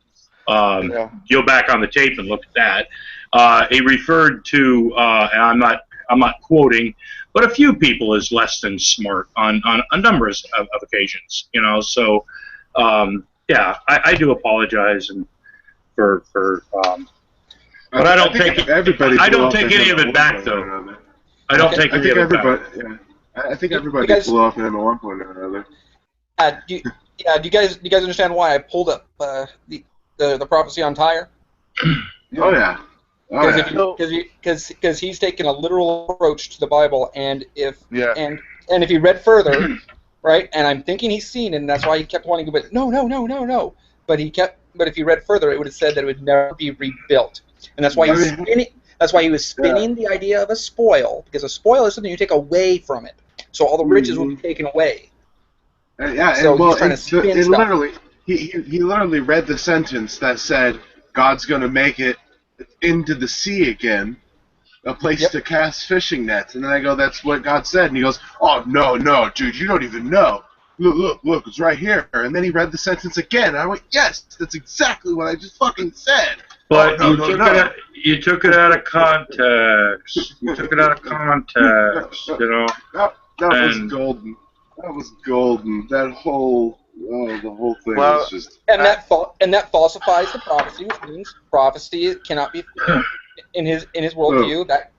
Go back on the tape and look at that. He referred to, and I'm not quoting, but a few people as less than smart on a number of occasions. So. Yeah, I do apologize for but I don't take everybody. I don't take any of it back though. I don't take any of it back. Yeah, I think everybody blew off him at one point or another. Do you guys understand why I pulled up the prophecy on Tyre? Oh yeah. Because he's taken a literal approach to the Bible, and if he read further. Right, and I'm thinking he's seen it, and that's why he kept wanting to. But no. But if you read further, it would have said that it would never be rebuilt, and that's why he was spinning. That's why he was spinning the idea of a spoil, because a spoil is something you take away from it. So all the riches will be taken away. So he's trying to spin stuff. Literally, he literally read the sentence that said God's going to make it into the sea again. A place to cast fishing nets, and then I go, "That's what God said," and he goes, "Oh no, dude, you don't even know. Look, it's right here." And then he read the sentence again, and I went, "Yes, that's exactly what I just fucking said." But you took it out of context. You took it out of context, That was golden. That was golden. That whole the whole thing was just. And that falsifies the prophecy, which means prophecy cannot be. In his worldview, that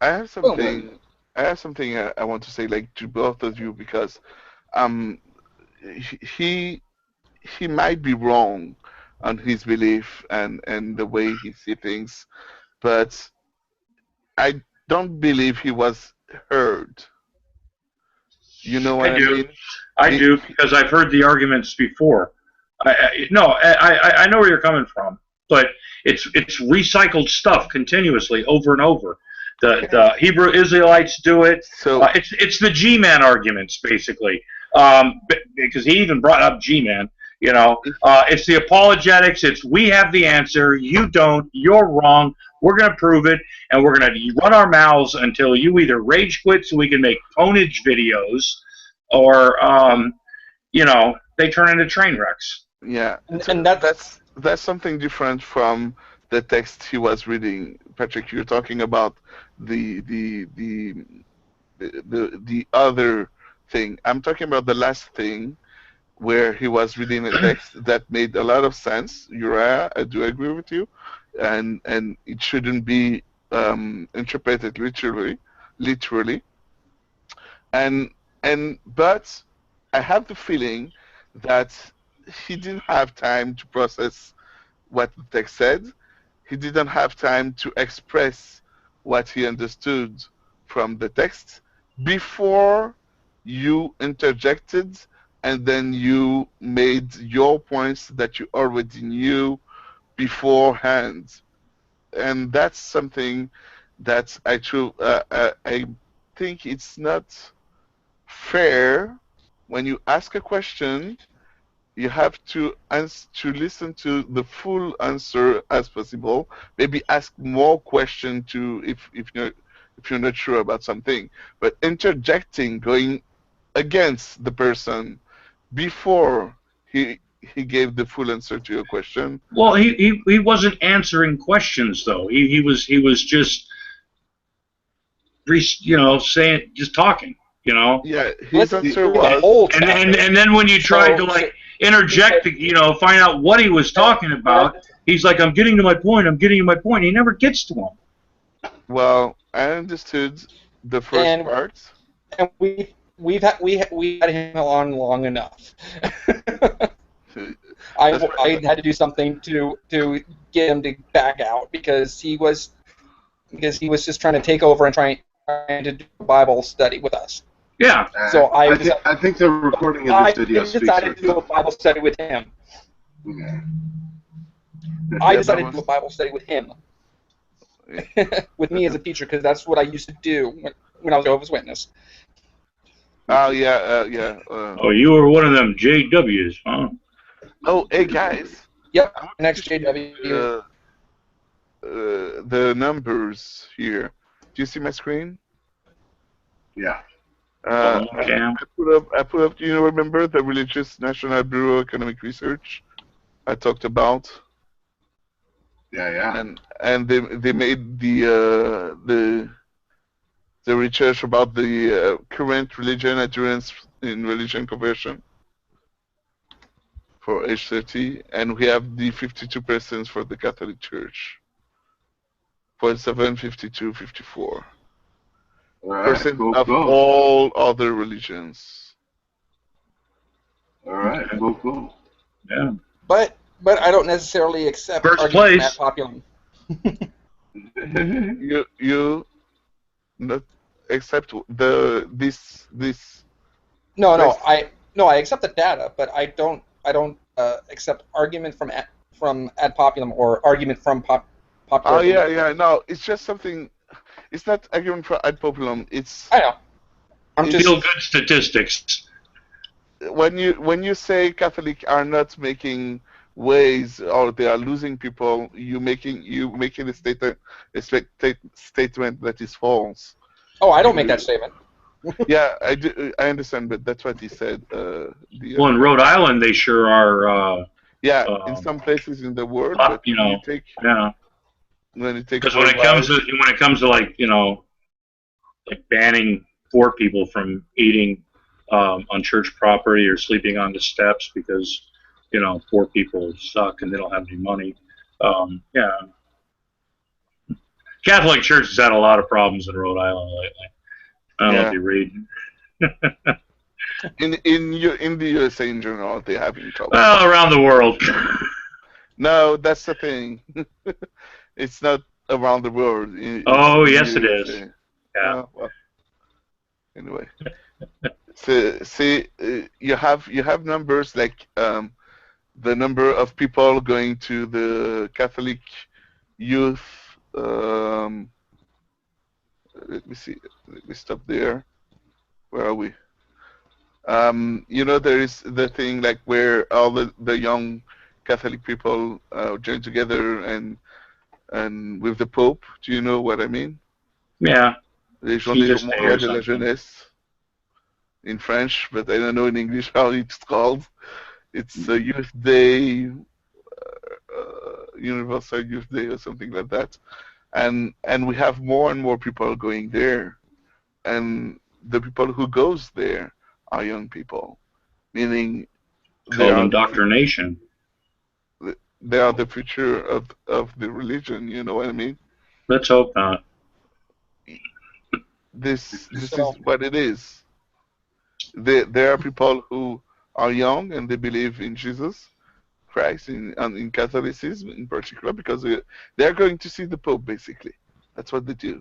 I have something I want to say, like, to both of you, because he might be wrong on his belief and the way he sees things, but I don't believe he was heard. You know what I mean? I do, because I've heard the arguments before. I know where you're coming from, but it's recycled stuff continuously over and over. The Hebrew Israelites do it. So it's the G-man arguments, basically, because he even brought up G-man. It's the apologetics. It's we have the answer, you don't, you're wrong. We're going to prove it, and we're going to run our mouths until you either rage quit so we can make ponage videos, or they turn into train wrecks. Yeah, and that's something different from the text he was reading. Patrick, you're talking about the other thing. I'm talking about the last thing, where he was reading a text that made a lot of sense. Uriah, I do agree with you, and it shouldn't be interpreted literally. But I have the feeling that he didn't have time to process what the text said. He didn't have time to express what he understood from the text before you interjected, and then you made your points that you already knew beforehand. And that's something that I think it's not fair. When you ask a question, you have to listen to the full answer as possible. Maybe ask more questions if you're not sure about something. But interjecting, going against the person before he gave the full answer to your question. Well, he wasn't answering questions though. He was just saying, just talking, Yeah, his answer was. And then when you tried to like interject, find out what he was talking about, he's like, "I'm getting to my point. I'm getting to my point." He never gets to him. Well, I understood the first part. And we've had him on long enough. I had to do something to get him to back out because he was just trying to take over and trying to do a Bible study with us. Yeah. So I think the recording of this video speaks for itself. I decided to do a Bible study with him. Okay. I decided to do a Bible study with him. With me as a teacher, because that's what I used to do when I was Jehovah's Witness. Oh, yeah. Oh, you were one of them JWs, huh? Oh, hey, guys. Yep, next JW. The numbers here. Do you see my screen? Yeah. I put up. You remember the Religious National Bureau Economic Research I talked about? Yeah. And they made the research about the current religion adherence in religion conversion for age 30, and we have the 52% for the Catholic Church. 0.7, 54. Percent of all other religions. All right, cool. Yeah. But I don't necessarily accept first place ad populum. you not accept this. No, I accept the data, but I don't accept argument from ad populum or argument from popular. Oh yeah. No, it's just something. It's not argument for ad populum. I know. I'm just feel good statistics. When you say Catholics are not making ways or they are losing people, you making a statement that is false. Oh, I don't make that statement. Yeah, I do. I understand, but that's what he said. Well, in Rhode Island, they sure are. In some places in the world, but when you take because when it comes to like like banning poor people from eating on church property or sleeping on the steps because poor people suck and they don't have any money. Catholic Church has had a lot of problems in Rhode Island lately. I don't know if you read. in the USA in general, they're having trouble. Well, around the world. No, that's the thing. It's not around the world. Yes, it is. Yeah. Well, anyway, you have numbers like the number of people going to the Catholic youth. Let me see. Let me stop there. Where are we? There is the thing like where all the young Catholic people join together and with the Pope. Do you know what I mean? Yeah. Les Journées Mondiales de la Jeunesse in French, but I don't know in English how it's called. It's a Youth Day, Universal Youth Day or something like that. And we have more and more people going there. And the people who goes there are young people, meaning they are indoctrination. They are the future of the religion, you know what I mean? Let's hope not. This is what it is. There are people who are young and they believe in Jesus Christ, in Catholicism in particular, because they're going to see the Pope, basically. That's what they do.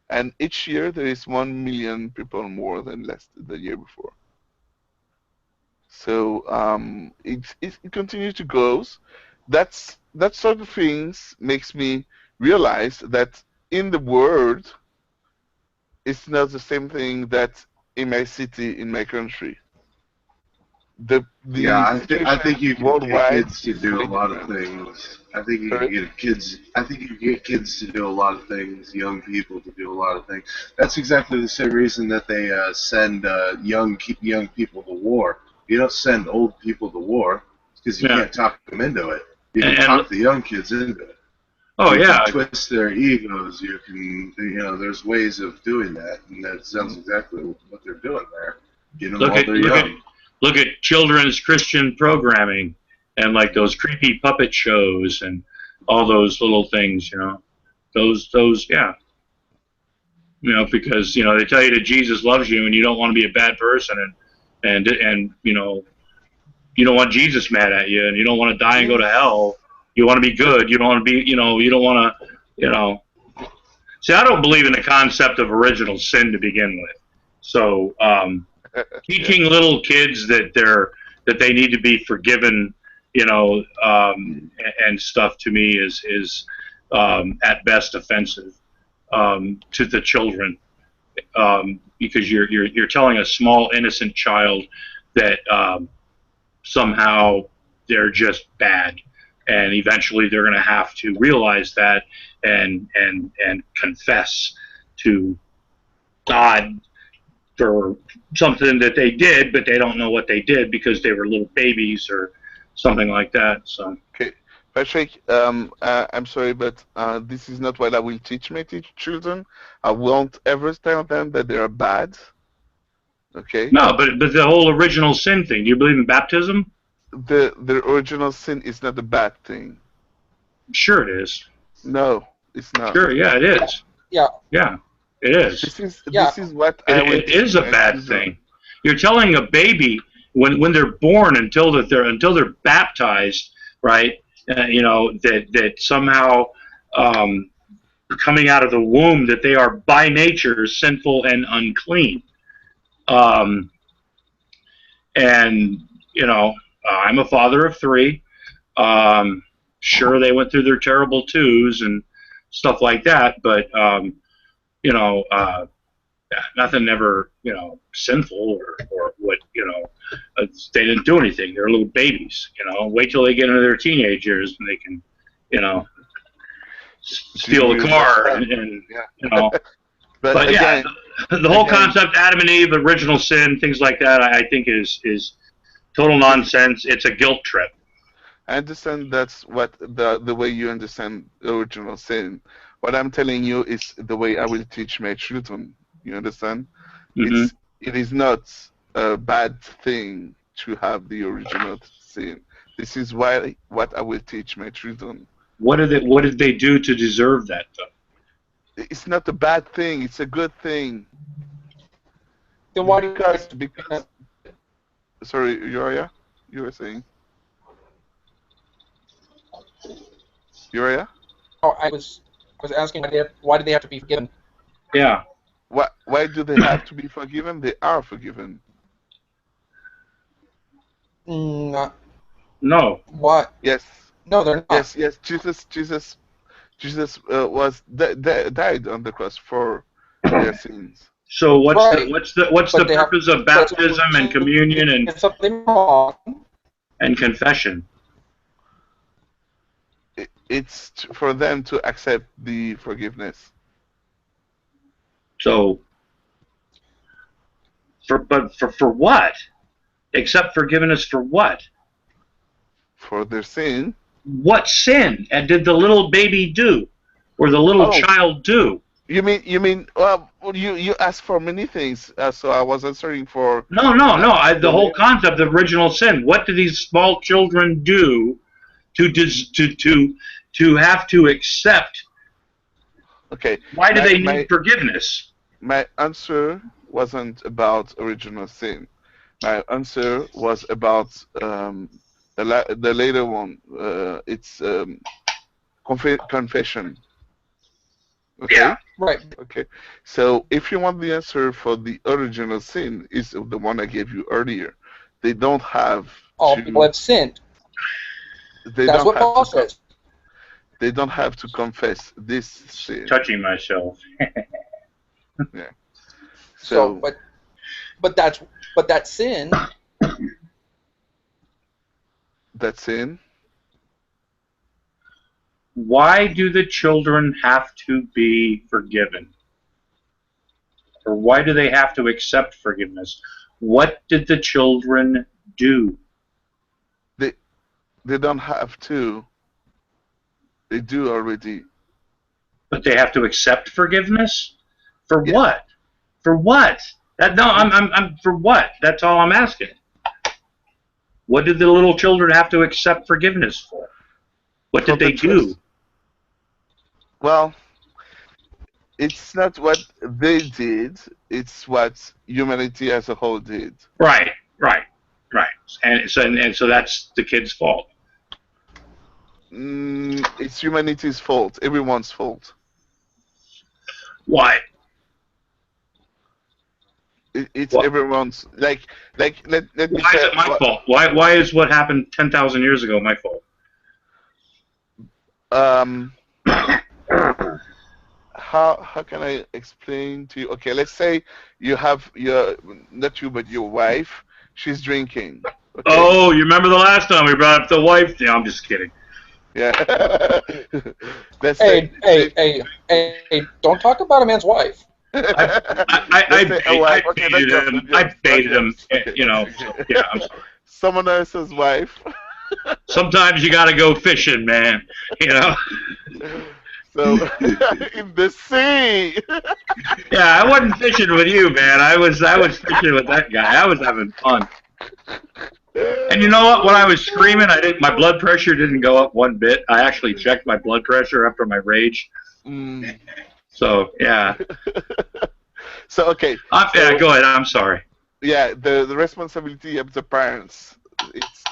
And each year there is 1 million people more than the year before. So it continues to grow. That sort of things makes me realize that in the world, it's not the same thing that in my city, in my country. I think you can get kids to do a lot of things. I think you can get kids. I think you can get kids to do a lot of things. Young people to do a lot of things. That's exactly the same reason that they send young people to war. You don't send old people to war because you can't talk them into it. You can talk the young kids into it. Oh you yeah. can twist their egos. You can, there's ways of doing that, and that sounds exactly what they're doing there. Get them while they're young. Look at children's Christian programming and like those creepy puppet shows and all those little things, those yeah. Because they tell you that Jesus loves you and you don't want to be a bad person and you don't want Jesus mad at you and you don't want to die and go to hell. You want to be good. You don't want to be, you don't want to, See, I don't believe in the concept of original sin to begin with. So teaching little kids that they need to be forgiven, and stuff to me is at best offensive to the children, because you're telling a small innocent child that somehow they're just bad, and eventually they're going to have to realize that and confess to God for something that they did, but they don't know what they did because they were little babies or something like that. So okay, Patrick, I'm sorry, but this is not what I will teach my children. I won't ever tell them that they are bad. Okay. No, but the whole original sin thing. Do you believe in baptism? The original sin is not a bad thing. Sure, it is. No, it's not. Sure, yeah, it is. Yeah. Yeah, it is. This is what it is a bad thing. You're telling a baby when they're born until they're baptized, right? That somehow coming out of the womb that they are by nature sinful and unclean. I'm a father of 3. Sure, they went through their terrible twos and stuff like that, but nothing ever sinful or what they didn't do anything. They're little babies. Wait till they get into their teenage years and they can steal a car and But again, yeah, the whole concept, Adam and Eve, original sin, things like that, I think is total nonsense. It's a guilt trip. I understand that's what the way you understand original sin. What I'm telling you is the way I will teach my children. You understand? Mm-hmm. It is not a bad thing to have the original sin. This is what I will teach my children. What did they do to deserve that, though? It's not a bad thing. It's a good thing. Then why do you guys? Because sorry, Uriah, you were saying. Uriah? Oh, I was asking why do they have to be forgiven? Yeah. Why do they have to be forgiven? They are forgiven. No. What? Yes. No, they're not. Yes. Jesus was died on the cross for their sins. So what's the purpose of baptism and communion and something wrong and confession? It's for them to accept the forgiveness. So, for what? Accept forgiveness for what? For their sin. What sin? And did the little baby do, or the little child do? You mean? Well, you asked for many things, so I was answering for. No. The whole concept of original sin. What do these small children do to have to accept? Okay. Why do they need forgiveness? My answer wasn't about original sin. My answer was about the later one. It's confession. Okay? Yeah. Right. Okay. So if you want the answer for the original sin, is the one I gave you earlier. They don't have. All people have sinned. That's what Paul says. They don't have to confess this sin. Touching myself. Yeah. So, but that sin. That sin. Why do the children have to be forgiven? Or why do they have to accept forgiveness? What did the children do? They don't have to. They do already. But they have to accept forgiveness? For Yeah. what? For what? I'm for what? That's all I'm asking. What did the little children have to accept forgiveness for? What did they do? Well, it's not what they did, it's what humanity as a whole did. Right. And so that's the kid's fault. It's humanity's fault, everyone's fault. Why? It's what? Everyone's let me say. Why is it my fault? Why is what happened 10,000 years ago my fault? How can I explain to you? Okay, let's say you have not you but your wife. She's drinking. Okay? Oh, you remember the last time we brought up the wife? Yeah, I'm just kidding. Yeah. Hey! Don't talk about a man's wife. I baited him. Okay. You know. So, yeah, I'm sorry. Someone else's wife. Sometimes you gotta go fishing, man. You know. So in the sea. Yeah, I wasn't fishing with you, man. I was fishing with that guy. I was having fun. And you know what? When I was screaming, my blood pressure didn't go up one bit. I actually checked my blood pressure after my rage. So yeah. So okay. Yeah, go ahead. I'm sorry. Yeah, the responsibility of the parents.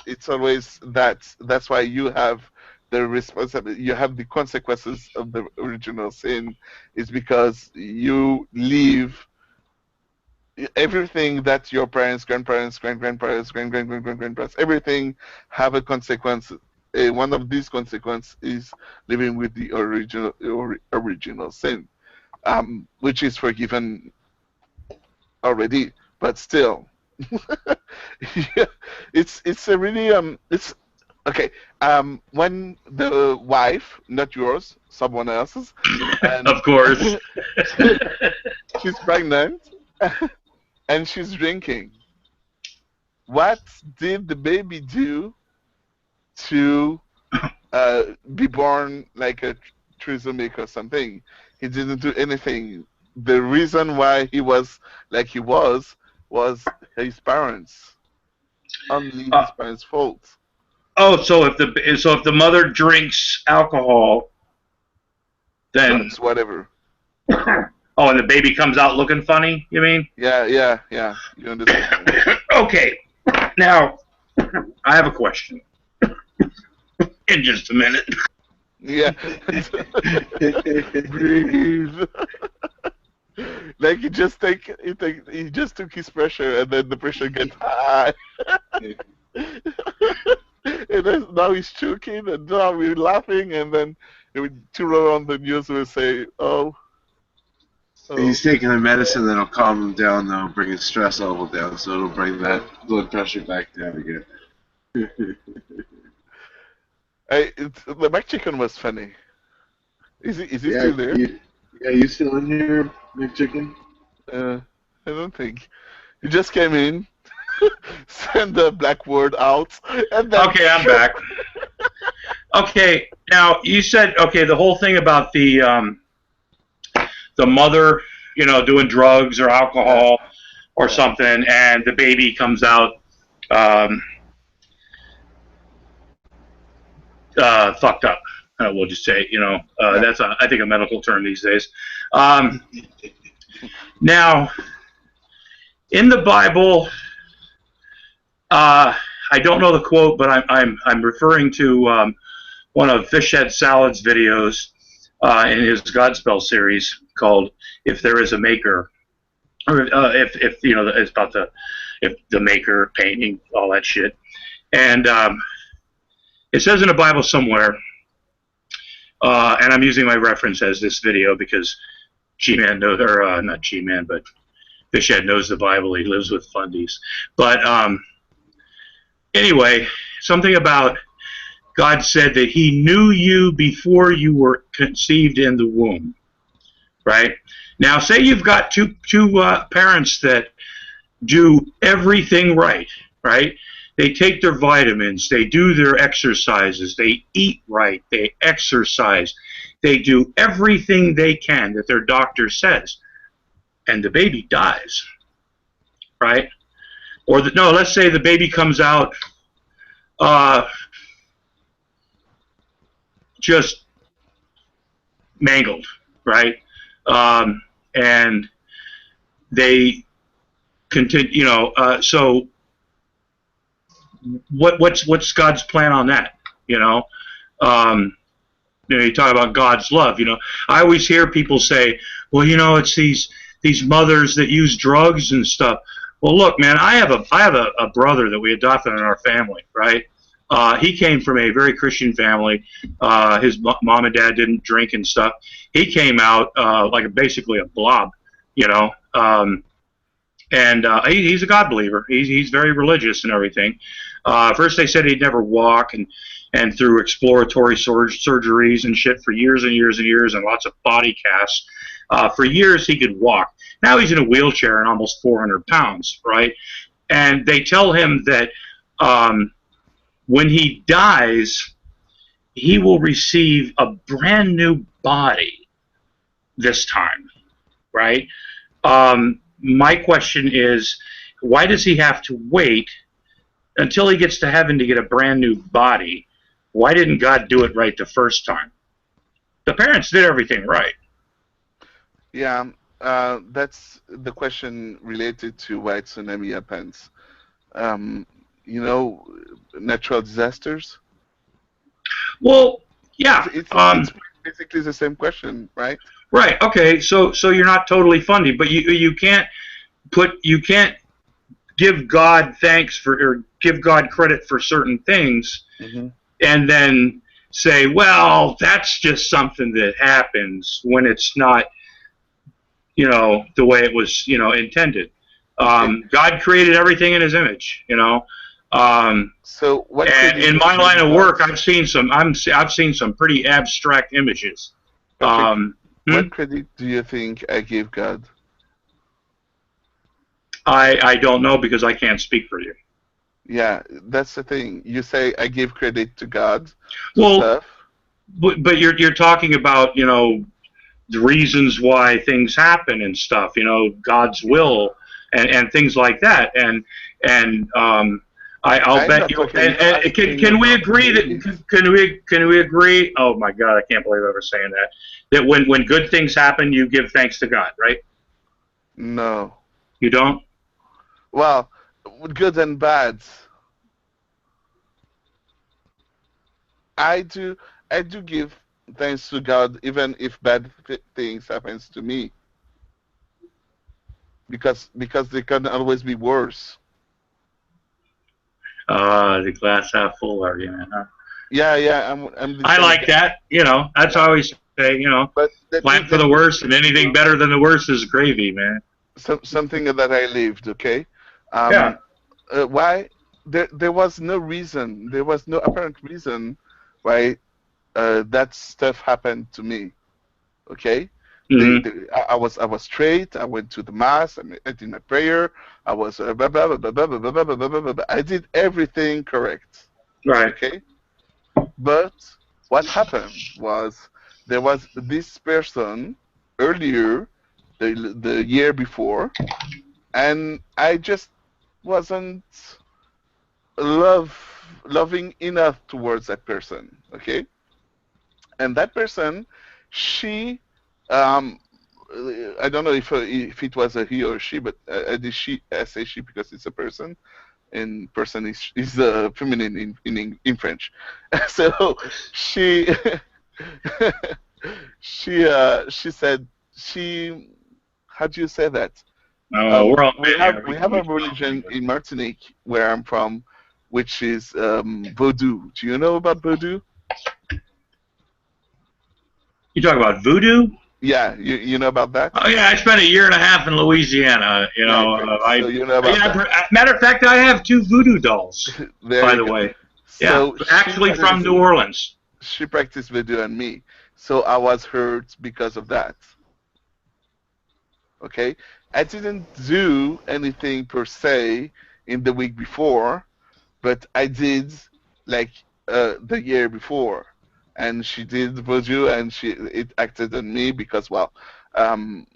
It's always that. That's why you have the responsibility. You have the consequences of the original sin. Is because you leave everything that your parents, grandparents, grandparents, grandparents, everything have a consequence. One of these consequences is living with the original sin, which is forgiven already, but still, yeah, it's a really it's okay. When the wife, not yours, someone else's, and of course, she's pregnant. And she's drinking. What did the baby do to be born like a trisomic or something? He didn't do anything. The reason why he was like he was his parents. Only his parents' fault. Oh, so if the mother drinks alcohol, then it's whatever. Oh, and the baby comes out looking funny, you mean? Yeah. You understand. Okay. Now, I have a question. In just a minute. Yeah. Breathe. Like he just took his pressure and then the pressure gets high. And then now he's choking and now we're laughing and then we turn around the news will say, oh. He's taking a medicine that'll calm him down, though, bring his stress level down, so it'll bring that blood pressure back down again. The McChicken was funny. Is he still there? You still in here, McChicken? I don't think. He just came in, sent the black word out, and then... Okay, I'm back. Okay, now, you said, the whole thing about the mother, doing drugs or alcohol or something, and the baby comes out fucked up. We'll just say, that's I think a medical term these days. Now, in the Bible, I don't know the quote, but I'm referring to one of Fishhead Salad's videos in his Godspell series called "If There Is a Maker," or if it's about the maker, painting, all that shit, and it says in the Bible somewhere, and I'm using my reference as this video because G-Man knows, or not G-Man, but Fishhead knows the Bible. He lives with fundies, but anyway, something about God said that He knew you before you were conceived in the womb. Right? Now, say you've got two parents that do everything right? They take their vitamins. They do their exercises. They eat right. They exercise. They do everything they can that their doctor says. And the baby dies, right? Or no, let's say the baby comes out just mangled, right? And they continue, so what's God's plan on that? You talk about God's love. I always hear people say, well, it's these mothers that use drugs and stuff. Well, look, man, I have a brother that we adopted in our family, right? He came from a very Christian family. His mom and dad didn't drink and stuff. He came out like basically a blob, and he's a God believer. He's very religious and everything. First they said he'd never walk, and through exploratory surgeries and shit for years and years and years and lots of body casts, for years he could walk. Now he's in a wheelchair and almost 400 pounds, right? And they tell him that when he dies, he will receive a brand new body this time, right? My question is, why does he have to wait until he gets to heaven to get a brand new body? Why didn't God do it right the first time? The parents did everything right. Yeah, that's the question related to why tsunami happens. Natural disasters? Well, yeah. It's basically the same question, right? Right. Okay. So you're not totally funding, but you can't give God thanks for or give God credit for certain things, and then say, well, that's just something that happens when it's not, the way it was, intended. God created everything in His image, So what? And in my line of work, I've seen some pretty abstract images. What credit do you think I give God? I don't know because I can't speak for you. Yeah, that's the thing. You say I give credit to God. Well, stuff. But you're talking about the reasons why things happen and stuff. God's will and things like that. I'll bet you. And can we agree that can we agree? Oh my God, I can't believe I'm ever saying that. That when good things happen, you give thanks to God, right? No. You don't? Well, good and bad. I do give thanks to God even if bad things happens to me. Because they can always be worse. The glass half full argument, huh? Yeah. I like that. That's how I always say. But plan for the worst, and anything better than the worst is gravy, man. Something that I lived. Okay. Yeah. Why? There was no reason. There was no apparent reason why that stuff happened to me. Okay. I was straight. I went to the mass. I did my prayer. I was I did everything correct. Right. Okay. But what happened was there was this person earlier, the year before, and I just wasn't loving enough towards that person. Okay. And that person, she. I don't know if it was a he or she, but I say she because it's a person, and person is feminine in French. So she she said how do you say that? We have a religion in Martinique where I'm from, which is Vodou. Do you know about Vodou? You talk about voodoo? Yeah, you know about that? Oh yeah, I spent 1.5 years in Louisiana. So you know about that. Matter of fact, I have 2 voodoo dolls. By the way, so yeah, actually from New Orleans. She practiced voodoo on me, so I was hurt because of that. Okay, I didn't do anything per se in the week before, but I did like the year before, and she did voodoo, and it acted on me because um,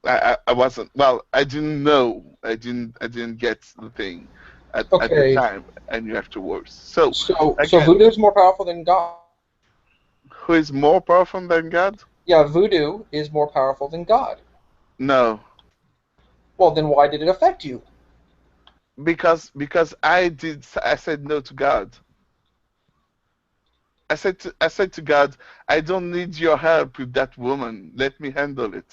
I wasn't I didn't know, I didn't get the thing at the Okay. time, and you have to work. So So again, voodoo is more powerful than God. who is more powerful than God? Yeah, voodoo is more powerful than God. No, Well, then why did it affect you? because I said no to God. I said to God, I don't need your help with that woman. Let me handle it.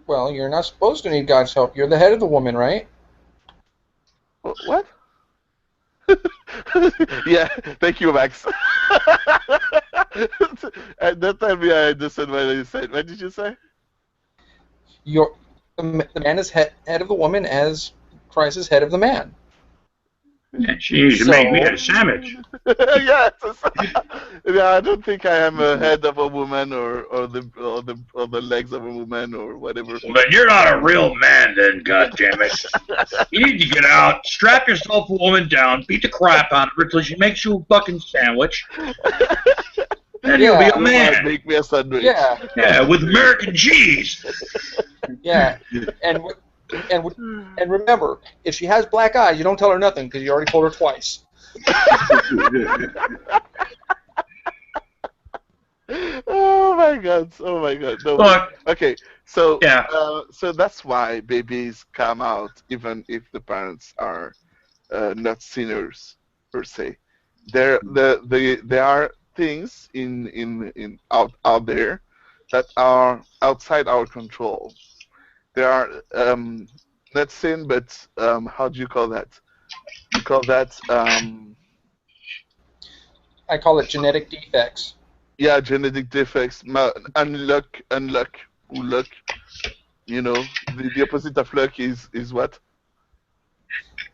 Well, you're not supposed to need God's help. You're the head of the woman, right? What? Yeah, thank you, Max. At that time, yeah, I understood what you said. What did you say? The man is head of the woman as Christ is head of the man. Yeah, jeez, you make me a sandwich. Yes. Yeah, I don't think I am a head of a woman or the legs of a woman or whatever. Well, then you're not a real man, then. God damn it! You need to get out, strap yourself a woman down, beat the crap out of her till she makes you a fucking sandwich. Then you'll be a man. Make me a sandwich. Yeah. Yeah, with American cheese. Yeah, and remember, if she has black eyes, you don't tell her nothing because you already told her twice. Oh my God! Oh my God! No. Look, okay, so yeah. So that's why babies come out even if the parents are not sinners per se. There are things in out there that are outside our control. There are not sin, but how do you call that? You call that I call it genetic defects. yeah, genetic defects, unluck, or luck. You know, the opposite of luck is what?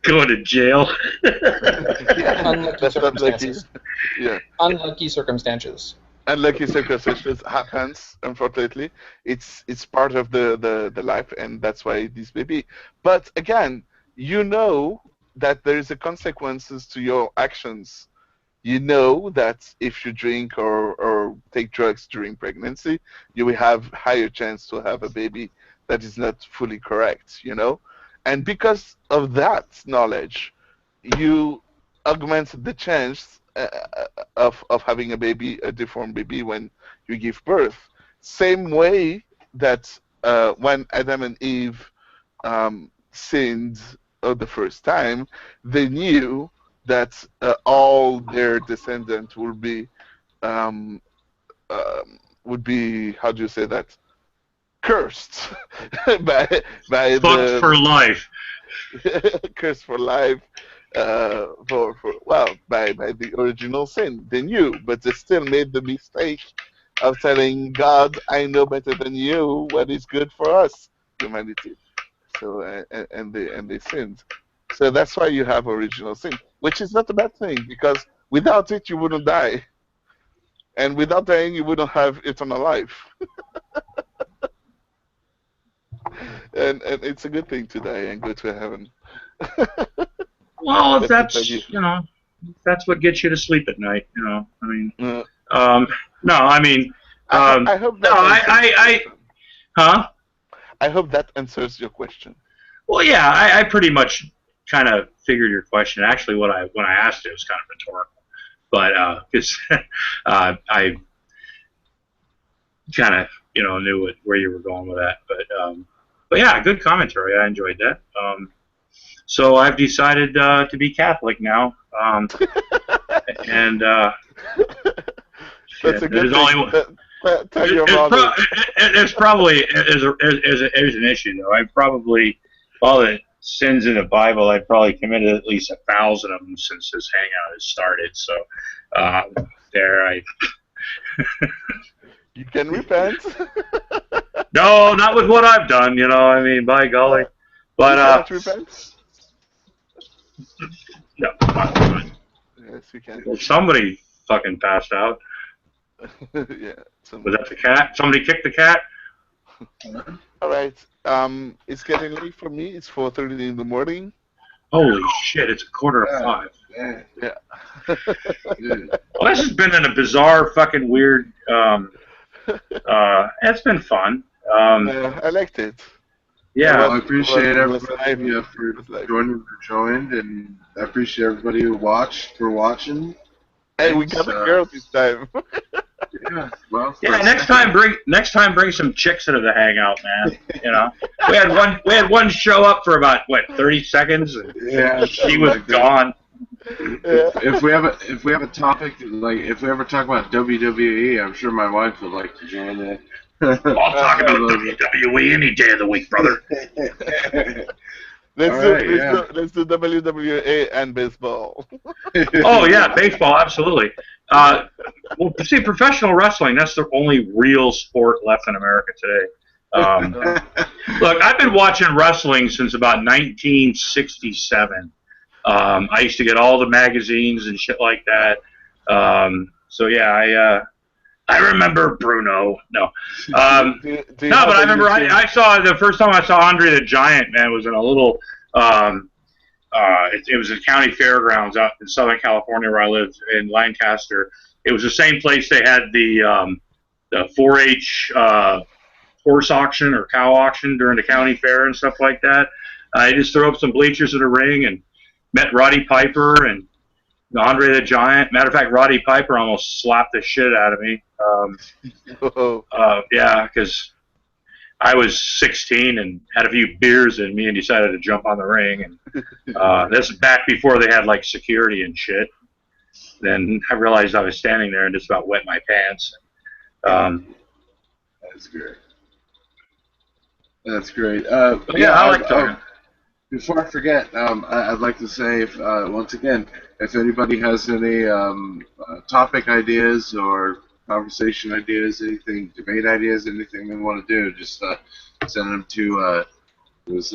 Going to jail. Yeah, Unlucky circumstances. Yeah. Unlucky circumstances. Unlucky circumstances happens, unfortunately. It's part of the life, and that's why this baby. But again, you know that there is a consequences to your actions. You know that if you drink or take drugs during pregnancy, you will have higher chance to have a baby that is not fully correct, you know? And because of that knowledge, you augment the chance of having a baby, a deformed baby, when you give birth. Same way that when Adam and Eve sinned the first time, they knew that all their descendants um, would be, how do you say that, cursed by Fucked for life. cursed for life, by the original sin. They knew, but they still made the mistake of telling God, I know better than you what is good for us, humanity. So and they sinned. So that's why you have original sin, which is not a bad thing, because without it you wouldn't die, and without dying you wouldn't have eternal life. and it's a good thing to die and go to heaven. Well, if that's that's what gets you to sleep at night, you know. I mean, no, I mean, I hope that huh? I hope that answers your question. Well, yeah, I pretty much kind of figured your question. Actually, when I asked it was kind of rhetorical, but because I kind of knew where you were going with that. But yeah, good commentary. I enjoyed that. So I've decided to be Catholic now, and that's a good thing. It's probably is an issue though. I probably all the sins in the Bible. I've probably committed at least 1,000 of them since this hangout has started. So there I. You can repent. No, not with what I've done. I mean, by golly. But you can't repent. No. Yes, you can. Well, somebody fucking passed out. Yeah. Was that the cat? Somebody kicked the cat? All right. It's getting late for me. It's 4:30 in the morning. Holy shit! It's 4:45. Yeah. Well, this has been in a bizarre, fucking weird. It's been fun. I liked it. Yeah, I appreciate everybody for joined, and I appreciate everybody who watched for watching. Hey, we got a girl this time. Yeah, well. Yeah, next time bring some chicks into the hangout, man. You know, we had one show up for about 30 seconds, and she was gone. If we have a topic, like if we ever talk about WWE, I'm sure my wife would like to join in. I'll talk about WWE any day of the week, brother. Let's do WWA and baseball. Oh yeah, baseball, absolutely. Well, see, professional wrestling, that's the only real sport left in America today. Look, I've been watching wrestling since about 1967. I used to get all the magazines and shit like that. So yeah, I remember Bruno. No, but I remember I saw the first time I saw Andre the Giant. Man, was in a little. It was at County Fairgrounds out in Southern California where I lived in Lancaster. It was the same place they had the 4-H horse auction or cow auction during the county fair and stuff like that. I just threw up some bleachers at a ring and met Roddy Piper and Andre the Giant. Matter of fact, Roddy Piper almost slapped the shit out of me. Yeah, because I was 16 and had a few beers in me and decided to jump on the ring. And this is back before they had like security and shit. Then I realized I was standing there and just about wet my pants. That's great. That's great. Yeah, I like talking. Before I forget, I'd like to say, once again, if anybody has any topic ideas or conversation ideas, anything, debate ideas, anything they want to do, just send them to the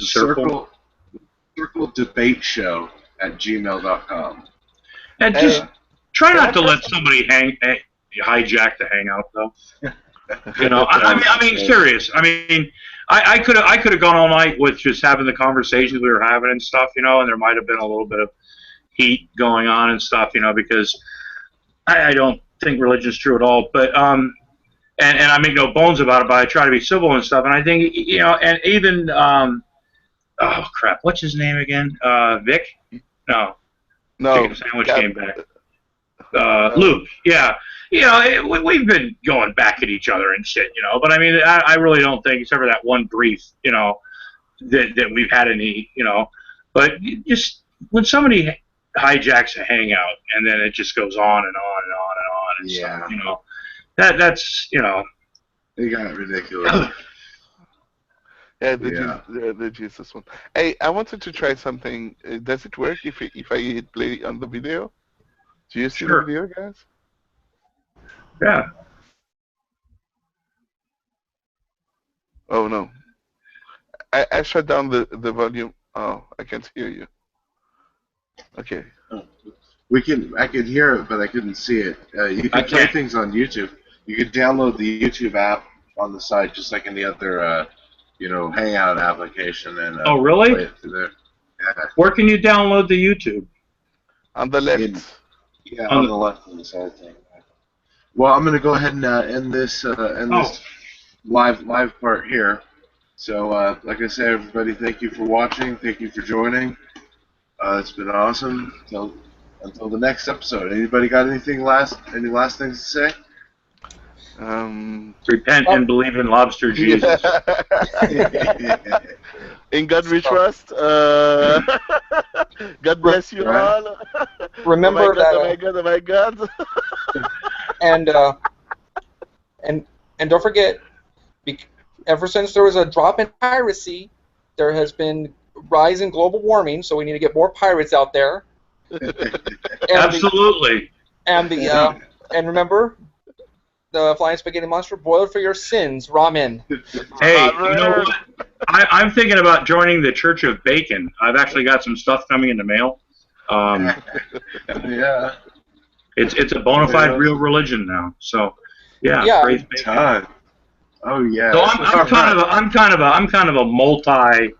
circle debate show at gmail.com. And just try not to let somebody hijack the hangout, though. You know, I mean, serious. I mean, I could have gone all night with just having the conversations we were having and stuff, you know, and there might have been a little bit of heat going on and stuff, you know, because I don't think religion's true at all. But and I make no bones about it, but I try to be civil and stuff. And I think, you know, and even oh crap, what's his name again? Vic? No. Chicken Sandwich came back. Luke, yeah. You know, we've been going back at each other and shit, you know. But I mean, I really don't think, except for that one brief, you know, that we've had any, you know. But just when somebody hijacks a hangout and then it just goes on and on and on and on and stuff, you know, that's, you know. It got ridiculous. The Jesus one. Hey, I wanted to try something. Does it work if I hit play on the video? Do you see the video, guys? Yeah. Oh no. I shut down the volume. Oh, I can't hear you. Okay. I could hear it, but I couldn't see it. You can play things on YouTube. You can download the YouTube app on the side, just like any other, you know, Hangout application, and oh really? Play it through there. Yeah. Where can you download the YouTube? On the left. On the left of the side thing. Well, I'm going to go ahead and end this live part here. So, like I said, everybody, thank you for watching. Thank you for joining. It's been awesome. Until the next episode. Anybody got any last things to say? Repent and believe in lobster Jesus. In God we trust. God bless you all. Remember oh my God. And don't forget, ever since there was a drop in piracy, there has been rise in global warming. So we need to get more pirates out there. Absolutely. And remember, the Flying Spaghetti Monster, boiled for your sins, ramen. Hey, you know what? I'm thinking about joining the Church of Bacon. I've actually got some stuff coming in the mail. Yeah. It's a bona fide real religion now. So, yeah. Time. Oh yeah. So I'm kind of a multi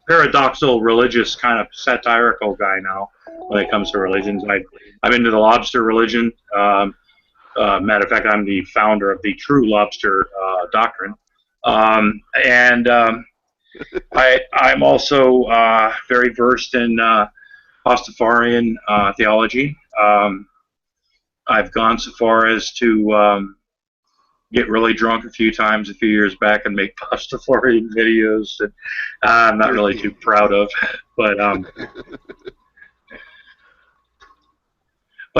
paradoxical religious kind of satirical guy now when it comes to religions. I'm into the lobster religion. Matter of fact, I'm the founder of the True Lobster doctrine, and I'm also very versed in Pastafarian theology. I've gone so far as to get really drunk a few times a few years back and make Pastafarian videos that I'm not really too proud of, but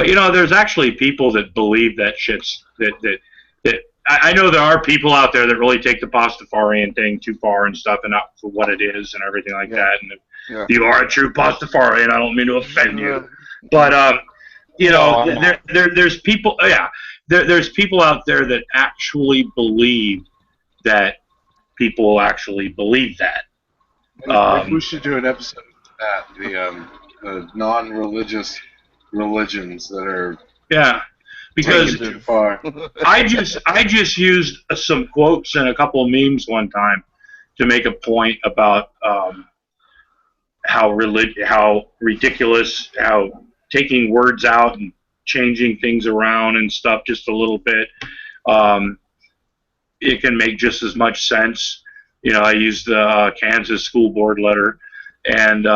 you know, there's actually people that believe that shit's that I know there are people out there that really take the Pastafarian thing too far and stuff, and not for what it is and everything like that. And if you are a true Pastafarian, I don't mean to offend you, but you know, there's people, there's people out there that actually believe that people actually believe that. Maybe we should do an episode of that, the non-religious religions that are because too far. I just used some quotes and a couple of memes one time to make a point about how ridiculous, how taking words out and changing things around and stuff just a little bit, it can make just as much sense. You know, I used the Kansas school board letter, and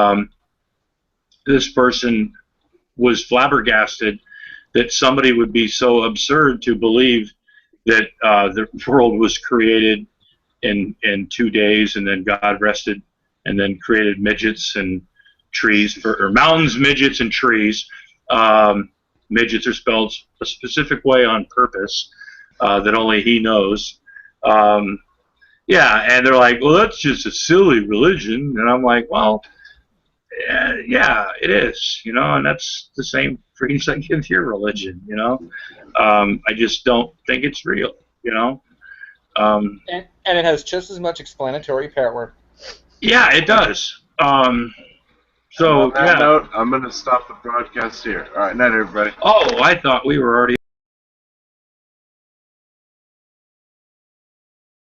this person was flabbergasted that somebody would be so absurd to believe that the world was created in 2 days, and then God rested, and then created midgets and trees, or mountains, midgets, and trees. Midgets are spelled a specific way on purpose that only he knows. And they're like, well, that's just a silly religion. And I'm like, well, yeah, it is, you know, and that's the same credence I give your religion, you know. I just don't think it's real, you know. And it has just as much explanatory power. Yeah, it does. So, on that note, I'm going to stop the broadcast here. All right, night, everybody. Oh, I thought we were already